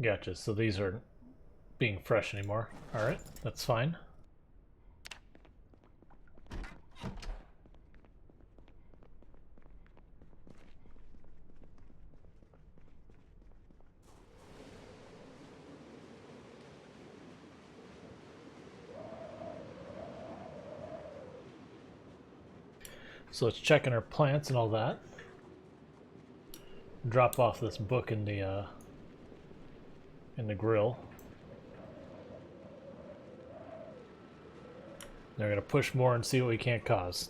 Gotcha, so these aren't being fresh anymore. Alright, that's fine. So let's check in our plants and all that. Drop off this book in the grill. They're gonna push more and see what we can't cause.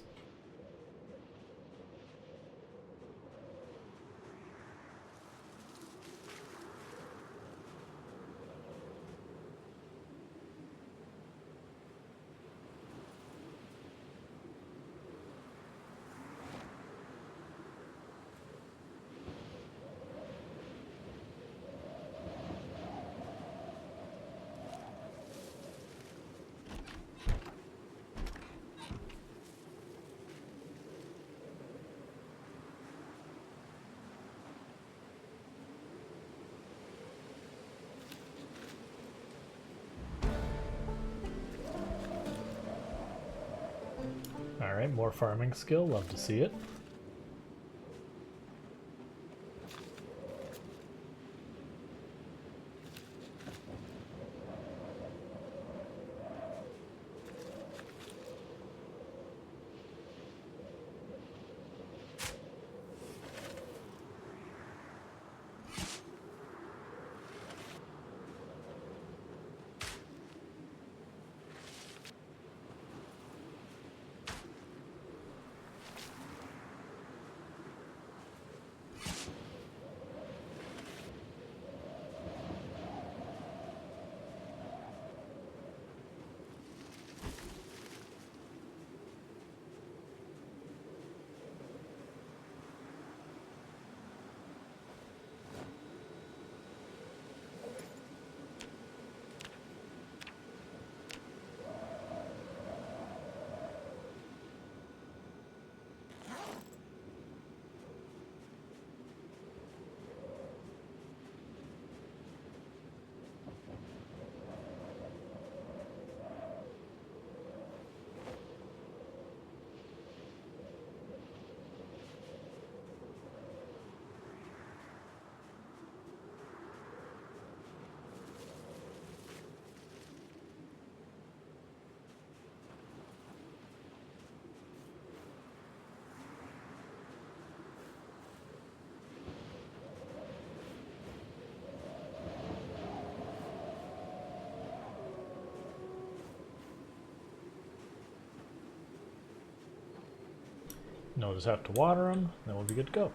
Alright, more farming skill, love to see it. And I'll just have to water them, then we'll be good to go.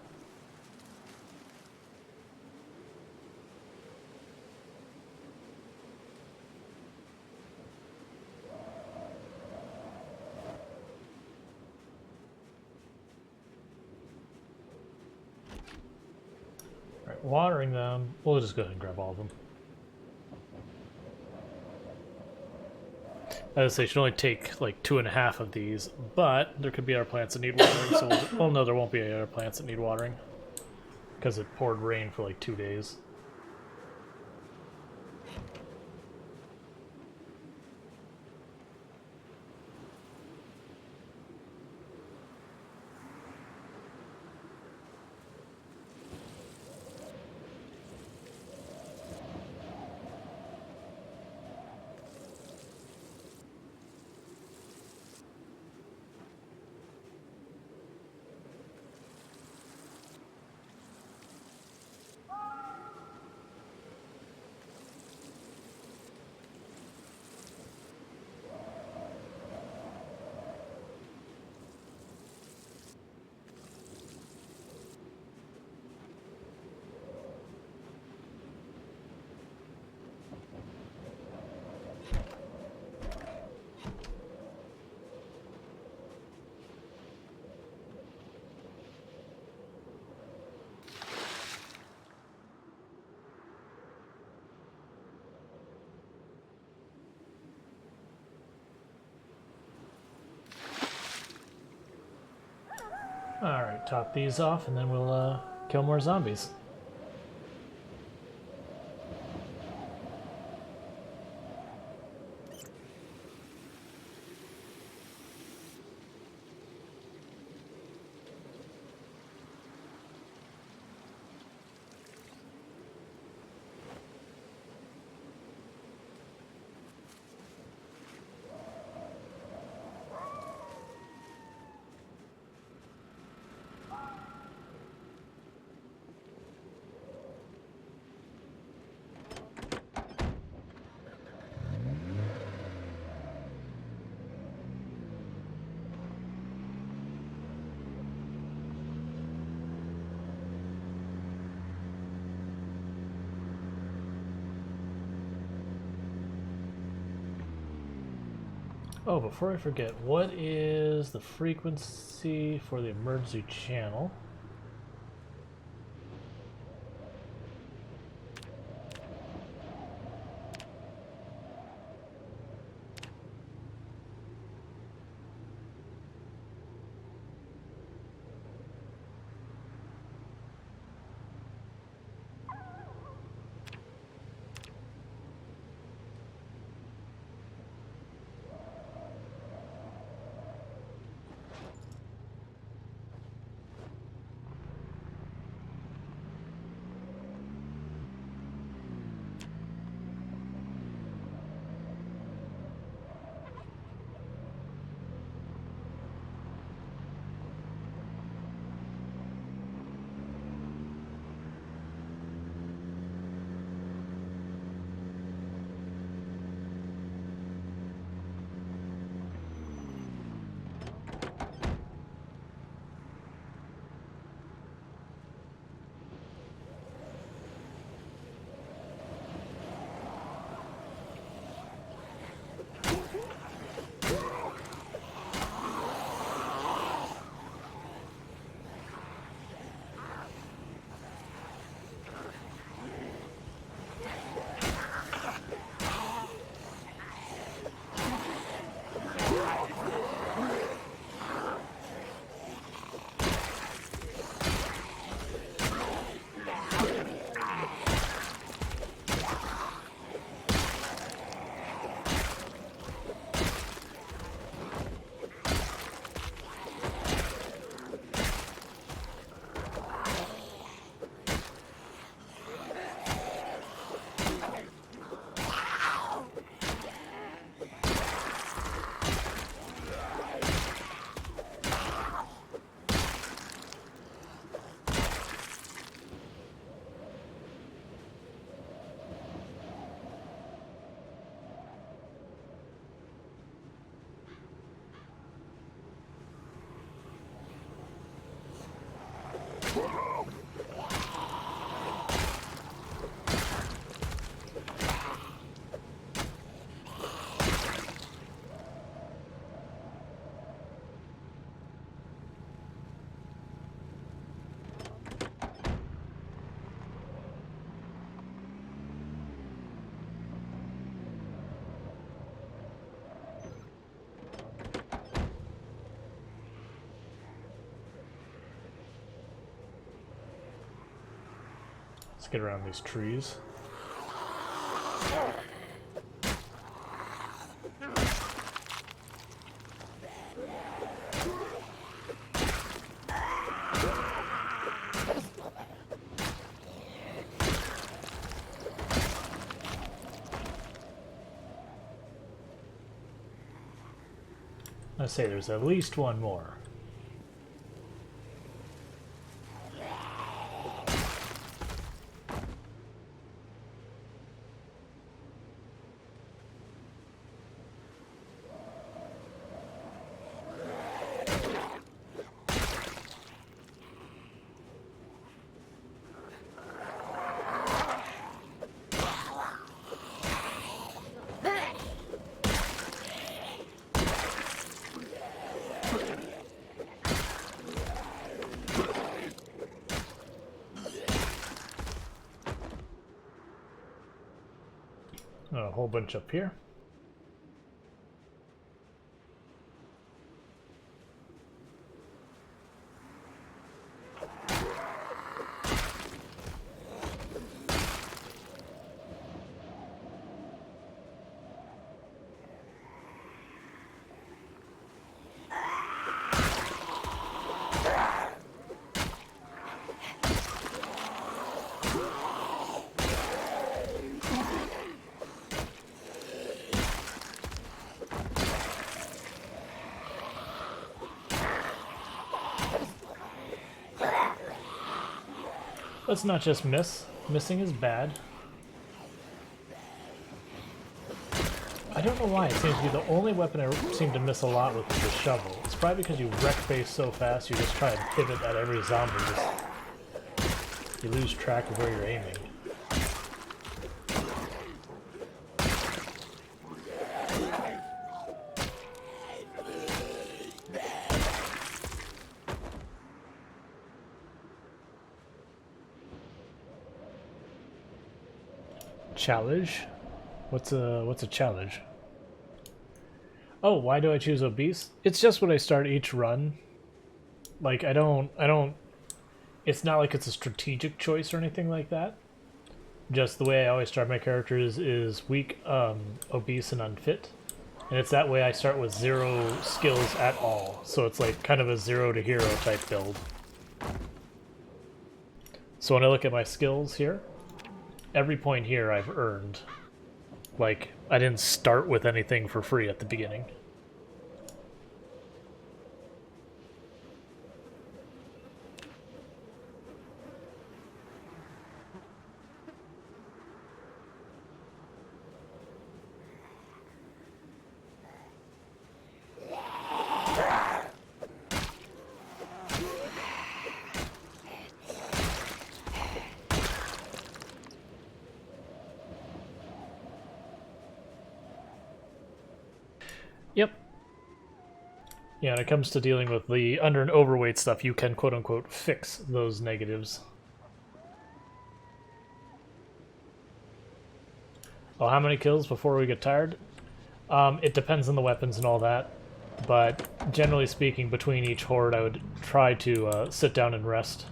Alright, watering them, we'll just go ahead and grab all of them. I would say it should only take like 2.5 of these, but there could be other plants that need watering, so we'll know there won't be any other plants that need watering because it poured rain for like 2 days. Alright, top these off and then we'll kill more zombies. Oh, before I forget, what is the frequency for the emergency channel? Let's get around these trees. Let's say there's at least one more. A whole bunch up here. Let's not just miss. Missing is bad. I don't know why. It seems to be the only weapon I seem to miss a lot with is the shovel. It's probably because you wreck base so fast you just try and pivot at every zombie. You lose track of where you're aiming. Challenge? What's a challenge? Oh, why do I choose obese? It's just what I start each run. Like I don't it's not like it's a strategic choice or anything like that. Just the way I always start my characters is weak, obese, and unfit. And it's that way I start with 0 skills at all. So it's like kind of a 0 to hero type build. So when I look at my skills here, every point here I've earned. Like, I didn't start with anything for free at the beginning. Yep. Yeah, when it comes to dealing with the under and overweight stuff, you can quote-unquote fix those negatives. Oh, how many kills before we get tired? It depends on the weapons and all that, but generally speaking, between each horde I would try to sit down and rest.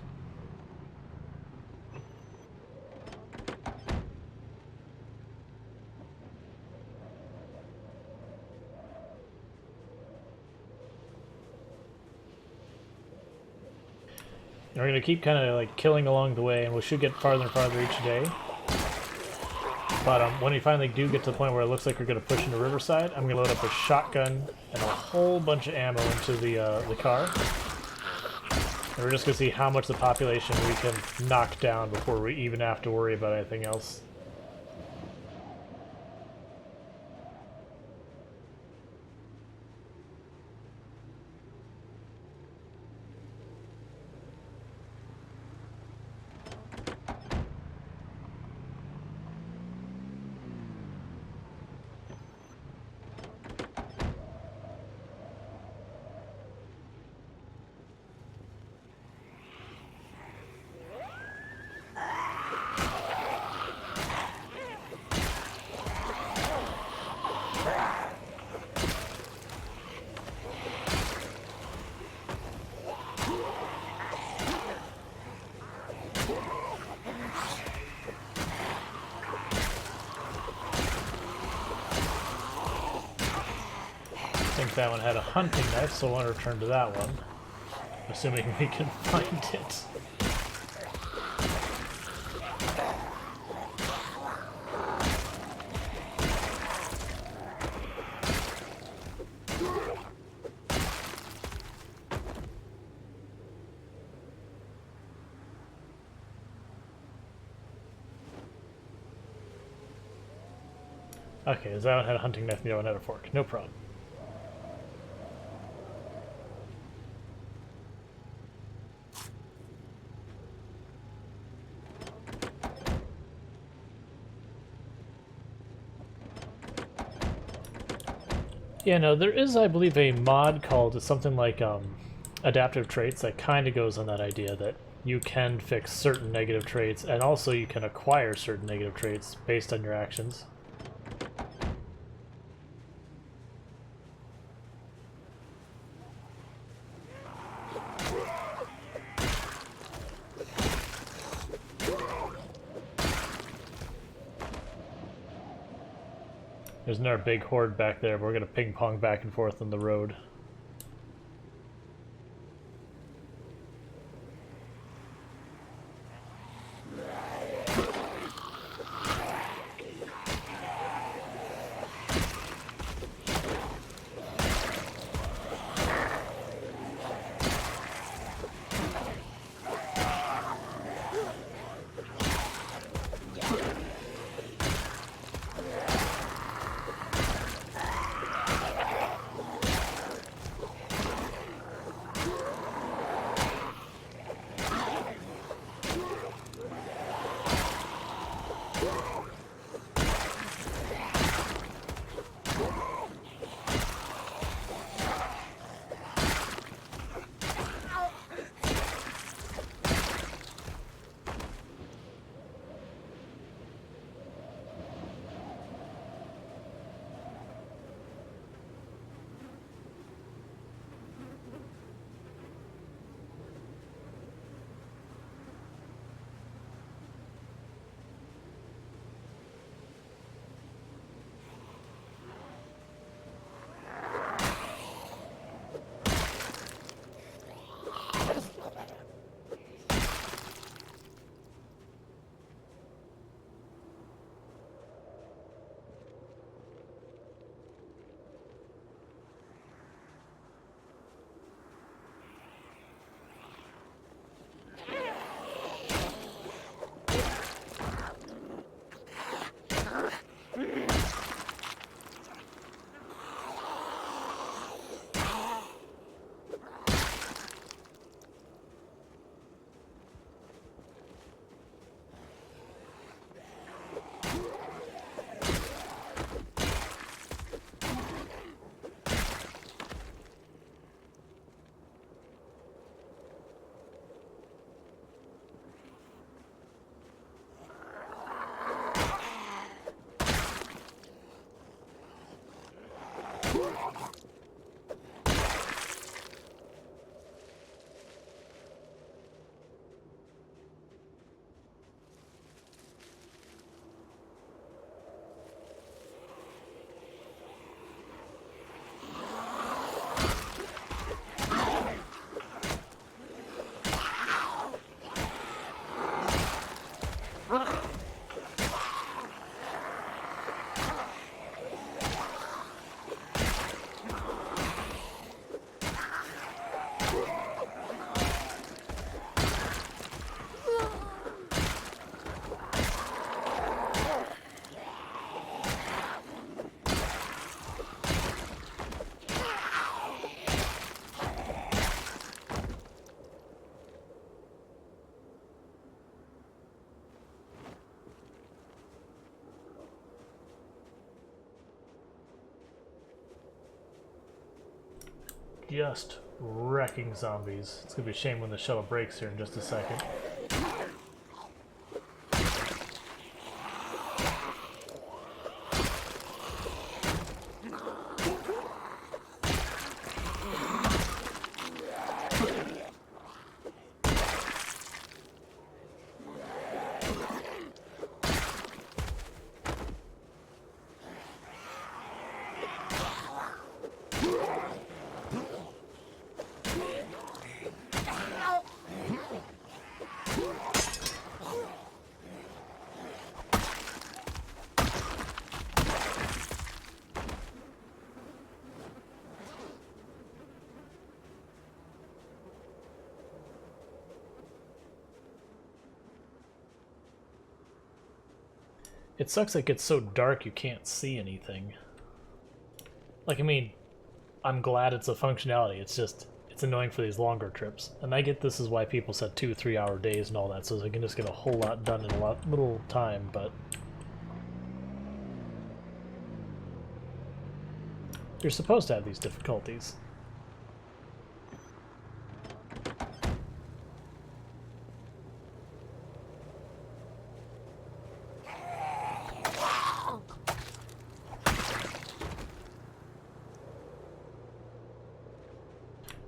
And we're going to keep kind of like killing along the way, and we should get farther and farther each day. But when we finally do get to the point where it looks like we're going to push into Riverside, I'm going to load up a shotgun and a whole bunch of ammo into the car. And we're just going to see how much of the population we can knock down before we even have to worry about anything else. think that one had a hunting knife, so I want to return to that one. Assuming we can find it. Okay, that one had a hunting knife and the other one had a fork. No problem. Yeah, no, there is, I believe, a mod called something like adaptive traits that kind of goes on that idea that you can fix certain negative traits, and also you can acquire certain negative traits based on your actions. There's another big horde back there, but we're going to ping pong back and forth on the road. Just wrecking zombies. It's gonna be a shame when the shuttle breaks here in just a second. It sucks it gets so dark you can't see anything. Like, I mean, I'm glad it's a functionality, it's just, it's annoying for these longer trips. And I get this is why people set 2-3 hour days and all that, so they can just get a whole lot done in a little time, but... You're supposed to have these difficulties.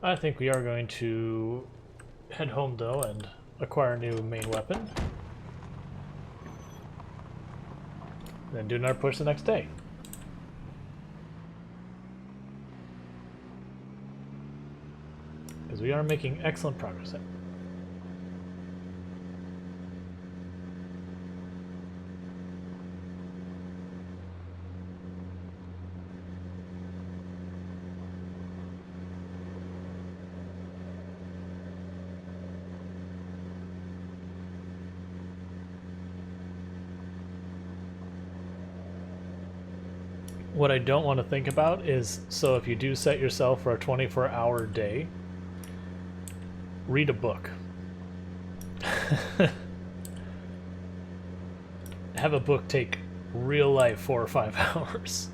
I think we are going to head home though and acquire a new main weapon. Then do another push the next day. Because we are making excellent progress. What I don't want to think about is, so if you do set yourself for a 24-hour day, read a book. Have a book take real life 4 or 5 hours.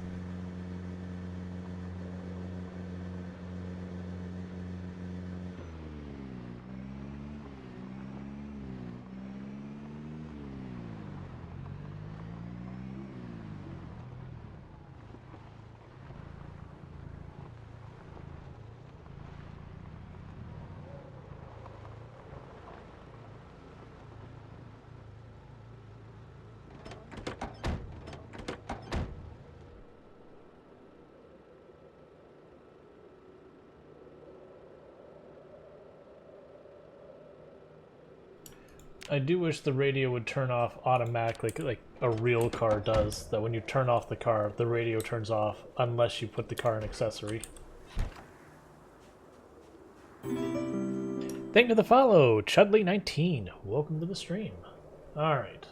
I do wish the radio would turn off automatically, like a real car does, that when you turn off the car, the radio turns off unless you put the car in accessory. Thank you for the follow, Chudley19. Welcome to the stream. Alright.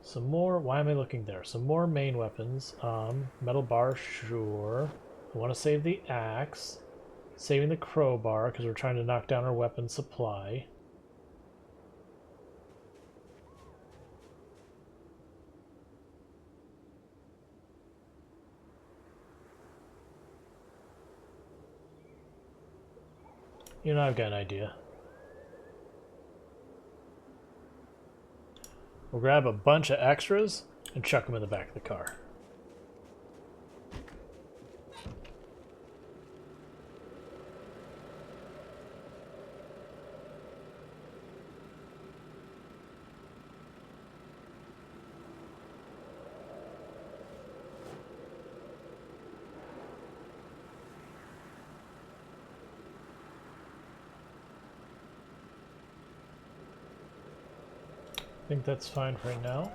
Some more, why am I looking there? Some more main weapons. Metal bar, sure. I want to save the axe. Saving the crowbar, because we're trying to knock down our weapon supply. You know, I've got an idea. We'll grab a bunch of extras and chuck them in the back of the car. I think that's fine for right now.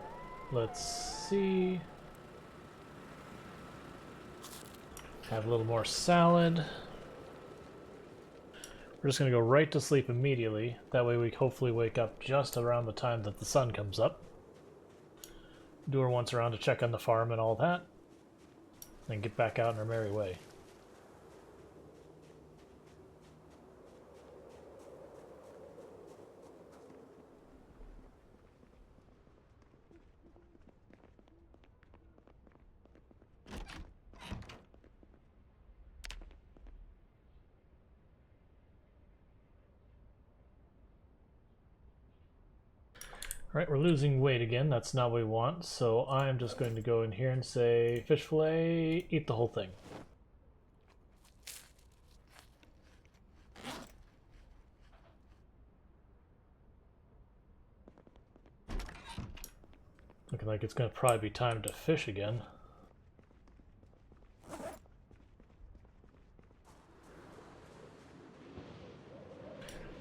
Let's see. Have a little more salad. We're just going to go right to sleep immediately. That way we hopefully wake up just around the time that the sun comes up. Do her once around to check on the farm and all that. Then get back out on our merry way. Alright, we're losing weight again. That's not what we want. So I'm just going to go in here and say, fish fillet, eat the whole thing. Looking like it's going to probably be time to fish again.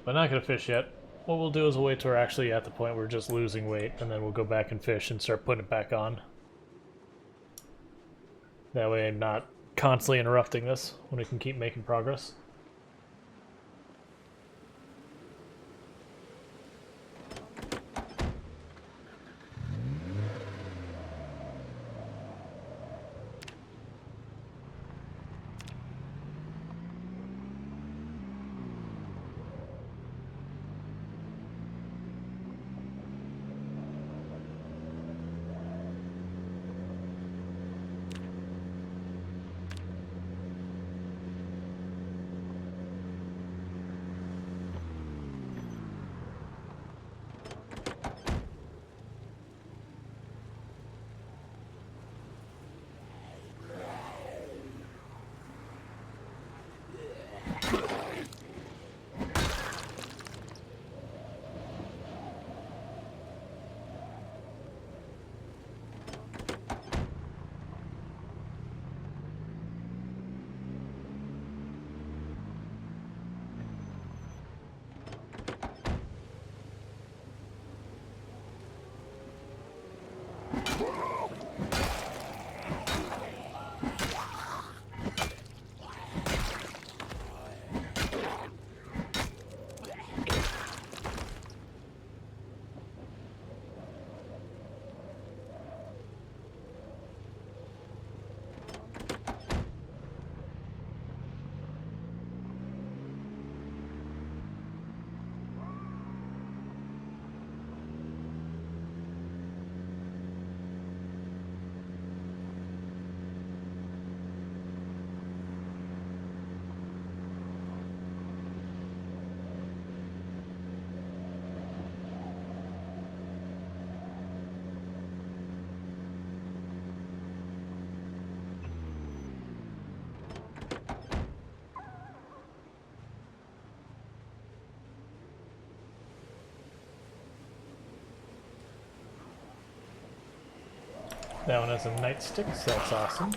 But not going to fish yet. What we'll do is we'll wait till we're actually at the point where we're just losing weight, and then we'll go back and fish and start putting it back on. That way I'm not constantly interrupting this when we can keep making progress. That one has some nightsticks, that's awesome.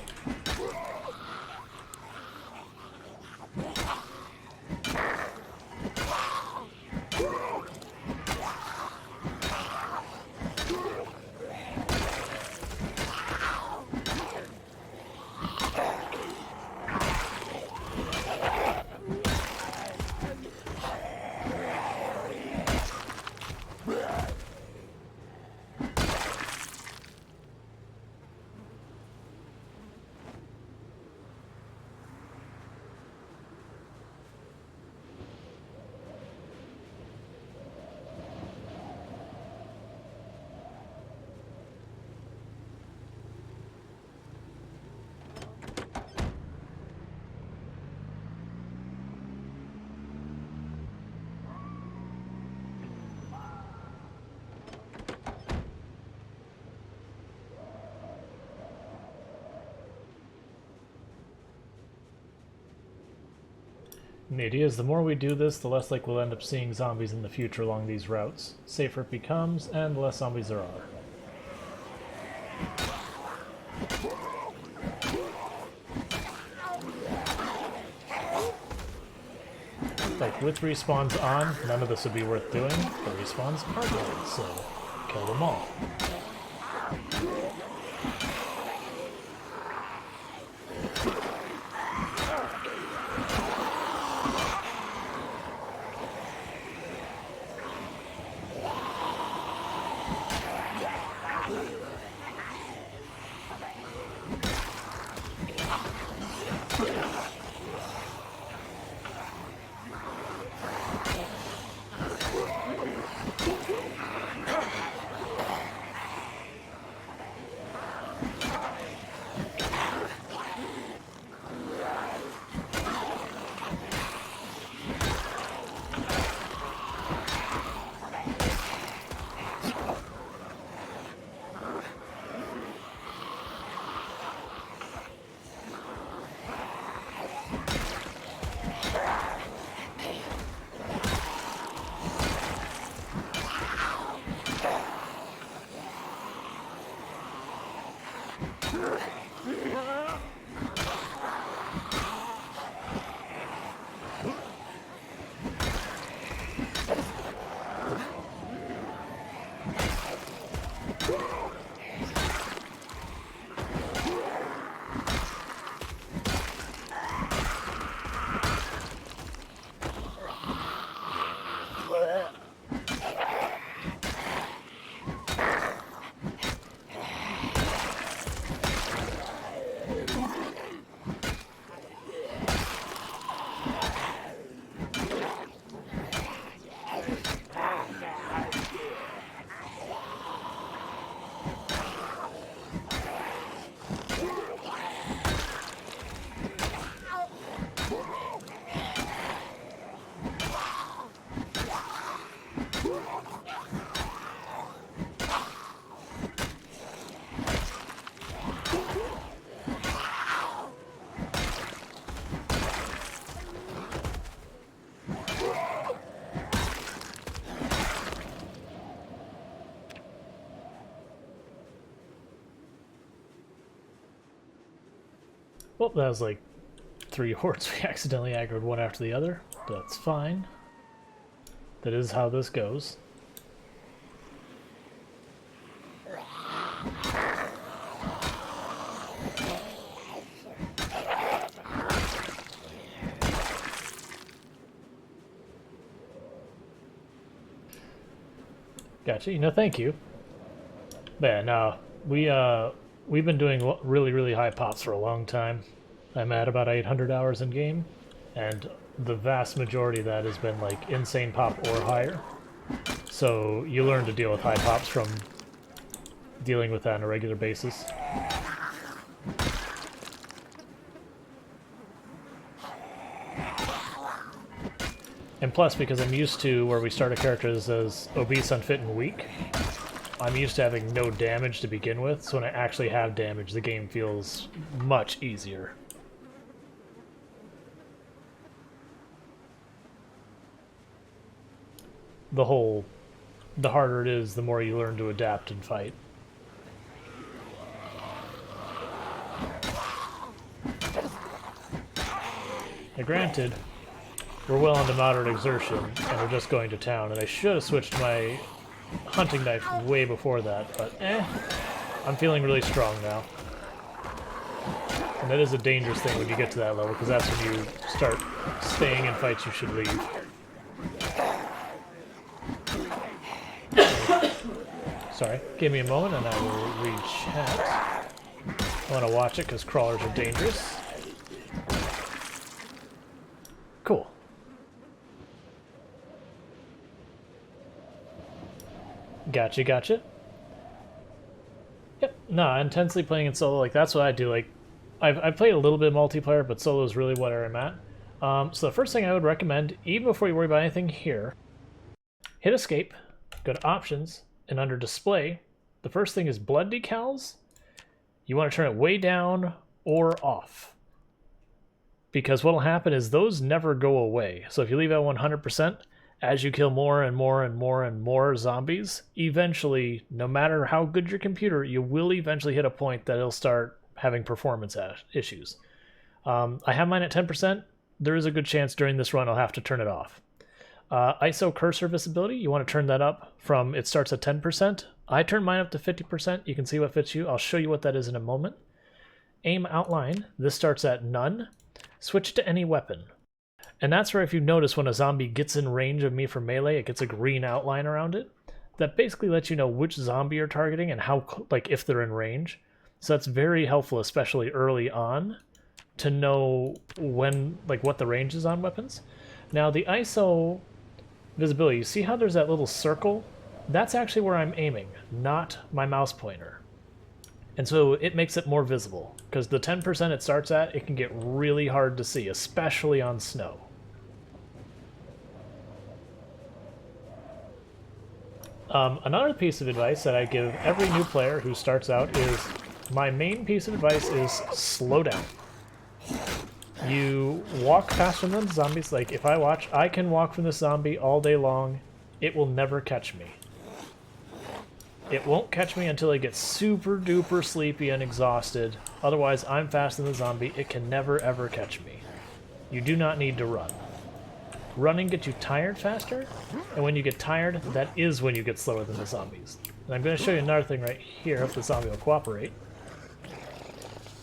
And the idea is the more we do this, the less like we'll end up seeing zombies in the future along these routes. Safer it becomes, and the less zombies there are. Like, with respawns on, none of this would be worth doing, but respawns are good, so kill them all. Well, that was like 3 hordes we accidentally aggroed one after the other. That's fine. That is how this goes. Gotcha. Thank you. But yeah, no, we've been doing really high pops for a long time. I'm at about 800 hours in game, and the vast majority of that has been like insane pop or higher. So you learn to deal with high pops from dealing with that on a regular basis. And plus, because I'm used to where we start our characters as obese, unfit, and weak, I'm used to having no damage to begin with, so when I actually have damage, the game feels much easier. The harder it is, the more you learn to adapt and fight. Now granted, we're well into moderate exertion, and we're just going to town, and I should have switched my hunting knife way before that, but I'm feeling really strong now. And that is a dangerous thing when you get to that level, because that's when you start staying in fights you should leave. Sorry, give me a moment and I will read chat. I want to watch it because crawlers are dangerous. Cool. Gotcha, gotcha. Yep, no, intensely playing in solo, like that's what I do. Like, I've played a little bit of multiplayer, but solo is really where I'm at. So the first thing I would recommend, even before you worry about anything here, hit escape, go to options, and under display, the first thing is blood decals. You want to turn it way down or off. Because what will happen is those never go away. So if you leave it at 100%, as you kill more and more and more and more zombies, eventually, no matter how good your computer, you will eventually hit a point that it'll start having performance issues. I have mine at 10%. There is a good chance during this run I'll have to turn it off. ISO cursor visibility, you want to turn that up from, it starts at 10%. I turn mine up to 50%. You can see what fits you. I'll show you what that is in a moment. Aim outline, this starts at none. Switch to any weapon. And that's where if you notice when a zombie gets in range of me for melee, it gets a green outline around it. That basically lets you know which zombie you're targeting and how, like, if they're in range. So that's very helpful, especially early on, to know when, like, what the range is on weapons. Now the ISO visibility, you see how there's that little circle? That's actually where I'm aiming, not my mouse pointer. And so it makes it more visible, because the 10% it starts at, it can get really hard to see, especially on snow. Another piece of advice that I give every new player who starts out is, my main piece of advice is slow down. You walk faster than the zombies. Like, if I can walk from this zombie all day long, it will never catch me. It won't catch me until I get super duper sleepy and exhausted. Otherwise, I'm faster than the zombie. It can never ever catch me. You do not need to run. Running gets you tired faster, and when you get tired, that is when you get slower than the zombies. And I'm going to show you another thing right here, if the zombie will cooperate.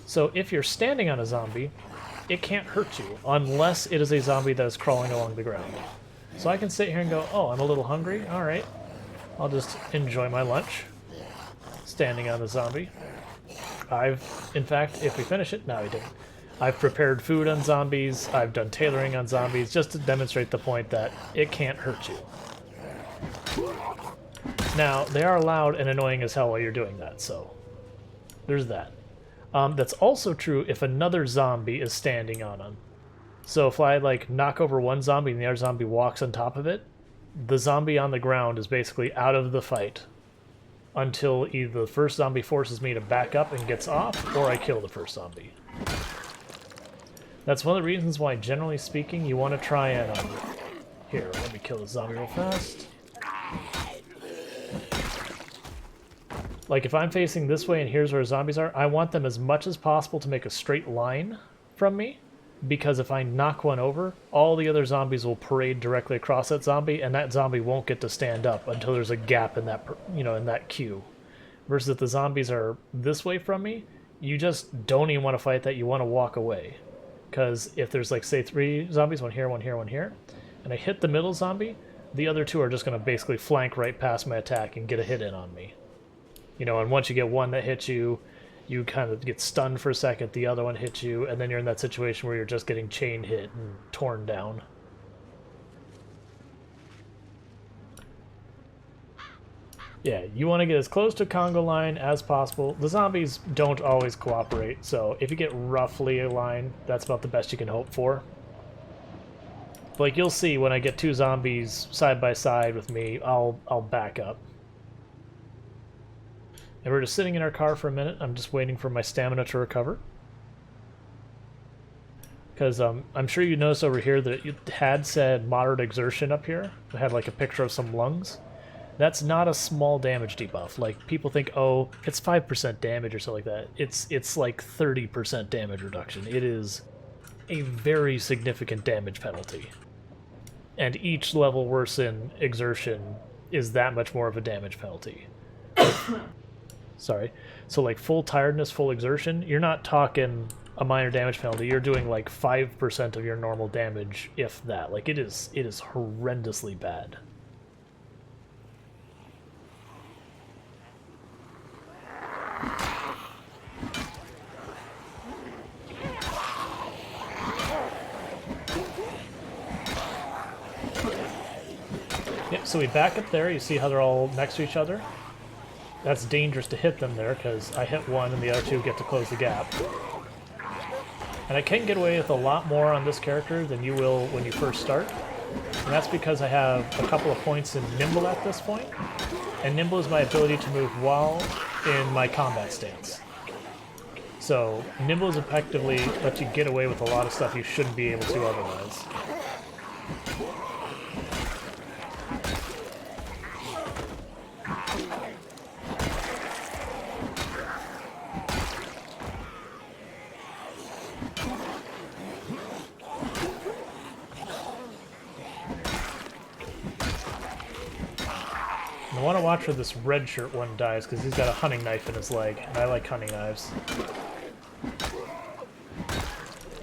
So if you're standing on a zombie, it can't hurt you, unless it is a zombie that is crawling along the ground. So I can sit here and go, oh, I'm a little hungry, alright. I'll just enjoy my lunch, standing on the zombie. In fact, if we finish it, no, we didn't. I've prepared food on zombies, I've done tailoring on zombies, just to demonstrate the point that it can't hurt you. Now, they are loud and annoying as hell while you're doing that, so there's that. That's also true if another zombie is standing on them. So if I, like, knock over one zombie and the other zombie walks on top of it, the zombie on the ground is basically out of the fight until either the first zombie forces me to back up and gets off, or I kill the first zombie. That's one of the reasons why, generally speaking, you want to try and... here, let me kill the zombie real fast. Like, if I'm facing this way and here's where zombies are, I want them as much as possible to make a straight line from me, because if I knock one over, all the other zombies will parade directly across that zombie, and that zombie won't get to stand up until there's a gap in that, in that queue. Versus if the zombies are this way from me, you just don't even want to fight that, you want to walk away. Because if there's, like, say 3 zombies, one here, one here, one here, and I hit the middle zombie, the other 2 are just going to basically flank right past my attack and get a hit in on me. And once you get one that hits you, you kind of get stunned for a second, the other one hits you, and then you're in that situation where you're just getting chain hit and torn down. Yeah, you want to get as close to Congo line as possible. The zombies don't always cooperate, so if you get roughly a line, that's about the best you can hope for. Like, you'll see when I get 2 zombies side by side with me, I'll back up. And we're just sitting in our car for a minute. I'm just waiting for my stamina to recover. Because I'm sure you noticed over here that it had said moderate exertion up here. It had like a picture of some lungs. That's not a small damage debuff. Like, people think, oh, it's 5% damage or something like that. It's like 30% damage reduction. It is a very significant damage penalty. And each level worse in exertion is that much more of a damage penalty. Sorry. So like full tiredness, full exertion, you're not talking a minor damage penalty. You're doing like 5% of your normal damage, if that. Like it is horrendously bad. Yep, so we back up there. You see how they're all next to each other? That's dangerous to hit them there, because I hit one and the other two get to close the gap. And I can get away with a lot more on this character than you will when you first start. And that's because I have a couple of points in Nimble at this point. And Nimble is my ability to move while in my combat stance. So Nimble is effectively lets you get away with a lot of stuff you shouldn't be able to otherwise. I want to watch where this red shirt one dies, because he's got a hunting knife in his leg, and I like hunting knives.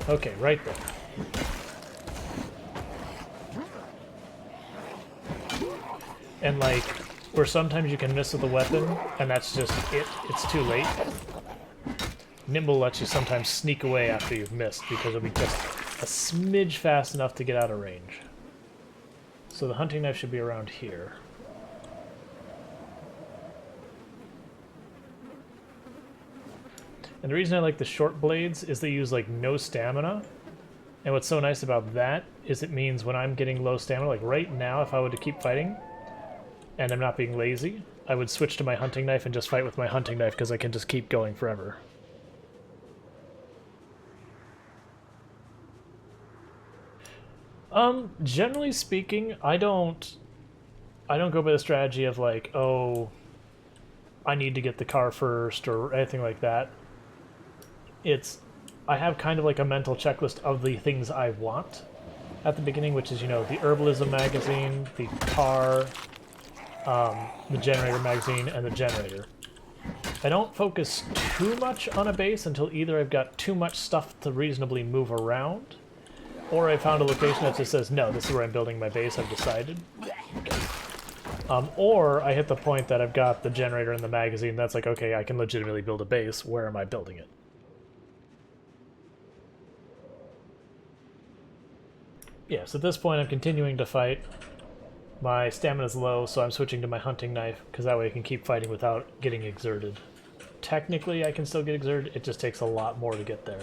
Okay, right there. And like, where sometimes you can miss with a weapon, and that's just it, it's too late. Nimble lets you sometimes sneak away after you've missed, because it'll be just a smidge fast enough to get out of range. So the hunting knife should be around here. And the reason I like the short blades is they use like no stamina. And what's so nice about that is it means when I'm getting low stamina, like right now if I were to keep fighting and I'm not being lazy, I would switch to my hunting knife and just fight with my hunting knife because I can just keep going forever. Generally speaking, I don't go by the strategy of like, oh, I need to get the car first or anything like that. I have kind of like a mental checklist of the things I want at the beginning, which is, you know, the herbalism magazine, the car, the generator magazine, and the generator. I don't focus too much on a base until either I've got too much stuff to reasonably move around, or I found a location that just says, no, this is where I'm building my base, I've decided. Or I hit the point that I've got the generator and the magazine, that's like, okay, I can legitimately build a base, where am I building it? Yeah, so at this point I'm continuing to fight. My stamina's low, so I'm switching to my hunting knife, because that way I can keep fighting without getting exerted. Technically I can still get exerted, it just takes a lot more to get there.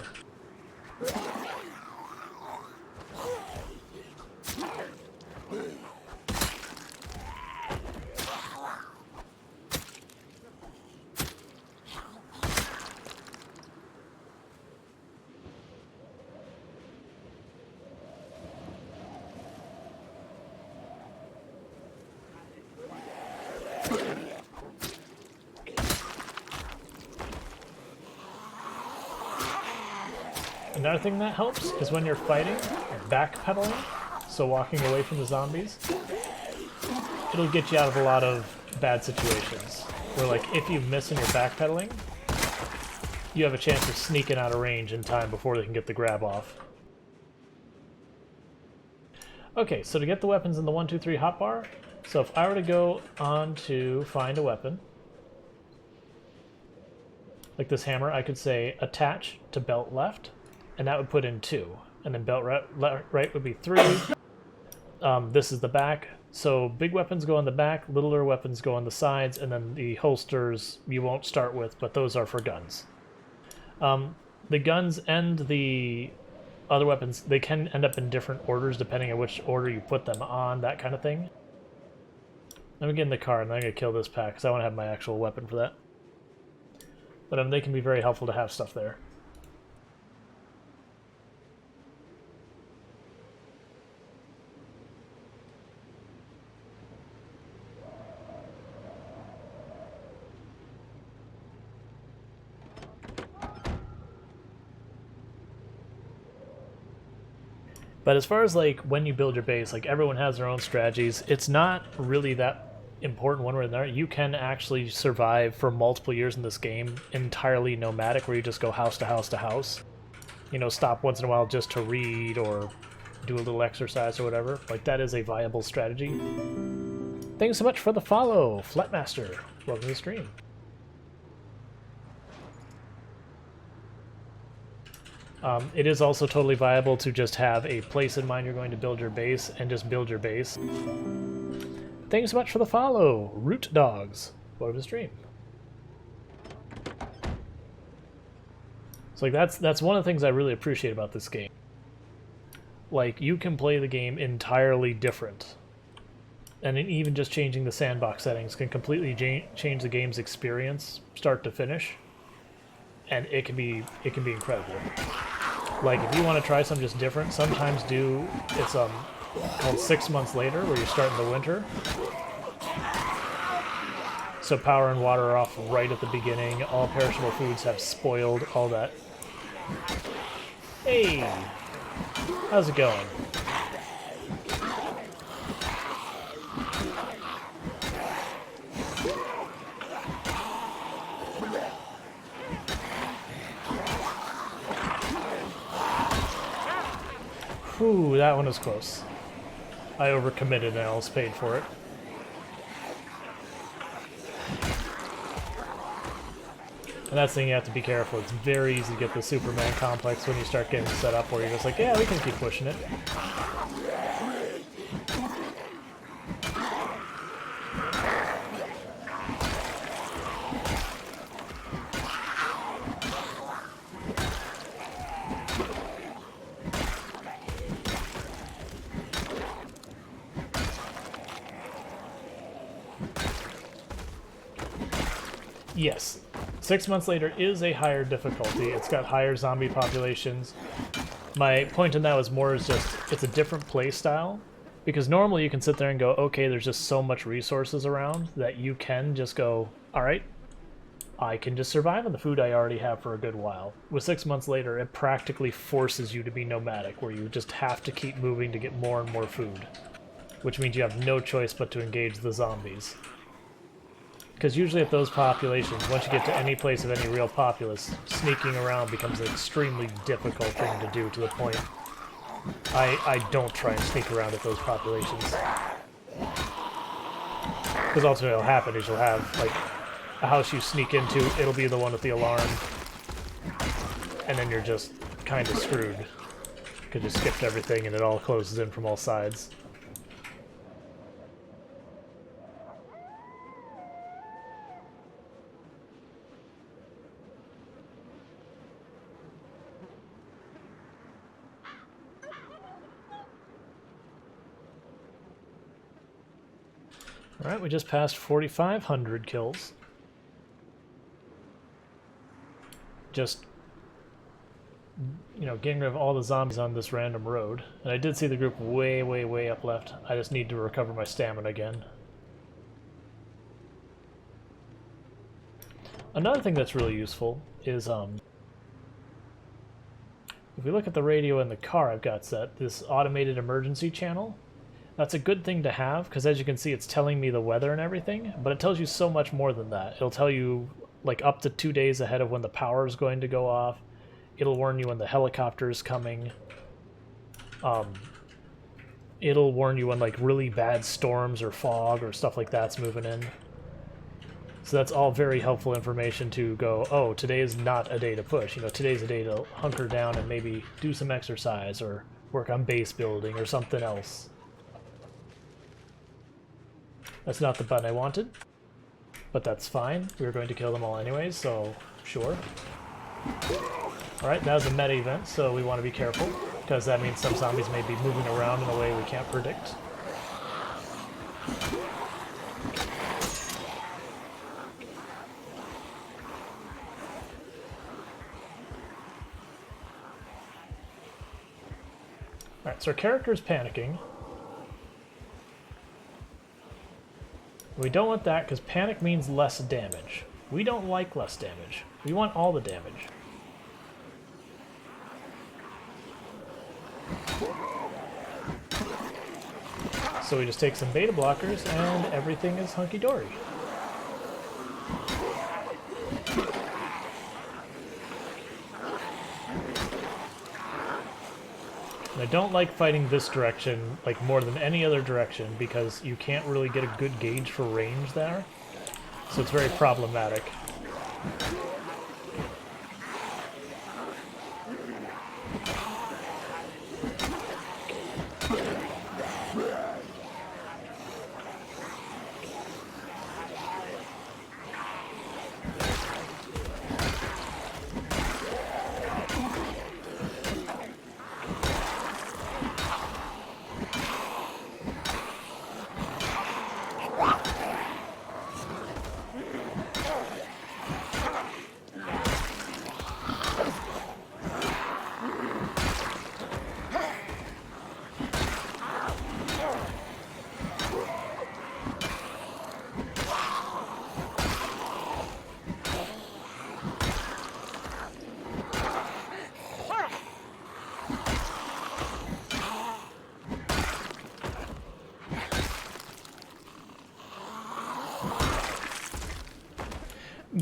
Another thing that helps is when you're fighting, backpedaling, so walking away from the zombies, it'll get you out of a lot of bad situations. Where like, if you miss and you're backpedaling, you have a chance of sneaking out of range in time before they can get the grab off. Okay, so to get the weapons in the 1, 2, 3 hotbar, so if I were to go on to find a weapon, like this hammer, I could say attach to belt left, and that would put in 2. And then belt right would be 3. This is the back. So big weapons go on the back, littler weapons go on the sides, and then the holsters you won't start with, but those are for guns. The guns and the other weapons, they can end up in different orders depending on which order you put them on, that kind of thing. Let me get in the car and then I'm going to kill this pack because I want to have my actual weapon for that. But they can be very helpful to have stuff there. But as far as like when you build your base, like everyone has their own strategies. It's not really that important one way or another. You can actually survive for multiple years in this game entirely nomadic, where you just go house to house to house. You know, stop once in a while just to read or do a little exercise or whatever. Like, that is a viable strategy. Thanks so much for the follow, Flatmaster. Welcome to the stream. It is also totally viable to just have a place in mind you're going to build your base and just build your base. Thanks so much for the follow, Root Dogs. Welcome to the stream. So like that's one of the things I really appreciate about this game. Like, you can play the game entirely different. And even just changing the sandbox settings can completely change the game's experience, start to finish. And it can be incredible. Like, if you want to try something just different, sometimes it's called 6 months later, where you start in the winter. So power and water are off right at the beginning. All perishable foods have spoiled, all that. Hey! How's it going? Ooh, that one was close. I overcommitted and I almost paid for it. And that's the thing, you have to be careful. It's very easy to get the Superman complex when you start getting set up where you're just like, yeah, we can keep pushing it. Yes, 6 months later is a higher difficulty. It's got higher zombie populations. My point in that was more is just, it's a different play style. Because normally you can sit there and go, okay, there's just so much resources around that you can just go, alright, I can just survive on the food I already have for a good while. With 6 months later, it practically forces you to be nomadic, where you just have to keep moving to get more and more food. Which means you have no choice but to engage the zombies. Because usually at those populations, once you get to any place of any real populace, sneaking around becomes an extremely difficult thing to do, to the point I don't try and sneak around at those populations. Because ultimately what'll happen is you'll have, like, a house you sneak into, it'll be the one with the alarm, and then you're just kind of screwed. Because you skipped everything and it all closes in from all sides. Alright, we just passed 4,500 kills. Just, you know, getting rid of all the zombies on this random road. And I did see the group way, way, way up left. I just need to recover my stamina again. Another thing that's really useful is, if we look at the radio in the car I've got set, this automated emergency channel. That's a good thing to have, because as you can see, it's telling me the weather and everything, but it tells you so much more than that. It'll tell you, like, up to 2 days ahead of when the power is going to go off. It'll warn you when the helicopter is coming. It'll warn you when, like, really bad storms or fog or stuff like that's moving in. So that's all very helpful information to go, oh, today is not a day to push. You know, today's a day to hunker down and maybe do some exercise or work on base building or something else. That's not the button I wanted, but that's fine. We were going to kill them all anyways, so sure. Alright, that was a meta event, so we want to be careful, because that means some zombies may be moving around in a way we can't predict. Alright, so our character is panicking. We don't want that, because panic means less damage. We don't like less damage. We want all the damage. So we just take some beta blockers and everything is hunky-dory. And I don't like fighting this direction like more than any other direction because you can't really get a good gauge for range there. So it's very problematic.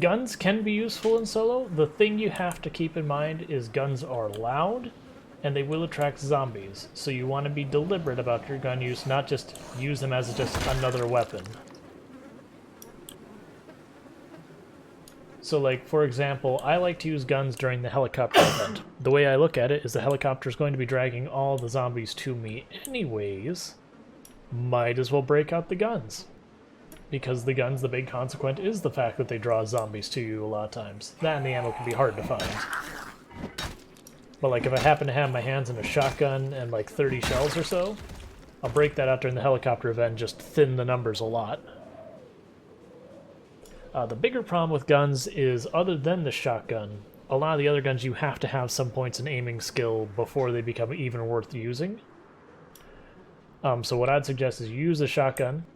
Guns can be useful in solo. The thing you have to keep in mind is guns are loud and they will attract zombies. So you want to be deliberate about your gun use, not just use them as just another weapon. So like, for example, I like to use guns during the helicopter event. The way I look at it is the helicopter is going to be dragging all the zombies to me anyways. Might as well break out the guns. Because the guns, the big consequence is the fact that they draw zombies to you a lot of times. That and the ammo can be hard to find. But like if I happen to have my hands in a shotgun and like 30 shells or so, I'll break that out during the helicopter event and just thin the numbers a lot. The bigger problem with guns is, other than the shotgun, a lot of the other guns you have to have some points in aiming skill before they become even worth using. So what I'd suggest is you use the shotgun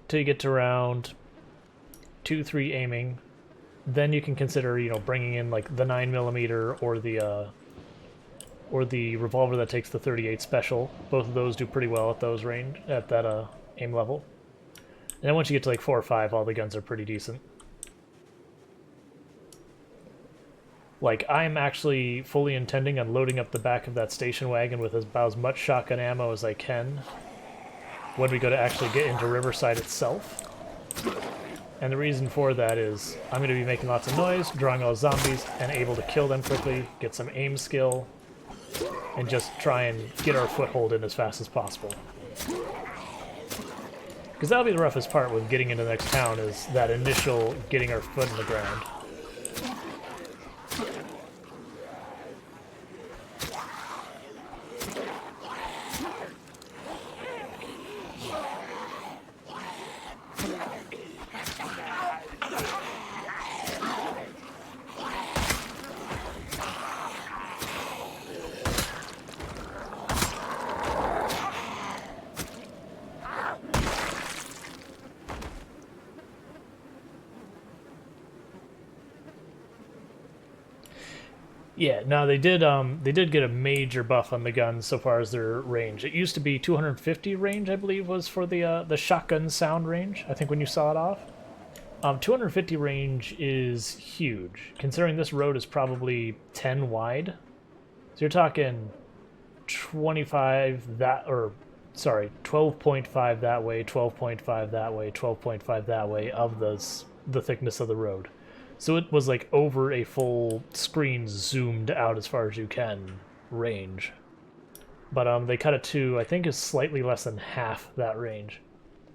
till you get to around 2-3 aiming. Then you can consider, you know, bringing in like the 9mm or the revolver that takes the 38 special. Both of those do pretty well at those range, at that aim level. And then once you get to like 4 or 5, all the guns are pretty decent. Like, I'm actually fully intending on loading up the back of that station wagon with about as much shotgun ammo as I can when we go to actually get into Riverside itself. And the reason for that is I'm going to be making lots of noise, drawing all zombies, and able to kill them quickly, get some aim skill, and just try and get our foothold in as fast as possible. Because that'll be the roughest part with getting into the next town, is that initial getting our foot in the ground. Yeah, no, they did get a major buff on the guns so far as their range. It used to be 250 range, I believe, was for the shotgun sound range, I think, when you saw it off. 250 range is huge, considering this road is probably 10 wide. So you're talking 25 that, or sorry, 12.5 that way, 12.5 that way, 12.5 that way of the thickness of the road. So it was like over a full screen zoomed out as far as you can range. But they cut it to, I think, is slightly less than half that range,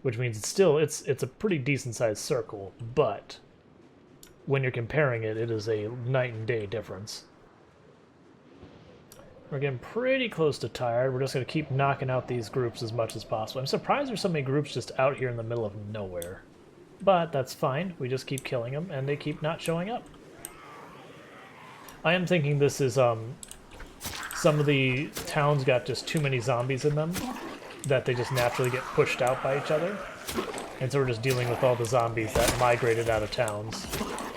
which means it's a pretty decent sized circle, but when you're comparing it, it is a night and day difference. We're getting pretty close to tired. We're just going to keep knocking out these groups as much as possible. I'm surprised there's so many groups just out here in the middle of nowhere. But that's fine. We just keep killing them, and they keep not showing up. I am thinking this is, some of the towns got just too many zombies in them, that they just naturally get pushed out by each other. And so we're just dealing with all the zombies that migrated out of towns,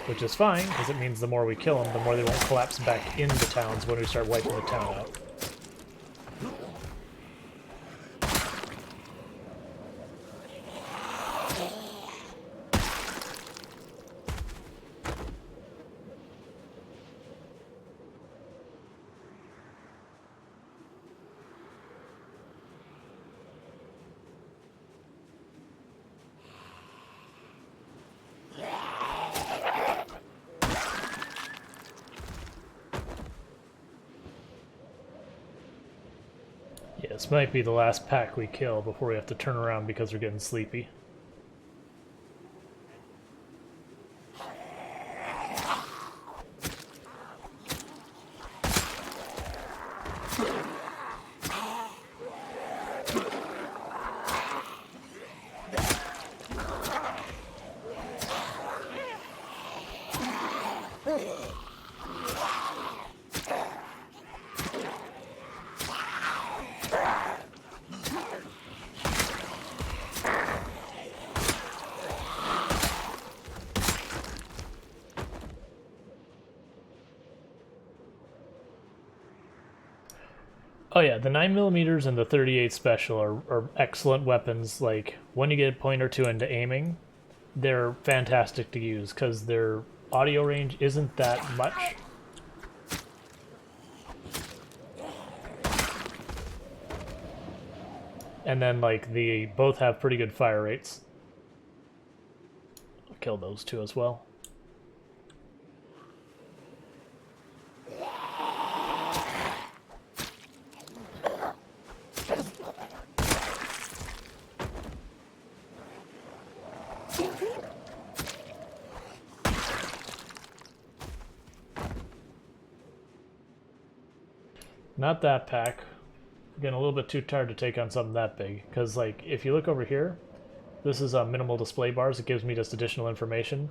which is fine, because it means the more we kill them, the more they won't collapse back into towns when we start wiping the town out. This might be the last pack we kill before we have to turn around because we're getting sleepy. Oh yeah, the 9mm and the 38 special are excellent weapons. Like, when you get a point or two into aiming, they're fantastic to use because their audio range isn't that much. And then, like, they both have pretty good fire rates. I'll kill those two as well. Not that pack. Getting a little bit too tired to take on something that big. Because, like, if you look over here, this is minimal display bars. It gives me just additional information.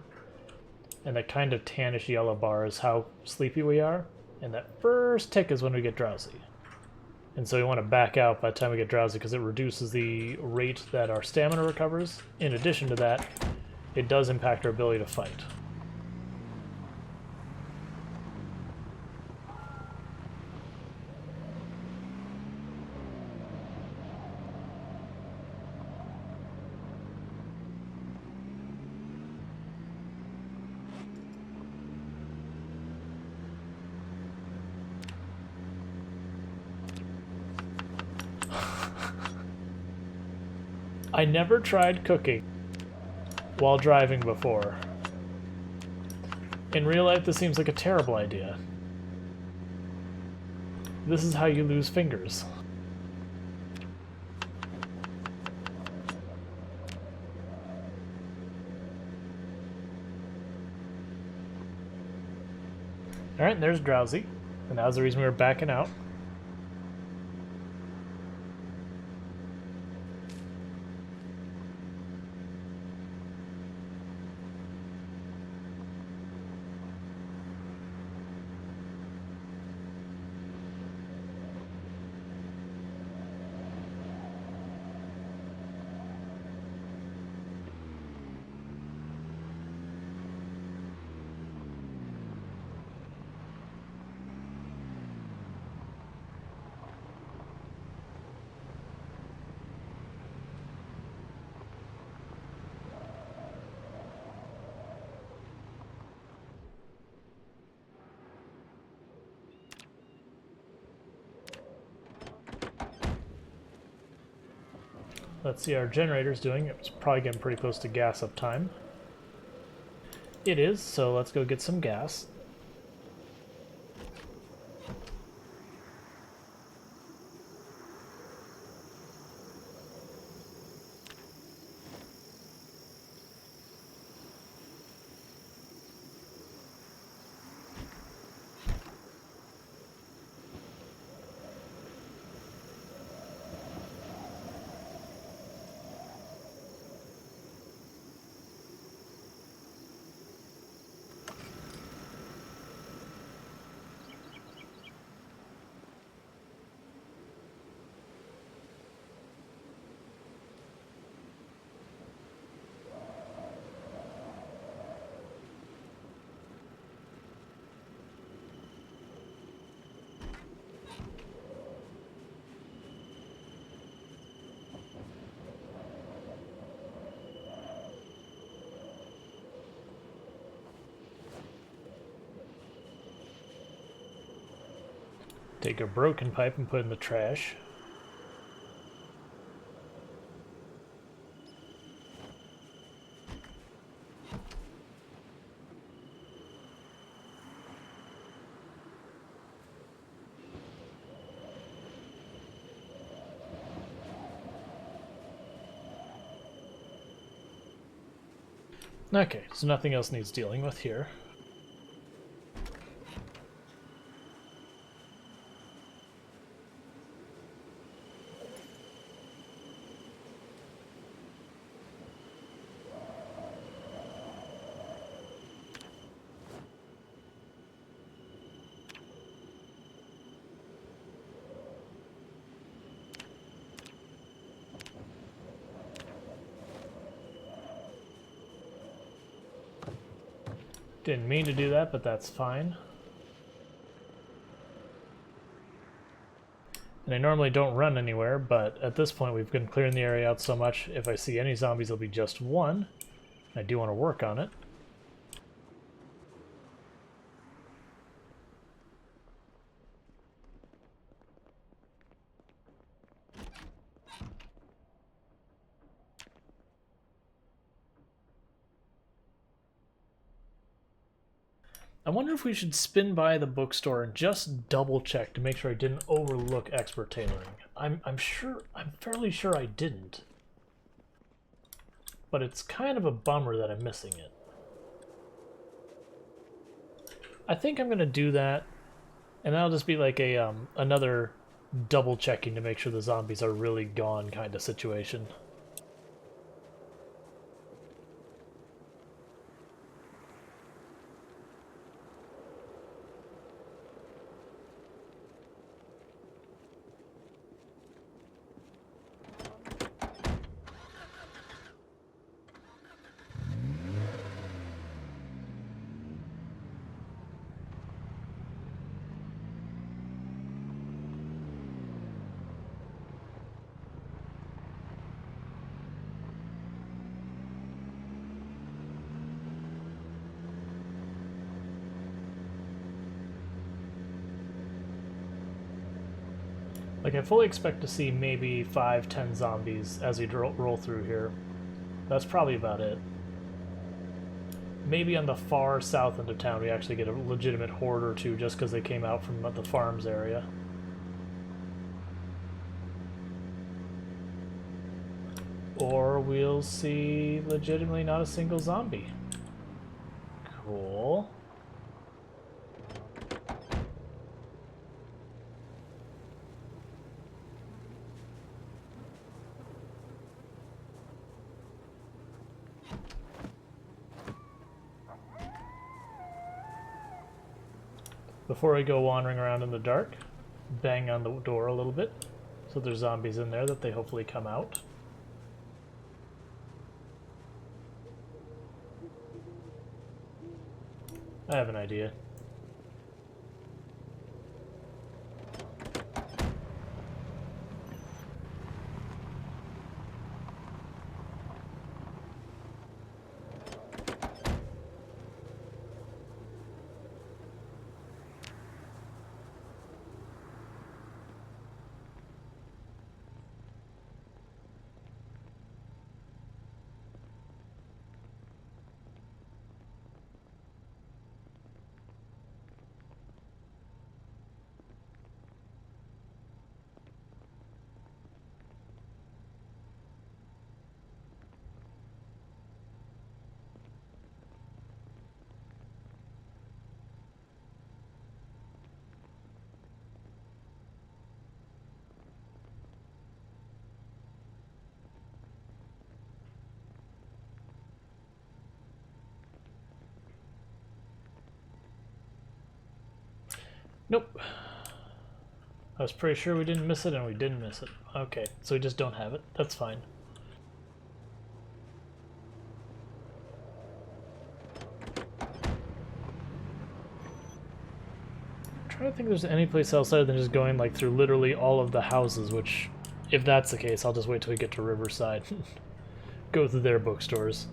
And that kind of tannish yellow bar is how sleepy we are. And that first tick is when we get drowsy. And so we want to back out by the time we get drowsy because it reduces the rate that our stamina recovers. In addition to that, it does impact our ability to fight. I never tried cooking while driving before. In real life, this seems like a terrible idea. This is how you lose fingers. Alright, there's Drowsy. And that was the reason we were backing out. Let's see how our generator's doing. It's probably getting pretty close to gas up time. It is, so let's go get some gas. Take a broken pipe and put it in the trash. Okay, so nothing else needs dealing with here. Didn't mean to do that, but that's fine. And I normally don't run anywhere, but at this point we've been clearing the area out so much, if I see any zombies it'll be just one. I do want to work on it. I wonder if we should spin by the bookstore and just double check to make sure I didn't overlook expert tailoring. I'm fairly sure I didn't. But it's kind of a bummer that I'm missing it. I think I'm gonna do that, and that'll just be like a another double checking to make sure the zombies are really gone kind of situation. Like, I fully expect to see maybe 5-10 zombies as we roll through here. That's probably about it. Maybe on the far south end of town we actually get a legitimate horde or two just because they came out from the farms area. Or we'll see legitimately not a single zombie. Cool. Before I go wandering around in the dark, bang on the door a little bit, so there's zombies in there that they hopefully come out. I have an idea. Nope. I was pretty sure we didn't miss it, and we didn't miss it. Okay, so we just don't have it. That's fine. I'm trying to think if there's any place else other than just going like through literally all of the houses, which, if that's the case, I'll just wait till we get to Riverside. Go through their bookstores.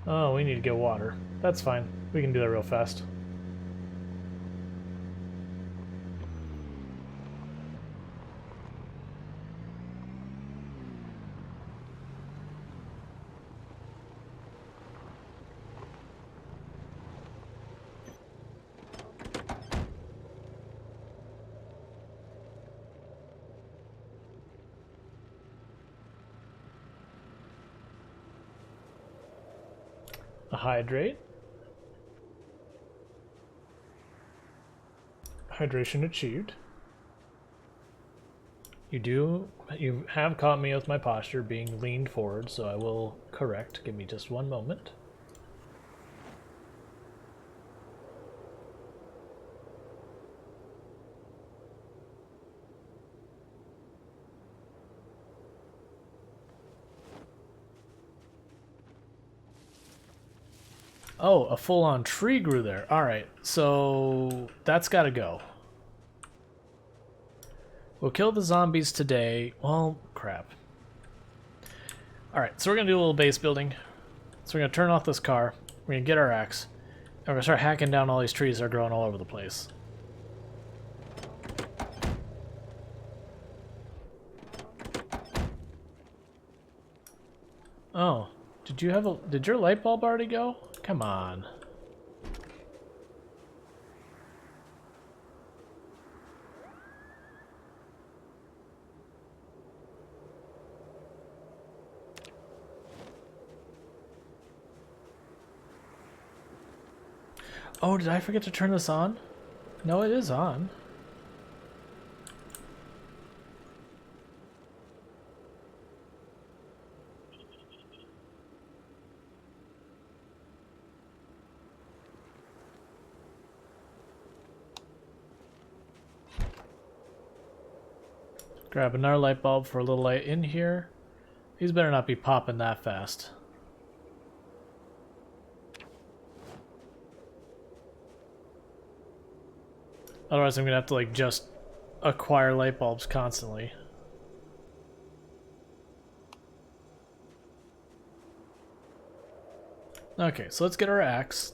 Oh, we need to get water. That's fine. We can do that real fast. hydrate. Hydration achieved. You have caught me with my posture being leaned forward, so I will correct. Give me just one moment. Oh, a full-on tree grew there. Alright, so that's gotta go. We'll kill the zombies today. Well, crap. Alright, so we're gonna do a little base building. So we're gonna turn off this car. We're gonna get our axe. And we're gonna start hacking down all these trees that are growing all over the place. Oh, did your light bulb already go? Come on. Oh, did I forget to turn this on? No, it is on. Grab another light bulb for a little light in here. These better not be popping that fast. Otherwise I'm gonna have to like just acquire light bulbs constantly. Okay, so let's get our axe.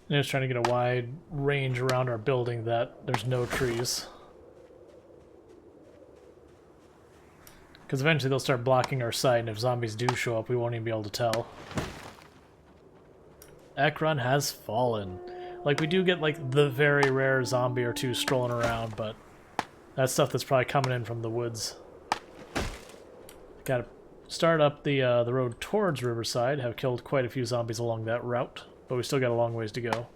And just trying to get a wide range around our building that there's no trees. Because eventually they'll start blocking our sight, and if zombies do show up, we won't even be able to tell. Ekron has fallen. Like, we do get, like, the very rare zombie or two strolling around, but that's stuff that's probably coming in from the woods. Gotta start up the road towards Riverside. Have killed quite a few zombies along that route, but we still got a long ways to go.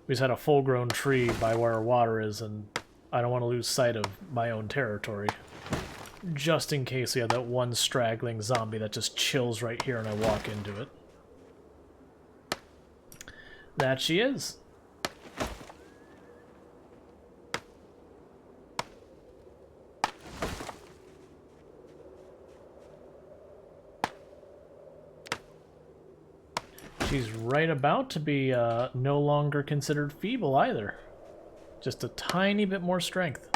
We just had a full-grown tree by where our water is, and I don't want to lose sight of my own territory. Just in case we have that one straggling zombie that just chills right here and I walk into it. That she is. She's right about to be no longer considered feeble either. Just a tiny bit more strength.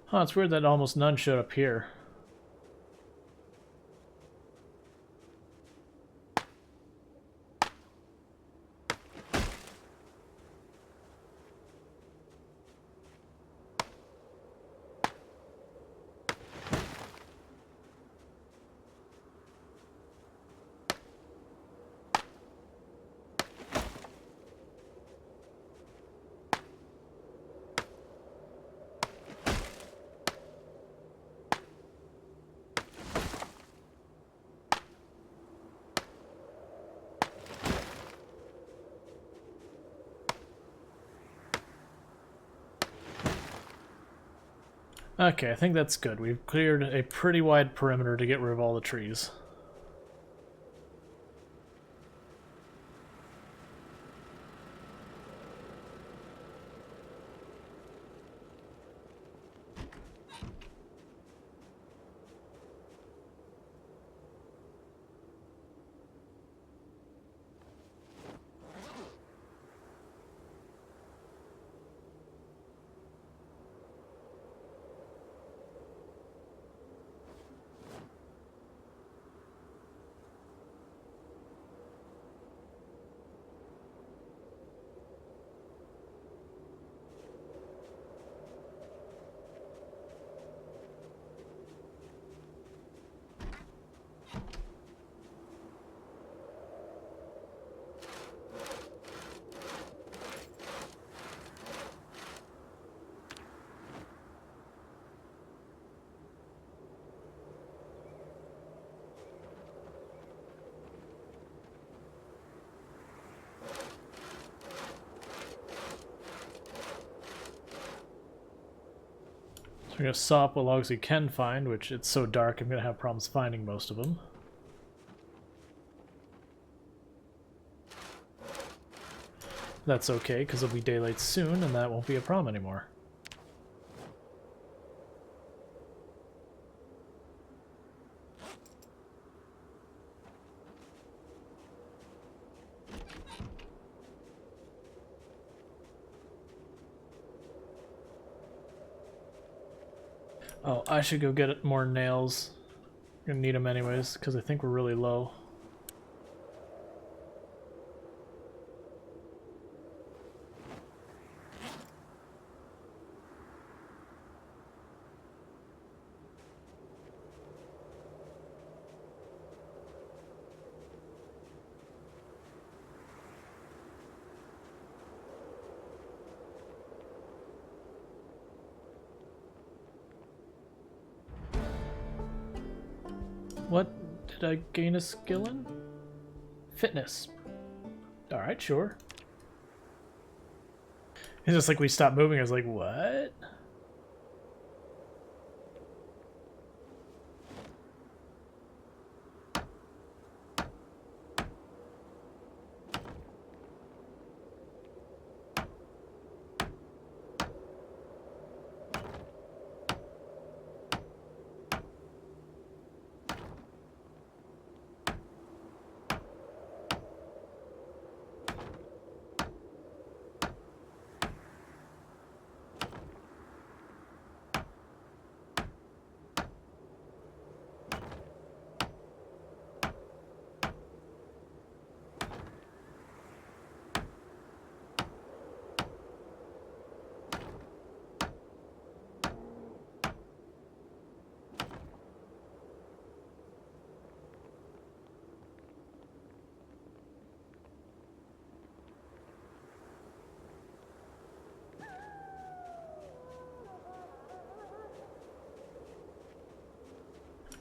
Huh, it's weird that almost none showed up here. Okay, I think that's good. We've cleared a pretty wide perimeter to get rid of all the trees. We're going to saw up what logs we can find, which it's so dark I'm going to have problems finding most of them. That's okay, because it'll be daylight soon and that won't be a problem anymore. Oh, I should go get more nails. I'm gonna need them anyways, because I think we're really low. What did I gain a skill in? Fitness. Alright, sure. It's just like we stopped moving, I was like, what?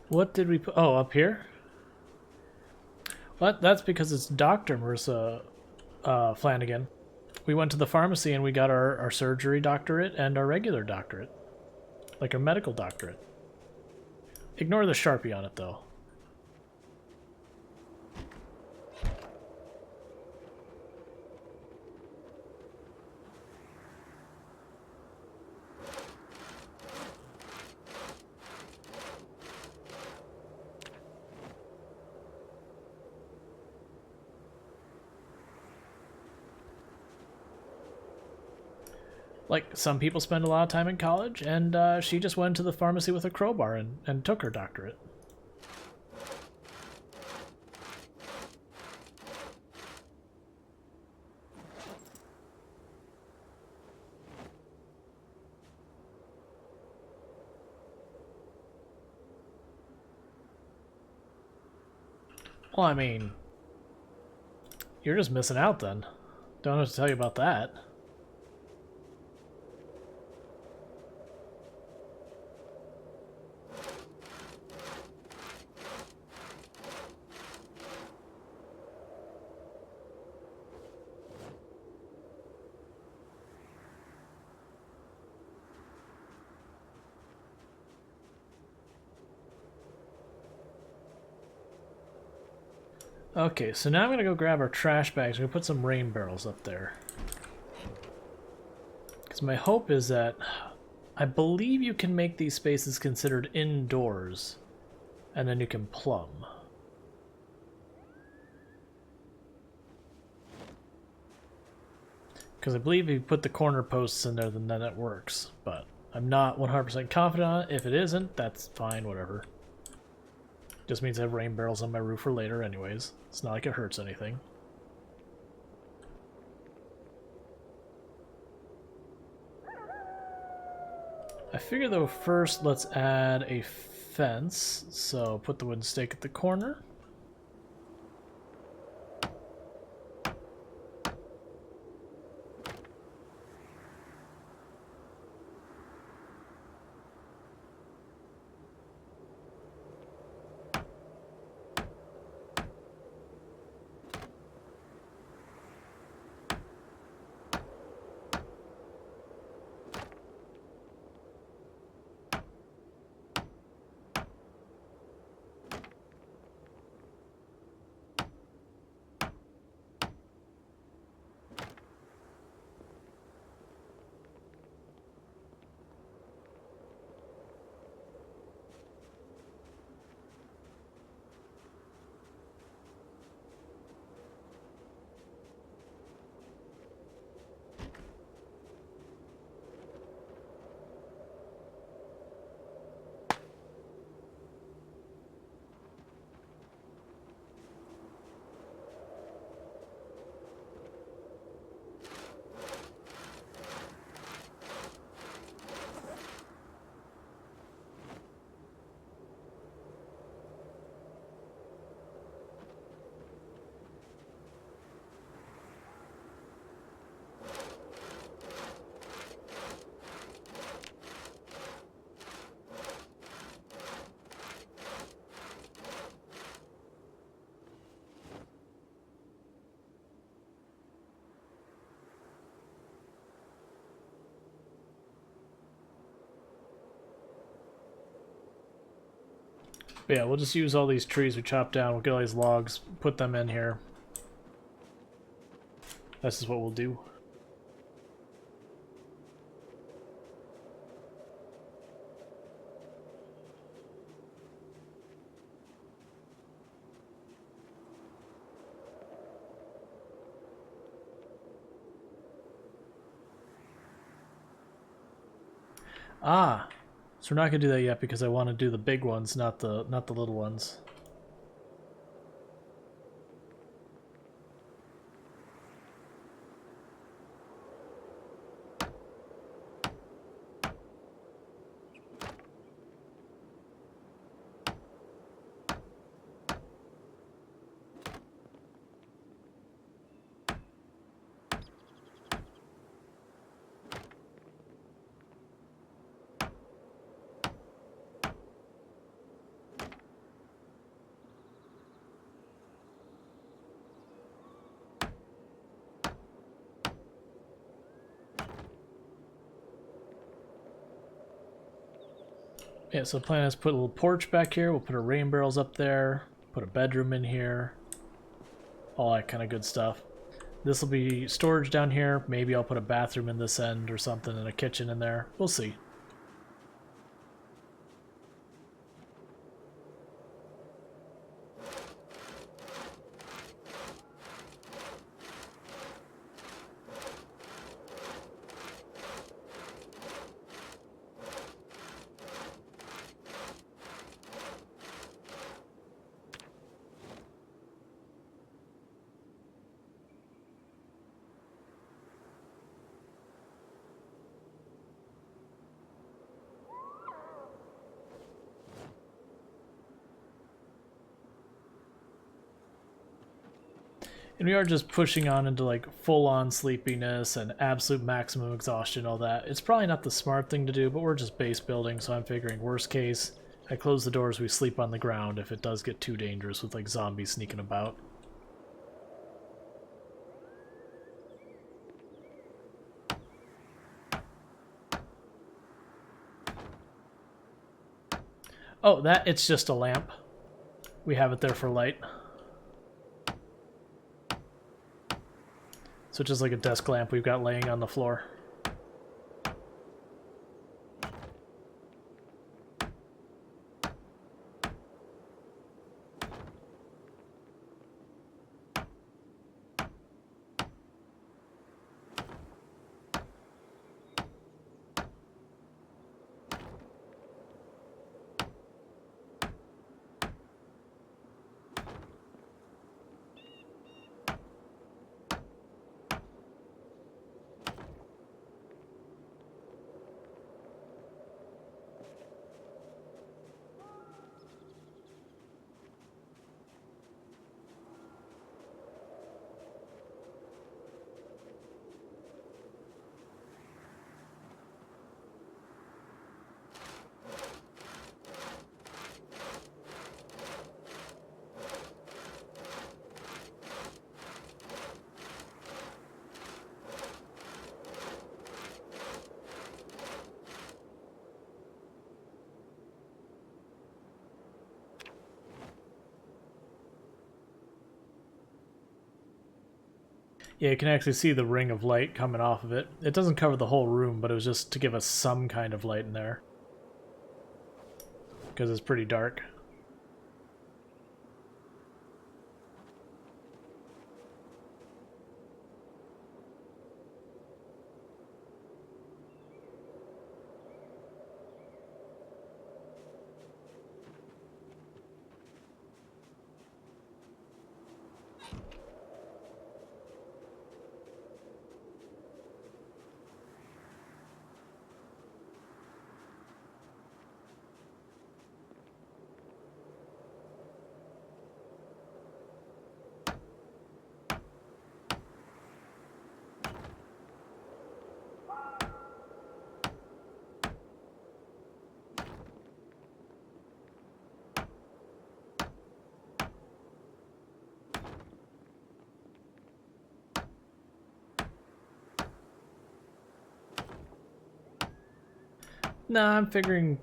What did we put? Oh, up here? What? That's because it's Dr. Marisa Flanagan. We went to the pharmacy and we got our surgery doctorate and our regular doctorate. Like our medical doctorate. Ignore the Sharpie on it, though. Like, some people spend a lot of time in college, and she just went to the pharmacy with a crowbar and took her doctorate. Well, I mean, you're just missing out then. Don't know what to tell you about that. Okay, so now I'm going to go grab our trash bags. We're going to put some rain barrels up there. Because my hope is that I believe you can make these spaces considered indoors, and then you can plumb. Because I believe if you put the corner posts in there, then it works. But I'm not 100% confident on it. If it isn't, that's fine, whatever. Just means I have rain barrels on my roof for later anyways. It's not like it hurts anything. I figure though first let's add a fence. So put the wooden stake at the corner. But yeah, we'll just use all these trees we chopped down. We'll get all these logs, put them in here. This is what we'll do. Ah, so we're not gonna do that yet because I want to do the big ones, not the little ones. Yeah, so the plan is put a little porch back here. We'll put our rain barrels up there. Put a bedroom in here. All that kind of good stuff. This will be storage down here. Maybe I'll put a bathroom in this end or something and a kitchen in there. We'll see. And we are just pushing on into like full-on sleepiness and absolute maximum exhaustion, all that. It's probably not the smart thing to do, but we're just base building, so I'm figuring worst case, I close the doors, we sleep on the ground if it does get too dangerous with like zombies sneaking about. Oh, it's just a lamp. We have it there for light. So it's just like a desk lamp we've got laying on the floor. Yeah, you can actually see the ring of light coming off of it. It doesn't cover the whole room, but it was just to give us some kind of light in there. Because it's pretty dark. Nah, I'm figuring,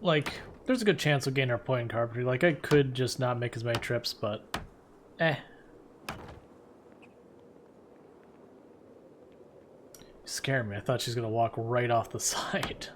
like, there's a good chance we'll gain our point in carpentry. Like, I could just not make as many trips, but eh. You scared me. I thought she was going to walk right off the side.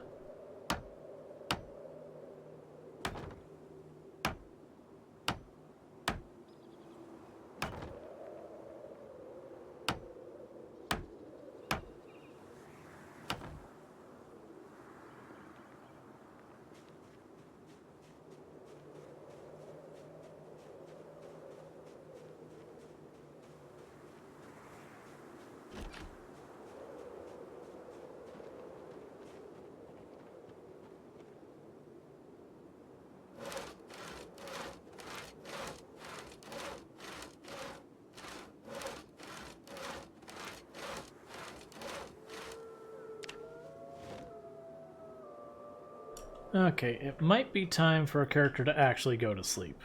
Okay, it might be time for a character to actually go to sleep.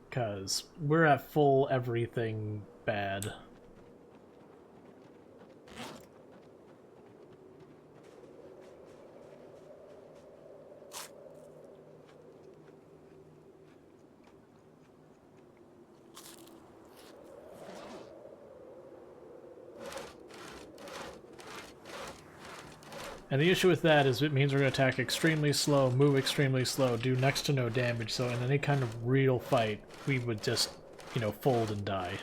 Because we're at full everything bad. And the issue with that is it means we're going to attack extremely slow, move extremely slow, do next to no damage, so in any kind of real fight, we would just, you know, fold and die.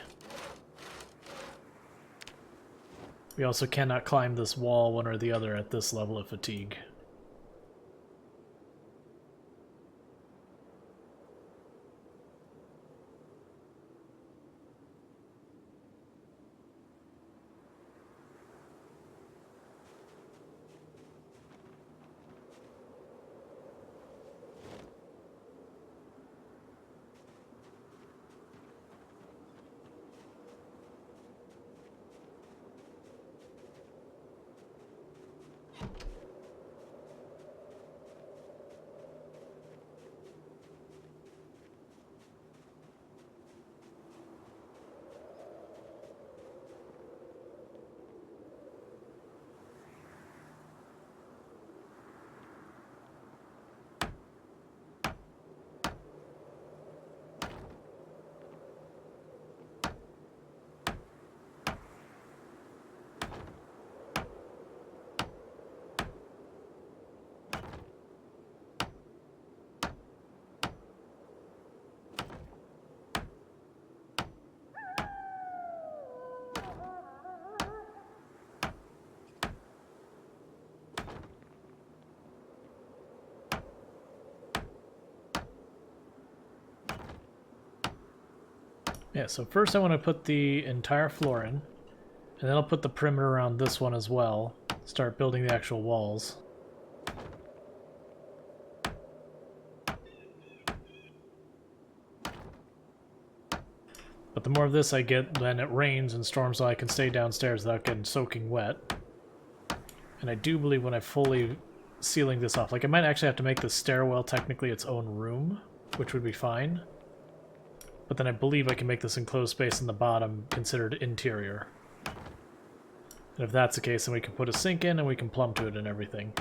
We also cannot climb this wall one or the other at this level of fatigue. Yeah, so first I want to put the entire floor in, and then I'll put the perimeter around this one as well. Start building the actual walls. But the more of this I get, then it rains and storms, so I can stay downstairs without getting soaking wet. And I do believe when I fully sealing this off, like I might actually have to make the stairwell technically its own room, which would be fine. But then I believe I can make this enclosed space in the bottom considered interior. And if that's the case, then we can put a sink in and we can plumb to it and everything.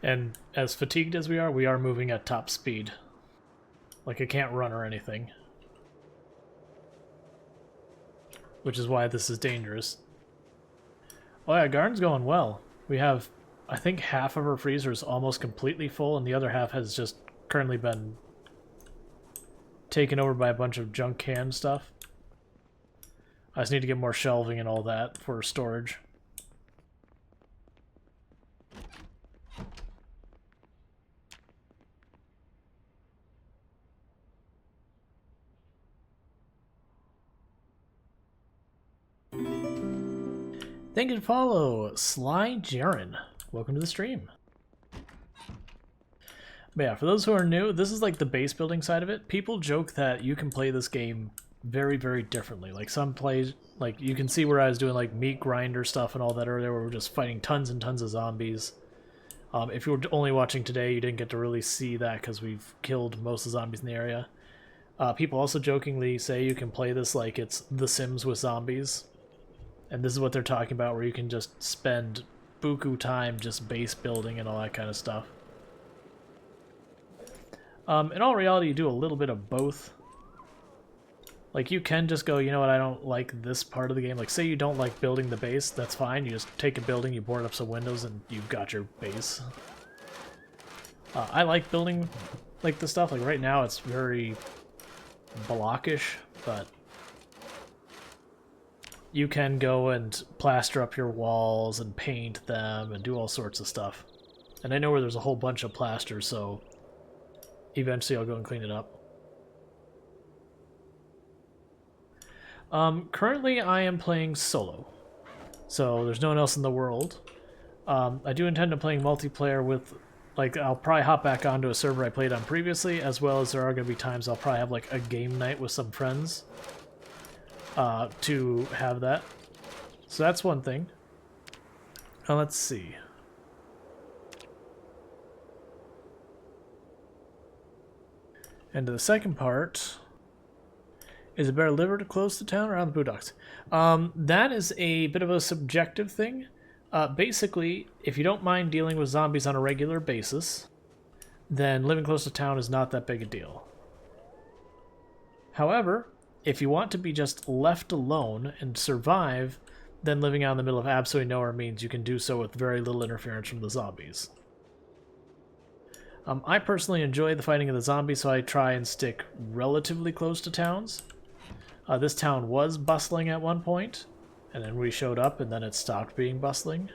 And as fatigued as we are moving at top speed. Like I can't run or anything. Which is why this is dangerous. Oh yeah, garden's going well. We have, I think half of our freezer is almost completely full, and the other half has just currently been taken over by a bunch of junk can stuff. I just need to get more shelving and all that for storage. Thank you to follow, Sly Jaren. Welcome to the stream. But yeah, for those who are new, this is like the base building side of it. People joke that you can play this game very, very differently. Like some plays, like you can see where I was doing like meat grinder stuff and all that earlier, where we're just fighting tons and tons of zombies. If you were only watching today, you didn't get to really see that because we've killed most of the zombies in the area. People also jokingly say you can play this like it's The Sims with zombies. And this is what they're talking about, where you can just spend buku time just base building and all that kind of stuff. In all reality, you do a little bit of both. Like, you can just go, you know what, I don't like this part of the game. Like, say you don't like building the base, that's fine. You just take a building, you board up some windows, and you've got your base. I like building, like, the stuff. Like, right now it's very blockish, but you can go and plaster up your walls and paint them and do all sorts of stuff. And I know where there's a whole bunch of plaster, so eventually I'll go and clean it up. Currently I am playing solo, so there's no one else in the world. I do intend on playing multiplayer with, like, I'll probably hop back onto a server I played on previously, as well as there are going to be times I'll probably have like a game night with some friends. To have that. So that's one thing. Let's see. And the second part, is it better live or to close the town or on the boondocks? That is a bit of a subjective thing. Basically, if you don't mind dealing with zombies on a regular basis, then living close to town is not that big a deal. However, if you want to be just left alone and survive, then living out in the middle of absolutely nowhere means you can do so with very little interference from the zombies. I personally enjoy the fighting of the zombies, so I try and stick relatively close to towns. This town was bustling at one point, and then we showed up and then it stopped being bustling.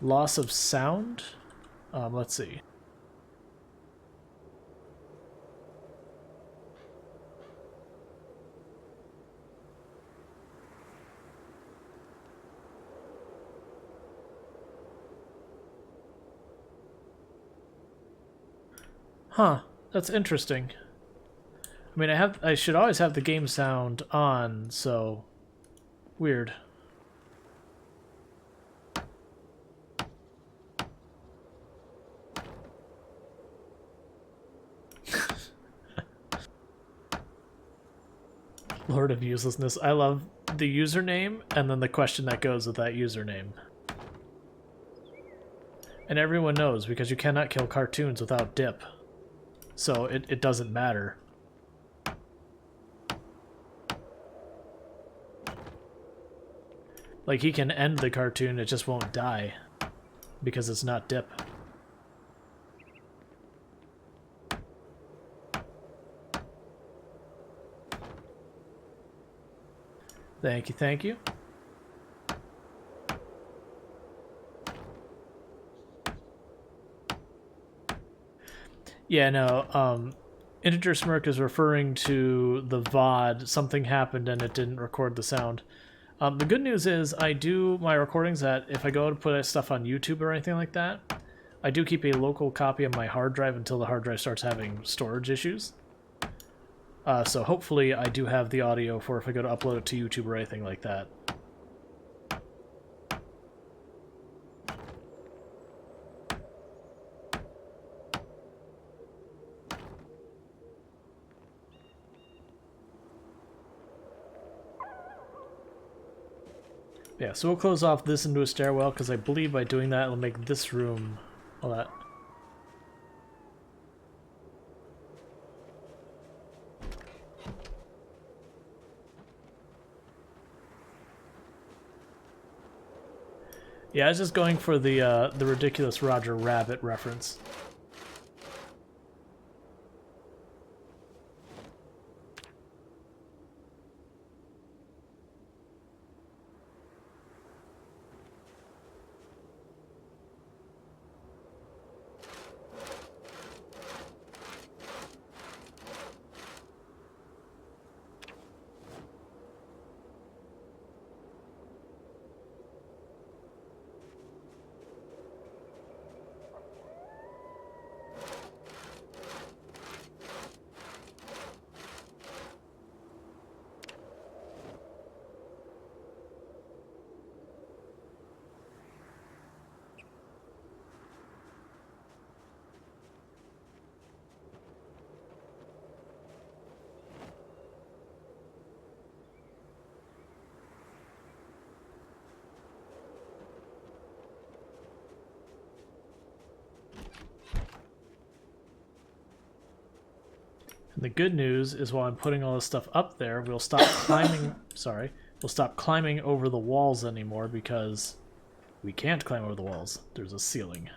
Loss of sound? Let's see. Huh, that's interesting. I mean, I should always have the game sound on, so weird. Lord of Uselessness. I love the username and then the question that goes with that username. And everyone knows, because you cannot kill cartoons without dip. So it doesn't matter. Like, he can end the cartoon, it just won't die. Because it's not dip. Thank you, thank you. Yeah, no, Integer Smirk is referring to the VOD. Something happened and it didn't record the sound. The good news is I do my recordings that if I go to put stuff on YouTube or anything like that, I do keep a local copy of my hard drive until the hard drive starts having storage issues. So hopefully I do have the audio for if I go to upload it to YouTube or anything like that. Yeah, so we'll close off this into a stairwell, because I believe by doing that it'll make this room all that. Yeah, I was just going for the ridiculous Roger Rabbit reference. And the good news is while I'm putting all this stuff up there, we'll stop climbing... Sorry. We'll stop climbing over the walls anymore because we can't climb over the walls. There's a ceiling.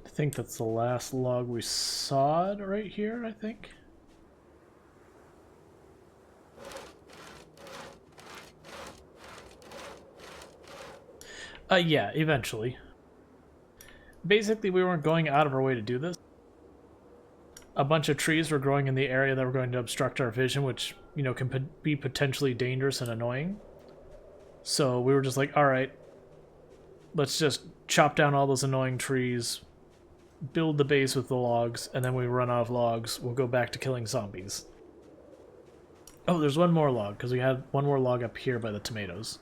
I think that's the last log we saw right here, I think. Yeah, eventually. Basically, we weren't going out of our way to do this. a bunch of trees were growing in the area that were going to obstruct our vision, which, you know, can be potentially dangerous and annoying. So we were just like, all right, let's just chop down all those annoying trees, build the base with the logs, and then we run out of logs, we'll go back to killing zombies. Oh, there's one more log, because we had one more log up here by the tomatoes.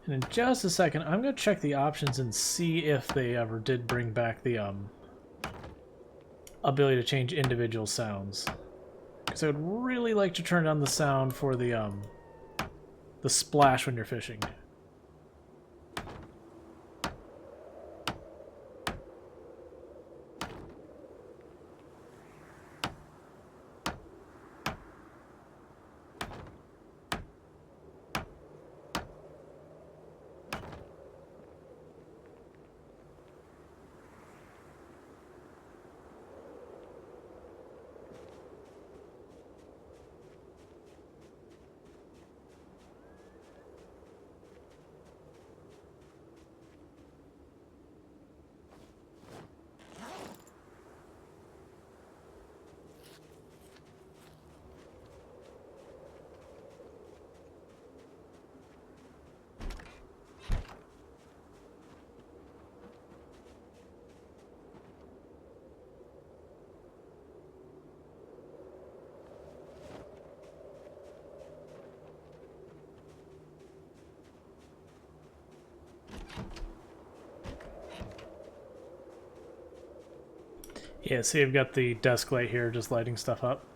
And in just a second, I'm going to check the options and see if they ever did bring back the ability to change individual sounds. Because I would really like to turn down the sound for the splash when you're fishing. Yeah, see, I've got the desk light here, just lighting stuff up.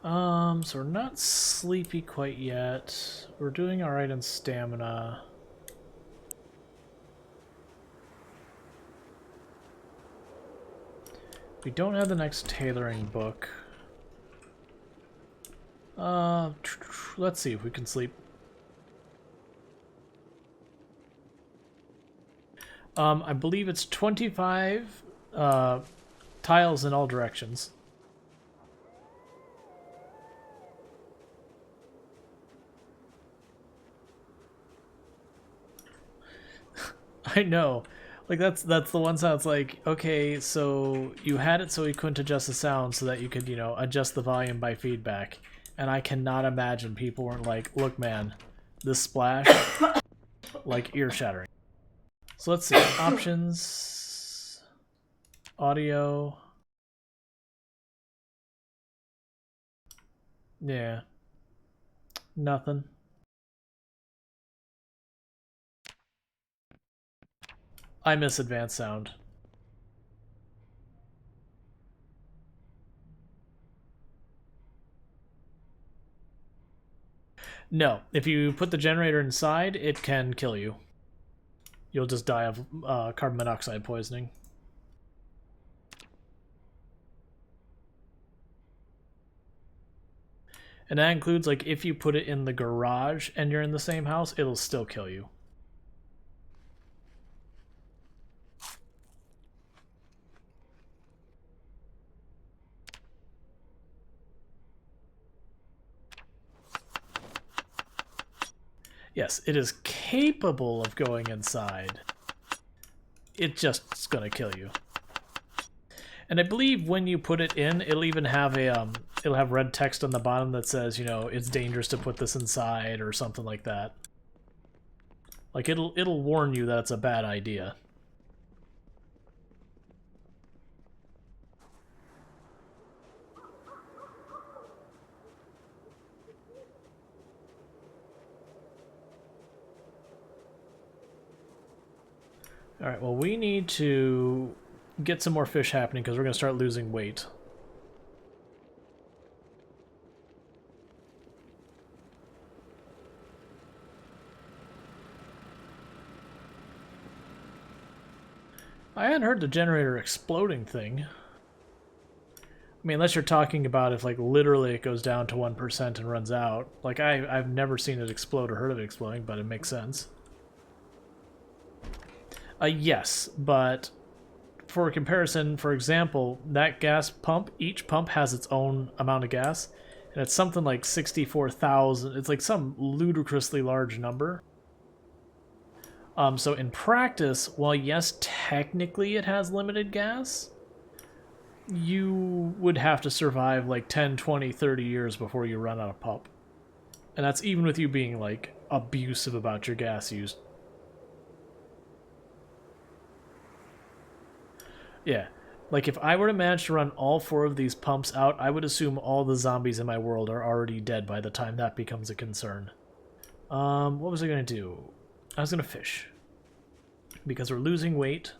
So we're not sleepy quite yet. We're doing alright on stamina. We don't have the next tailoring book. Let's see if we can sleep. I believe it's 25 tiles in all directions. I know. Like that's the one sound. It's like, okay, so you had it so you couldn't adjust the sound so that you could, you know, adjust the volume by feedback. And I cannot imagine people weren't like, look man, this splash, like ear shattering. So let's see, options, audio. Yeah, nothing. I miss advanced sound. No, if you put the generator inside, it can kill you. You'll just die of carbon monoxide poisoning. And that includes, like, if you put it in the garage and you're in the same house, it'll still kill you. Yes, it is capable of going inside. It just is gonna kill you. And I believe when you put it in, it'll even have it'll have red text on the bottom that says, you know, it's dangerous to put this inside or something like that. Like it'll warn you that it's a bad idea. All right, well, we need to get some more fish happening because we're going to start losing weight. I hadn't heard the generator exploding thing. I mean, unless you're talking about if, like, literally it goes down to 1% and runs out. Like, I've never seen it explode or heard of it exploding, but it makes sense. Yes, but for comparison, for example, that gas pump, each pump has its own amount of gas, and it's something like 64,000. It's like some ludicrously large number. So in practice, while yes, technically it has limited gas, you would have to survive like 10, 20, 30 years before you run out of pump. And that's even with you being like abusive about your gas use. Yeah. Like, if I were to manage to run all 4 of these pumps out, I would assume all the zombies in my world are already dead by the time that becomes a concern. What was I going to do? I was going to fish. Because we're losing weight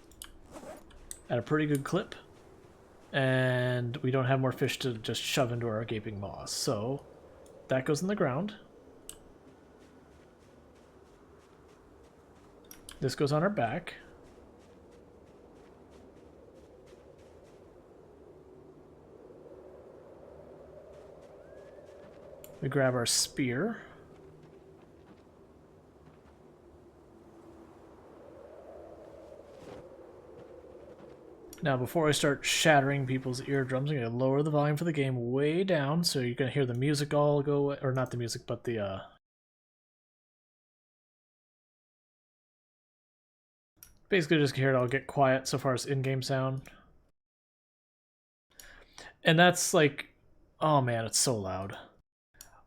at a pretty good clip. And we don't have more fish to just shove into our gaping maws. So, that goes in the ground. This goes on our back. We grab our spear. Now, before I start shattering people's eardrums, I'm going to lower the volume for the game way down, so you're going to hear the music all go away. Or not the music, but the, basically just hear it all get quiet so far as in-game sound. And that's like... Oh man, it's so loud.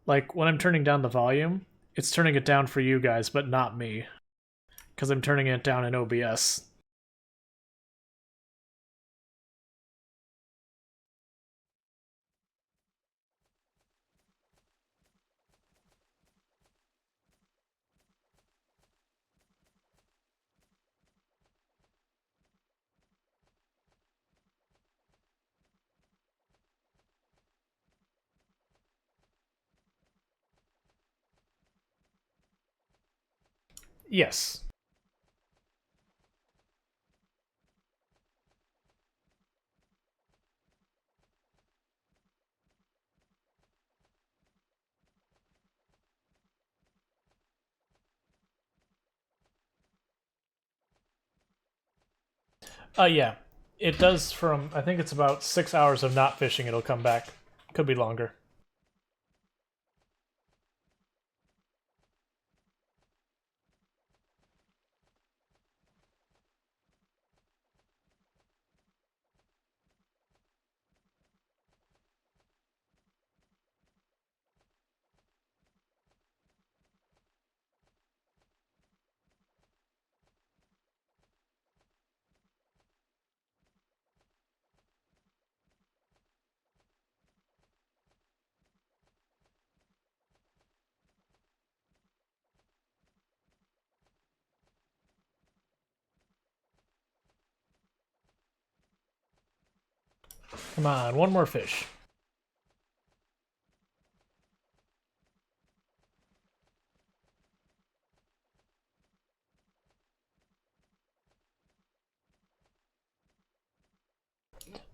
Like, when I'm turning down the volume, it's turning it down for you guys, but not me. Because I'm turning it down in OBS. Yes. Yeah. It does from... I think it's about 6 hours of not fishing, it'll come back. Could be longer. Come on, one more fish.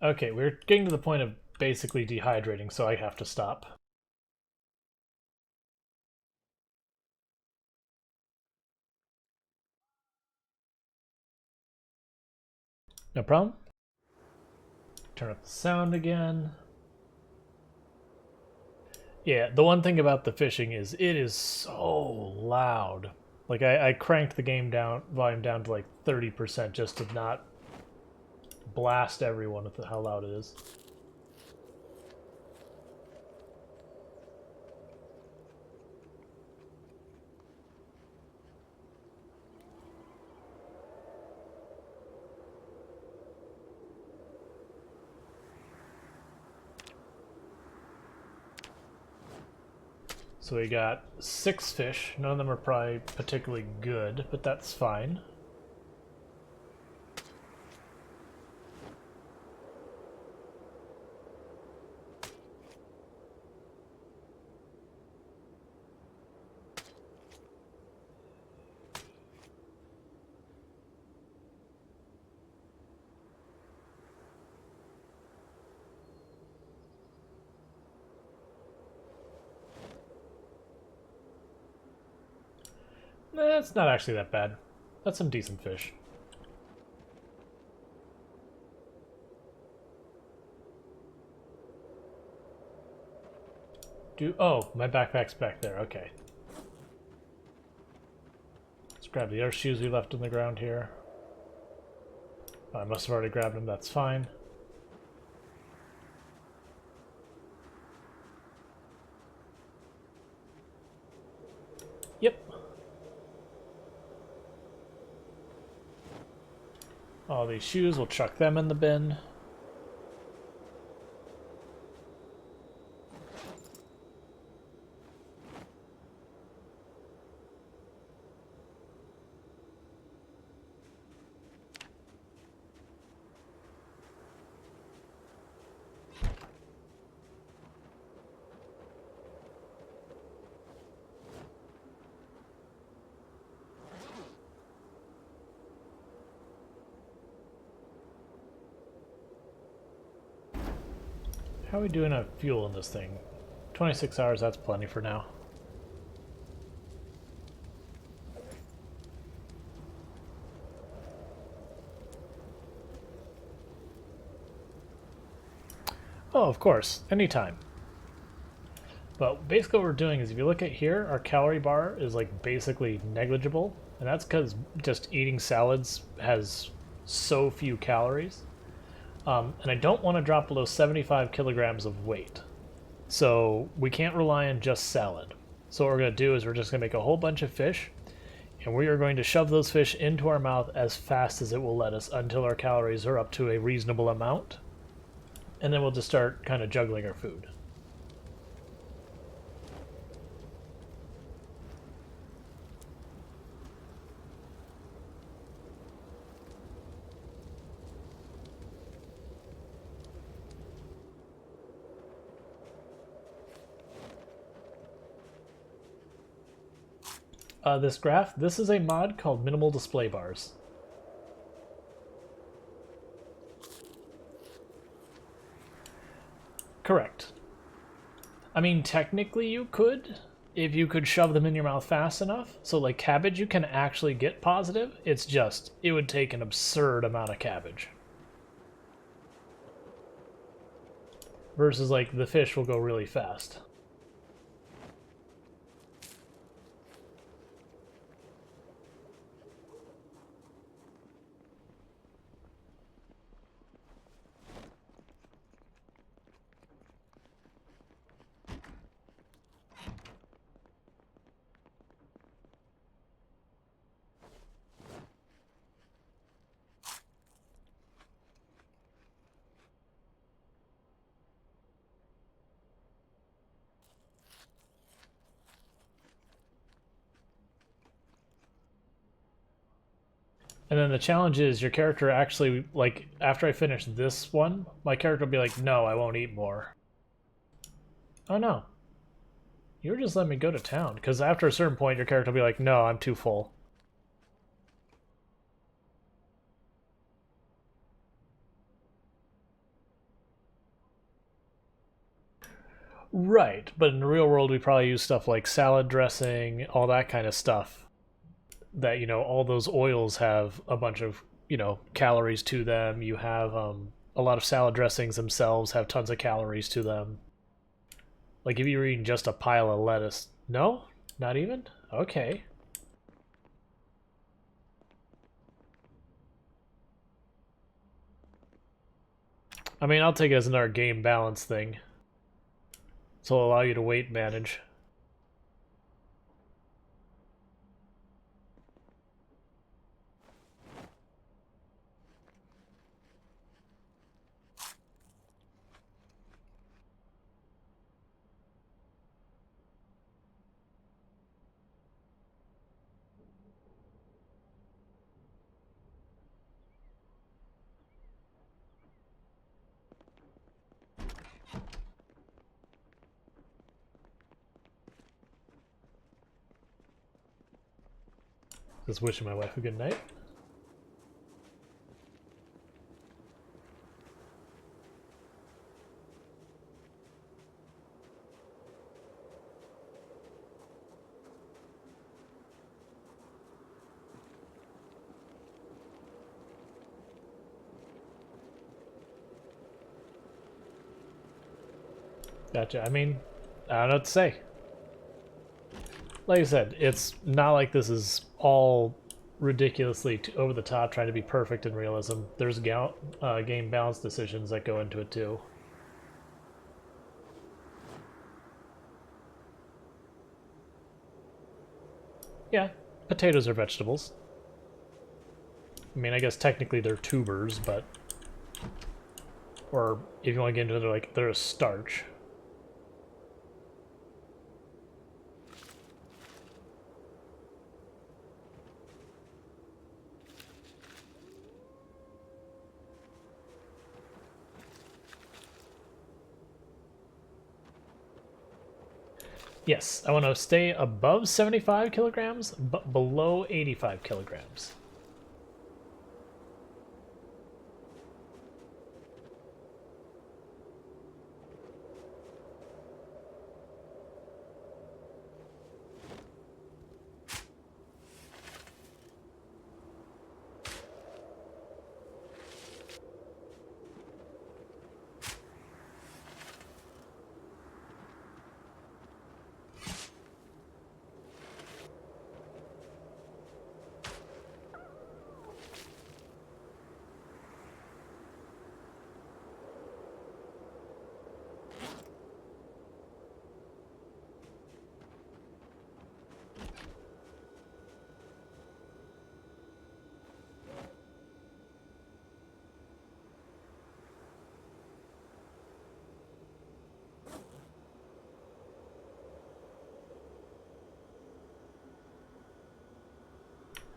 Okay, we're getting to the point of basically dehydrating, so I have to stop. No problem. Turn up the sound again. Yeah, the one thing about the fishing is it is so loud. Like I cranked the game down volume down to like 30% just to not blast everyone with how loud it is. So we got 6 fish. None of them are probably particularly good, but that's fine. It's not actually that bad. That's some decent fish. Oh, my backpack's back there. Okay. Let's grab the other shoes we left on the ground here. I must have already grabbed them. That's fine. Yep. All these shoes, we'll chuck them in the bin. How are we doing on fuel in this thing? 26 hours, that's plenty for now. Oh, of course, anytime. But basically what we're doing is if you look at here, our calorie bar is like basically negligible. And that's because just eating salads has so few calories. And I don't want to drop below 75 kilograms of weight. So we can't rely on just salad. So what we're going to do is we're just going to make a whole bunch of fish. And we are going to shove those fish into our mouth as fast as it will let us until our calories are up to a reasonable amount. And then we'll just start kind of juggling our food. This graph, this is a mod called Minimal Display Bars. Correct. I mean, technically you could, if you could shove them in your mouth fast enough. So like cabbage, you can actually get positive. It's just, it would take an absurd amount of cabbage. Versus like the fish will go really fast. And then the challenge is your character actually, like, after I finish this one, my character will be like, no, I won't eat more. Oh no. You were just letting me go to town. Because after a certain point, your character will be like, no, I'm too full. Right, but in the real world, we probably use stuff like salad dressing, all that kind of stuff. That, you know, all those oils have a bunch of, you know, calories to them. You have a lot of salad dressings themselves have tons of calories to them. Like if you were eating just a pile of lettuce. No? Not even? Okay. I mean, I'll take it as another game balance thing. So it'll allow you to weight manage. Just wishing my wife a good night. Gotcha. I mean, I don't know what to say. Like I said, it's not like this is all ridiculously over the top trying to be perfect in realism. There's game balance decisions that go into it too. Yeah, potatoes are vegetables. I mean, I guess technically they're tubers, but... Or if you want to get into it, they're a starch. Yes, I want to stay above 75 kilograms, but below 85 kilograms.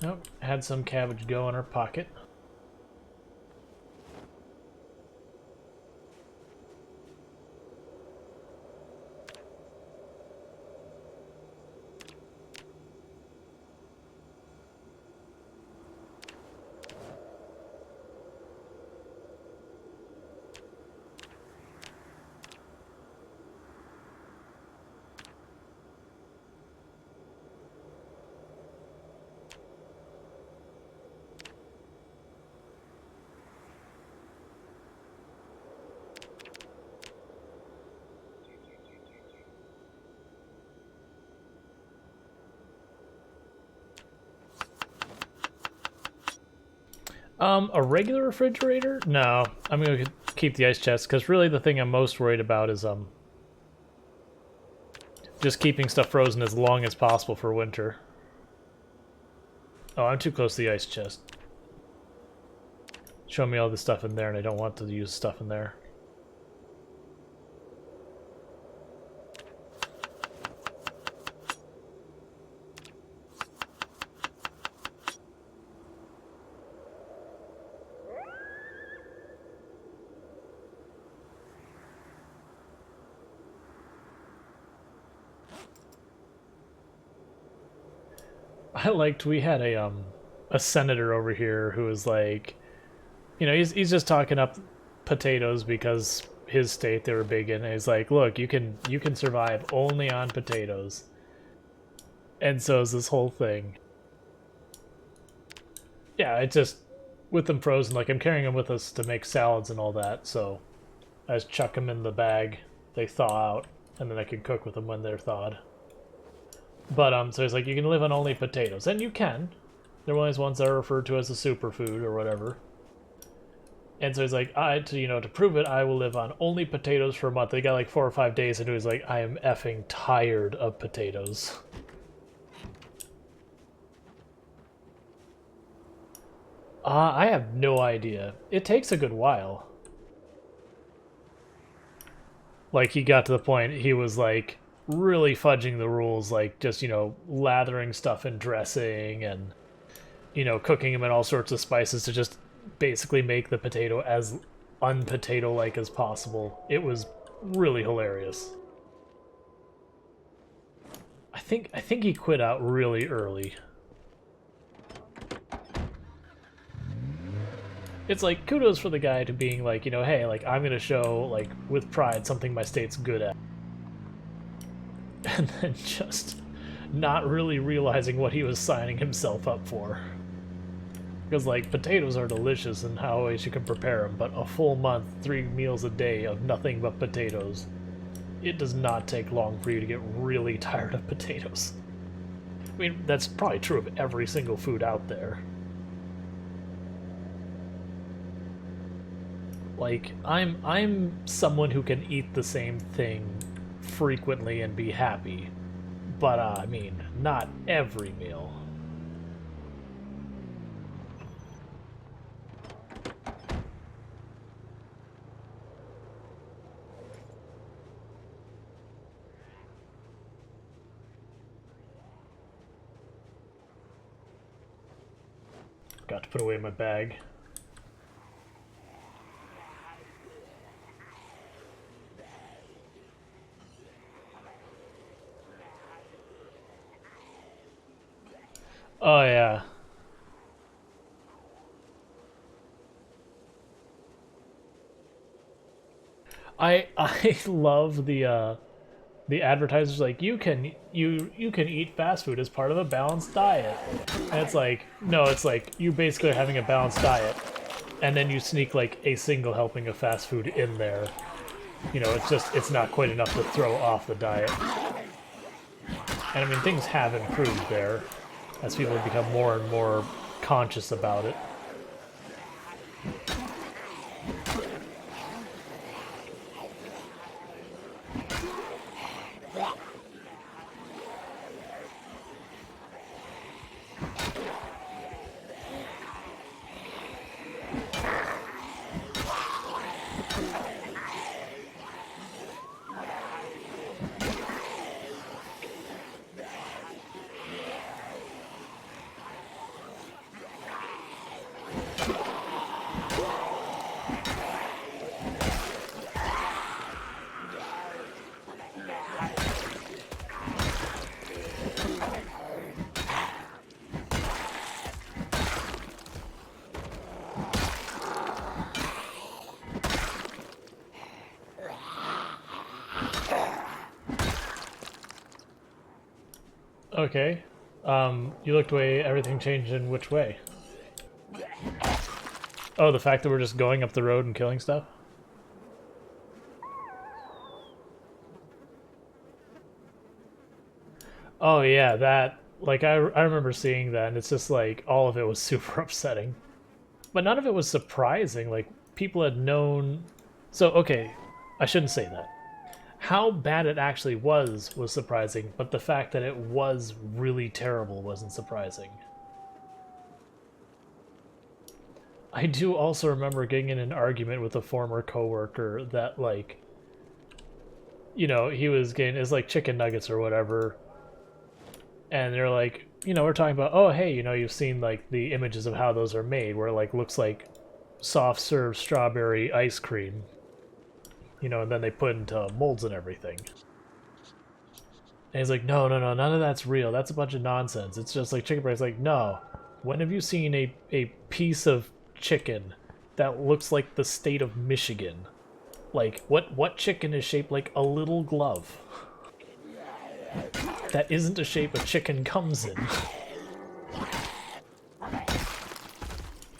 Nope, had some cabbage go in her pocket. A regular refrigerator? No, I'm gonna keep the ice chest because really the thing I'm most worried about is just keeping stuff frozen as long as possible for winter. Oh, I'm too close to the ice chest. Show me all the stuff in there, and I don't want to use stuff in there. We had a senator over here who was like, you know, he's just talking up potatoes because his state they were big in. And he's like, look, you can survive only on potatoes. And so is this whole thing. Yeah, it just with them frozen, like I'm carrying them with us to make salads and all that, so I just chuck them in the bag, they thaw out, and then I can cook with them when they're thawed. But so he's like, you can live on only potatoes, and you can. They're one of those ones that are referred to as a superfood or whatever. And so he's like, to prove it, I will live on only potatoes for a month. They got like 4 or 5 days into it. He's like, I am effing tired of potatoes. I have no idea. It takes a good while. Like, he got to the point, he was like, really fudging the rules, like, just, lathering stuff in dressing and, cooking them in all sorts of spices to just basically make the potato as unpotato-like as possible. It was really hilarious. I think he quit out really early. It's like, kudos for the guy to being like, hey, like, I'm gonna show, like, with pride something my state's good at. And then just not really realizing what he was signing himself up for. Because, like, potatoes are delicious in how ways you can prepare them, but a full month, 3 meals a day of nothing but potatoes, it does not take long for you to get really tired of potatoes. I mean, that's probably true of every single food out there. Like, I'm someone who can eat the same thing frequently and be happy, but I mean, not every meal. Got to put away my bag. Oh yeah. I love the advertisers like you can eat fast food as part of a balanced diet. And it's like, no, it's like you basically are having a balanced diet and then you sneak like a single helping of fast food in there. It's not quite enough to throw off the diet. And I mean, things have improved there as people have become more and more conscious about it. Okay. You looked away, everything changed in which way? Oh, the fact that we're just going up the road and killing stuff? Oh yeah, that, like, I remember seeing that, and it's just like, all of it was super upsetting. But none of it was surprising, like, people had known... So, okay, I shouldn't say that. How bad it actually was surprising, but the fact that it was really terrible wasn't surprising. I do also remember getting in an argument with a former coworker that, like, he was getting his, like, chicken nuggets or whatever, and they're like, we're talking about, oh, hey, you've seen, like, the images of how those are made, where it, like, looks like soft-serve strawberry ice cream. And then they put into molds and everything. And he's like, no, none of that's real. That's a bunch of nonsense. It's just like chicken breast. Like, no. When have you seen a piece of chicken that looks like the state of Michigan? Like, what chicken is shaped like a little glove? That isn't a shape a chicken comes in.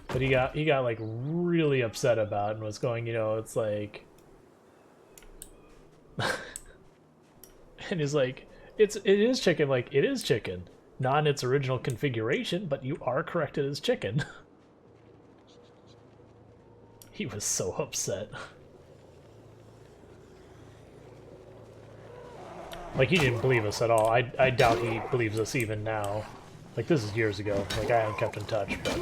But he got like really upset about it and was going, it's like... And he's like, it is chicken, like, it is chicken. Not in its original configuration, but you are correct, it is chicken. He was so upset. Like, he didn't believe us at all. I doubt he believes us even now. Like, this is years ago. Like, I haven't kept in touch, but...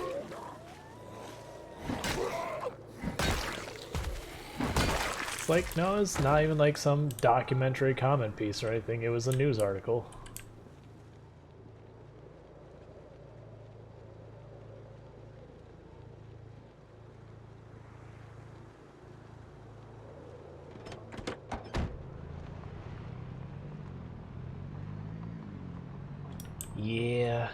It's like, no, it's not even like some documentary comment piece or anything. It was a news article. Yeah.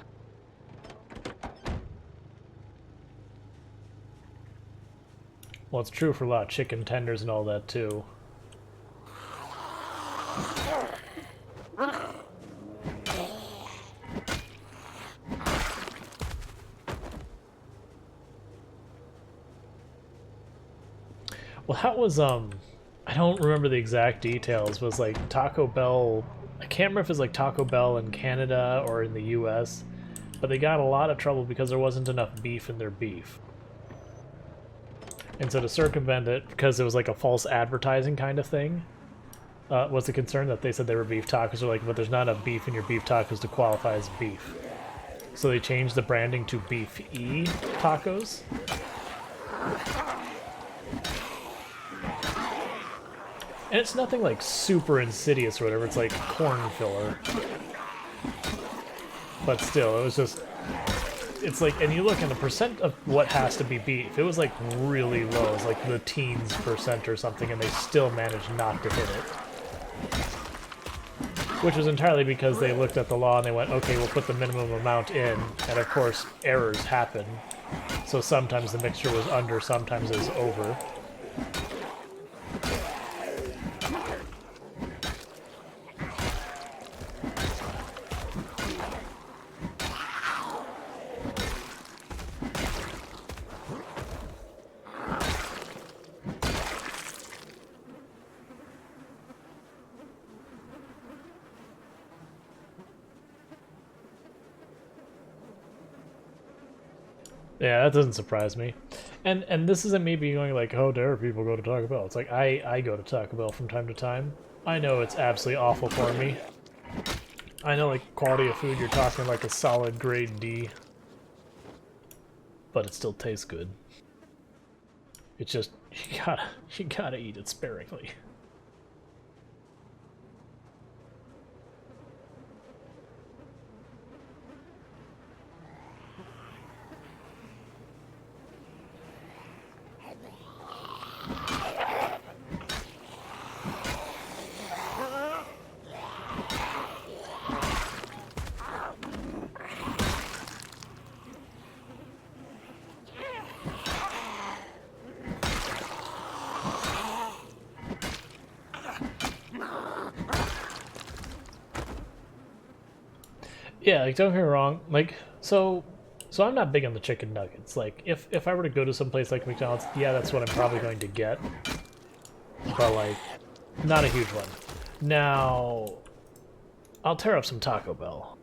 Well, it's true for a lot of chicken tenders and all that, too. Well, that was, I don't remember the exact details, but it was like Taco Bell, I can't remember if it was like Taco Bell in Canada or in the US, but they got a lot of trouble because there wasn't enough beef in their beef. And so to circumvent it, because it was like a false advertising kind of thing, was the concern that they said they were beef tacos. They're like, but there's not enough beef in your beef tacos to qualify as beef. So they changed the branding to Beef-E tacos. And it's nothing like super insidious or whatever, it's like corn filler. But still, it was just... It's like, and you look at the percent of what has to be beef, it was like really low. It was like the teens % or something, and they still managed not to hit it. Which was entirely because they looked at the law and they went, okay, we'll put the minimum amount in, and of course, errors happen. So sometimes the mixture was under, sometimes it was over. Yeah, that doesn't surprise me. And this isn't me being going like, how dare people go to Taco Bell. It's like, I go to Taco Bell from time to time. I know it's absolutely awful for me. I know, like, quality of food, you're talking like a solid grade D. But it still tastes good. It's just, you gotta eat it sparingly. Yeah, like, don't get me wrong, like, so I'm not big on the chicken nuggets. Like, if I were to go to some place like McDonald's, yeah, that's what I'm probably going to get. But, like, not a huge one. Now, I'll tear up some Taco Bell.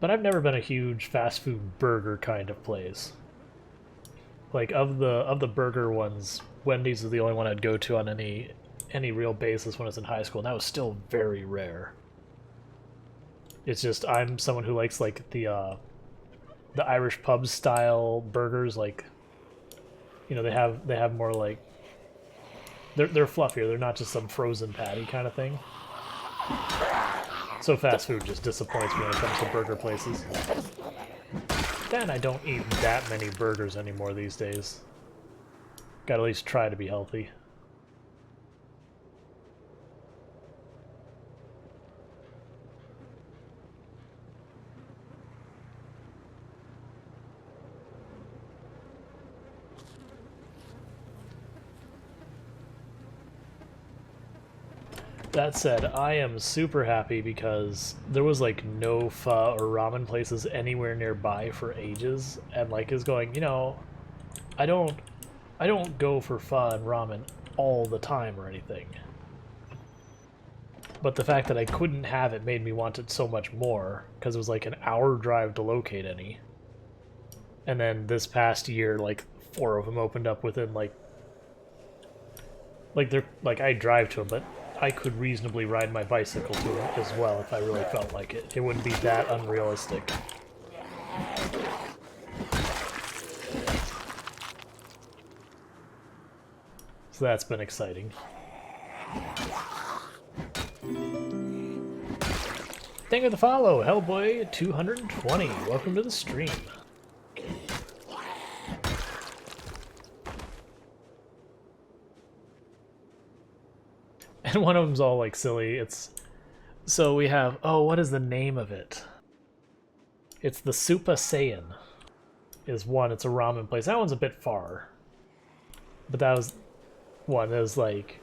But I've never been a huge fast food burger kind of place. Like, of the burger ones, Wendy's is the only one I'd go to on any real basis when I was in high school, and that was still very rare. It's just, I'm someone who likes, like, the Irish pub style burgers, like, you know, they have more, like, they're fluffier, they're not just some frozen patty kind of thing. So fast food just disappoints me when it comes to burger places. Then I don't eat that many burgers anymore these days. Gotta at least try to be healthy. That said, I am super happy because there was like no pho or ramen places anywhere nearby for ages, and like is going, you know, I don't I don't go for pho and ramen all the time or anything. But the fact that I couldn't have it made me want it so much more, because it was like an hour drive to locate any. And then this past year, like 4 of them opened up within like they're like I drive to them, but I could reasonably ride my bicycle to them as well if I really felt like it. It wouldn't be that unrealistic. So that's been exciting. Thank you for the follow, Hellboy220. Welcome to the stream. And one of them's all like silly. It's so we have what is the name of it? It's the Supa Saiyan. Is one. It's a ramen place. That one's a bit far, but that was one that was like.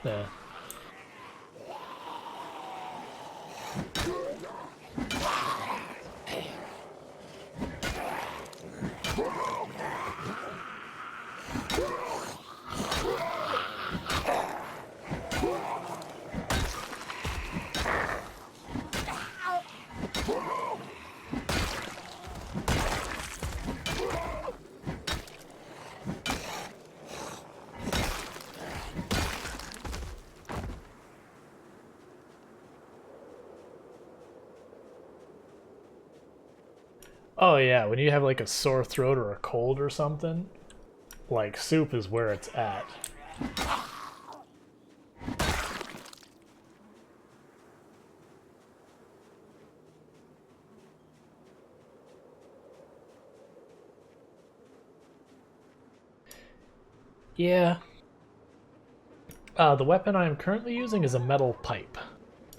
Yeah. Oh yeah, when you have like a sore throat or a cold or something, like soup is where it's at. Yeah. The weapon I am currently using is a metal pipe.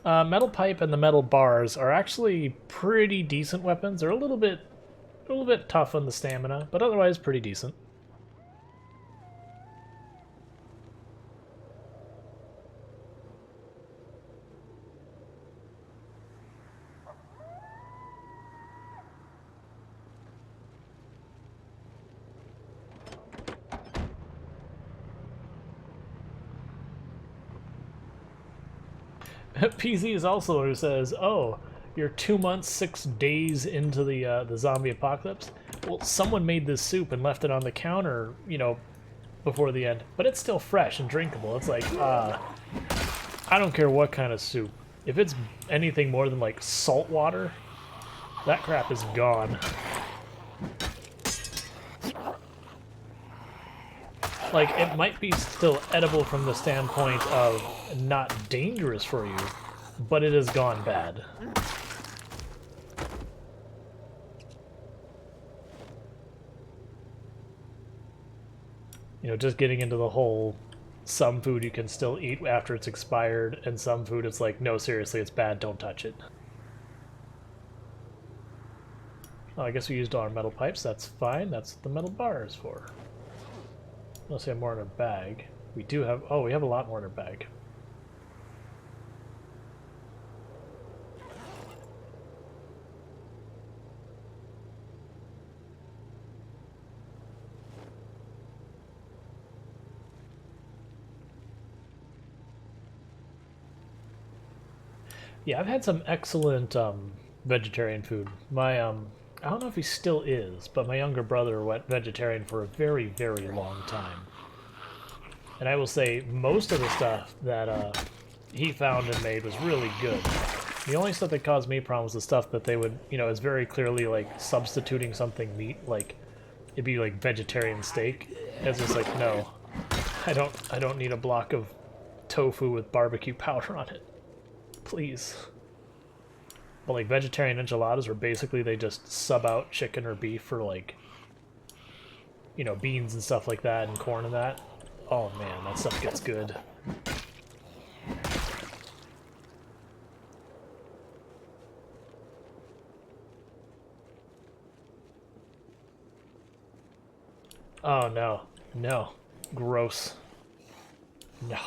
Metal pipe and the metal bars are actually pretty decent weapons. They're a little bit tough on the stamina, but otherwise pretty decent. PZ is also who says, "Oh, you're 2 months, 6 days into the zombie apocalypse. Well, someone made this soup and left it on the counter, you know, before the end, but it's still fresh and drinkable." It's like, I don't care what kind of soup. If it's anything more than like salt water, that crap is gone. Like, it might be still edible from the standpoint of not dangerous for you, but it has gone bad. You know, just getting into the whole, some food you can still eat after it's expired, and some food it's like, no, seriously, it's bad, don't touch it. Oh, I guess we used all our metal pipes, that's fine, that's what the metal bar is for. Unless we have more in our bag. We do have, we have a lot more in our bag. Yeah, I've had some excellent vegetarian food. My I don't know if he still is, but my younger brother went vegetarian for a very, very long time. And I will say most of the stuff that he found and made was really good. The only stuff that caused me problems was the stuff that they would, you know, is very clearly like substituting something meat, like it'd be like vegetarian steak. It's just like, no, I don't need a block of tofu with barbecue powder on it. Please. But like vegetarian enchiladas, where basically they just sub out chicken or beef for like, you know, beans and stuff like that and corn and that. Oh man, that stuff gets good. Oh no, no, gross. No.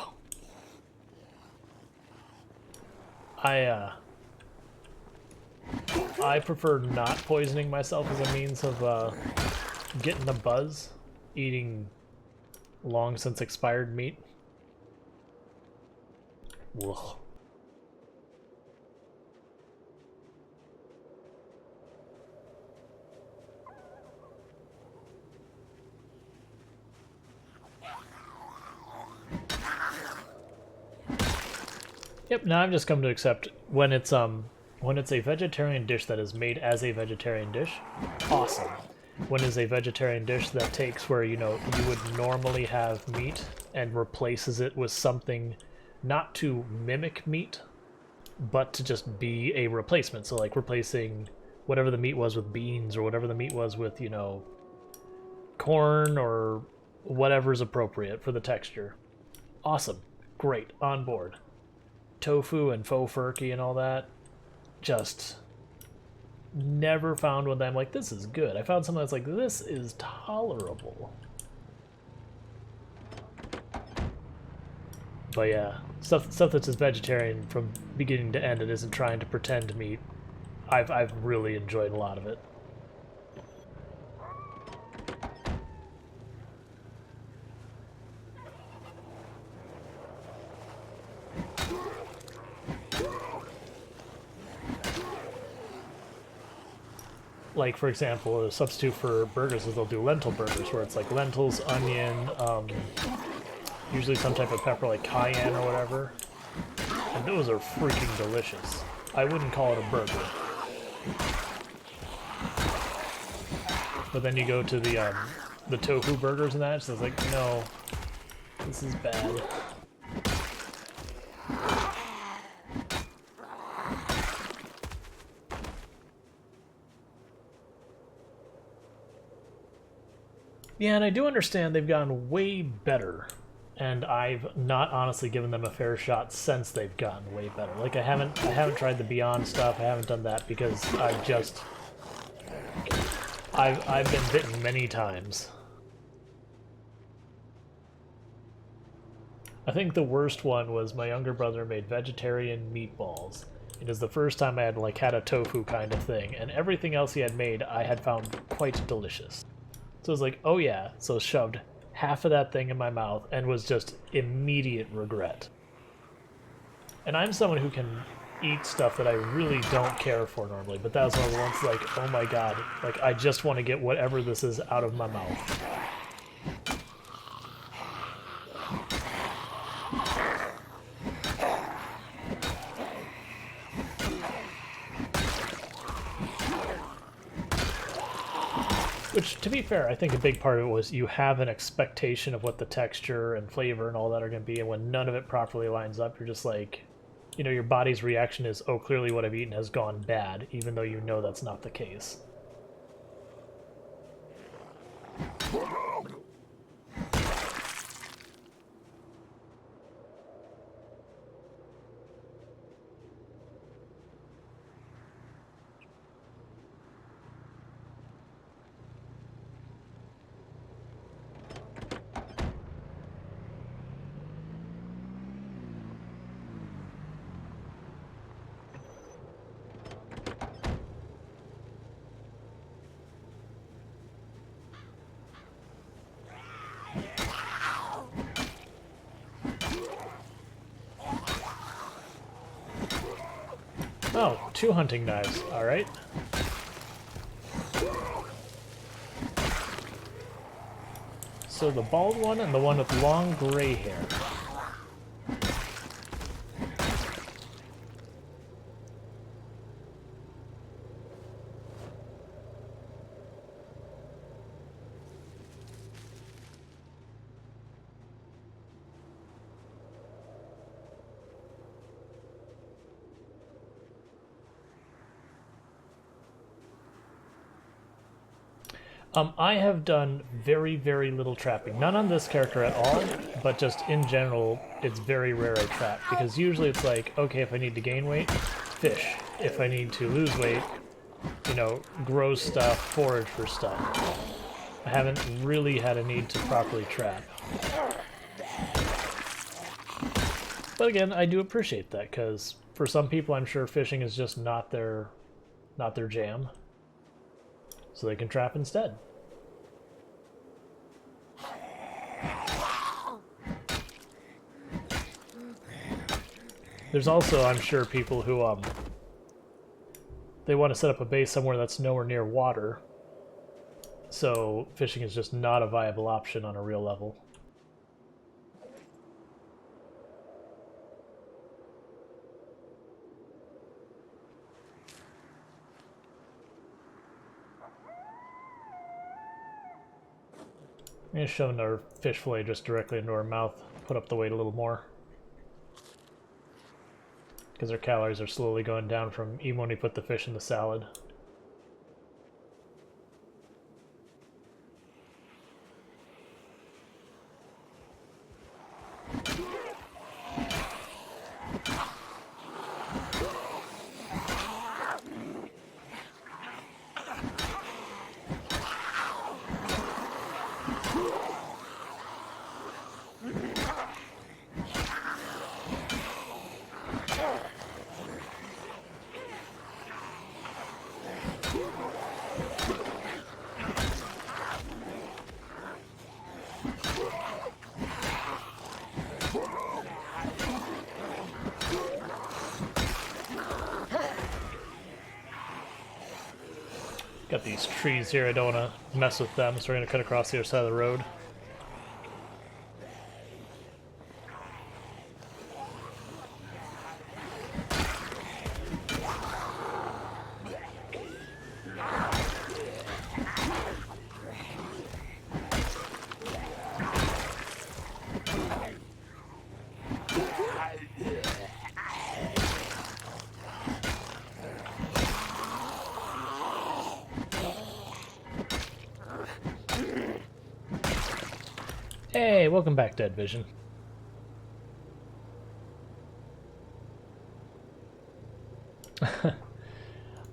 I prefer not poisoning myself as a means of getting a buzz, eating long since expired meat. Ugh. Yep, now I've just come to accept when it's a vegetarian dish that is made as a vegetarian dish, awesome. When it's a vegetarian dish that takes where, you know, you would normally have meat and replaces it with something not to mimic meat, but to just be a replacement. So like replacing whatever the meat was with beans, or whatever the meat was with, you know, corn, or whatever's appropriate for the texture. Awesome. Great. On board. Tofu and faux furky and all that, just never found one that I'm like, this is good. I found something that's like, this is tolerable. But yeah, stuff that's just vegetarian from beginning to end and isn't trying to pretend meat, I've really enjoyed a lot of it. Like, for example, a substitute for burgers is they'll do lentil burgers, where it's like lentils, onion, usually some type of pepper, like cayenne or whatever. And those are freaking delicious. I wouldn't call it a burger. But then you go to the tofu burgers and that, so it's like, no, this is bad. Yeah, and I do understand they've gotten way better, and I've not honestly given them a fair shot since they've gotten way better. Like I haven't tried the Beyond stuff. I haven't done that because I've been bitten many times. I think the worst one was my younger brother made vegetarian meatballs. It is the first time I had a tofu kind of thing, and everything else he had made I had found quite delicious. So I was like, oh yeah, so shoved half of that thing in my mouth and was just immediate regret. And I'm someone who can eat stuff that I really don't care for normally, but that was one of the ones like, oh my god, like I just want to get whatever this is out of my mouth. Which, to be fair, I think a big part of it was you have an expectation of what the texture and flavor and all that are going to be, and when none of it properly lines up, you're just like, you know, your body's reaction is, oh, clearly what I've eaten has gone bad, even though you know that's not the case. Oh, 2 hunting knives, alright. So the bald one and the one with long gray hair. I have done very, very little trapping. Not on this character at all, but just in general, it's very rare I trap. Because usually it's like, okay, if I need to gain weight, fish. If I need to lose weight, you know, grow stuff, forage for stuff. I haven't really had a need to properly trap. But again, I do appreciate that, because for some people I'm sure fishing is just not their not their jam. So they can trap instead. There's also, I'm sure, people who they want to set up a base somewhere that's nowhere near water. So fishing is just not a viable option on a real level. I'm going to shove our fish fillet just directly into our mouth, put up the weight a little more. Because our calories are slowly going down from even when we put the fish in the salad. Got these trees here, I don't want to mess with them, so we're going to cut across the other side of the road. Hey, welcome back, Dead Vision.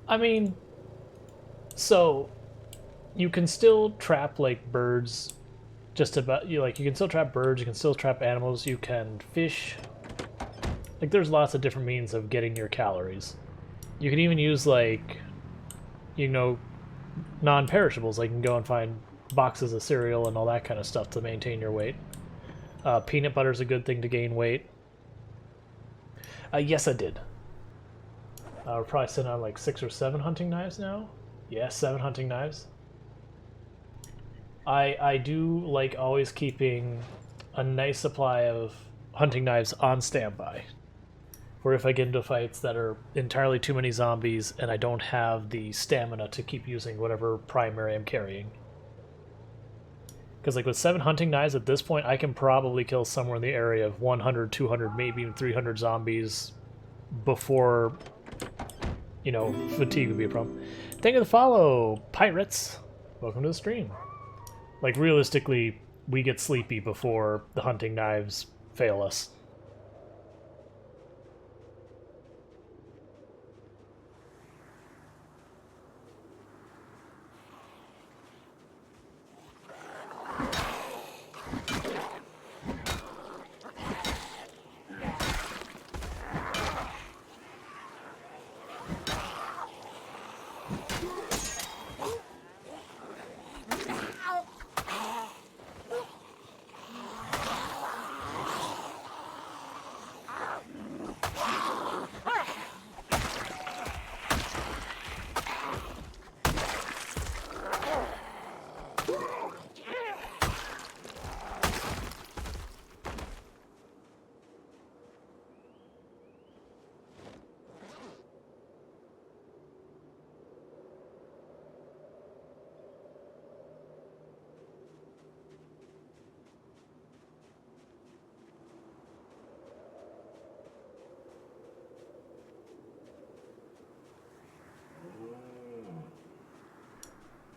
I mean, so you can still trap like birds, just about you can still trap birds, you can still trap animals, you can fish. Like there's lots of different means of getting your calories. You can even use like, non-perishables. Like you can go and find boxes of cereal and all that kind of stuff to maintain your weight. Peanut butter is a good thing to gain weight. Yes, I did. We're probably sitting on like 6 or 7 hunting knives now. Yeah, 7 hunting knives. I do like always keeping a nice supply of hunting knives on standby. For if I get into fights that are entirely too many zombies and I don't have the stamina to keep using whatever primary I'm carrying. Because like with 7 hunting knives at this point, I can probably kill somewhere in the area of 100, 200, maybe even 300 zombies before, fatigue would be a problem. Thank you for the follow, Pirates. Welcome to the stream. Like realistically, we get sleepy before the hunting knives fail us.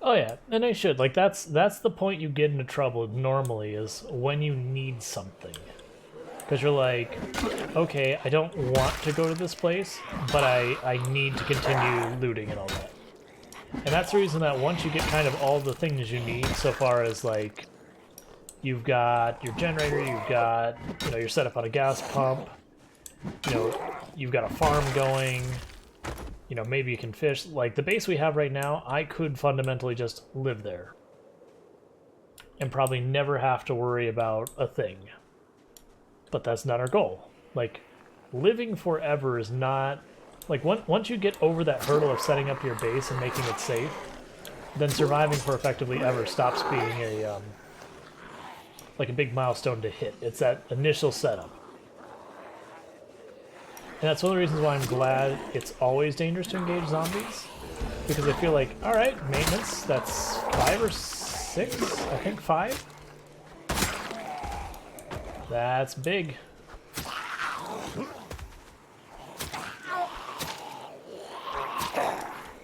Oh yeah, and I should. Like that's the point you get into trouble normally is when you need something. Because you're like, okay, I don't want to go to this place, but I need to continue looting and all that. And that's the reason that once you get kind of all the things you need, so far as like, you've got your generator, you've got, you're set up on a gas pump, you've got a farm going, you know, maybe you can fish. Like, the base we have right now, I could fundamentally just live there. And probably never have to worry about a thing. But that's not our goal. Like, living forever is not... Like, once you get over that hurdle of setting up your base and making it safe, then surviving for effectively ever stops being a, like a big milestone to hit. It's that initial setup. And that's one of the reasons why I'm glad it's always dangerous to engage zombies. Because I feel like, alright, maintenance, that's 5 or 6? I think 5? That's big.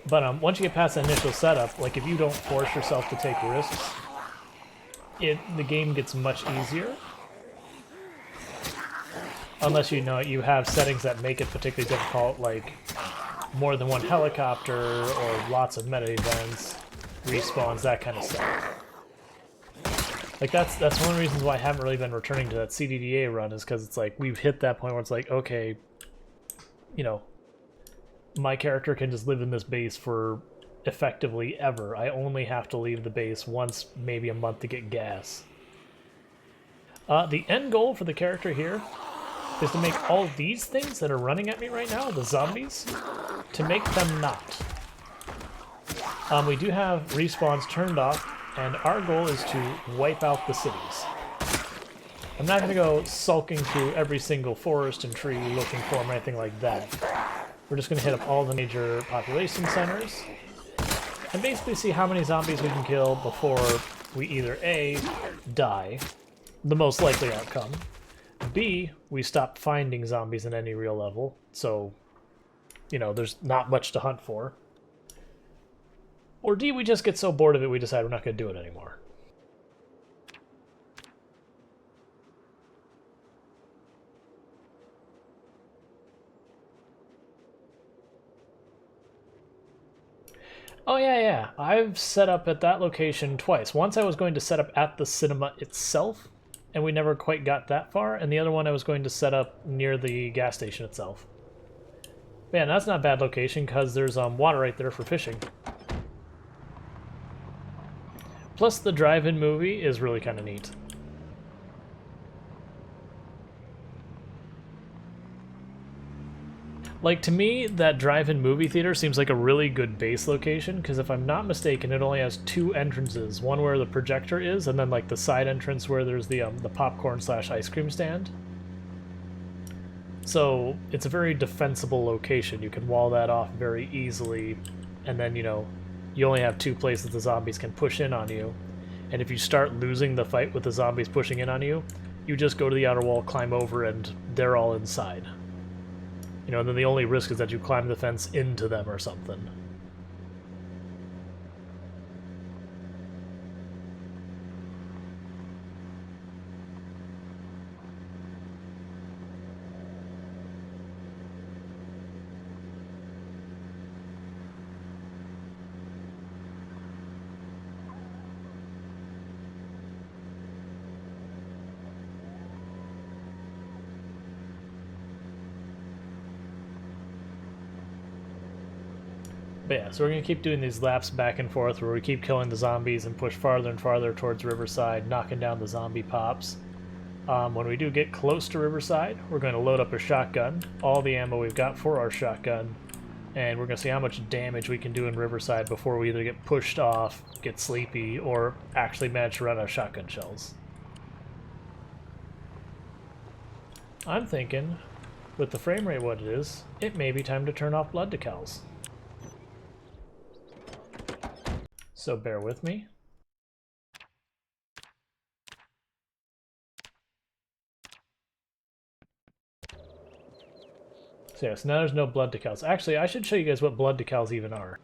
But once you get past the initial setup, like if you don't force yourself to take risks, the game gets much easier. Unless you know you have settings that make it particularly difficult, like more than one helicopter or lots of meta events, respawns, that kind of stuff. Like that's one of the reasons why I haven't really been returning to that CDDA run, is because it's like we've hit that point where it's like, okay, you know, my character can just live in this base for effectively ever. I only have to leave the base once, maybe a month to get gas. The end goal for the character here is to make all these things that are running at me right now, the zombies, to make them not. We do have respawns turned off, and our goal is to wipe out the cities. I'm not going to go sulking through every single forest and tree looking for them or anything like that. We're just going to hit up all the major population centers and basically see how many zombies we can kill before we either A, die, the most likely outcome, B, we stop finding zombies in any real level, so, you know, there's not much to hunt for, or D, we just get so bored of it we decide we're not going to do it anymore. Oh yeah, I've set up at that location twice. Once I was going to set up at the cinema itself, and we never quite got that far, and the other one I was going to set up near the gas station itself. Man, that's not a bad location, because there's water right there for fishing. Plus, the drive-in movie is really kind of neat. Like, to me, that drive-in movie theater seems like a really good base location, because if I'm not mistaken, it only has 2 entrances. One where the projector is, and then, like, the side entrance where there's the popcorn/ice cream stand. So, it's a very defensible location. You can wall that off very easily, and then, you know, you only have 2 places the zombies can push in on you. And if you start losing the fight with the zombies pushing in on you, you just go to the outer wall, climb over, and they're all inside. You know, and then the only risk is that you climb the fence into them or something. But yeah, so we're going to keep doing these laps back and forth where we keep killing the zombies and push farther and farther towards Riverside, knocking down the zombie pops. When we do get close to Riverside, we're going to load up a shotgun, all the ammo we've got for our shotgun, and we're going to see how much damage we can do in Riverside before we either get pushed off, get sleepy, or actually manage to run out of shotgun shells. I'm thinking, with the frame rate what it is, it may be time to turn off blood decals. So bear with me. So yes, now there's no blood decals. Actually, I should show you guys what blood decals even are.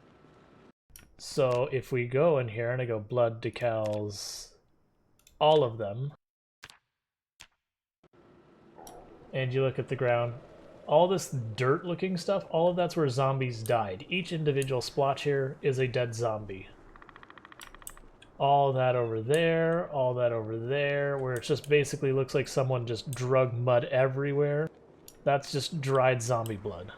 So if we go in here and I go blood decals, all of them, and you look at the ground, all this dirt looking stuff, all of that's where zombies died. Each individual splotch here is a dead zombie. All that over there, all that over there, where it just basically looks like someone just drug mud everywhere. That's just dried zombie blood.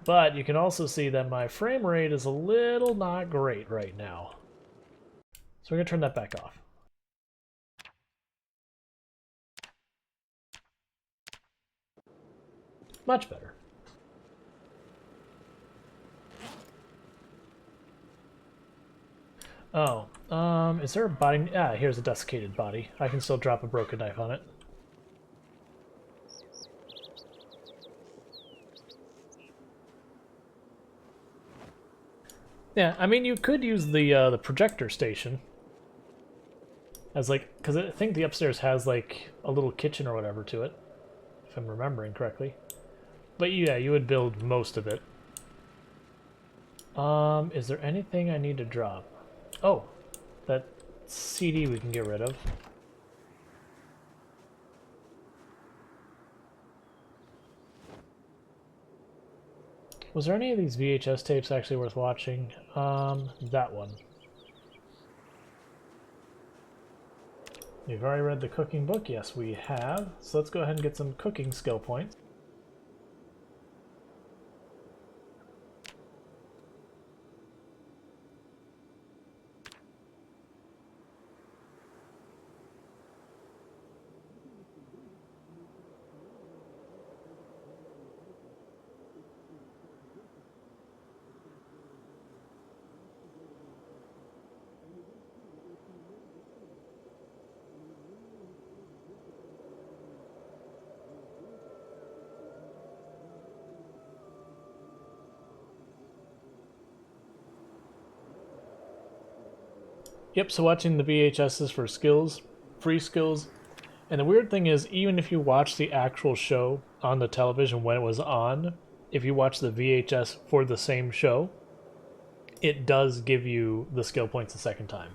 But you can also see that my frame rate is a little not great right now. So we're going to turn that back off. Much better. Oh, is there a body? Ah, here's a desiccated body. I can still drop a broken knife on it. Yeah, I mean, you could use the projector station as like, because I think the upstairs has like a little kitchen or whatever to it, if I'm remembering correctly. But yeah, you would build most of it. Is there anything I need to drop? Oh, that CD we can get rid of. Was there any of these VHS tapes actually worth watching? That one. We've already read the cooking book. Yes, we have. So let's go ahead and get some cooking skill points. Yep, so watching the VHSs for skills, free skills. And the weird thing is, even if you watch the actual show on the television when it was on, if you watch the VHS for the same show, it does give you the skill points a second time.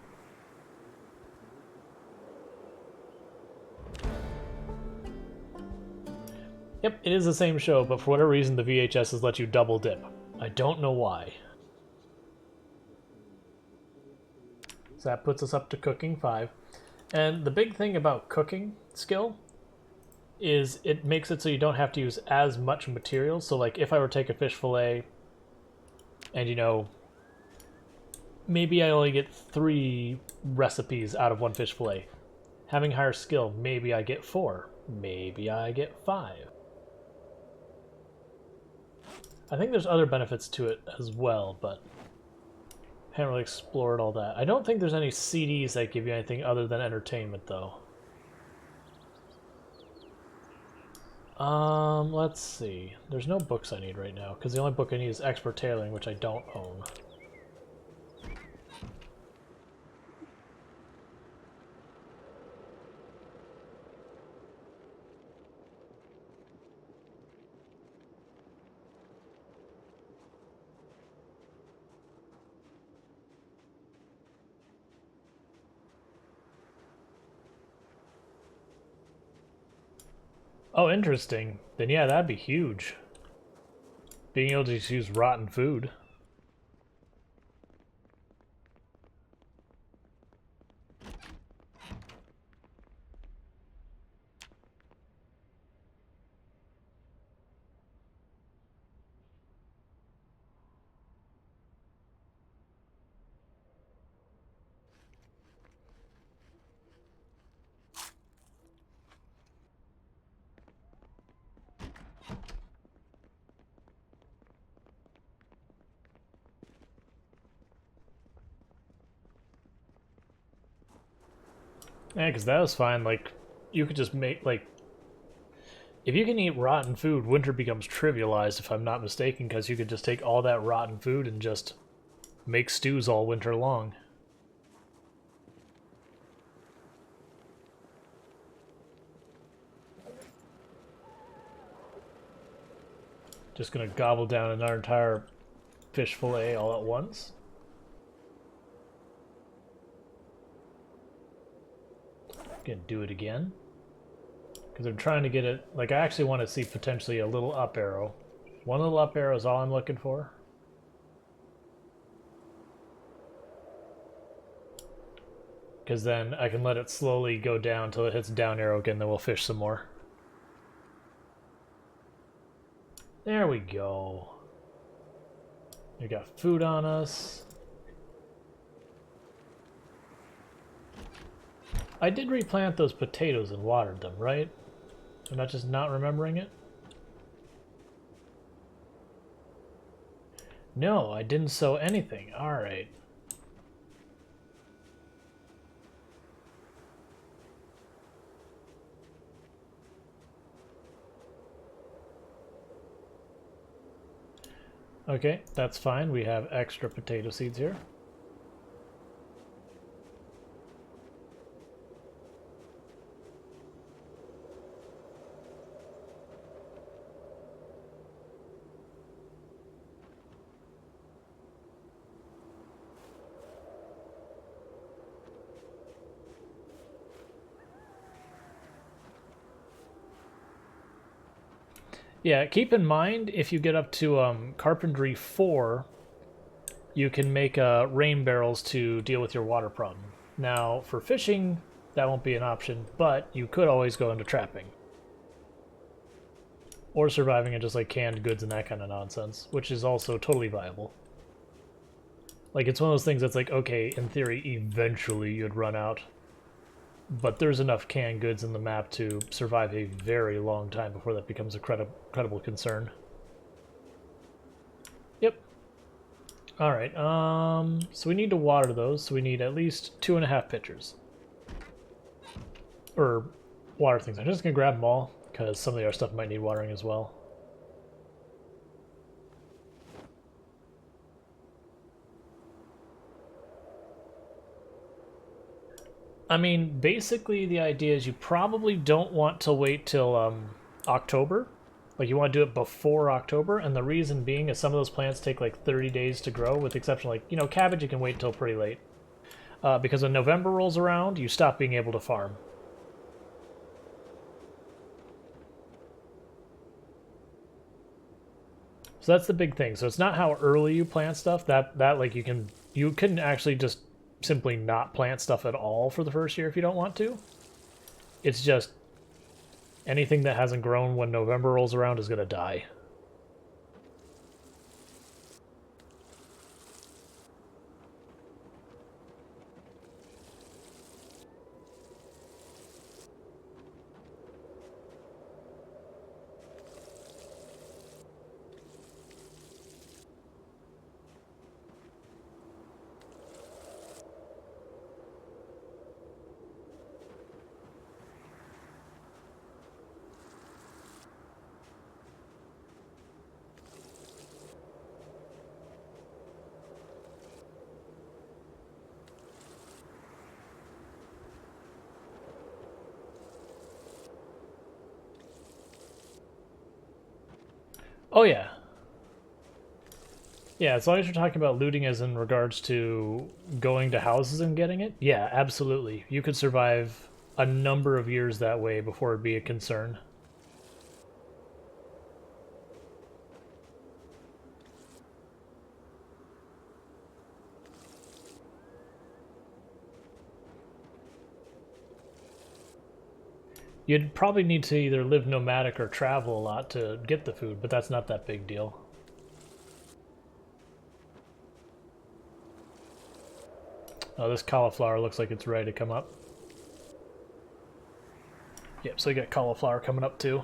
Yep, it is the same show, but for whatever reason the VHSs let you double dip. I don't know why. So that puts us up to cooking 5. And the big thing about cooking skill is it makes it so you don't have to use as much material. So like if I were to take a fish fillet and, you know, maybe I only get 3 recipes out of one fish fillet. Having higher skill, maybe I get 4. Maybe I get 5. I think there's other benefits to it as well, but haven't really explored all that. I don't think there's any CDs that give you anything other than entertainment, though. Let's see. There's no books I need right now, because the only book I need is Expert Tailoring, which I don't own. Oh, interesting. Then yeah, that'd be huge. Being able to just use rotten food. Yeah, because that was fine. Like, you could just make, like... If you can eat rotten food, winter becomes trivialized, if I'm not mistaken, because you could just take all that rotten food and just make stews all winter long. Just gonna gobble down an entire fish fillet all at once. Gonna do it again. Because I'm trying to get it... Like, I actually want to see potentially a little up arrow. One little up arrow is all I'm looking for. Because then I can let it slowly go down until it hits down arrow again, then we'll fish some more. There we go. We got food on us. I did replant those potatoes and watered them, right? Am I just not remembering it? No, I didn't sow anything. Alright. Okay, that's fine. We have extra potato seeds here. Yeah, keep in mind, if you get up to Carpentry 4, you can make rain barrels to deal with your water problem. Now, for fishing, that won't be an option, but you could always go into trapping. Or surviving in just like canned goods and that kind of nonsense, which is also totally viable. Like, it's one of those things that's like, okay, in theory, eventually you'd run out. But there's enough canned goods in the map to survive a very long time before that becomes a credible concern. Yep. Alright, so we need to water those, so we need at least 2.5 pitchers. Or water things. I'm just gonna grab them all, because some of the other stuff might need watering as well. I mean, basically the idea is you probably don't want to wait till October. Like, you want to do it before October, and the reason being is some of those plants take like 30 days to grow, with the exception like, you know, cabbage you can wait until pretty late. Because when November rolls around, you stop being able to farm. So that's the big thing. So it's not how early you plant stuff. That like you can actually just simply not plant stuff at all for the first year if you don't want to. It's just anything that hasn't grown when November rolls around is going to die. Oh yeah. Yeah, as long as you're talking about looting as in regards to going to houses and getting it, yeah, absolutely. You could survive a number of years that way before it'd be a concern. You'd probably need to either live nomadic or travel a lot to get the food, but that's not that big deal. Oh, this cauliflower looks like it's ready to come up. Yep, so you got cauliflower coming up too.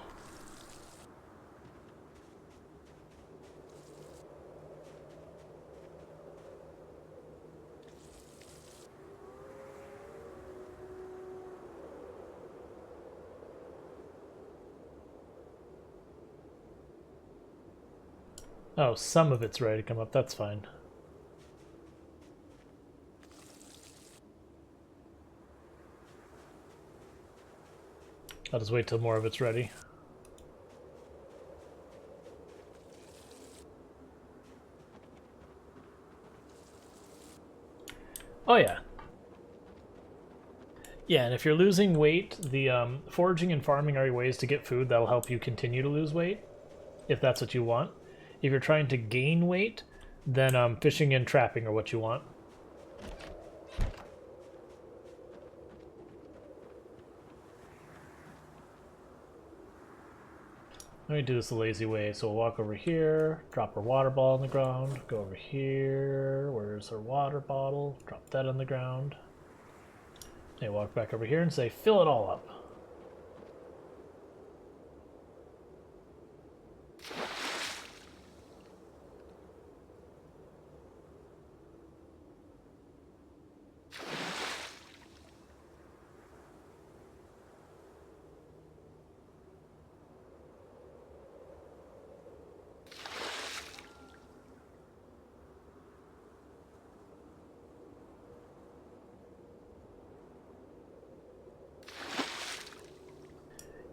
Oh, some of it's ready to come up. That's fine. I'll just wait till more of it's ready. Oh yeah. Yeah, and if you're losing weight, the foraging and farming are ways to get food that'll help you continue to lose weight, if that's what you want. If you're trying to gain weight, then fishing and trapping are what you want. Let me do this the lazy way. So we'll walk over here, drop our water bottle on the ground, go over here. Where's our water bottle? Drop that on the ground. And walk back over here and say, fill it all up.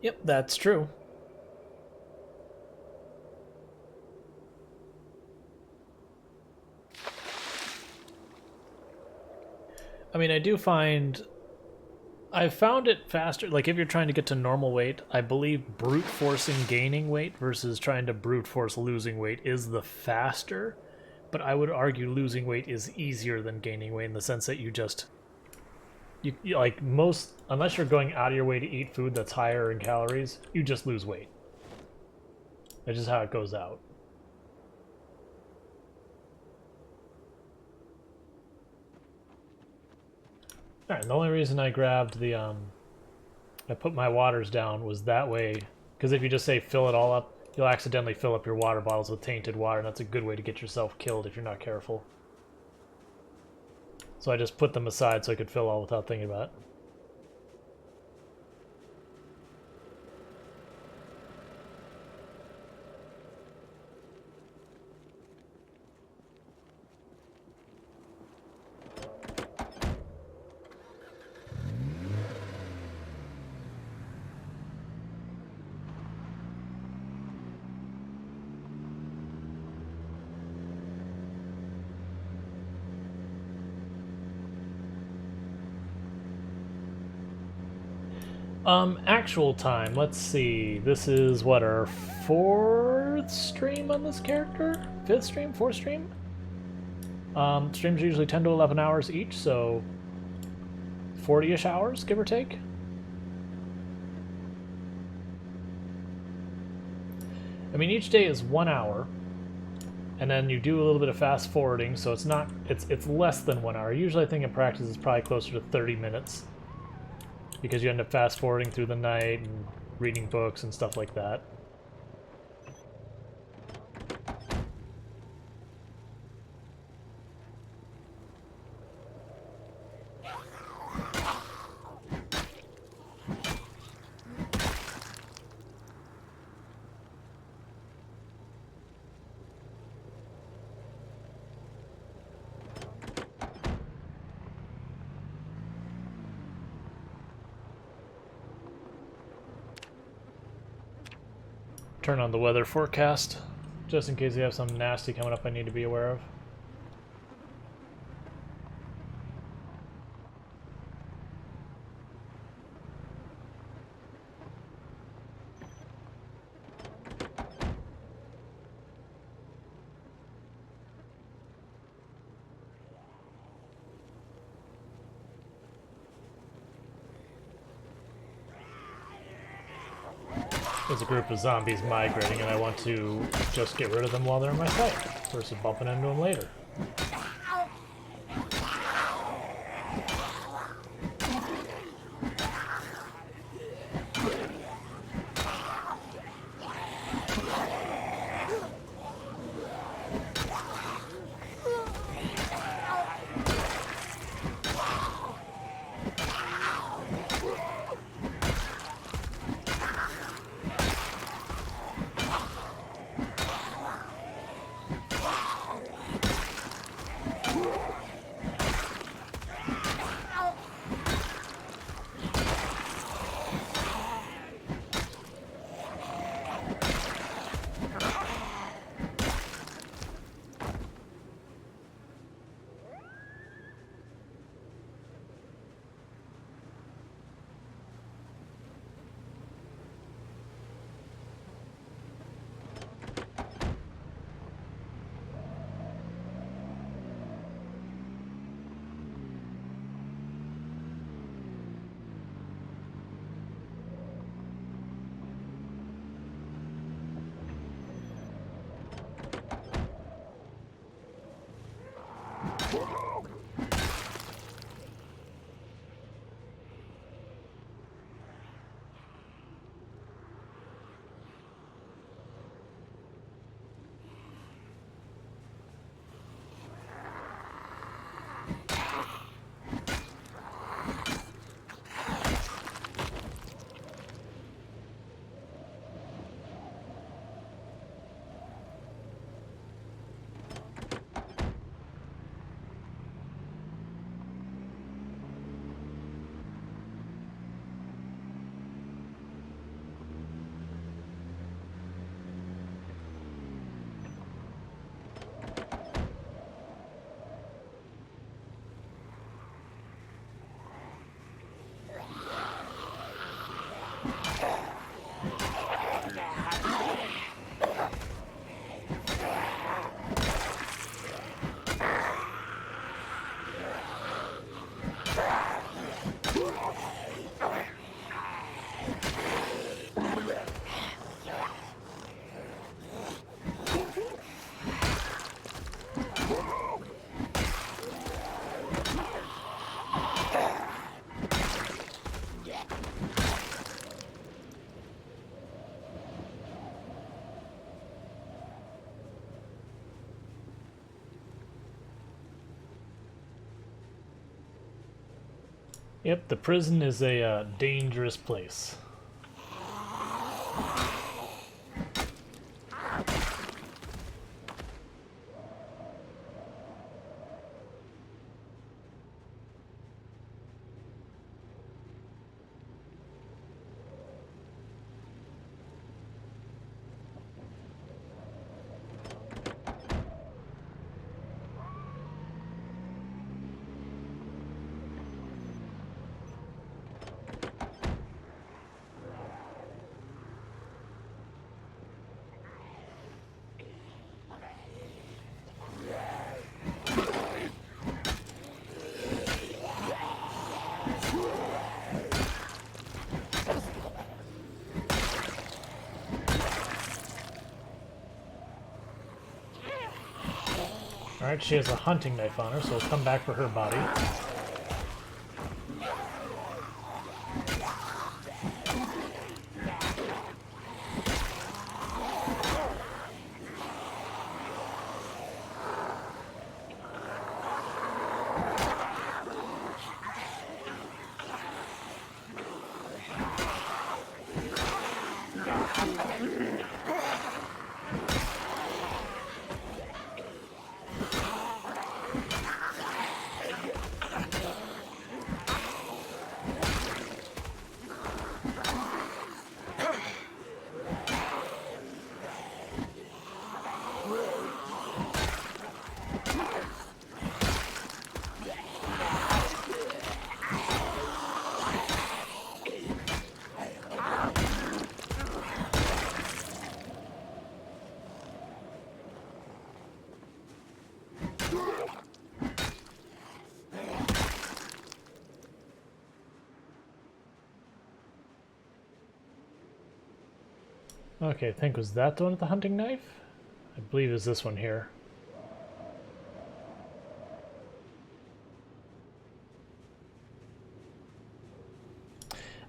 Yep, that's true. I mean, I've found it faster, like if you're trying to get to normal weight, I believe brute forcing gaining weight versus trying to brute force losing weight is the faster, but I would argue losing weight is easier than gaining weight in the sense that you like unless you're going out of your way to eat food that's higher in calories, you just lose weight. That's just how it goes out. Alright, the only reason I grabbed the, I put my waters down was that way, because if you just say fill it all up, you'll accidentally fill up your water bottles with tainted water, and that's a good way to get yourself killed if you're not careful. So I just put them aside so I could fill all without thinking about it. Actual time, let's see. This is what, our 4th stream on this character? 5th stream? 4th stream? Streams are usually 10 to 11 hours each, so 40-ish hours, give or take. I mean, each day is 1 hour, and then you do a little bit of fast forwarding, so it's less than 1 hour. Usually I think in practice it's probably closer to 30 minutes. Because you end up fast forwarding through the night and reading books and stuff like that. Turn on the weather forecast, just in case you have something nasty coming up I need to be aware of. There's a group of zombies migrating, and I want to just get rid of them while they're in my sight, versus bumping into them later. Yep, the prison is a dangerous place. Alright, she has a hunting knife on her, so we'll come back for her body. Okay, I think was that the one with the hunting knife? I believe it's this one here.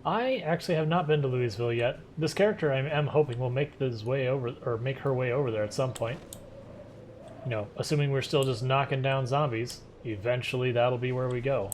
I actually have not been to Louisville yet. This character I am hoping will make his way over, or make her way over there at some point. You know, assuming we're still just knocking down zombies, eventually that'll be where we go.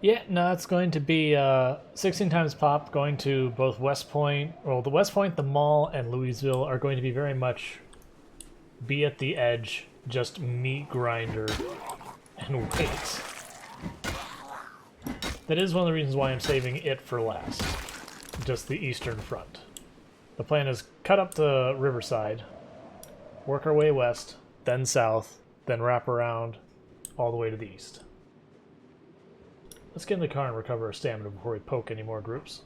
Yeah, no, it's going to be 16 times pop, going to both West Point, well, the West Point, the mall, and Louisville are going to be very much be at the edge, just meat grinder, and wait. That is one of the reasons why I'm saving it for last, just the eastern front. The plan is cut up to Riverside, work our way west, then south, then wrap around all the way to the east. Let's get in the car and recover our stamina before we poke any more groups.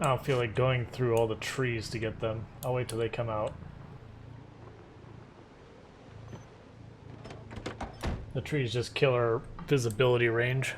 I don't feel like going through all the trees to get them. I'll wait till they come out. The trees just kill our visibility range.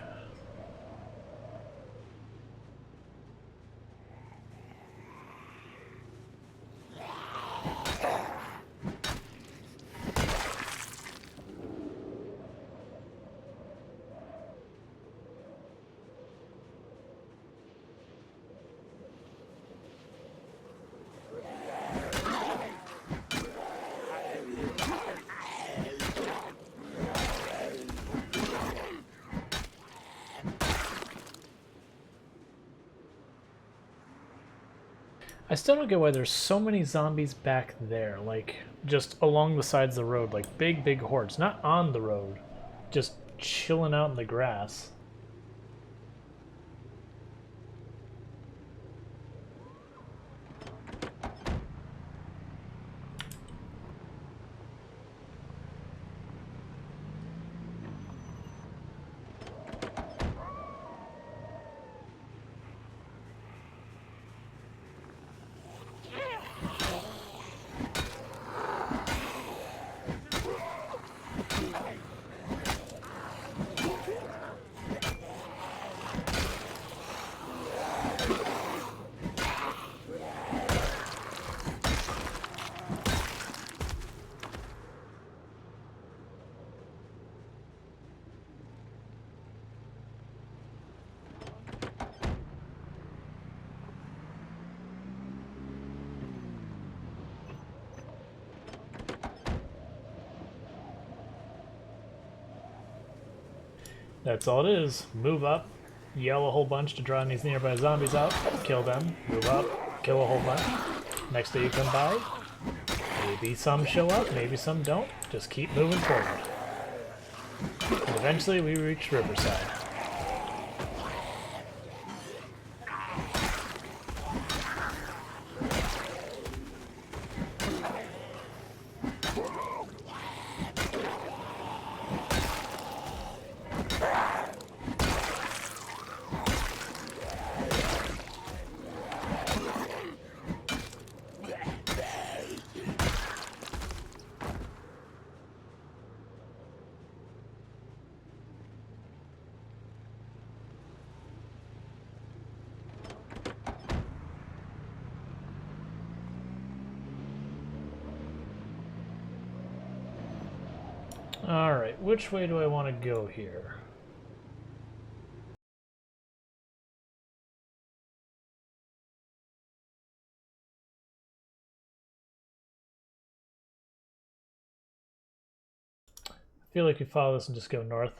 I still don't get why there's so many zombies back there, like, just along the sides of the road, like big, big hordes. Not on the road, just chilling out in the grass. That's all it is. Move up, yell a whole bunch to draw these nearby zombies out, kill them, move up, kill a whole bunch. Next day you come by, maybe some show up, maybe some don't. Just keep moving forward. And eventually we reach Riverside. Alright, which way do I want to go here? I feel like we follow this and just go north.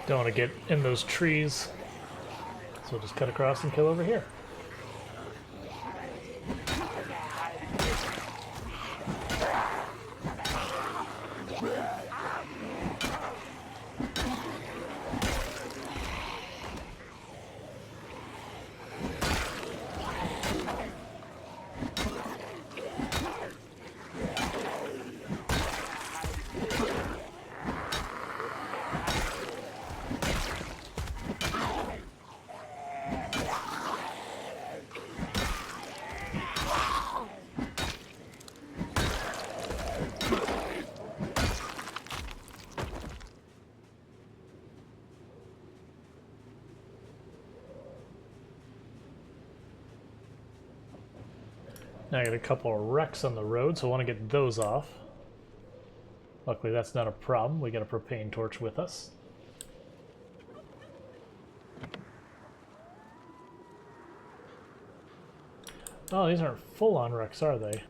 Don't want to get in those trees, so we'll just cut across and kill over here. Now I got a couple of wrecks on the road, so I want to get those off. Luckily that's not a problem. We got a propane torch with us. Oh, these aren't full-on wrecks, are they?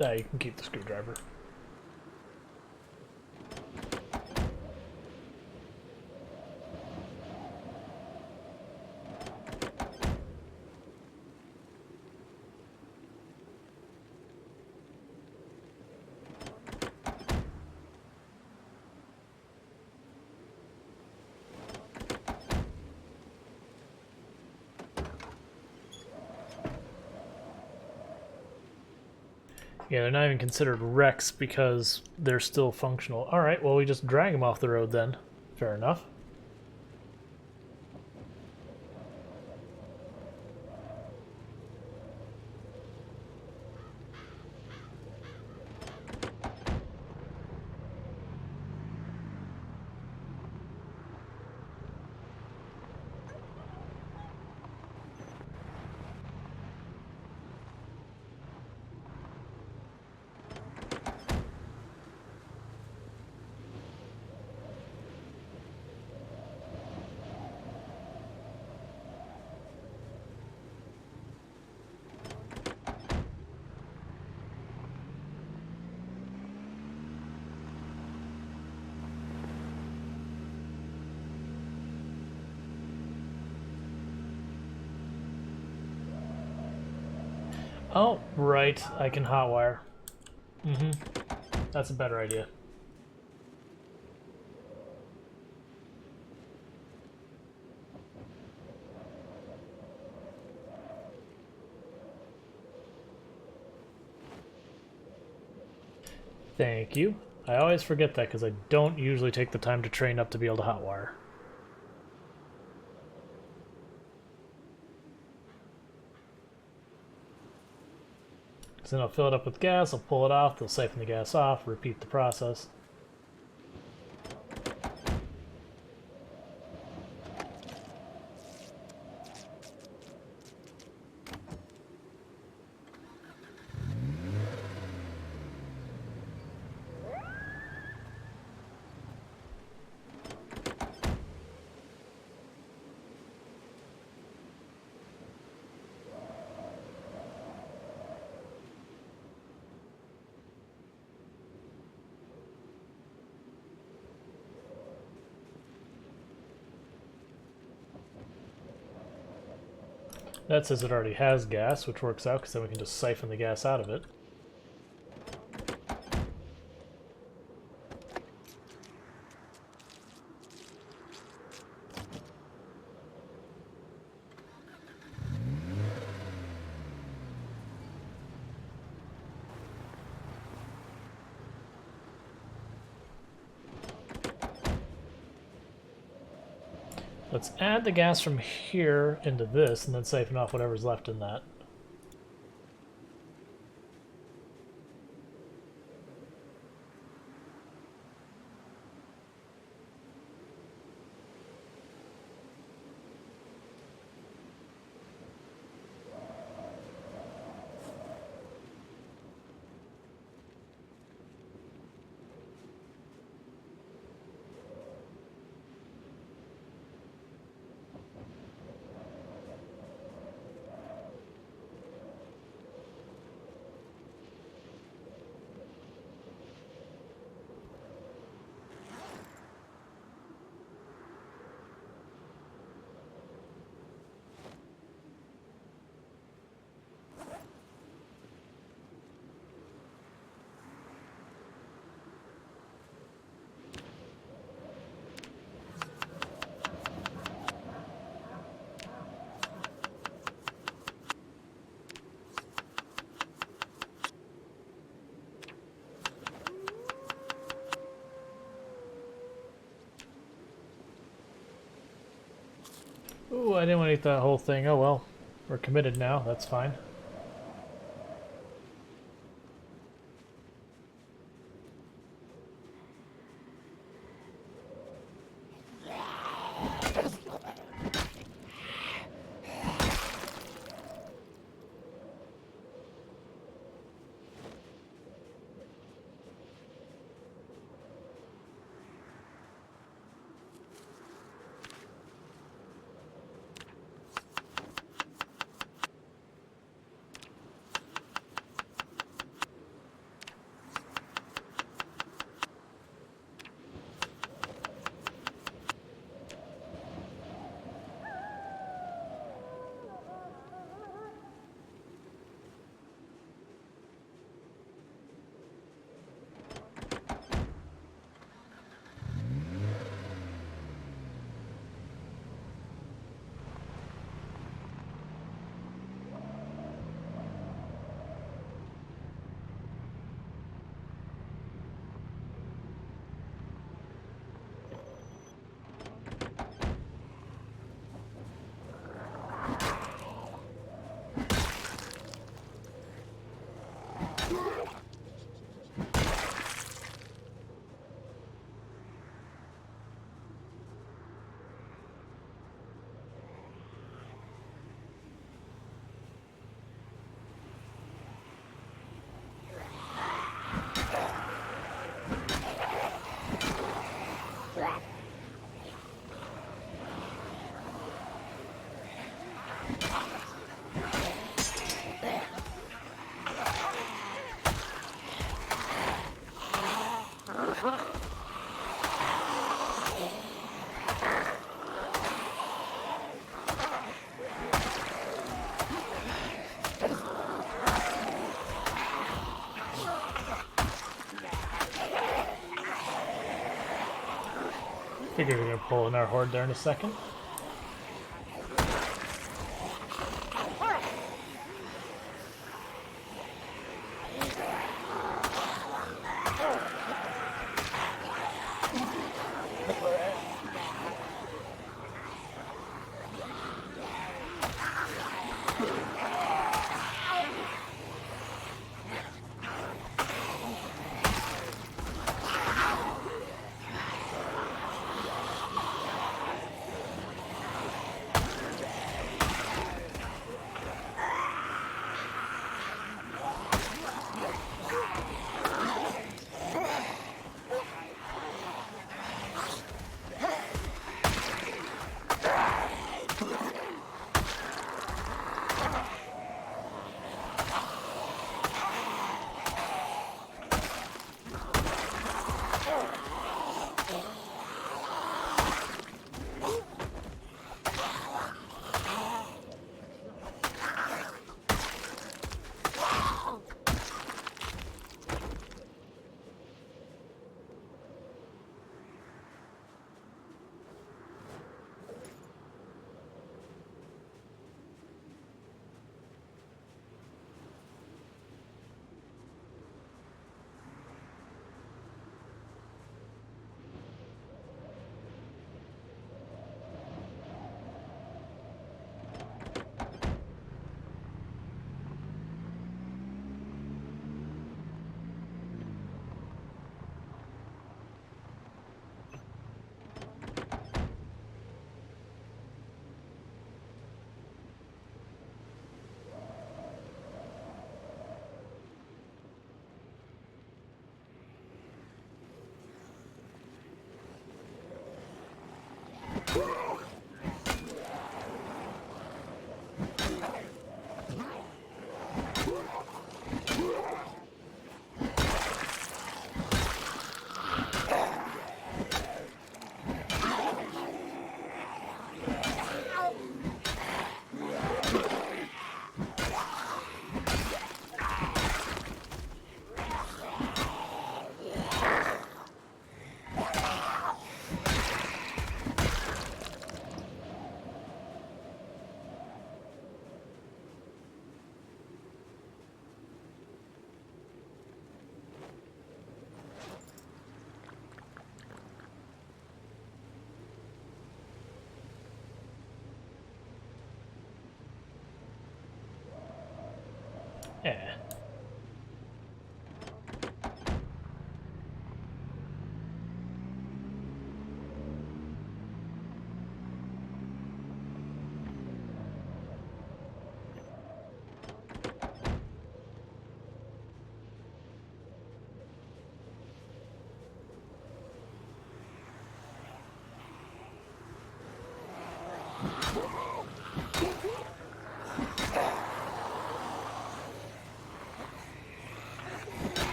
Yeah, you can keep the screwdriver. Yeah, they're not even considered wrecks because they're still functional. Alright, well we just drag them off the road then. Fair enough. Oh, right, I can hotwire. That's a better idea. Thank you. I always forget that because I don't usually take the time to train up to be able to hotwire. So then I'll fill it up with gas, I'll pull it off, they'll siphon the gas off, repeat the process. That says it already has gas, which works out because then we can just siphon the gas out of it. Let's add the gas from here into this and then siphon off whatever's left in that. I didn't want to eat that whole thing. Oh well. We're committed now. That's fine. Figured we were gonna pull in our horde there in a second.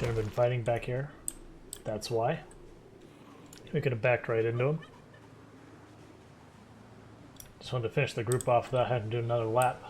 Should have been fighting back here. That's why. We could have backed right into him. Just wanted to finish the group off without having to do another lap.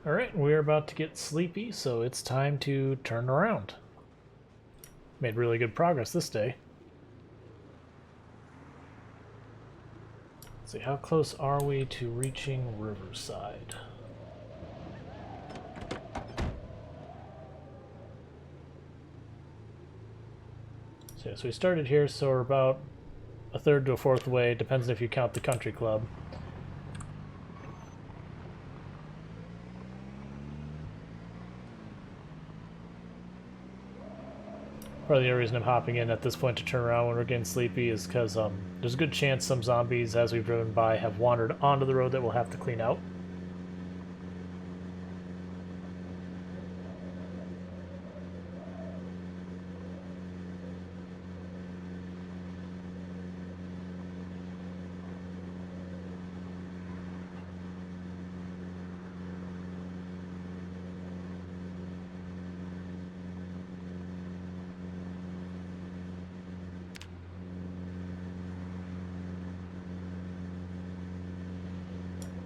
Alright, we're about to get sleepy, so it's time to turn around. Made really good progress this day. Let's see, how close are we to reaching Riverside? So, yeah, so we started here, so we're about a third to a fourth way, depends if you count the country club. Part of the reason I'm hopping in at this point to turn around when we're getting sleepy is because there's a good chance some zombies, as we've driven by, have wandered onto the road that we'll have to clean out.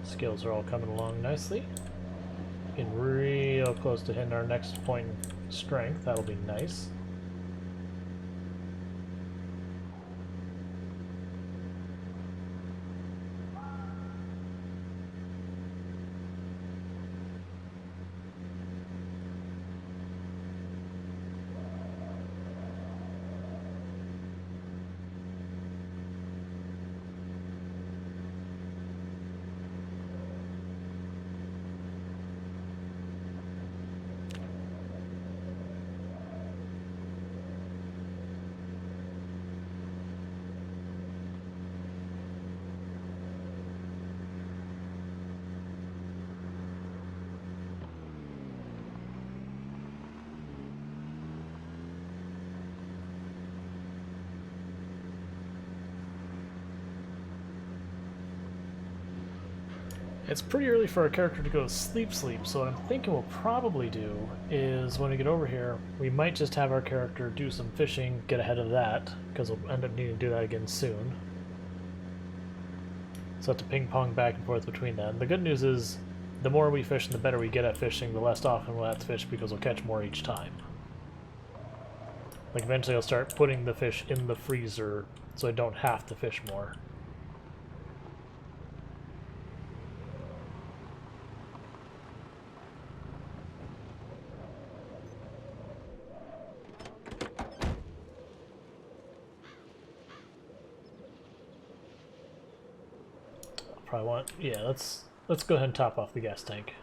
Skills are all coming along nicely. Getting real close to hitting our next point in strength. That'll be nice. It's pretty early for our character to go sleep, so what I'm thinking we'll probably do is when we get over here, we might just have our character do some fishing, get ahead of that, because we'll end up needing to do that again soon. So have to ping pong back and forth between that. And the good news is, the more we fish and the better we get at fishing, the less often we'll have to fish because we'll catch more each time. Like eventually I'll start putting the fish in the freezer so I don't have to fish more. Probably want, yeah, let's go ahead and top off the gas tank.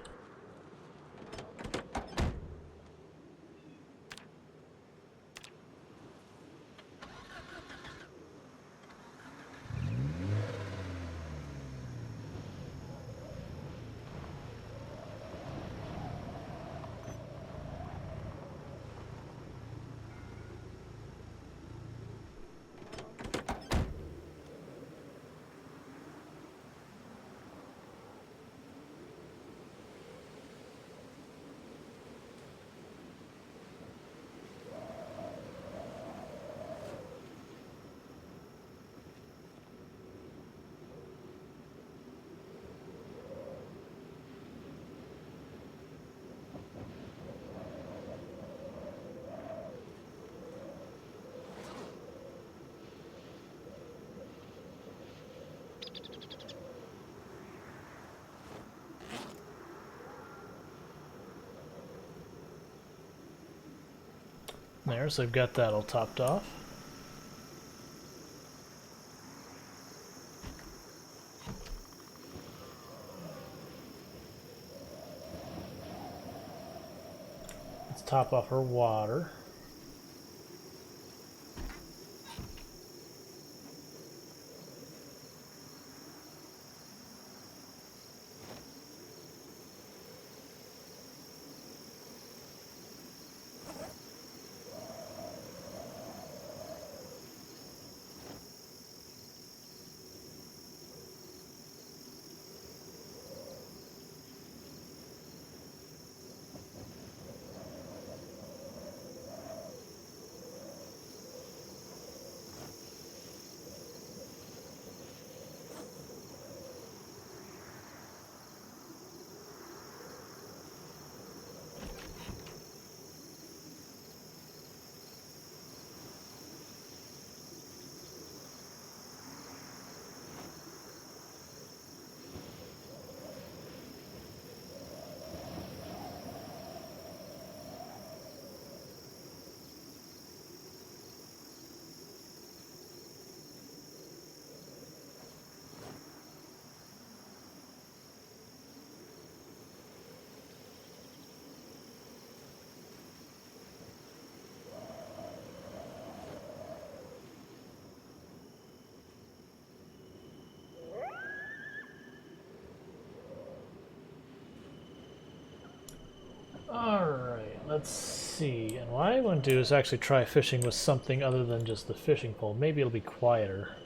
There, so we've got that all topped off. Let's top off our water. Alright, let's see. And what I want to do is actually try fishing with something other than just the fishing pole. Maybe it'll be quieter.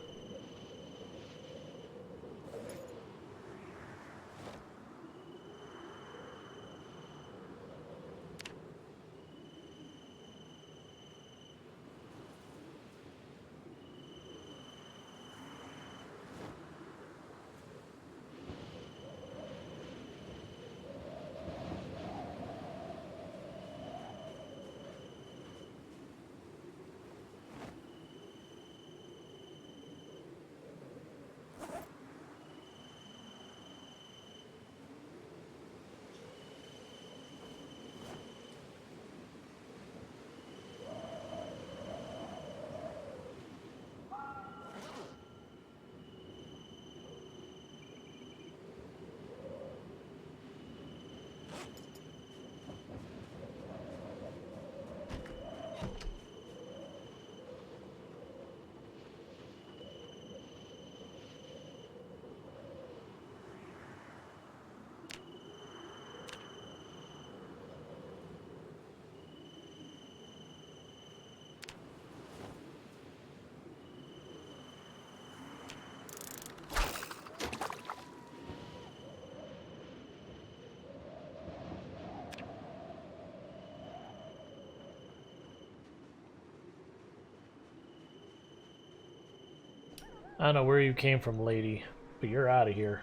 I don't know where you came from, lady, but you're out of here.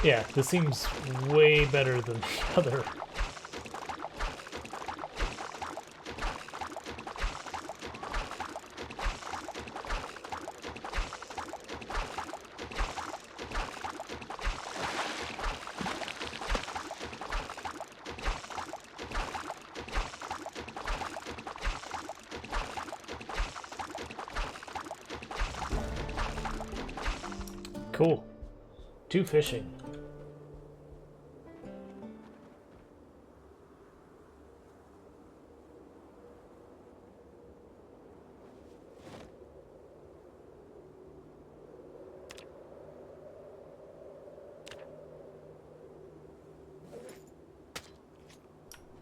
Yeah, this seems way better than the other. Cool. 2 fishing.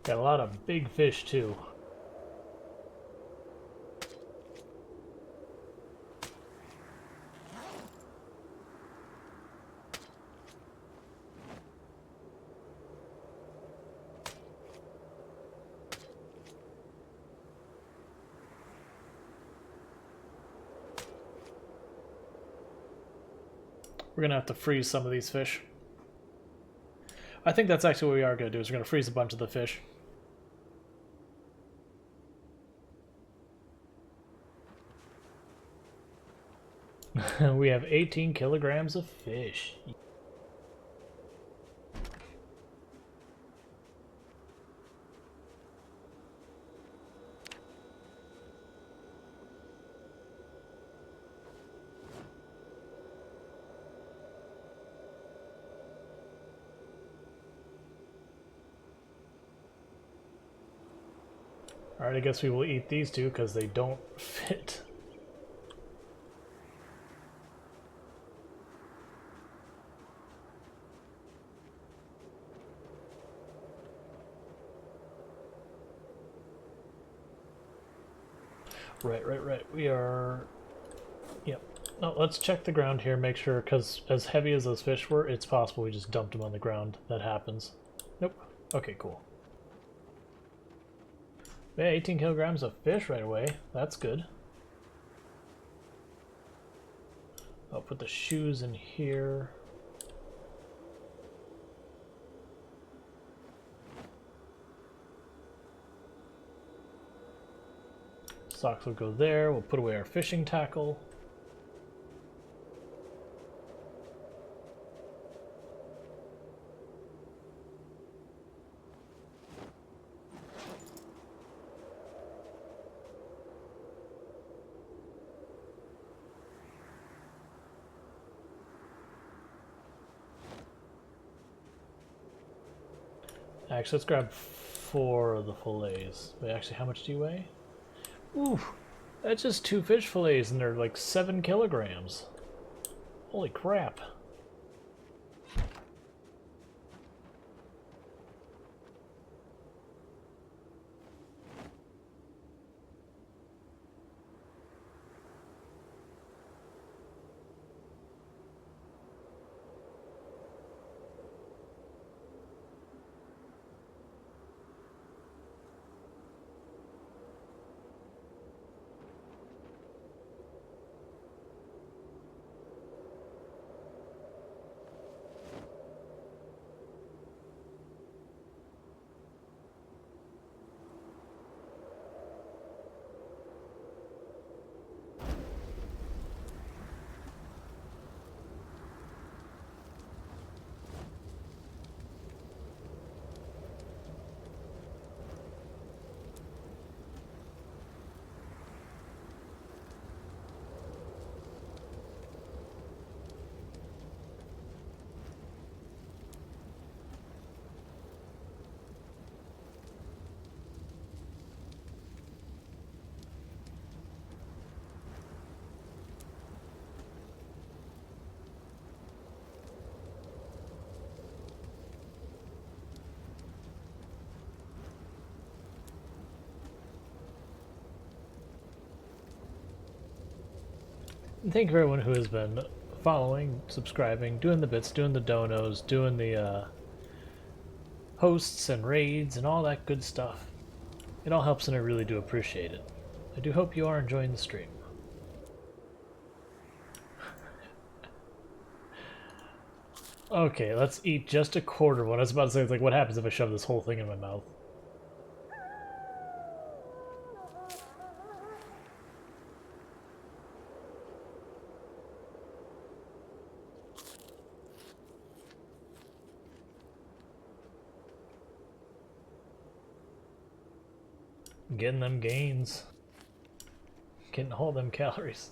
Got a lot of big fish, too. We're gonna have to freeze some of these fish. I think that's actually what we are gonna do, is we're gonna freeze a bunch of the fish. We have 18 kilograms of fish. Alright, I guess we will eat these two because they don't fit. Right. We are... Yep. No, let's check the ground here, make sure, because as heavy as those fish were, it's possible we just dumped them on the ground. That happens. Nope. Okay, cool. Yeah, 18 kilograms of fish right away. That's good. I'll put the shoes in here. Socks will go there. We'll put away our fishing tackle. Actually, let's grab 4 of the fillets. Wait, actually, how much do you weigh? Ooh, that's just 2 fish fillets and they're like 7 kilograms. Holy crap. And thank you for everyone who has been following, subscribing, doing the bits, doing the donos, doing the hosts and raids and all that good stuff. It all helps and I really do appreciate it. I do hope you are enjoying the stream. Okay, let's eat just a quarter one. I was about to say, it's like, what happens if I shove this whole thing in my mouth? Getting them gains. Getting all them calories.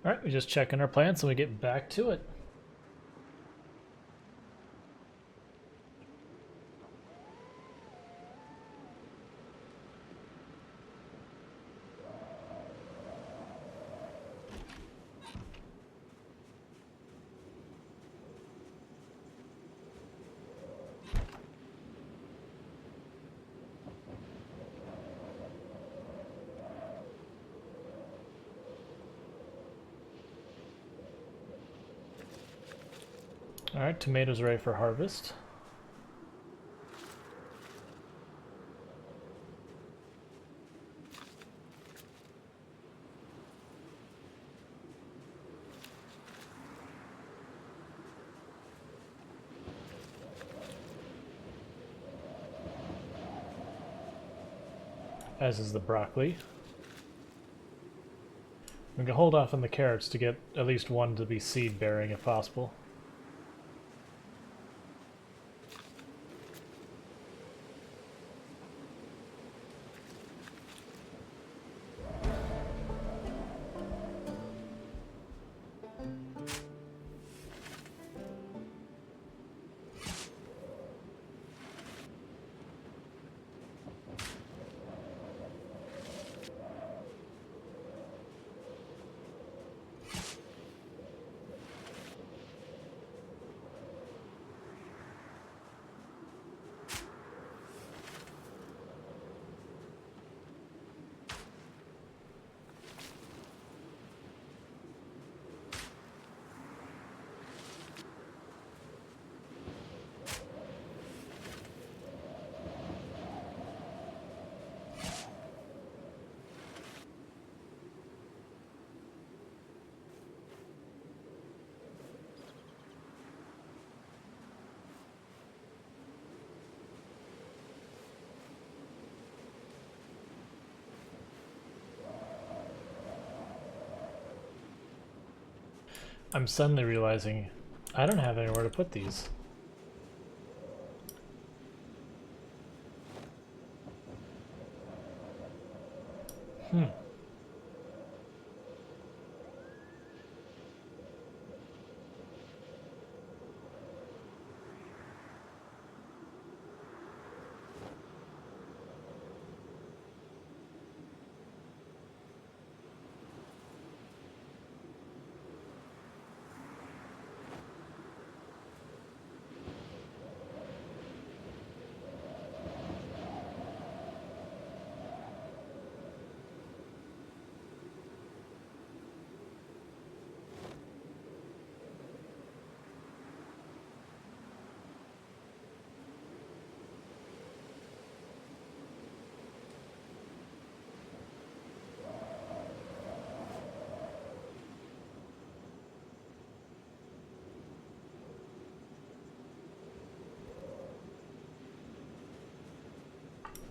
Alright, we're just checking our plans and we get back to it. Alright, tomatoes ready for harvest. As is the broccoli. We can hold off on the carrots to get at least one to be seed bearing if possible. I'm suddenly realizing I don't have anywhere to put these.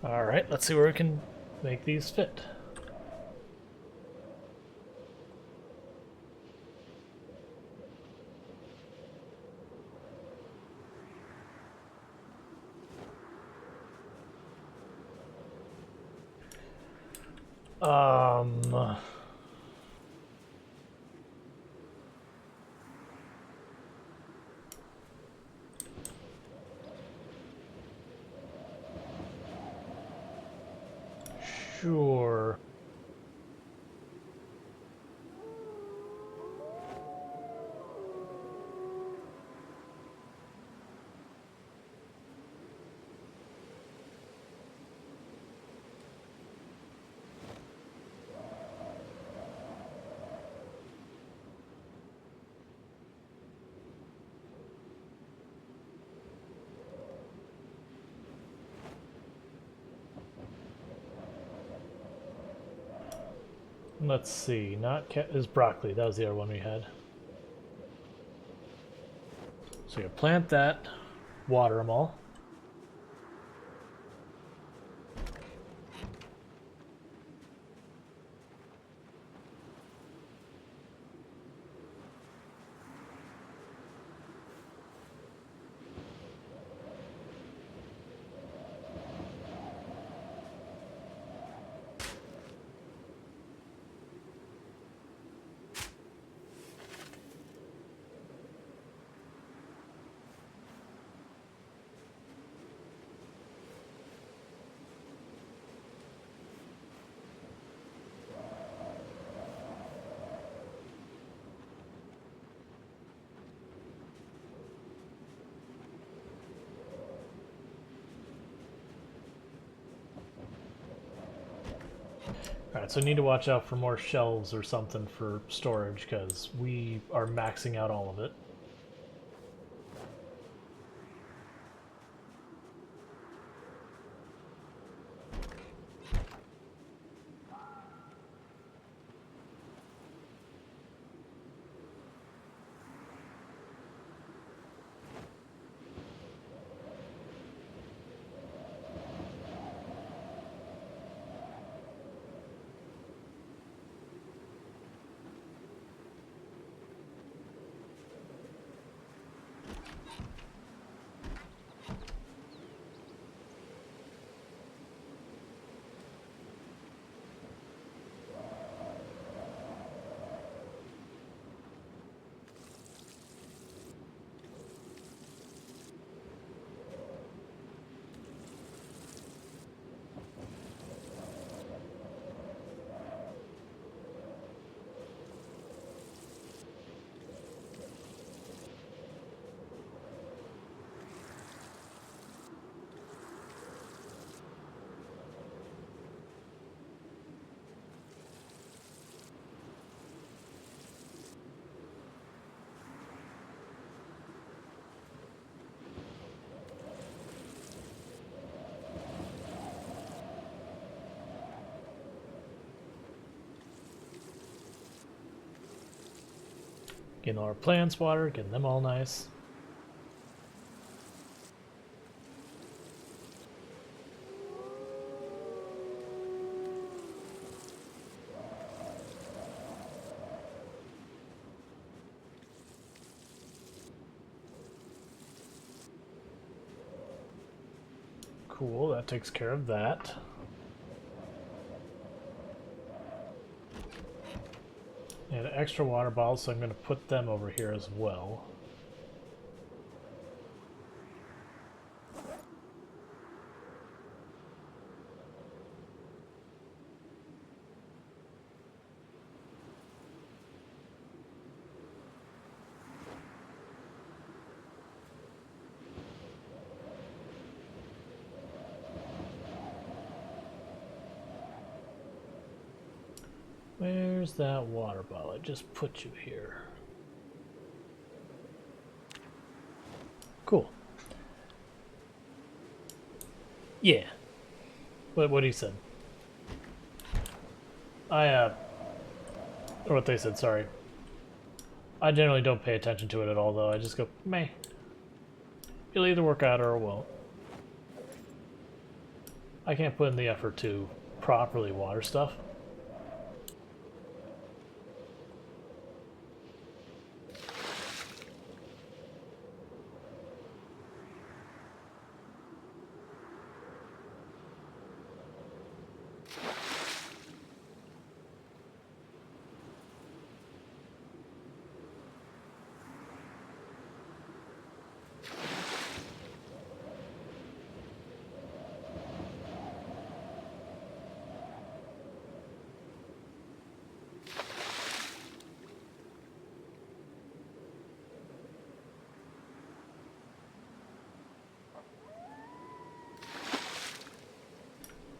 Alright, let's see where we can make these fit. Um... Sure. Let's see, not is broccoli. That was the other one we had. So you plant that, water them all. Alright, so I need to watch out for more shelves or something for storage, because we are maxing out all of it. Getting all our plants watered, getting them all nice. Cool, that takes care of that. And extra water bottles, so I'm going to put them over here as well. Where's that water bottle? I just put you here. Cool. Yeah. What he said. Or what they said, sorry. I generally don't pay attention to it at all, though. I just go, meh. It'll either work out or it won't. I can't put in the effort to properly water stuff.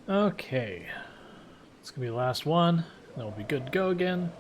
Okay, it's gonna be the last one, then we'll be good to go again.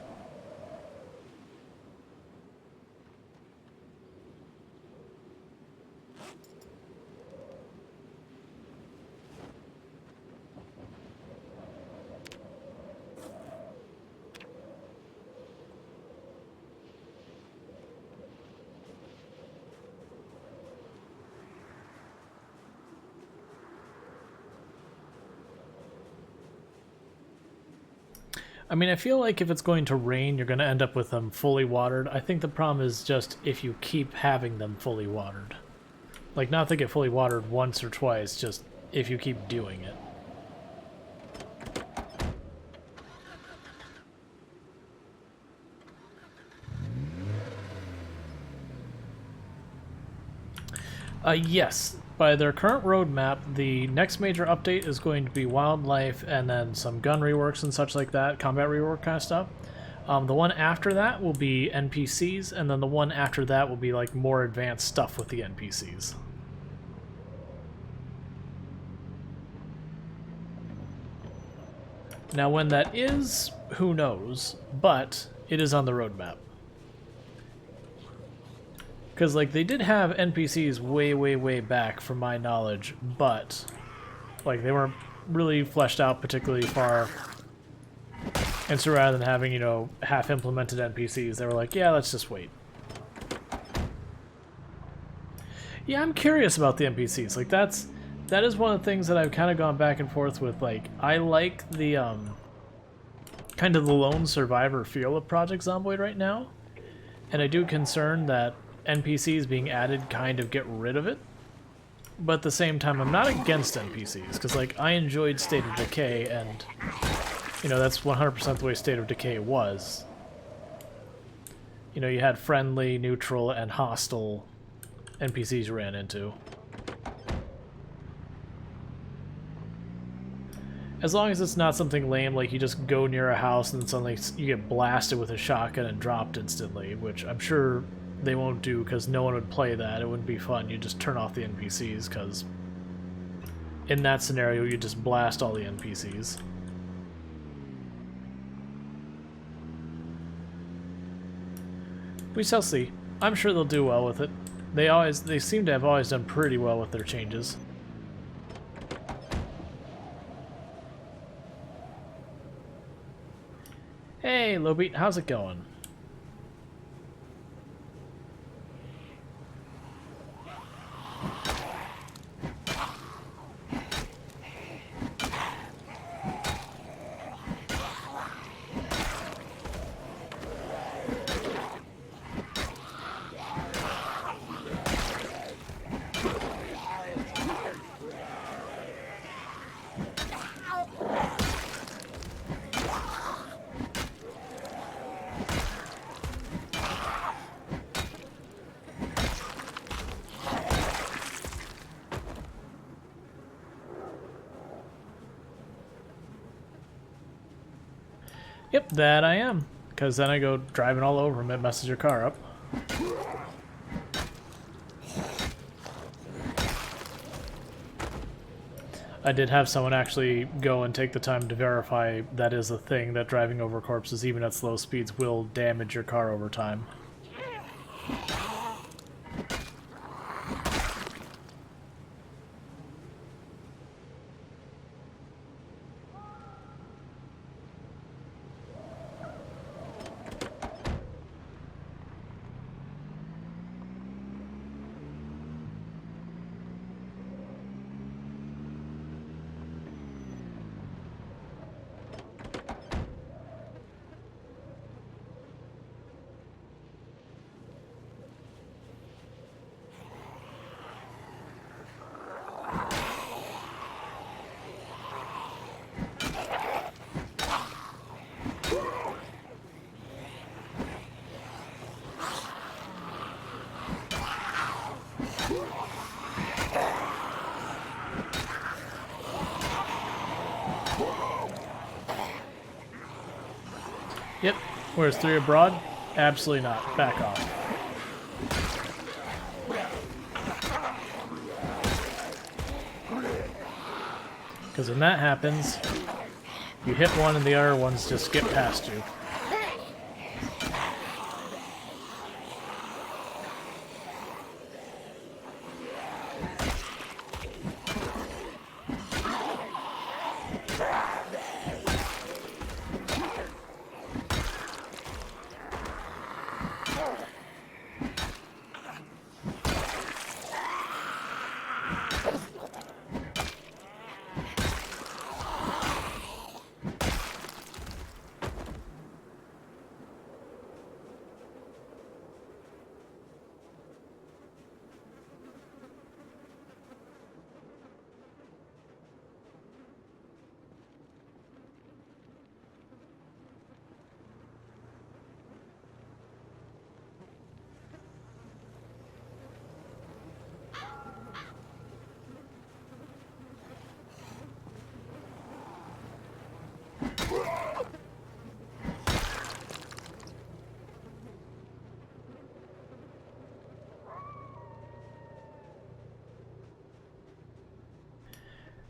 I mean, I feel like if it's going to rain, you're going to end up with them fully watered. I think the problem is just if you keep having them fully watered. Like, not to get fully watered once or twice, just if you keep doing it. Yes. By their current roadmap, the next major update is going to be wildlife and then some gun reworks and such like that, combat rework kind of stuff. The one after that will be NPCs, and then the one after that will be like more advanced stuff with the NPCs. Now when that is, who knows, but it is on the roadmap. Because, like, they did have NPCs way, way, way back, from my knowledge, but, like, they weren't really fleshed out particularly far. And so rather than having, you know, half-implemented NPCs, they were like, yeah, let's just wait. Yeah, I'm curious about the NPCs. Like, that is one of the things that I've kind of gone back and forth with. Like, I like the, kind of the lone survivor feel of Project Zomboid right now. And I do concern that NPCs being added kind of get rid of it, but at the same time I'm not against NPCs, because like I enjoyed State of Decay, and you know that's 100% the way State of Decay was. You know, you had friendly, neutral, and hostile NPCs you ran into. As long as it's not something lame like you just go near a house and suddenly you get blasted with a shotgun and dropped instantly, which I'm sure they won't do because no one would play that. It wouldn't be fun. You just turn off the NPCs because in that scenario you just blast all the NPCs. We shall see. I'm sure they'll do well with it. They seem to have always done pretty well with their changes. Hey, Lowbeat, how's it going? Yep, that I am. Because then I go driving all over them, it messes your car up. I did have someone actually go and take the time to verify that is a thing, that driving over corpses, even at slow speeds, will damage your car over time. Yep. Where's 3 abroad? Absolutely not. Back off. Because when that happens, you hit one and the other ones just skip past you.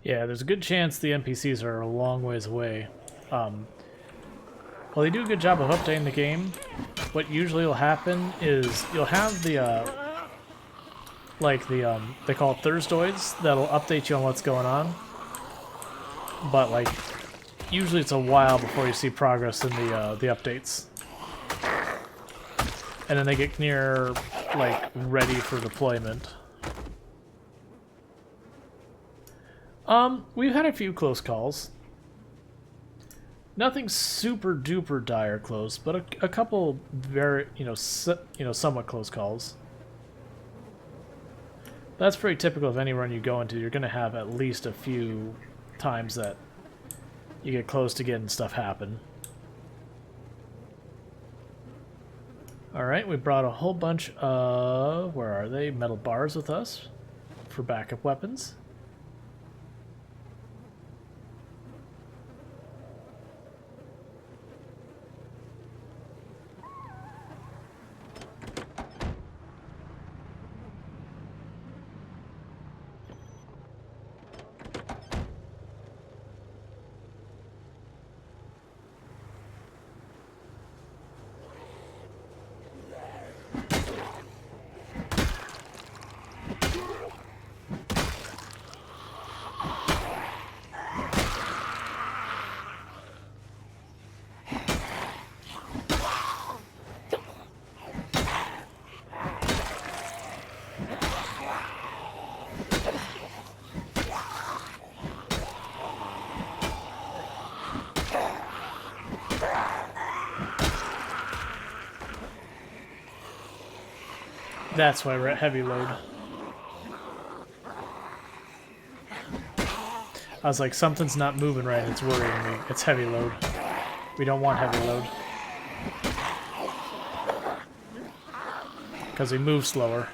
Yeah, there's a good chance the NPCs are a long ways away. Well, they do a good job of updating the game. What usually will happen is you'll have the, they call it Thurstoids, that'll update you on what's going on. But, like, usually it's a while before you see progress in the updates. And then they get near, like, ready for deployment. We've had a few close calls. Nothing super duper dire close, but a couple very, somewhat close calls. That's pretty typical of any run you go into. You're going to have at least a few times that you get close to getting stuff happen. Alright, we brought a whole bunch of, where are they? Metal bars with us for backup weapons. That's why we're at heavy load. I was like, something's not moving right, it's worrying me. It's heavy load. We don't want heavy load. Because we move slower.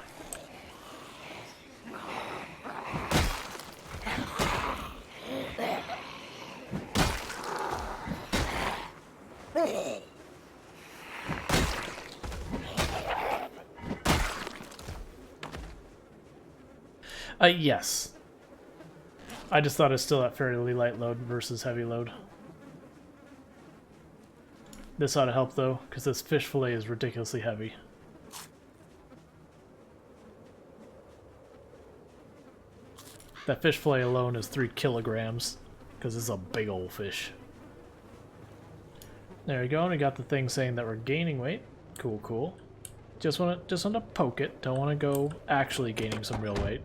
Yes. I just thought it's still at fairly light load versus heavy load. This ought to help though, because this fish fillet is ridiculously heavy. That fish fillet alone is 3 kilograms, because it's a big old fish. There we go, and we got the thing saying that we're gaining weight. Cool, cool. Just want to poke it. Don't want to go actually gaining some real weight.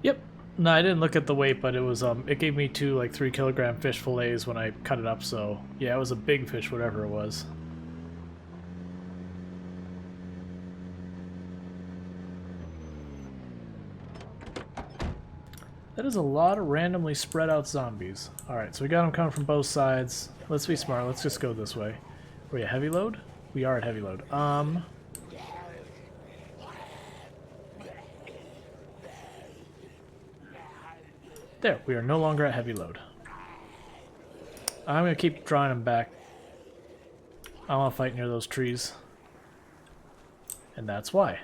Yep. No, I didn't look at the weight, but it was it gave me 2 like 3 kilogram fish fillets when I cut it up, so yeah, it was a big fish, whatever it was. That is a lot of randomly spread out zombies. Alright, so we got them coming from both sides. Let's be smart, let's just go this way. Are we at heavy load? We are at heavy load. There, we are no longer at heavy load. I'm going to keep drawing them back. I don't want to fight near those trees. And that's why.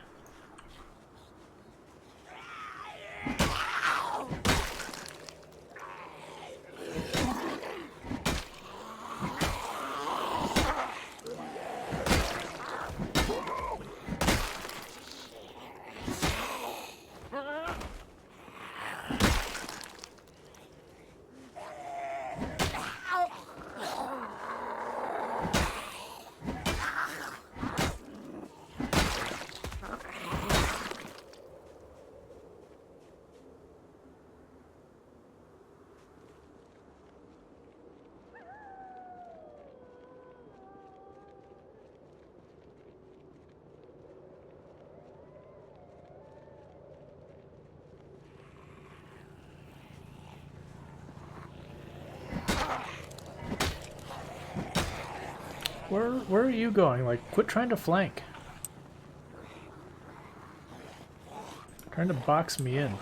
Where are you going? Like, quit trying to flank. Trying to box me in.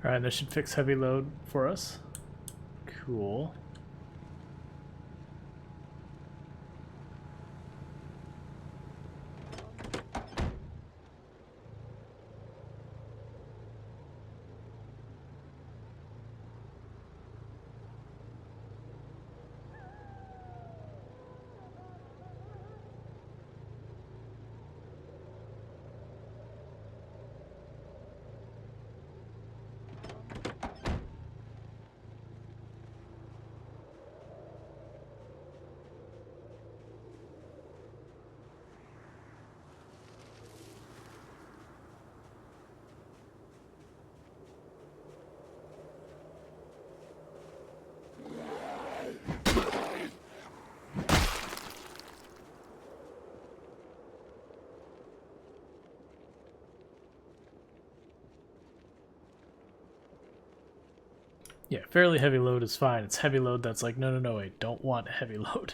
Alright, this should fix heavy load for us. Cool. Yeah, fairly heavy load is fine. It's heavy load that's like, no, no, no, I don't want heavy load.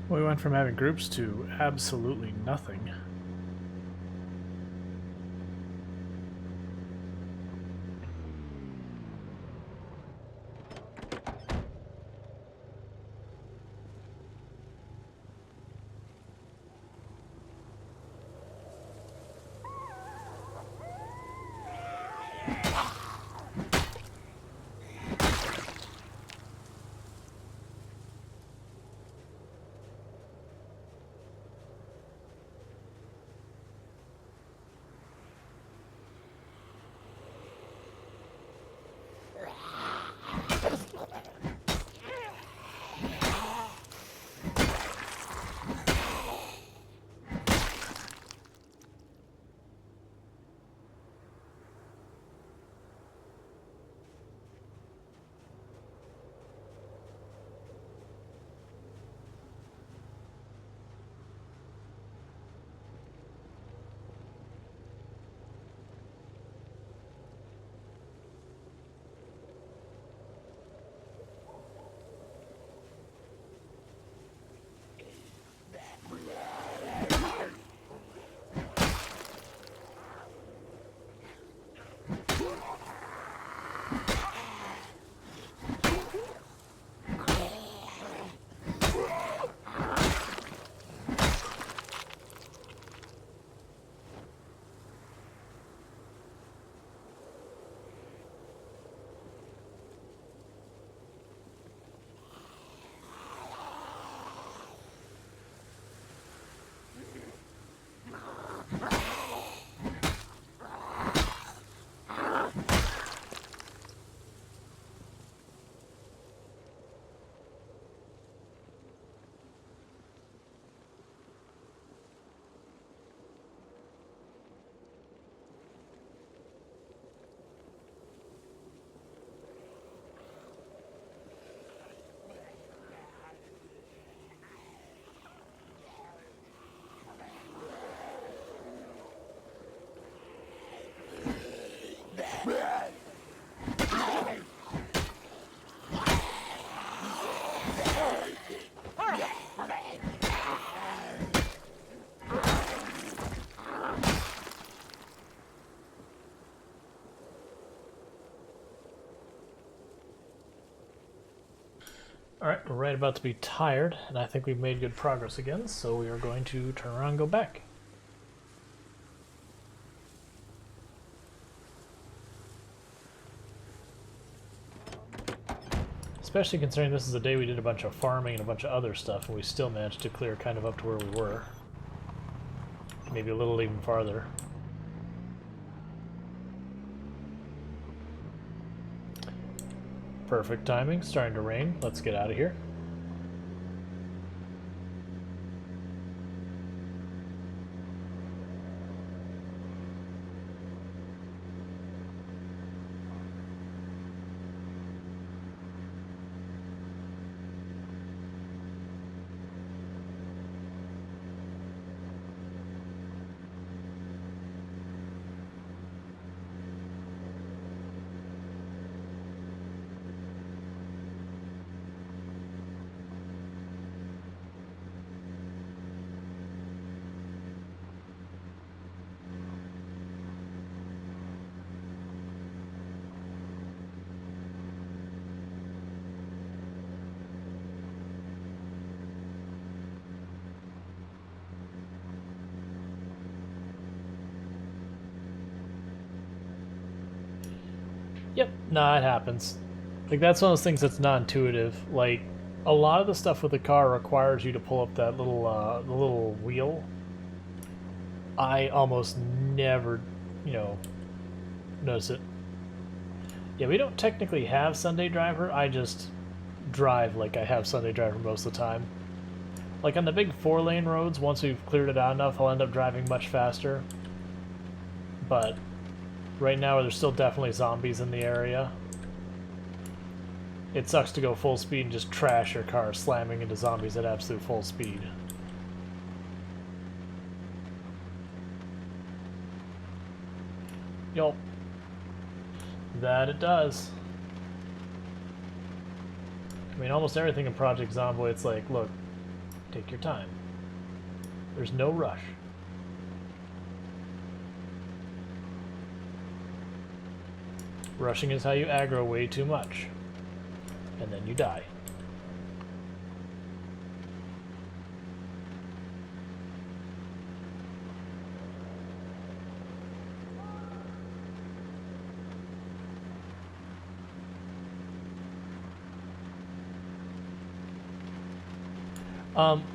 We went from having groups to absolutely nothing. Alright, we're right about to be tired, and I think we've made good progress again, so we are going to turn around and go back. Especially considering this is a day we did a bunch of farming and a bunch of other stuff, and we still managed to clear kind of up to where we were. Maybe a little even farther. Perfect timing, starting to rain. Let's get out of here. Yep, nah, it happens. Like, that's one of those things that's not intuitive. Like, a lot of the stuff with the car requires you to pull up that little, the little wheel. I almost never, notice it. Yeah, we don't technically have Sunday Driver, I just drive like I have Sunday Driver most of the time. Like, on the big 4-lane roads, once we've cleared it out enough, I'll end up driving much faster. But right now, there's still definitely zombies in the area. It sucks to go full speed and just trash your car, slamming into zombies at absolute full speed. Yup. That it does. I mean, almost everything in Project Zomboid, it's like, look, take your time. There's no rush. Rushing is how you aggro way too much. And then you die.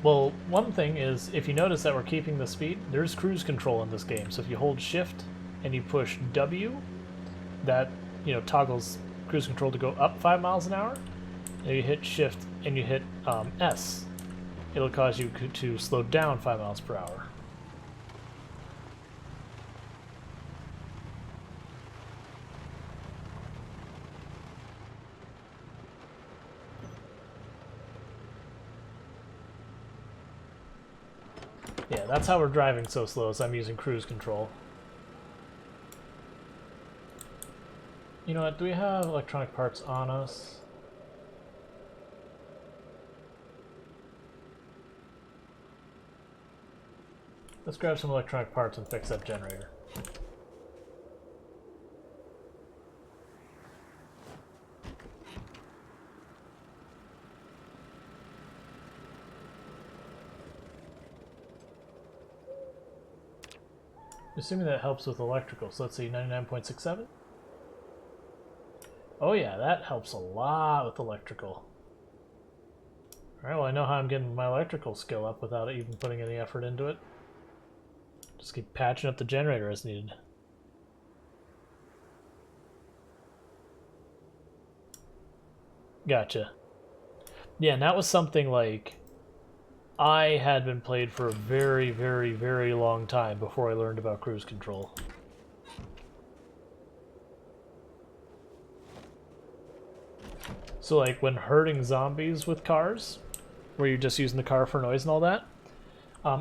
Well, one thing is, if you notice that we're keeping the speed, there's cruise control in this game. So if you hold shift and you push W, that, toggles cruise control to go up 5 miles an hour. And you hit shift and you hit S, it'll cause you to slow down 5 miles per hour. Yeah, that's how we're driving so slow, as I'm using cruise control. You know what, do we have electronic parts on us? Let's grab some electronic parts and fix that generator. Assuming that helps with electrical, so let's see, 99.67? Oh yeah, that helps a lot with electrical. Alright, well I know how I'm getting my electrical skill up without even putting any effort into it. Just keep patching up the generator as needed. Gotcha. Yeah, and that was something like I had been played for a very, very, very long time before I learned about cruise control. So like when herding zombies with cars, where you're just using the car for noise and all that,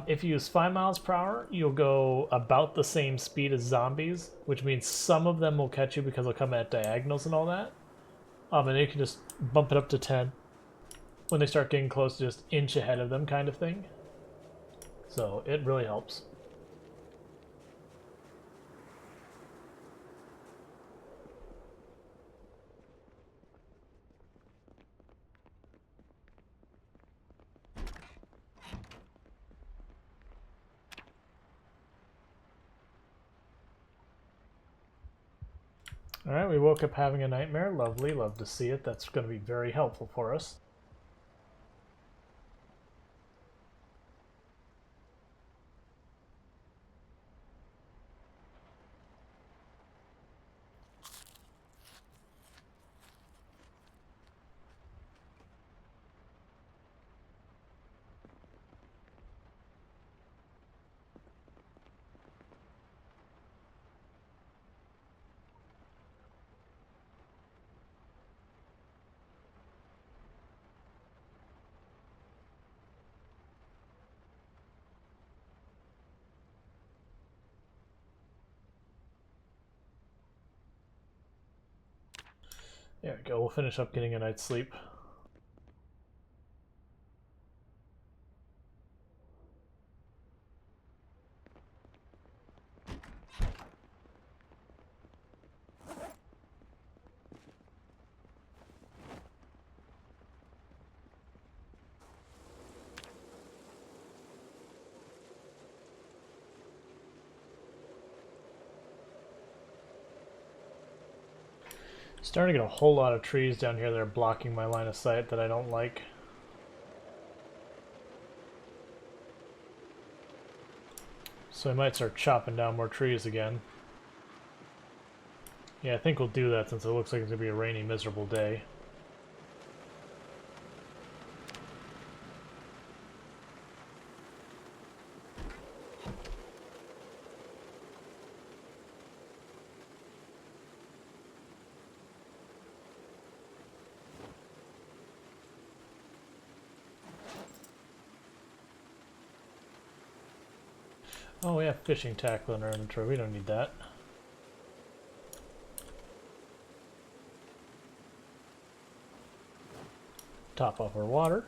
if you use 5 miles per hour, you'll go about the same speed as zombies, which means some of them will catch you because they'll come at diagonals and all that. And then you can just bump it up to 10 when they start getting close, just inch ahead of them kind of thing. So it really helps. Alright, we woke up having a nightmare. Lovely, love to see it. That's going to be very helpful for us. There we go, we'll finish up getting a night's sleep. Starting to get a whole lot of trees down here that are blocking my line of sight that I don't like. So I might start chopping down more trees again. Yeah, I think we'll do that since it looks like it's going to be a rainy, miserable day. Oh, we have fishing tackle in our inventory. We don't need that. Top off our water.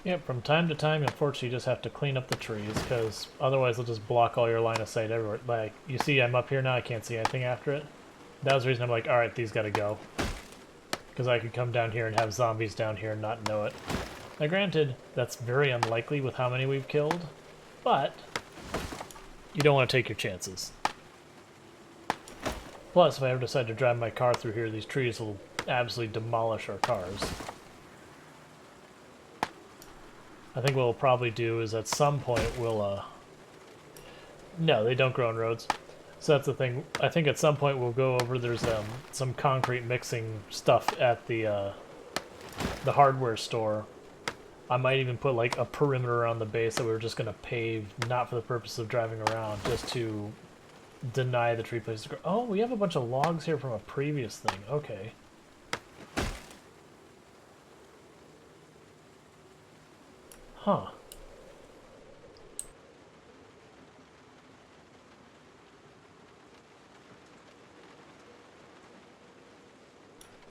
Yep, from time to time, unfortunately, you just have to clean up the trees, because otherwise they'll just block all your line of sight everywhere. Like, you see I'm up here now, I can't see anything after it. That was the reason I'm like, alright, these gotta go. Because I could come down here and have zombies down here and not know it. Now granted, that's very unlikely with how many we've killed, but you don't want to take your chances. Plus, if I ever decide to drive my car through here, these trees will absolutely demolish our cars. I think what we'll probably do is at some point we'll, no, they don't grow on roads. So that's the thing. I think at some point we'll go over, there's some concrete mixing stuff at the hardware store. I might even put like a perimeter around the base that we were just going to pave, not for the purpose of driving around, just to deny the tree places to grow. Oh, we have a bunch of logs here from a previous thing. Okay. Huh.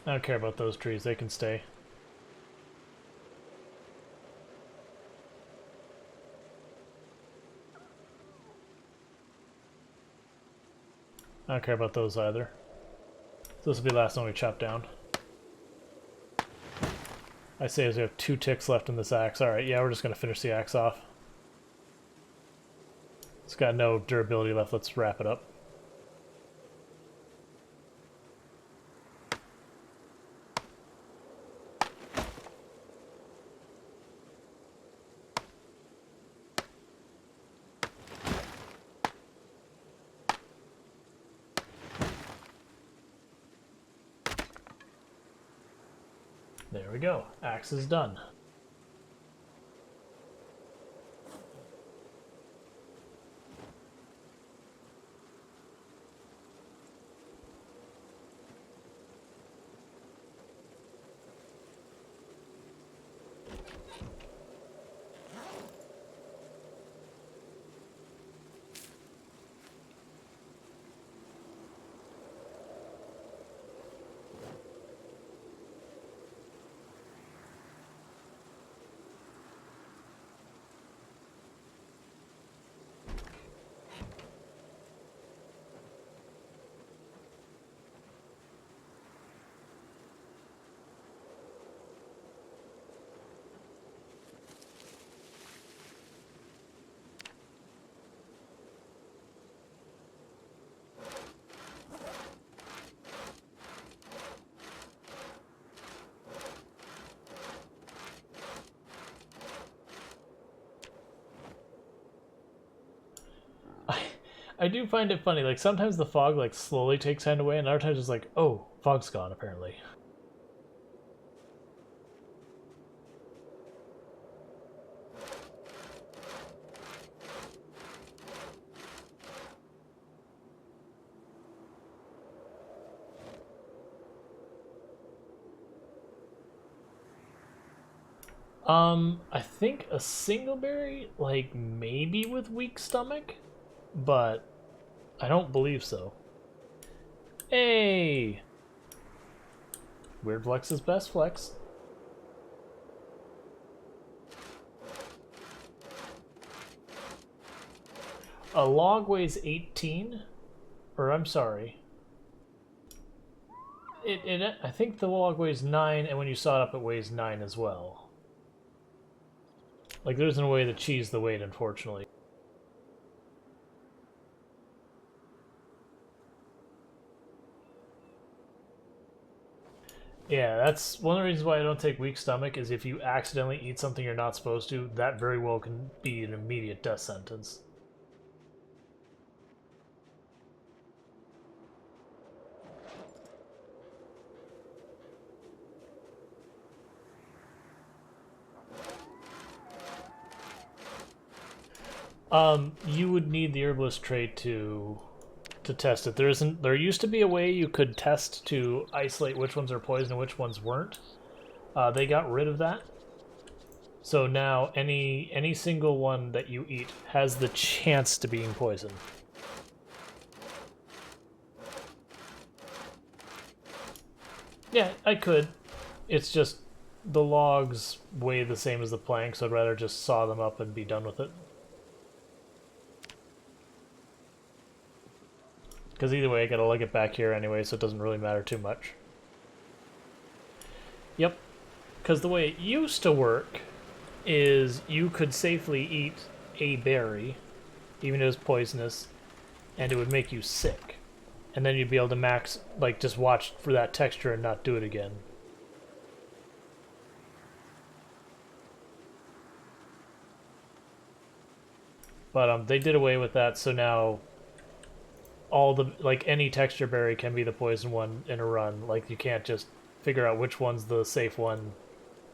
I don't care about those trees, they can stay. I don't care about those either. So this will be the last one we chop down. I say as we have 2 ticks left in this axe. Alright, yeah, we're just going to finish the axe off. It's got no durability left, let's wrap it up. There we go. Axe is done. I do find it funny, like sometimes the fog like slowly takes hand away and other times it's like, oh, fog's gone apparently. I think a single berry, like maybe with weak stomach, but I don't believe so. Hey! Weird flex is best flex. A log weighs 18, or I'm sorry. I think the log weighs 9, and when you saw it up, it weighs 9 as well. Like, there isn't a way to cheese the weight, unfortunately. Yeah, that's one of the reasons why I don't take weak stomach, is if you accidentally eat something you're not supposed to, that very well can be an immediate death sentence. You would need the herbalist trait to test it. There used to be a way you could test to isolate which ones are poison and which ones weren't. They got rid of that. So now any single one that you eat has the chance to being poison. Yeah, I could. It's just the logs weigh the same as the planks, so I'd rather just saw them up and be done with it. Because either way, I gotta lug it back here anyway, so it doesn't really matter too much. Yep. Because the way it used to work is you could safely eat a berry, even if it was poisonous, and it would make you sick. And then you'd be able to max, like, just watch for that texture and not do it again. But they did away with that, so now all the, like, any texture berry can be the poison one in a run. Like, you can't just figure out which one's the safe one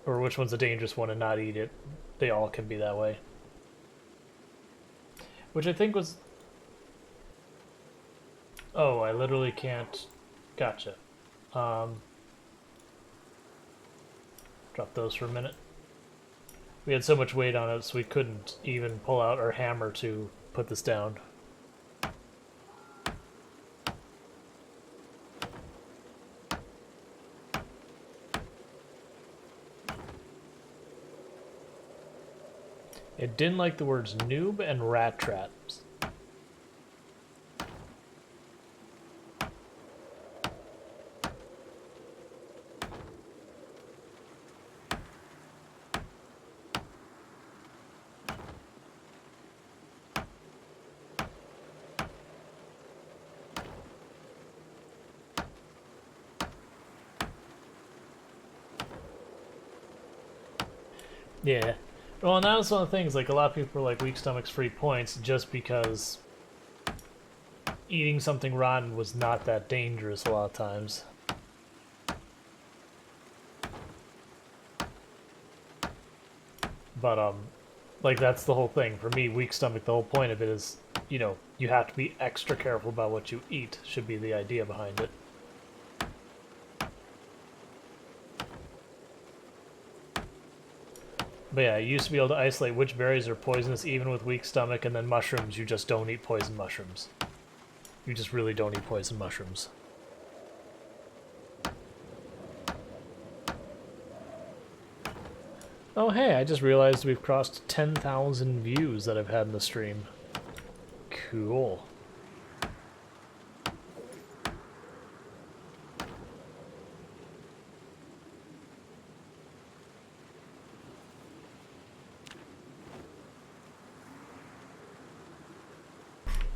or which one's the dangerous one and not eat it. They all can be that way. Which I think was... Oh, I literally can't... Gotcha. Drop those for a minute. We had so much weight on it, so we couldn't even pull out our hammer to put this down. It didn't like the words noob and rat traps. Yeah. Well, and that was one of the things, like, a lot of people were like, weak stomach's free points just because eating something rotten was not that dangerous a lot of times. But, like, that's the whole thing. For me, weak stomach, the whole point of it is, you know, you have to be extra careful about what you eat, should be the idea behind it. But yeah, you used to be able to isolate which berries are poisonous even with weak stomach, and then mushrooms, you just don't eat poison mushrooms. You just really don't eat poison mushrooms. Oh hey, I just realized we've crossed 10,000 views that I've had in the stream. Cool.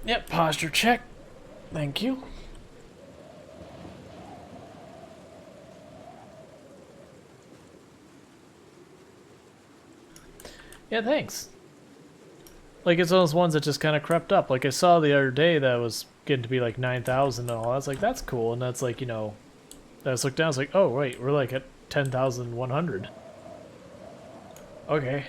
Yep, posture check. Thank you. Yeah, thanks. Like, it's those ones that just kind of crept up. Like, I saw the other day that was getting to be like 9,000 and all. I was like, that's cool. And that's like, you know, I just looked down, I was like, oh, wait, we're like at 10,100. Okay.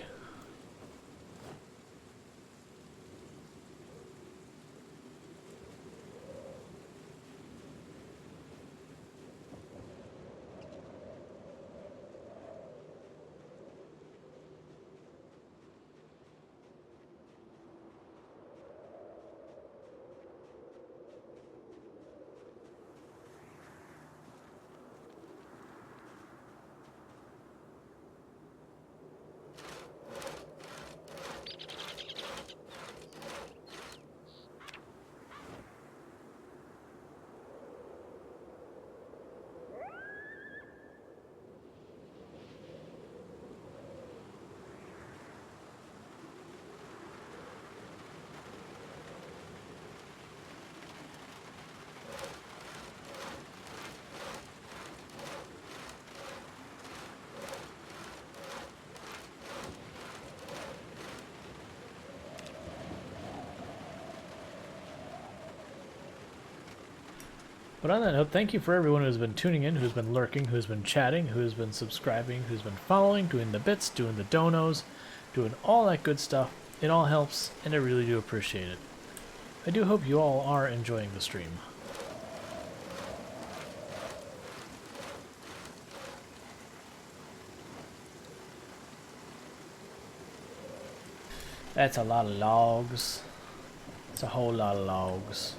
But on that note, thank you for everyone who's been tuning in, who's been lurking, who's been chatting, who's been subscribing, who's been following, doing the bits, doing the donos, doing all that good stuff. It all helps, and I really do appreciate it. I do hope you all are enjoying the stream. That's a lot of logs. It's a whole lot of logs.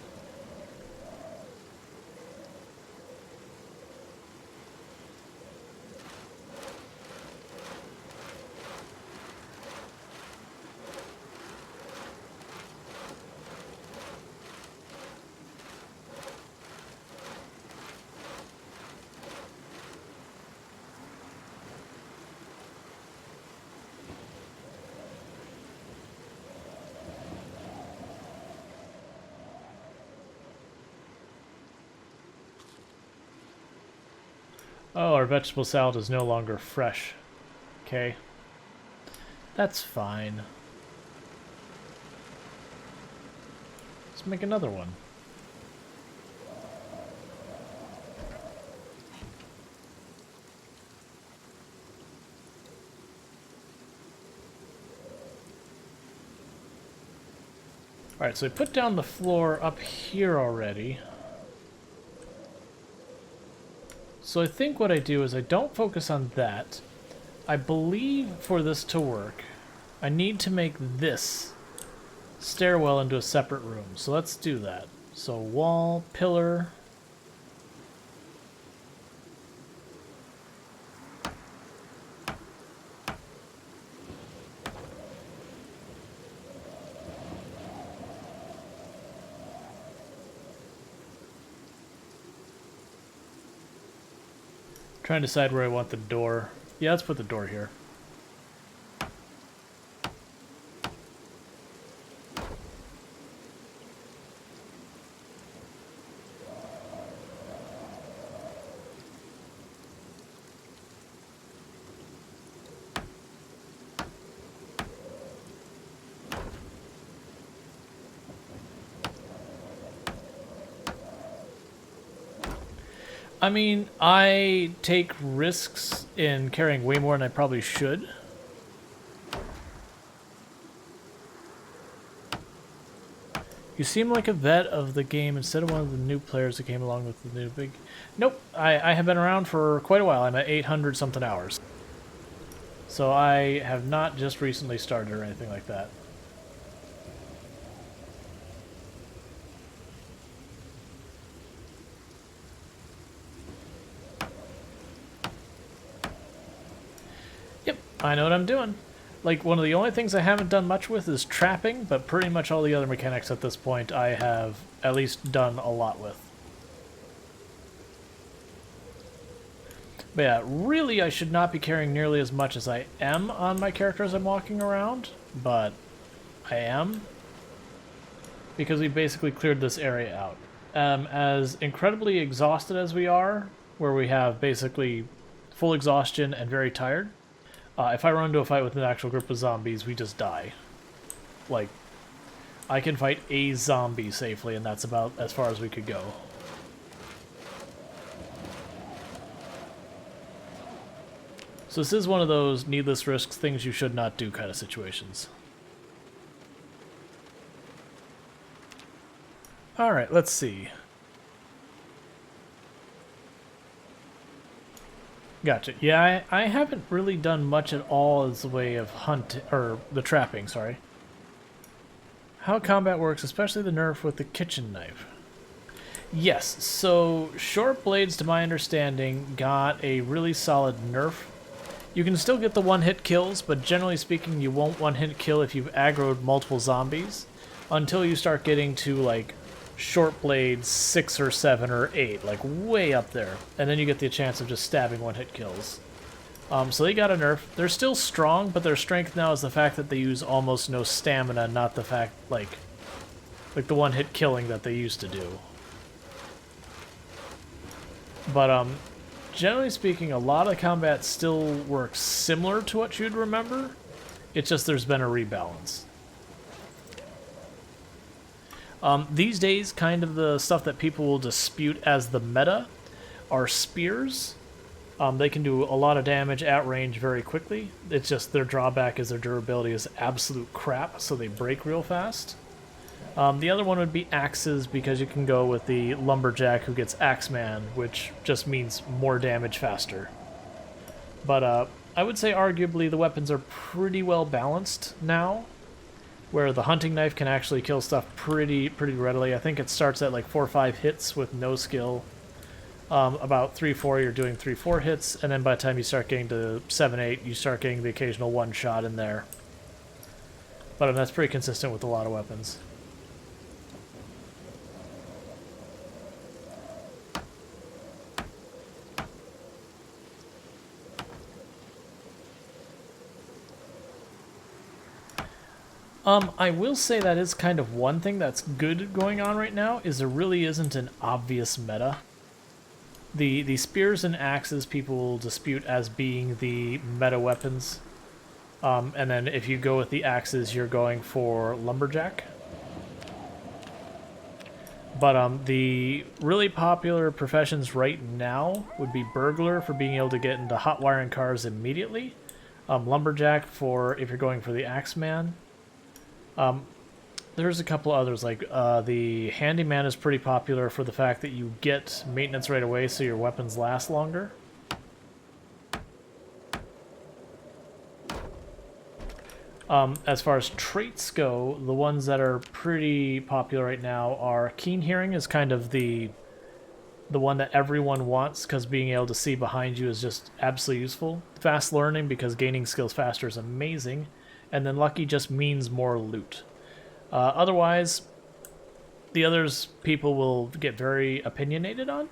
Oh, our vegetable salad is no longer fresh. Okay. That's fine. Let's make another one. Alright, so we put down the floor up here already. So I think what I do is I don't focus on that. I believe for this to work, I need to make this stairwell into a separate room. So let's do that. So wall, pillar. Trying to decide where I want the door. Yeah, let's put the door here. I mean, I take risks in carrying way more than I probably should. You seem like a vet of the game instead of one of the new players that came along with the new big... Nope, I have been around for quite a while. I'm at 800 something hours. So I have not just recently started or anything like that. Yep, I know what I'm doing. Like, one of the only things I haven't done much with is trapping, but pretty much all the other mechanics at this point I have at least done a lot with. But yeah, really I should not be carrying nearly as much as I am on my character as I'm walking around, but I am, because we basically cleared this area out. As incredibly exhausted as we are, where we have basically full exhaustion and very tired, if I run into a fight with an actual group of zombies, we just die. Like, I can fight a zombie safely, and that's about as far as we could go. So this is one of those needless risks, things you should not do kind of situations. Alright, let's see. Gotcha. Yeah, I haven't really done much at all as the way of the trapping, sorry. How combat works, especially the nerf with the kitchen knife. Yes, so short blades, to my understanding, got a really solid nerf. You can still get the one-hit kills, but generally speaking, you won't one-hit kill if you've aggroed multiple zombies until you start getting to, like, short blades 6 or 7 or 8, like way up there, and then you get the chance of just stabbing one-hit kills. So they got a nerf. They're still strong, but their strength now is the fact that they use almost no stamina, not the fact like the one-hit killing that they used to do. But generally speaking, a lot of combat still works similar to what you'd remember. It's just there's been a rebalance. These days, kind of the stuff that people will dispute as the meta are spears. They can do a lot of damage at range very quickly. It's just their drawback is their durability is absolute crap, so they break real fast. The other one would be axes, because you can go with the lumberjack who gets Axeman, which just means more damage faster. But I would say arguably the weapons are pretty well balanced now, where the hunting knife can actually kill stuff pretty readily. I think it starts at like 4 or 5 hits with no skill. About 3-4 you're doing 3-4 hits, and then by the time you start getting to 7-8 you start getting the occasional one shot in there. But that's pretty consistent with a lot of weapons. I will say that is kind of one thing that's good going on right now, is there really isn't an obvious meta. The spears and axes people will dispute as being the meta weapons. And then if you go with the axes, you're going for lumberjack. But the really popular professions right now would be burglar for being able to get into hot wiring cars immediately. Lumberjack for if you're going for the Axeman. There's a couple others, like the handyman is pretty popular for the fact that you get maintenance right away so your weapons last longer. As far as traits go, the ones that are pretty popular right now are keen hearing is kind of the one that everyone wants, because being able to see behind you is just absolutely useful. Fast learning, because gaining skills faster is amazing. And then lucky just means more loot. Otherwise, the others people will get very opinionated on.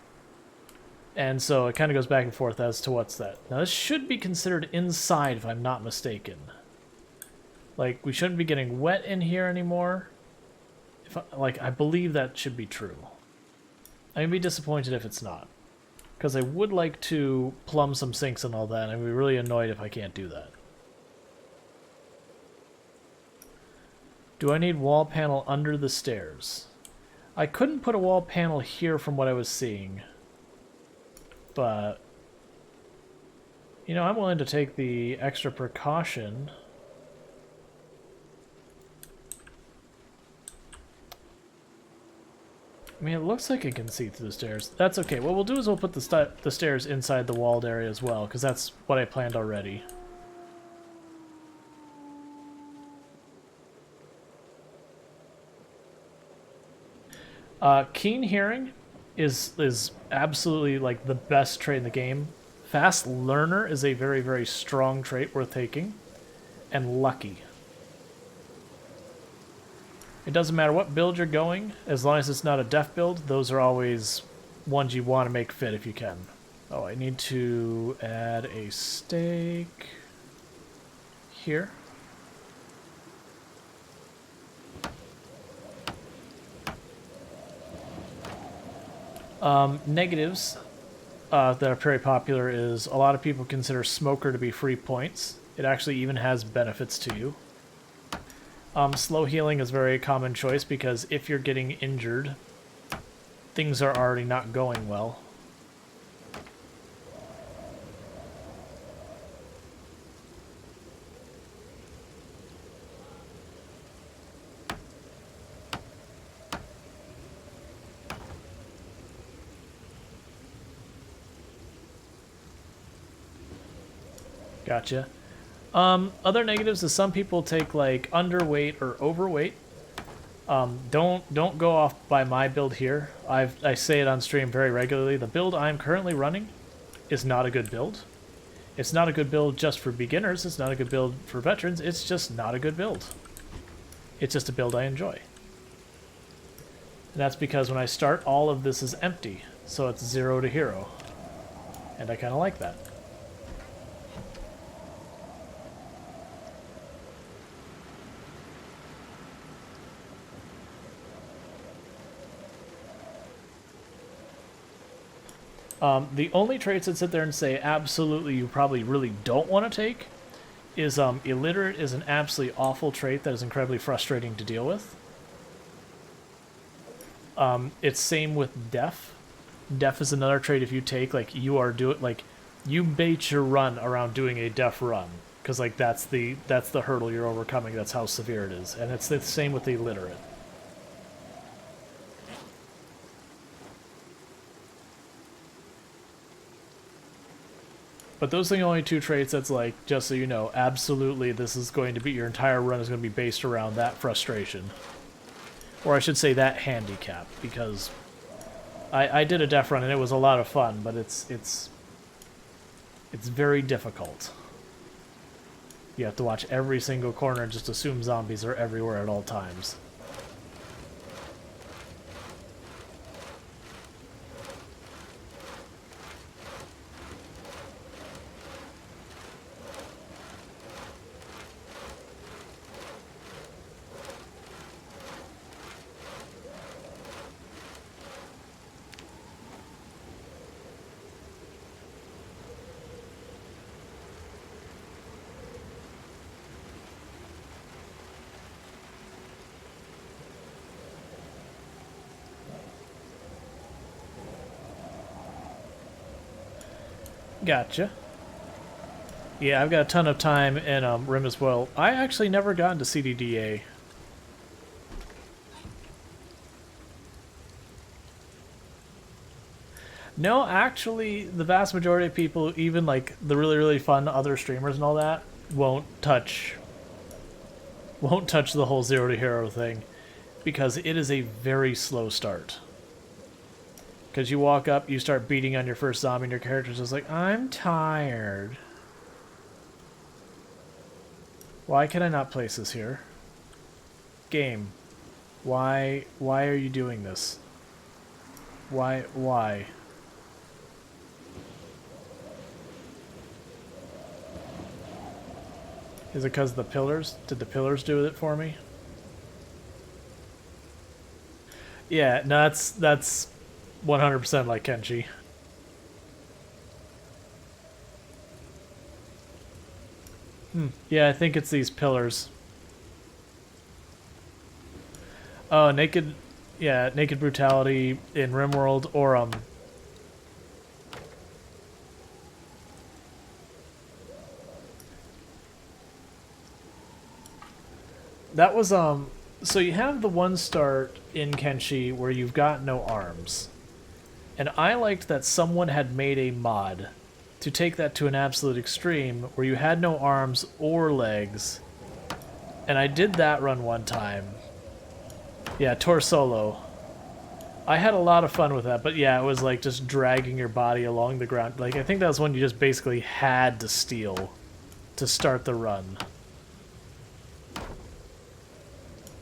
And so it kind of goes back and forth as to what's that. Now this should be considered inside if I'm not mistaken. Like, we shouldn't be getting wet in here anymore. I believe that should be true. I'd be disappointed if it's not. Because I would like to plumb some sinks and all that, and I'd be really annoyed if I can't do that. Do I need wall panel under the stairs? I couldn't put a wall panel here from what I was seeing. But, you know, I'm willing to take the extra precaution. I mean, it looks like it can see through the stairs. That's okay. What we'll do is we'll put the stairs inside the walled area as well, because that's what I planned already. Keen hearing is absolutely like the best trait in the game. Fast learner is a very, very strong trait worth taking. And lucky. It doesn't matter what build you're going, as long as it's not a deaf build, those are always ones you want to make fit if you can. Oh, I need to add a stake here. Negatives that are very popular is a lot of people consider Smoker to be free points. It actually even has benefits to you. Slow healing is a very common choice because if you're getting injured, things are already not going well. Gotcha. Other negatives is some people take like underweight or overweight. Don't go off by my build here. I say it on stream very regularly. The build I'm currently running is not a good build. It's not a good build just for beginners. It's not a good build for veterans. It's just not a good build. It's just a build I enjoy. And that's because when I start, all of this is empty. So it's 0 to hero. And I kind of like that. The only traits I'd sit there and say absolutely you probably really don't want to take is illiterate is an absolutely awful trait that is incredibly frustrating to deal with. It's same with deaf. Deaf is another trait if you take, like, you bait your run around doing a deaf run. Because, like, that's the hurdle you're overcoming, that's how severe it is. And it's the same with the illiterate. But those are the only two traits that's like, just so you know, absolutely this is going to be, your entire run is going to be based around that frustration. Or I should say that handicap, because I did a deaf run and it was a lot of fun, but it's very difficult. You have to watch every single corner and just assume zombies are everywhere at all times. Gotcha. Yeah, I've got a ton of time in Rim as well. I actually never got into CDDA. No, actually, the vast majority of people, even like the really, really fun other streamers and all that, won't touch the whole 0 to hero thing, because it is a very slow start. Because you walk up, you start beating on your first zombie, and your character's just like, I'm tired. Why can I not place this here? Game. Why are you doing this? Why? Is it because of the pillars? Did the pillars do it for me? Yeah, no, that's 100% like Kenshi. Yeah, I think it's these pillars. Oh, naked, yeah, naked brutality in RimWorld, or that was so you have the one start in Kenshi where you've got no arms. And I liked that someone had made a mod to take that to an absolute extreme where you had no arms or legs. And I did that run one time. Yeah, Tor Solo. I had a lot of fun with that, but yeah, it was like just dragging your body along the ground. Like, I think that was one you just basically had to steal to start the run.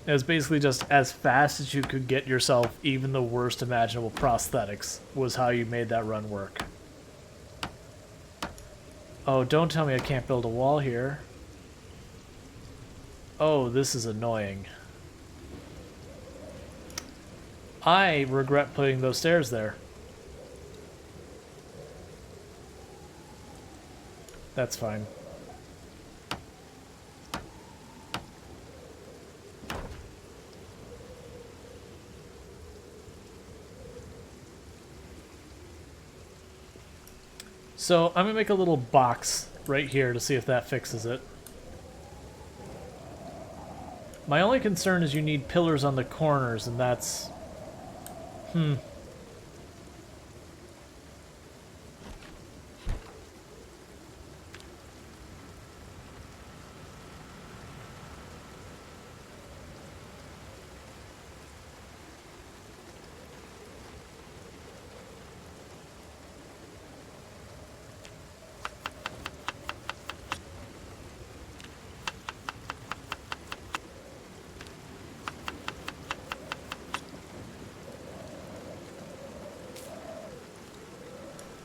It was basically just as fast as you could get yourself even the worst imaginable prosthetics was how you made that run work. Oh, don't tell me I can't build a wall here. Oh, this is annoying. I regret putting those stairs there. That's fine. So I'm going to make a little box right here to see if that fixes it. My only concern is you need pillars on the corners, and that's...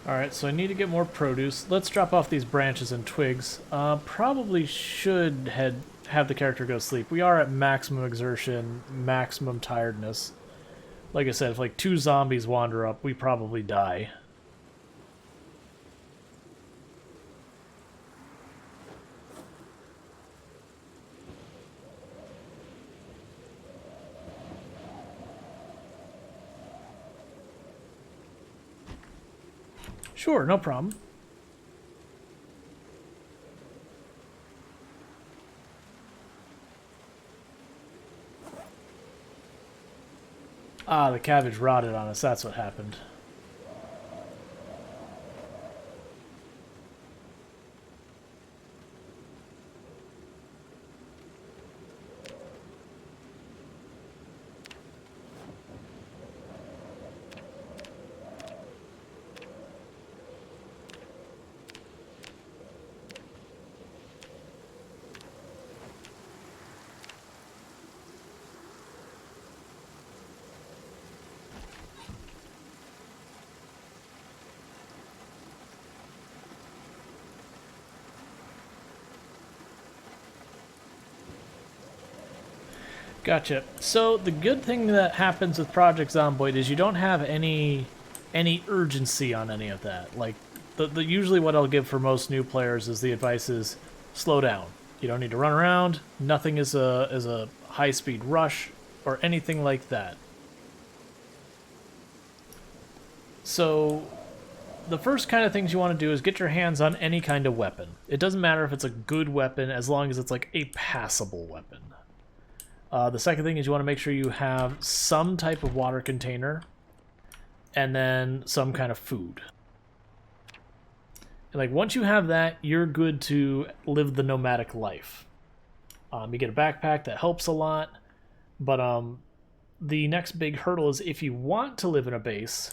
Alright, so I need to get more produce. Let's drop off these branches and twigs. Probably should have the character go sleep. We are at maximum exertion, maximum tiredness. Like I said, if like 2 zombies wander up, we probably die. Sure, no problem. Ah, the cabbage rotted on us. That's what happened. Gotcha. So the good thing that happens with Project Zomboid is you don't have any urgency on any of that. Like the usually what I'll give for most new players is the advice is slow down. You don't need to run around. Nothing is a high-speed rush or anything like that. So the first kind of things you want to do is get your hands on any kind of weapon. It doesn't matter if it's a good weapon as long as it's like a passable weapon. The second thing is you want to make sure you have some type of water container and then some kind of food. And like once you have that, you're good to live the nomadic life. You get a backpack that helps a lot, but the next big hurdle is if you want to live in a base,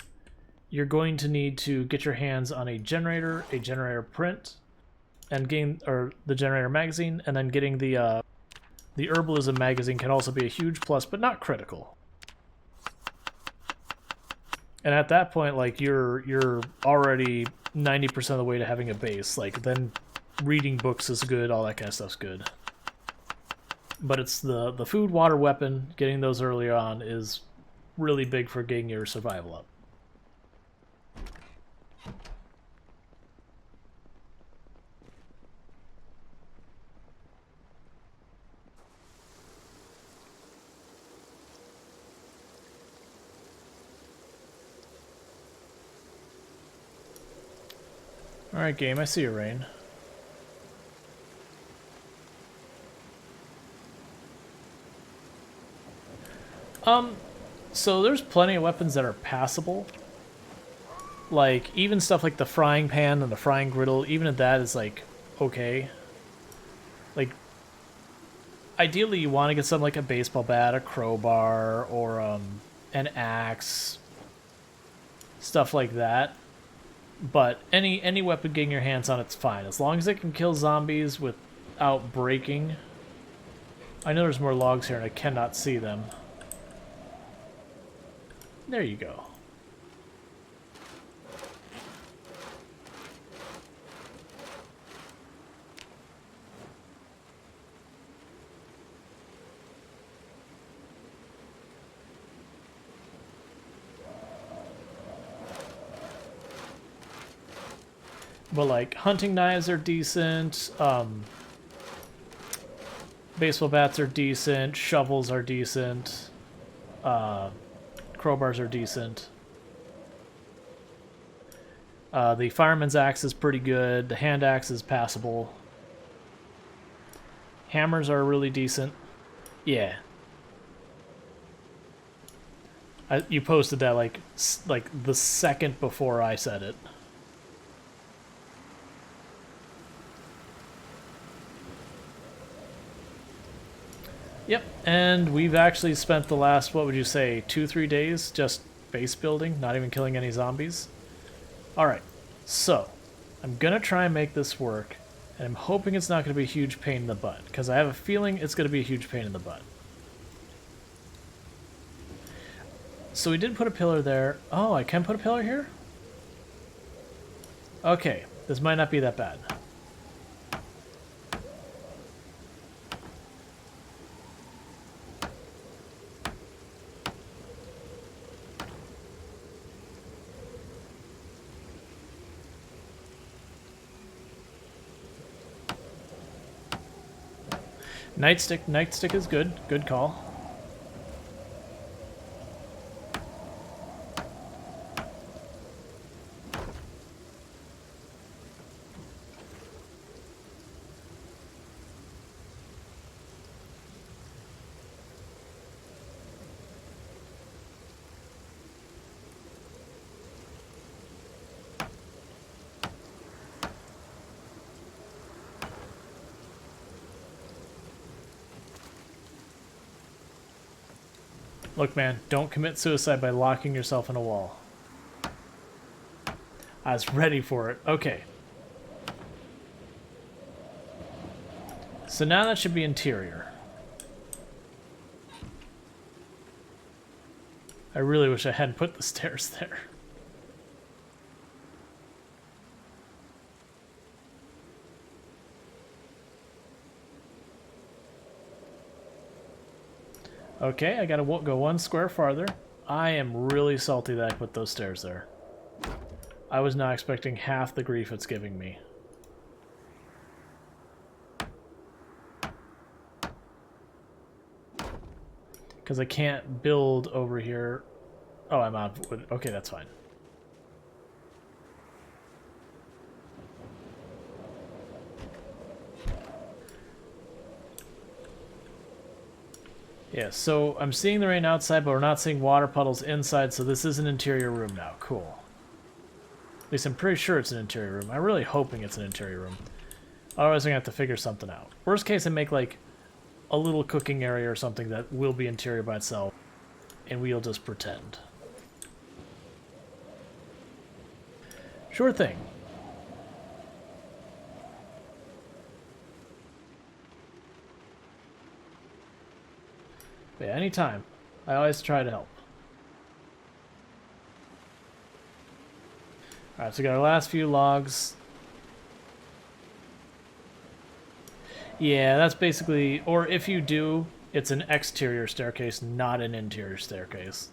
you're going to need to get your hands on a generator print, and the generator magazine, and then getting the herbalism magazine can also be a huge plus, but not critical. And at that point, like you're already 90% of the way to having a base. Like then reading books is good, all that kind of stuff's good. But it's the food, water, weapon, getting those earlier on is really big for getting your survival up. Alright, game, I see you, Rain. So there's plenty of weapons that are passable. Like, even stuff like the frying pan and the frying griddle, even if that is, like, okay. Like, ideally you want to get something like a baseball bat, a crowbar, or an axe. Stuff like that. But any weapon getting your hands on it's fine. As long as it can kill zombies without breaking. I know there's more logs here and I cannot see them. There you go. But like hunting knives are decent, baseball bats are decent, shovels are decent, crowbars are decent. The fireman's axe is pretty good. The hand axe is passable. Hammers are really decent. Yeah. You posted that like the second before I said it. Yep, and we've actually spent the last, what would you say, 2-3 days just base building, not even killing any zombies. Alright, so, I'm gonna try and make this work, and I'm hoping it's not gonna be a huge pain in the butt, because I have a feeling it's gonna be a huge pain in the butt. So we did put a pillar there. Oh, I can put a pillar here? Okay, this might not be that bad. Nightstick is good. Good call. Look, man, don't commit suicide by locking yourself in a wall. I was ready for it. Okay. So now that should be interior. I really wish I hadn't put the stairs there. Okay, I gotta go one square farther. I am really salty that I put those stairs there. I was not expecting half the grief it's giving me. Because I can't build over here. Oh, I'm out of wood. Okay, that's fine. Yeah, so I'm seeing the rain outside, but we're not seeing water puddles inside, so this is an interior room now. Cool. At least I'm pretty sure it's an interior room. I'm really hoping it's an interior room. Otherwise, I'm going to have to figure something out. Worst case, I make, like, a little cooking area or something that will be interior by itself, and we'll just pretend. Sure thing. But yeah, anytime. I always try to help. Alright, so we got our last few logs. Yeah, that's basically... Or if you do, it's an exterior staircase, not an interior staircase.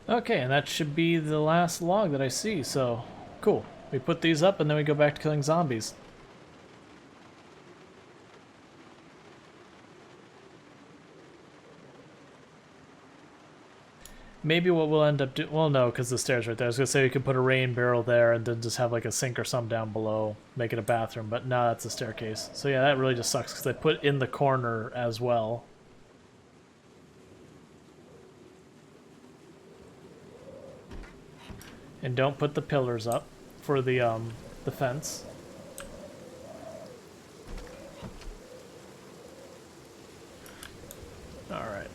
Okay, and that should be the last log that I see, so cool. We put these up and then we go back to killing zombies. Maybe what we'll end up doing... Well, no, because the stairs right there. I was going to say we could put a rain barrel there and then just have like a sink or something down below. Make it a bathroom, but no, that's a staircase. So yeah, that really just sucks because I put in the corner as well. And don't put the pillars up for the fence. All right.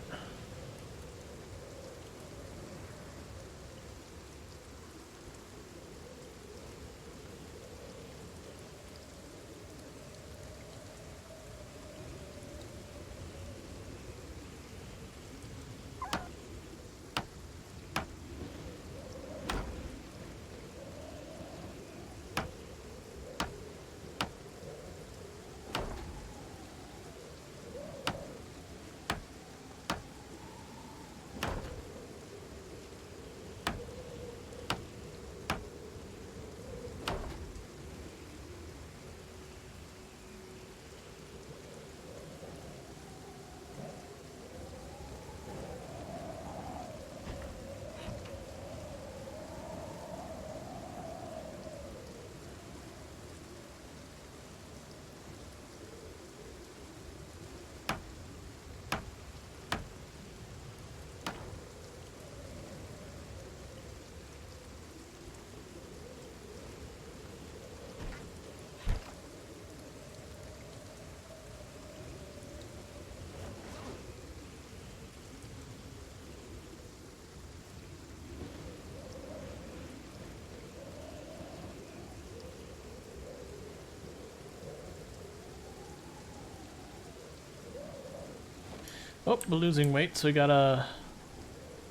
Oh, we're losing weight, so we gotta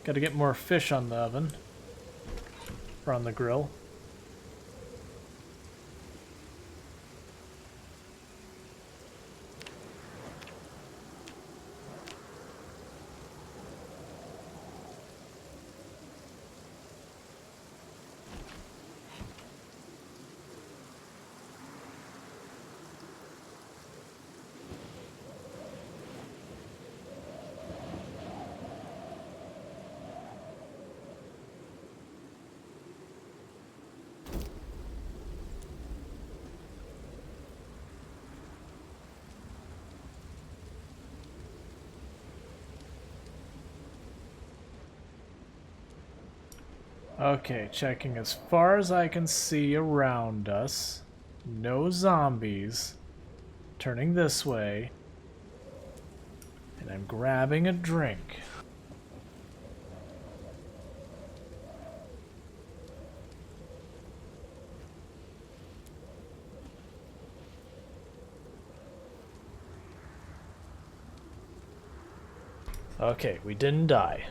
get more fish on the oven. Or on the grill. Okay, checking as far as I can see around us. No zombies. Turning this way. And I'm grabbing a drink. Okay, we didn't die.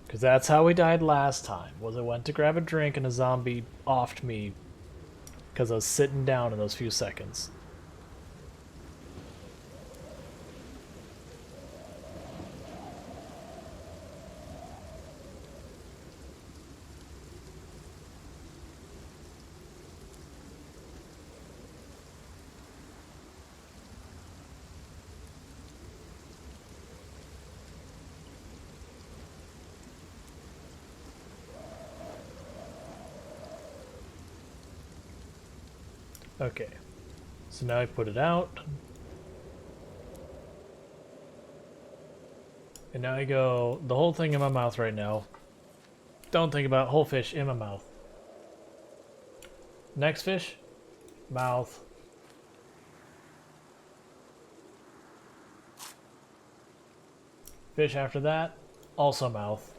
Because that's how we died last time, was I went to grab a drink and a zombie offed me because I was sitting down in those few seconds. Okay, so now I put it out. And now I go the whole thing in my mouth right now. Don't think about whole fish in my mouth. Next fish, mouth. Fish after that, also mouth.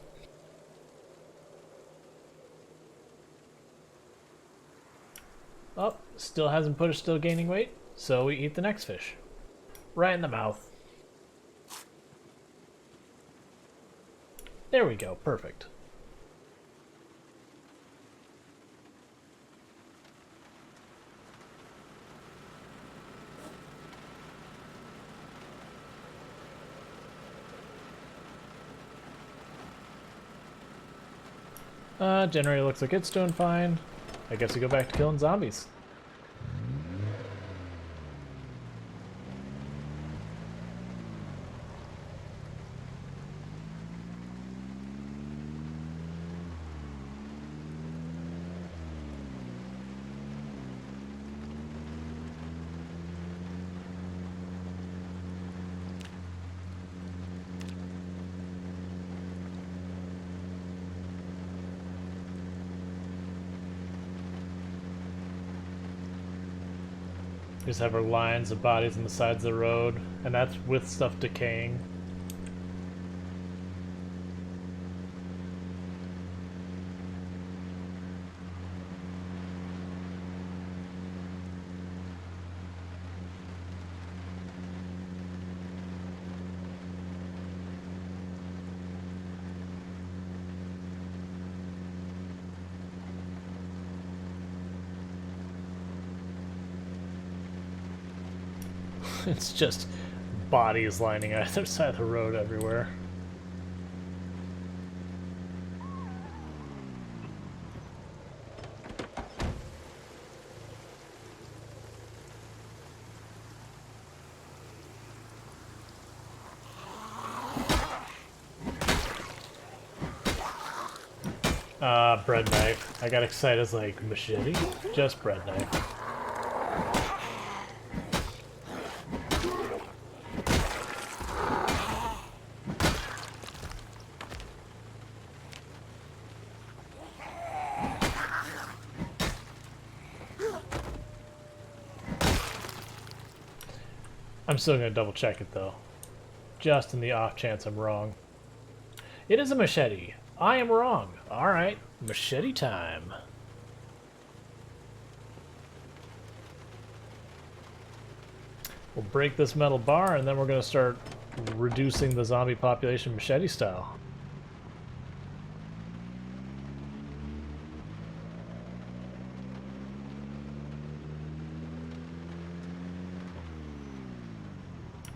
Oh, still hasn't put us, still gaining weight, so we eat the next fish. Right in the mouth. There we go, perfect. Generator looks like it's doing fine. I guess we go back to killing zombies. We just have our lines of bodies on the sides of the road, and that's with stuff decaying. It's just bodies lining either side of the road everywhere. Bread knife. I got excited as like machete, just bread knife. I'm still gonna double check it though, just in the off chance I'm wrong. It is a machete. I am wrong. Alright, machete time. We'll break this metal bar and then we're gonna start reducing the zombie population machete style.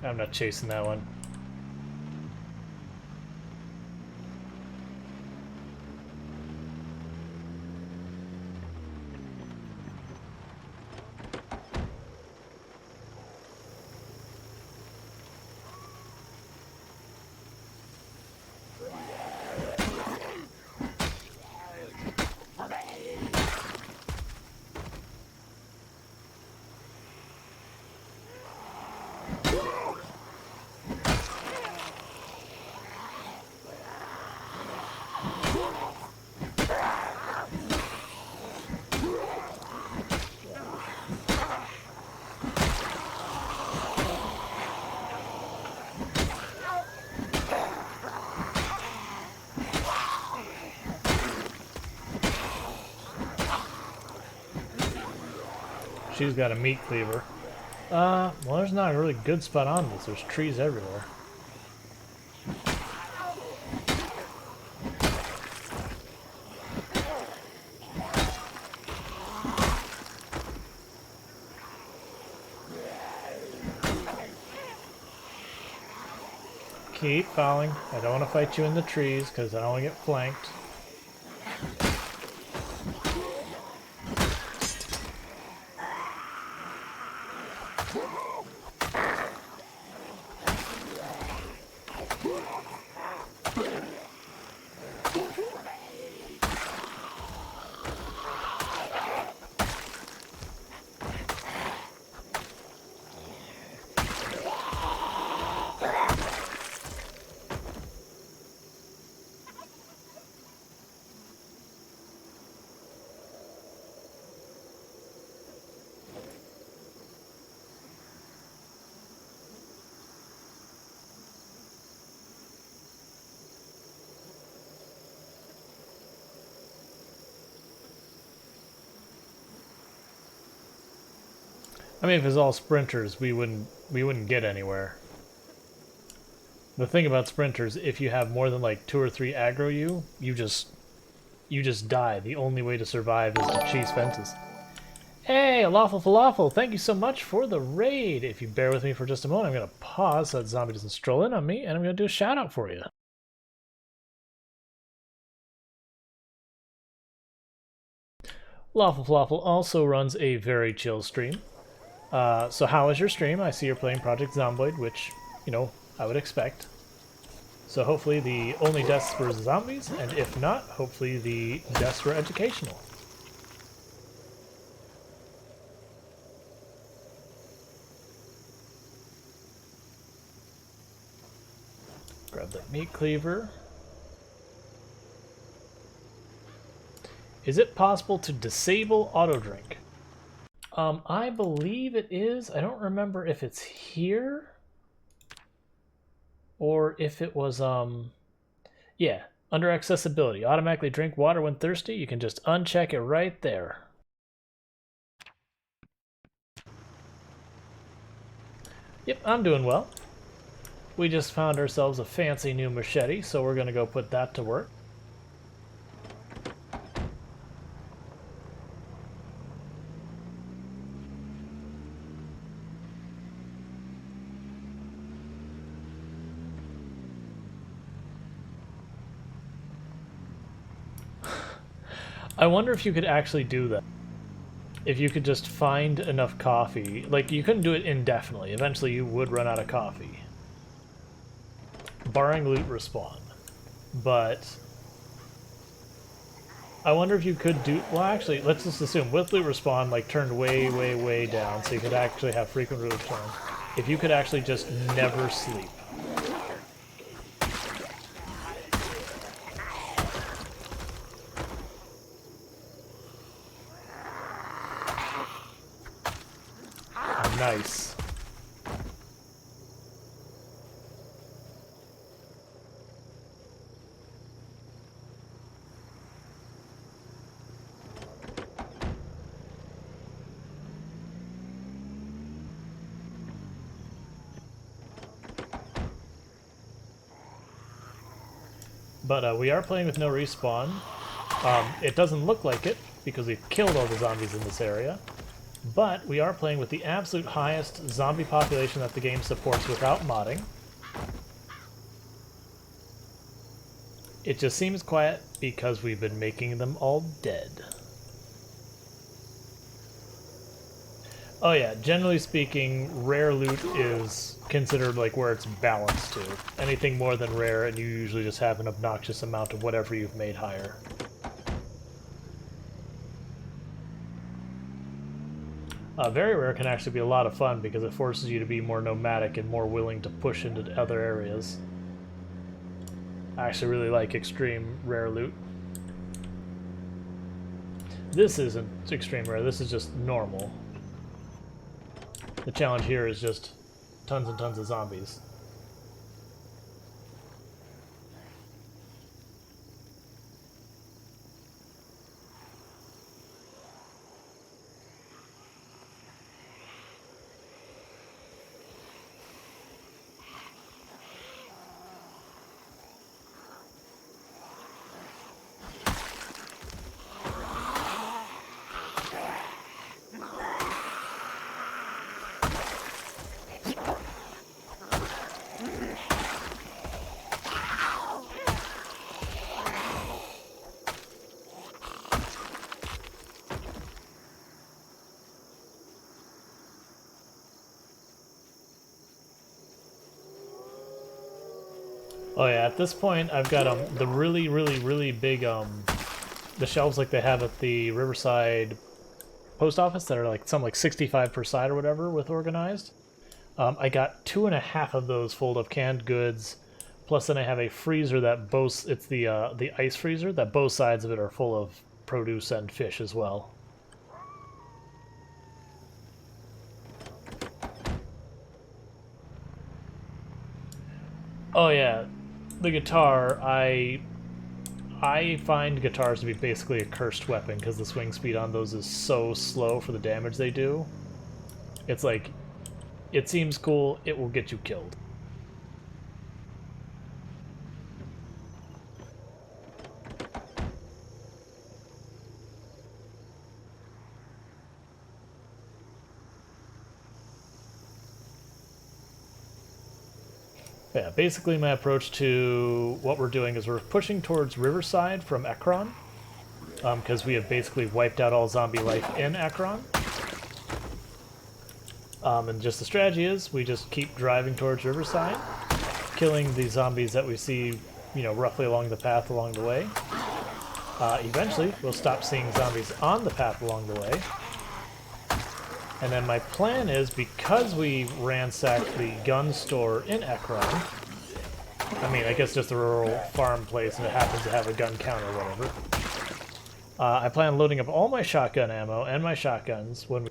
I'm not chasing that one. She's got a meat cleaver. Well, there's not a really good spot on this. There's trees everywhere. Keep falling. I don't want to fight you in the trees because I don't want to get flanked. I mean, if it's all sprinters, we wouldn't get anywhere. The thing about sprinters, if you have more than like 2 or 3 aggro you just die. The only way to survive is to cheese fences. Hey, a lawful falafel! Thank you so much for the raid. If you bear with me for just a moment, I'm gonna pause so that zombie doesn't stroll in on me, and I'm gonna do a shout out for you. Lawful Falafel also runs a very chill stream. So how is your stream? I see you're playing Project Zomboid, which, you know, I would expect. So hopefully the only deaths were zombies, and if not, hopefully the deaths were educational. Grab that meat cleaver. Is it possible to disable auto drink? I believe it is. I don't remember if it's here or if it was, yeah, under accessibility. Automatically drink water when thirsty. You can just uncheck it right there. Yep, I'm doing well. We just found ourselves a fancy new machete, so we're going to go put that to work. I wonder if you could actually do that. If you could just find enough coffee. Like, you couldn't do it indefinitely. Eventually you would run out of coffee. Barring loot respawn. But I wonder if you could do... Well, actually, let's just assume with loot respawn, like, turned way, way, way down, so you could actually have frequent loot respawn. If you could actually just never sleep. Nice. But we are playing with no respawn. It doesn't look like it, because we've killed all the zombies in this area. But we are playing with the absolute highest zombie population that the game supports without modding. It just seems quiet because we've been making them all dead. Oh yeah, generally speaking, rare loot is considered like where it's balanced to. Anything more than rare, and you usually just have an obnoxious amount of whatever you've made higher. Very rare can actually be a lot of fun because it forces you to be more nomadic and more willing to push into other areas. I actually really like extreme rare loot. This isn't extreme rare, this is just normal. The challenge here is just tons and tons of zombies. Oh yeah, at this point I've got the really big the shelves like they have at the Riverside post office that are like some like 65 per side or whatever with organized. I got 2.5 of those full of canned goods, plus then I have a freezer that both it's the ice freezer that both sides of it are full of produce and fish as well. Oh yeah. The guitar, I find guitars to be basically a cursed weapon because the swing speed on those is so slow for the damage they do. It's like, it seems cool, it will get you killed. Yeah, basically my approach to what we're doing is we're pushing towards Riverside from Ekron, because we have basically wiped out all zombie life in Ekron. And just the strategy is we just keep driving towards Riverside, killing the zombies that we see, you know, roughly along the path along the way. Eventually, we'll stop seeing zombies on the path along the way. And then my plan is, because we ransacked the gun store in Ekron, I mean, I guess just a rural farm place and it happens to have a gun count or whatever, I plan on loading up all my shotgun ammo and my shotguns when we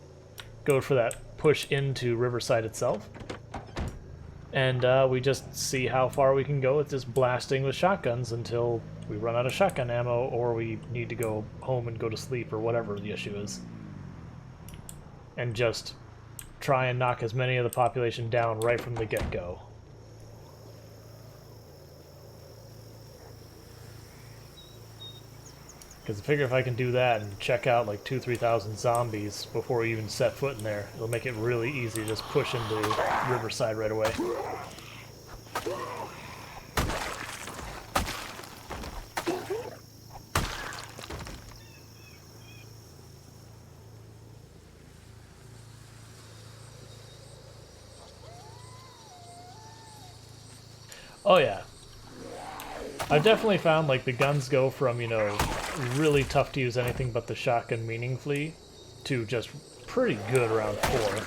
go for that push into Riverside itself. And we just see how far we can go with just blasting with shotguns until we run out of shotgun ammo or we need to go home and go to sleep or whatever the issue is. And just try and knock as many of the population down right from the get-go. Because I figure if I can do that and check out like 2,000-3,000 zombies before we even set foot in there, it'll make it really easy to just push into Riverside right away. Oh yeah. I've definitely found like the guns go from, you know, really tough to use anything but the shotgun meaningfully to just pretty good around 4.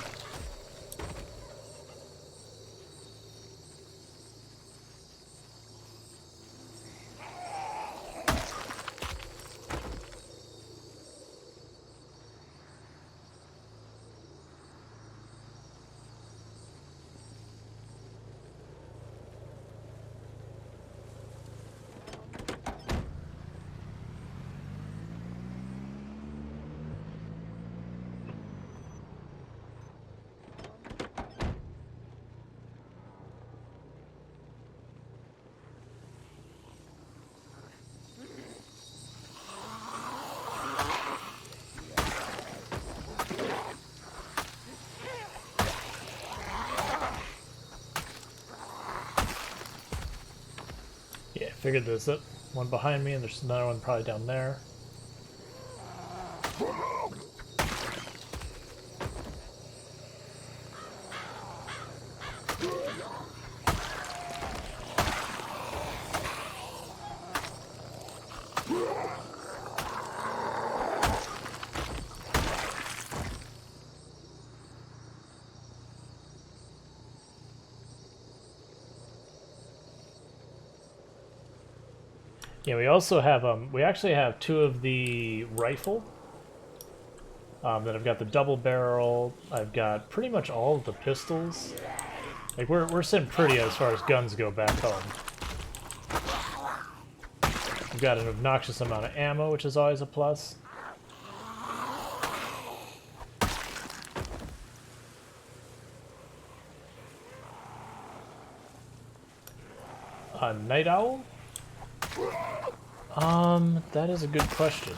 Yeah, figured there's that one behind me and there's another one probably down there. Yeah, we also have, we actually have 2 of the rifle. Then I've got the double barrel. I've got pretty much all of the pistols. Like, we're sitting pretty as far as guns go back home. We've got an obnoxious amount of ammo, which is always a plus. A night owl? That is a good question.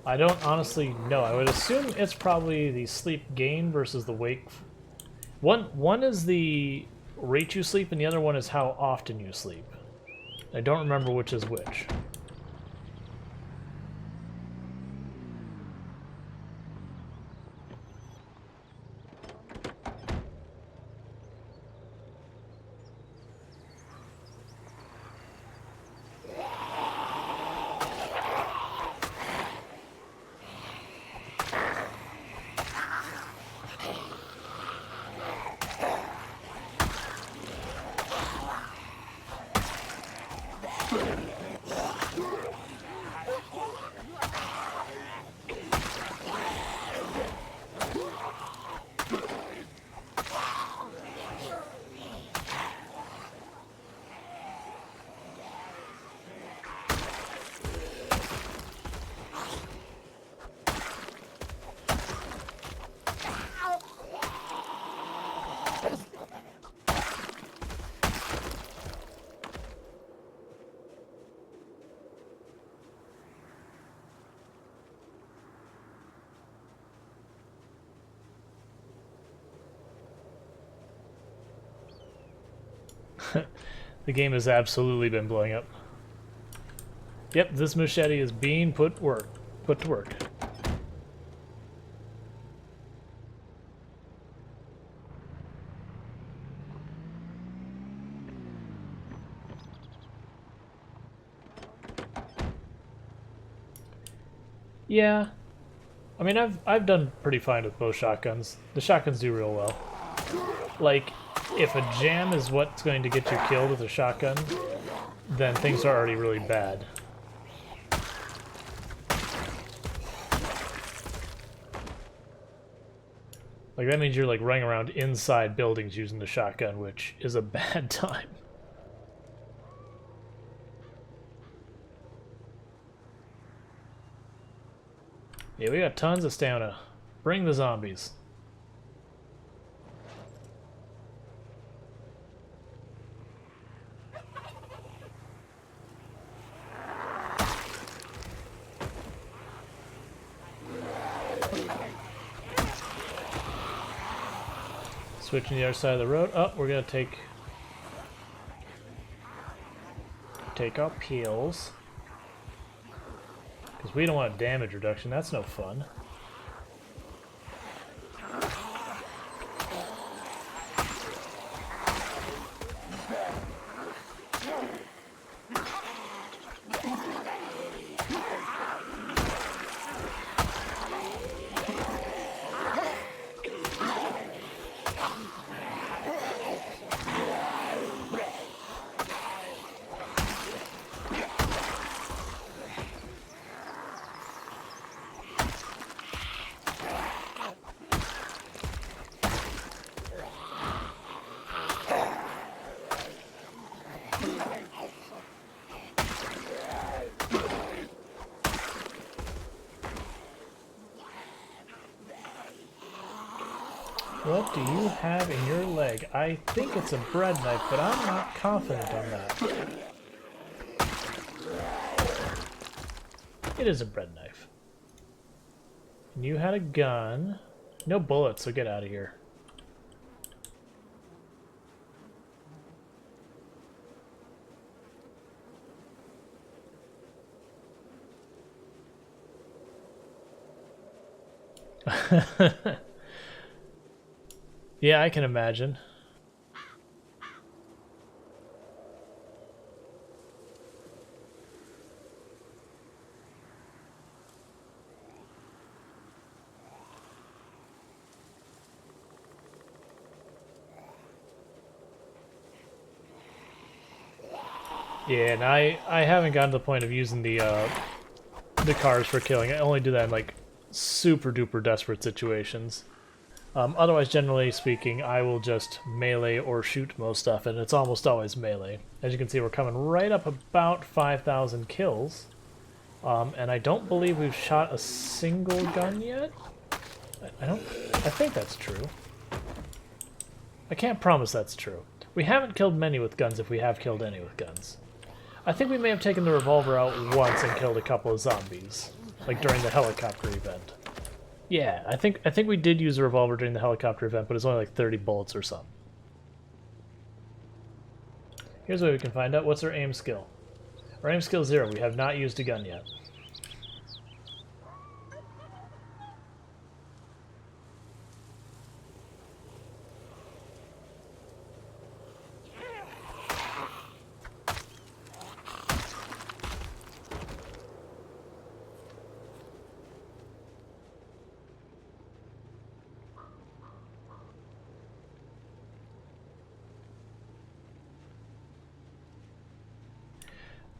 I don't honestly know. I would assume it's probably the sleep gain versus the wake. One is the rate you sleep, and the other one is how often you sleep. I don't remember which is which. The game has absolutely been blowing up. Yep, this machete is being put to work. Yeah. I mean, I've done pretty fine with both shotguns. The shotguns do real well. Like, if a jam is what's going to get you killed with a shotgun, then things are already really bad. Like, that means you're, like, running around inside buildings using the shotgun, which is a bad time. Yeah, we got tons of stamina. Bring the zombies. Switching the other side of the road. Oh, we're gonna take our peels. Because we don't want damage reduction, that's no fun. What do you have in your leg? I think it's a bread knife, but I'm not confident on that. It is a bread knife. And you had a gun. No bullets, so get out of here. Yeah, I can imagine. Yeah, and I haven't gotten to the point of using the cars for killing. I only do that in like super duper desperate situations. Otherwise, generally speaking, I will just melee or shoot most stuff, and it's almost always melee. As you can see, we're coming right up about 5,000 kills, and I don't believe we've shot a single gun yet. I think that's true. I can't promise that's true. We haven't killed many with guns if we have killed any with guns. I think we may have taken the revolver out once and killed a couple of zombies, like during the helicopter event. Yeah, I think we did use a revolver during the helicopter event, but it's only like 30 bullets or something. Here's what we can find out. What's our aim skill? Our aim skill is 0. We have not used a gun yet.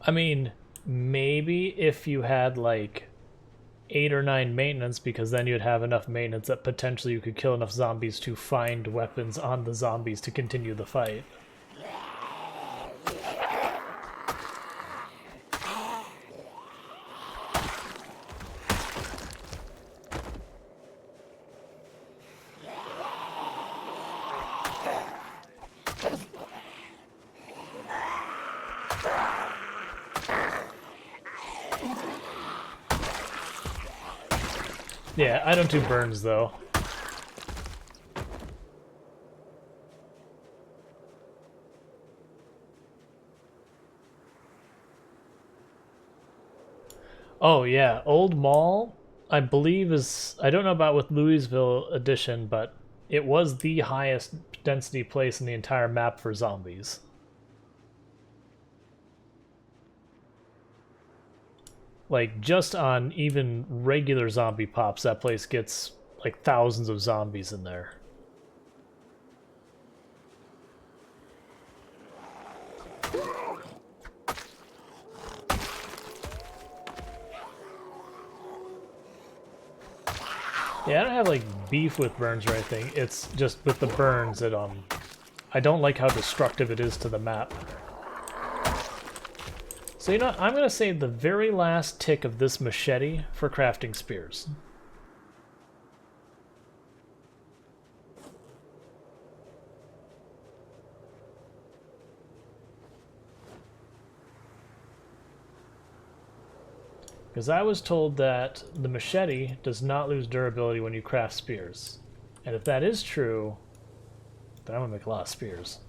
I mean, maybe if you had like 8 or 9 maintenance, because then you'd have enough maintenance that potentially you could kill enough zombies to find weapons on the zombies to continue the fight. Yeah, I don't do burns though. Oh yeah, Old Mall, I believe is, I don't know about with Louisville edition, but it was the highest density place in the entire map for zombies. Like just on even regular zombie pops, that place gets like thousands of zombies in there. Yeah, I don't have like beef with burns or anything. It's just with the burns that I don't like how destructive it is to the map. So you know what? I'm gonna save the very last tick of this machete for crafting spears. Because I was told that the machete does not lose durability when you craft spears. And if that is true, then I'm gonna make a lot of spears.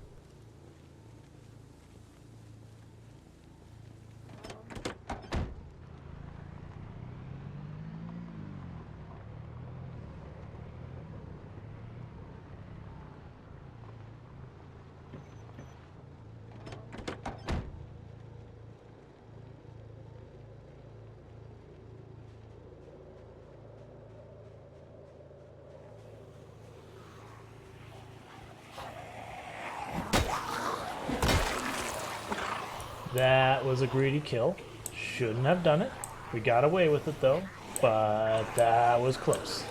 That was a greedy kill. Shouldn't have done it. We got away with it though, but that was close.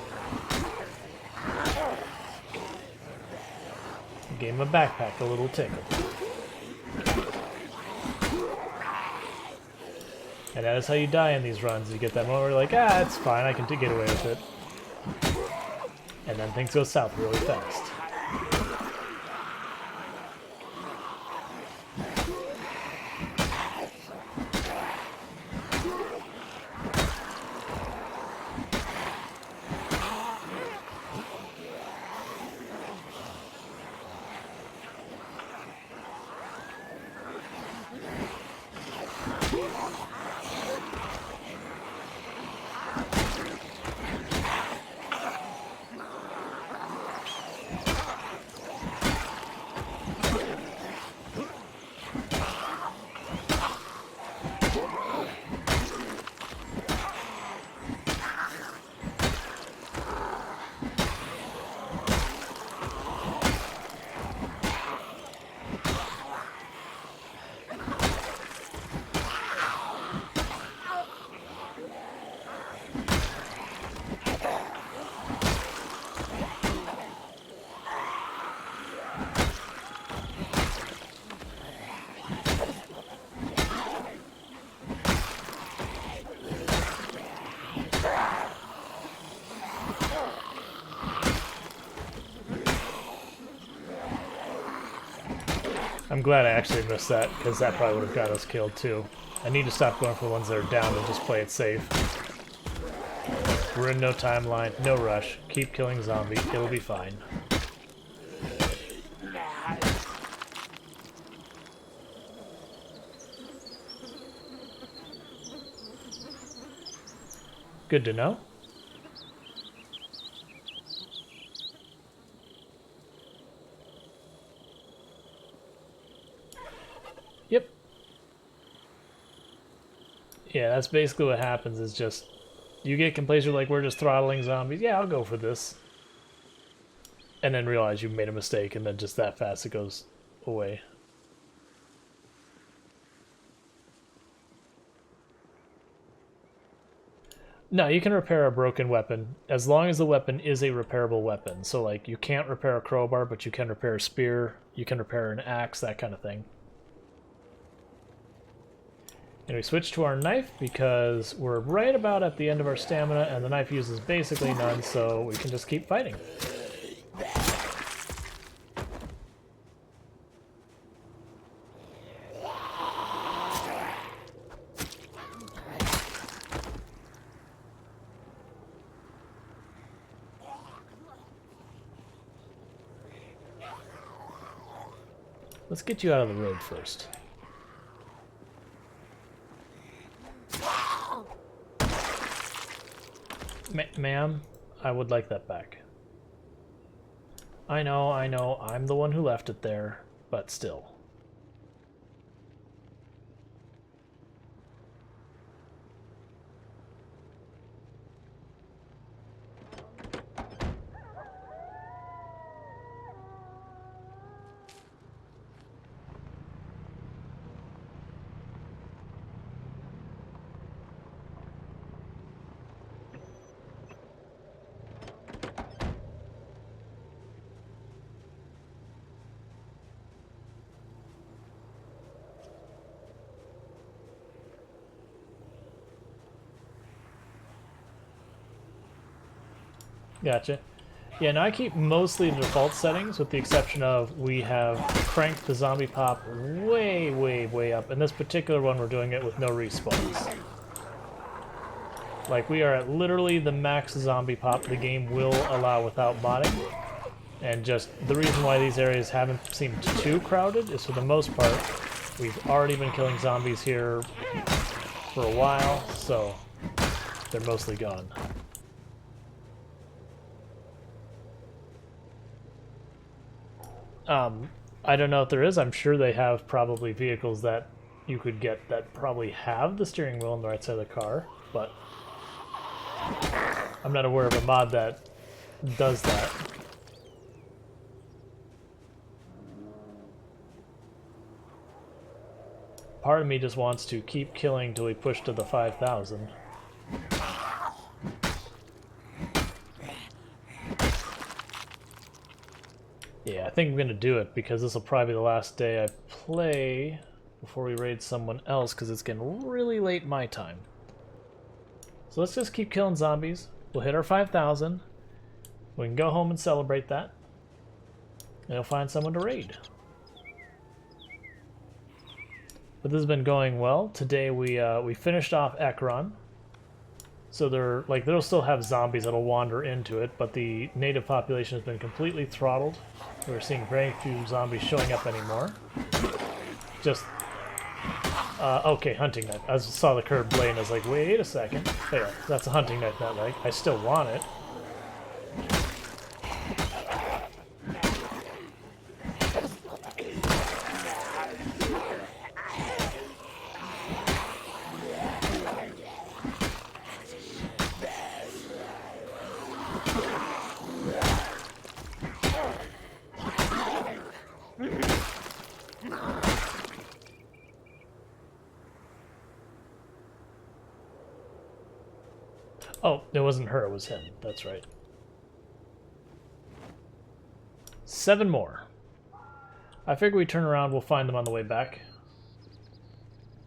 Gave him a backpack a little tickle. And that is how you die in these runs. You get that moment where you're like, ah, it's fine, I can get away with it. And then things go south really fast. I'm glad I actually missed that, because that probably would have got us killed too. I need to stop going for the ones that are down and just play it safe. We're in no timeline, no rush. Keep killing zombies, it'll be fine. Good to know. Yep. Yeah, that's basically what happens, is just you get complacent, like, we're just throttling zombies. Yeah, I'll go for this. And then realize you made a mistake, and then just that fast it goes away. No, you can repair a broken weapon as long as the weapon is a repairable weapon. So, like, you can't repair a crowbar, but you can repair a spear, you can repair an axe, that kind of thing. And we switch to our knife because we're right about at the end of our stamina, and the knife uses basically none, so we can just keep fighting. Let's get you out of the road first. Ma'am, I would like that back. I know, I'm the one who left it there, but still. Gotcha. Yeah, now I keep mostly the default settings with the exception of we have cranked the zombie pop way, way, way up. In this particular one, we're doing it with no respawns. Like, we are at literally the max zombie pop the game will allow without modding. And just the reason why these areas haven't seemed too crowded is for the most part, we've already been killing zombies here for a while, so they're mostly gone. I don't know if there is. I'm sure they have probably vehicles that you could get that probably have the steering wheel on the right side of the car, but I'm not aware of a mod that does that. Part of me just wants to keep killing till we push to the 5,000. Yeah, I think I'm going to do it because this will probably be the last day I play before we raid someone else because it's getting really late my time. So let's just keep killing zombies. We'll hit our 5,000. We can go home and celebrate that. And we'll find someone to raid. But this has been going well. Today we finished off Ekron. So they'll still have zombies that'll wander into it, but the native population has been completely throttled. We're seeing very few zombies showing up anymore. Just okay, hunting knife. I saw the curved blade and I was like, wait a second. There, that's a hunting knife not like. I still want it. Oh, it wasn't her, it was him. That's right. 7 more. I figure we turn around, we'll find them on the way back.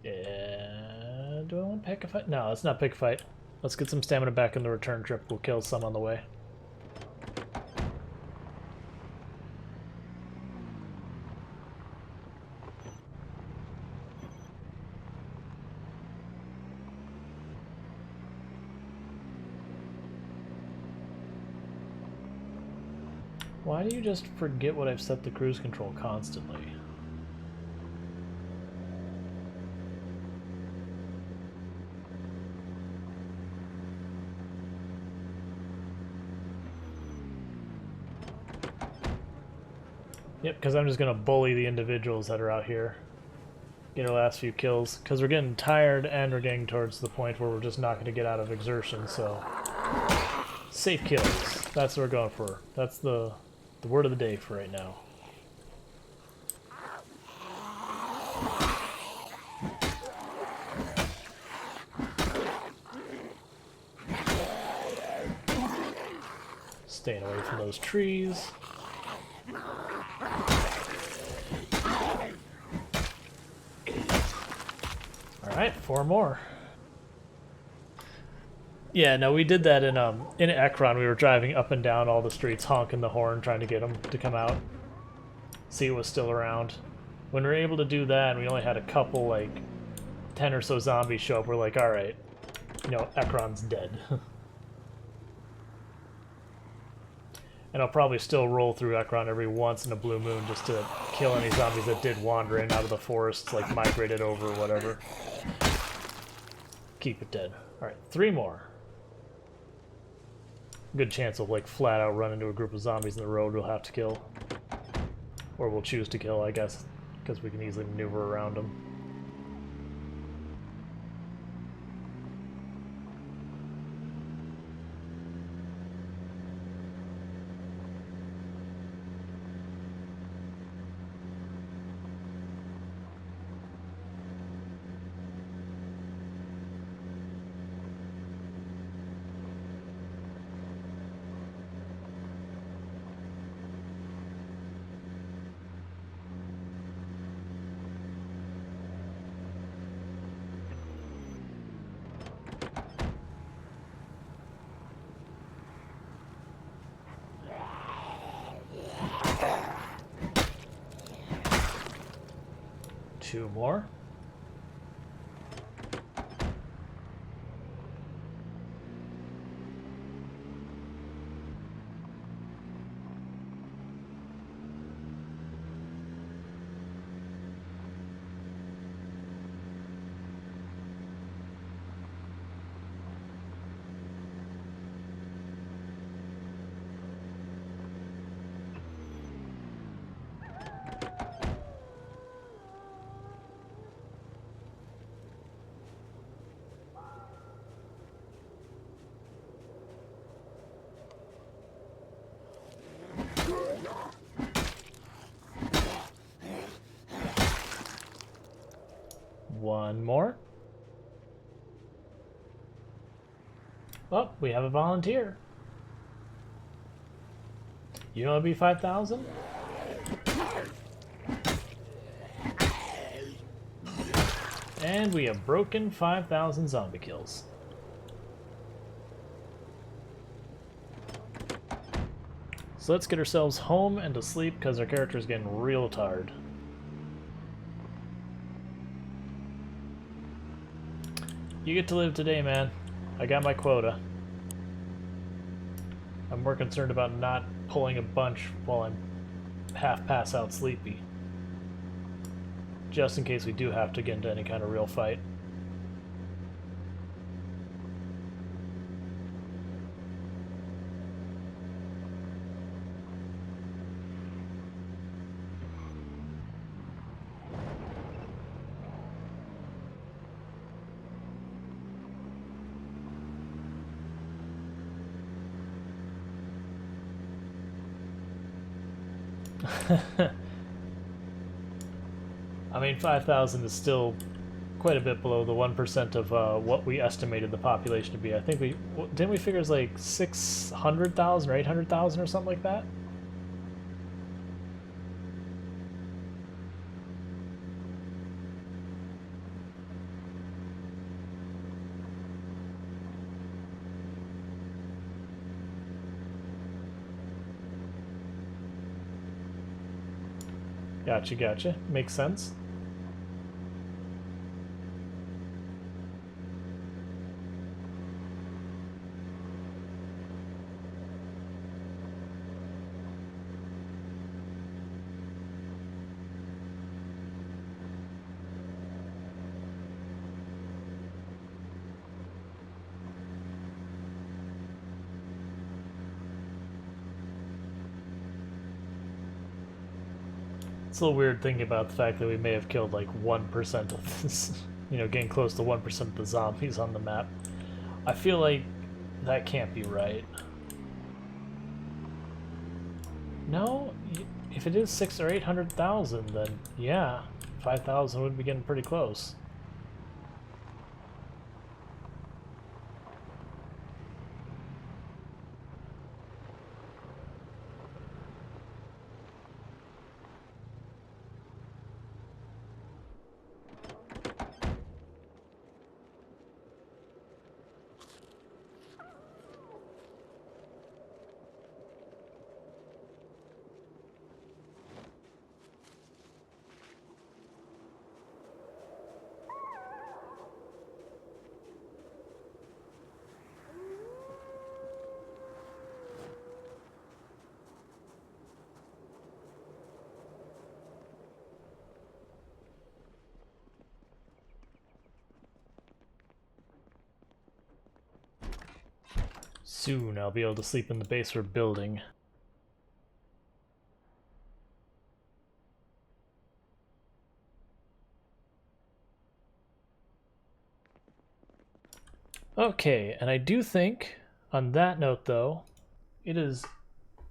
Yeah, do I want to pick a fight? No, let's not pick a fight. Let's get some stamina back in the return trip. We'll kill some on the way. Why do you just forget what I've set the cruise control constantly? Yep, because I'm just going to bully the individuals that are out here. Get our last few kills. Because we're getting tired and we're getting towards the point where we're just not going to get out of exertion, so... Safe kills. That's what we're going for. That's the word of the day for right now. Staying away from those trees. Alright, 4 more. Yeah, no, we did that in Ekron. We were driving up and down all the streets, honking the horn, trying to get them to come out. See who was still around. When we were able to do that, and we only had a couple, like, 10 or so zombies show up, we're like, alright, you know, Ekron's dead. And I'll probably still roll through Ekron every once in a blue moon just to kill any zombies that did wander in out of the forests, like migrated over or whatever. Keep it dead. Alright, 3 more. good chance of like flat out run into a group of zombies in the road we'll have to kill. Or we'll choose to kill, I guess, because we can easily maneuver around them. Two more. One more. Oh, we have a volunteer. You want to be 5,000? And we have broken 5,000 zombie kills. So let's get ourselves home and to sleep because our character is getting real tired. You get to live today, man. I got my quota. I'm more concerned about not pulling a bunch while I'm half pass out sleepy. Just in case we do have to get into any kind of real fight. I mean, 5,000 is still quite a bit below the 1% of what we estimated the population to be. I think didn't we figure it was like 600,000 or 800,000 or something like that? Gotcha, gotcha. Makes sense. It's a little weird thinking about the fact that we may have killed like 1% of this, you know, getting close to 1% of the zombies on the map. I feel like that can't be right. No, if it is 600,000 or 800,000, then yeah, 5,000 would be getting pretty close. Soon I'll be able to sleep in the base we're building. Okay, and I do think, on that note though, it is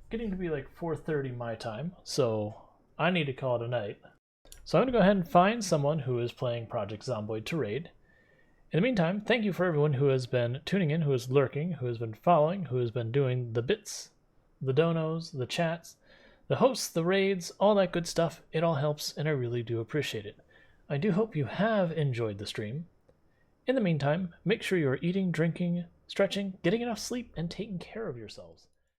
getting to be like 4:30 my time, so I need to call it a night. So I'm going to go ahead and find someone who is playing Project Zomboid to raid. In the meantime, thank you for everyone who has been tuning in, who is lurking, who has been following, who has been doing the bits, the donos, the chats, the hosts, the raids, all that good stuff. It all helps, and I really do appreciate it. I do hope you have enjoyed the stream. In the meantime, make sure you are eating, drinking, stretching, getting enough sleep, and taking care of yourselves.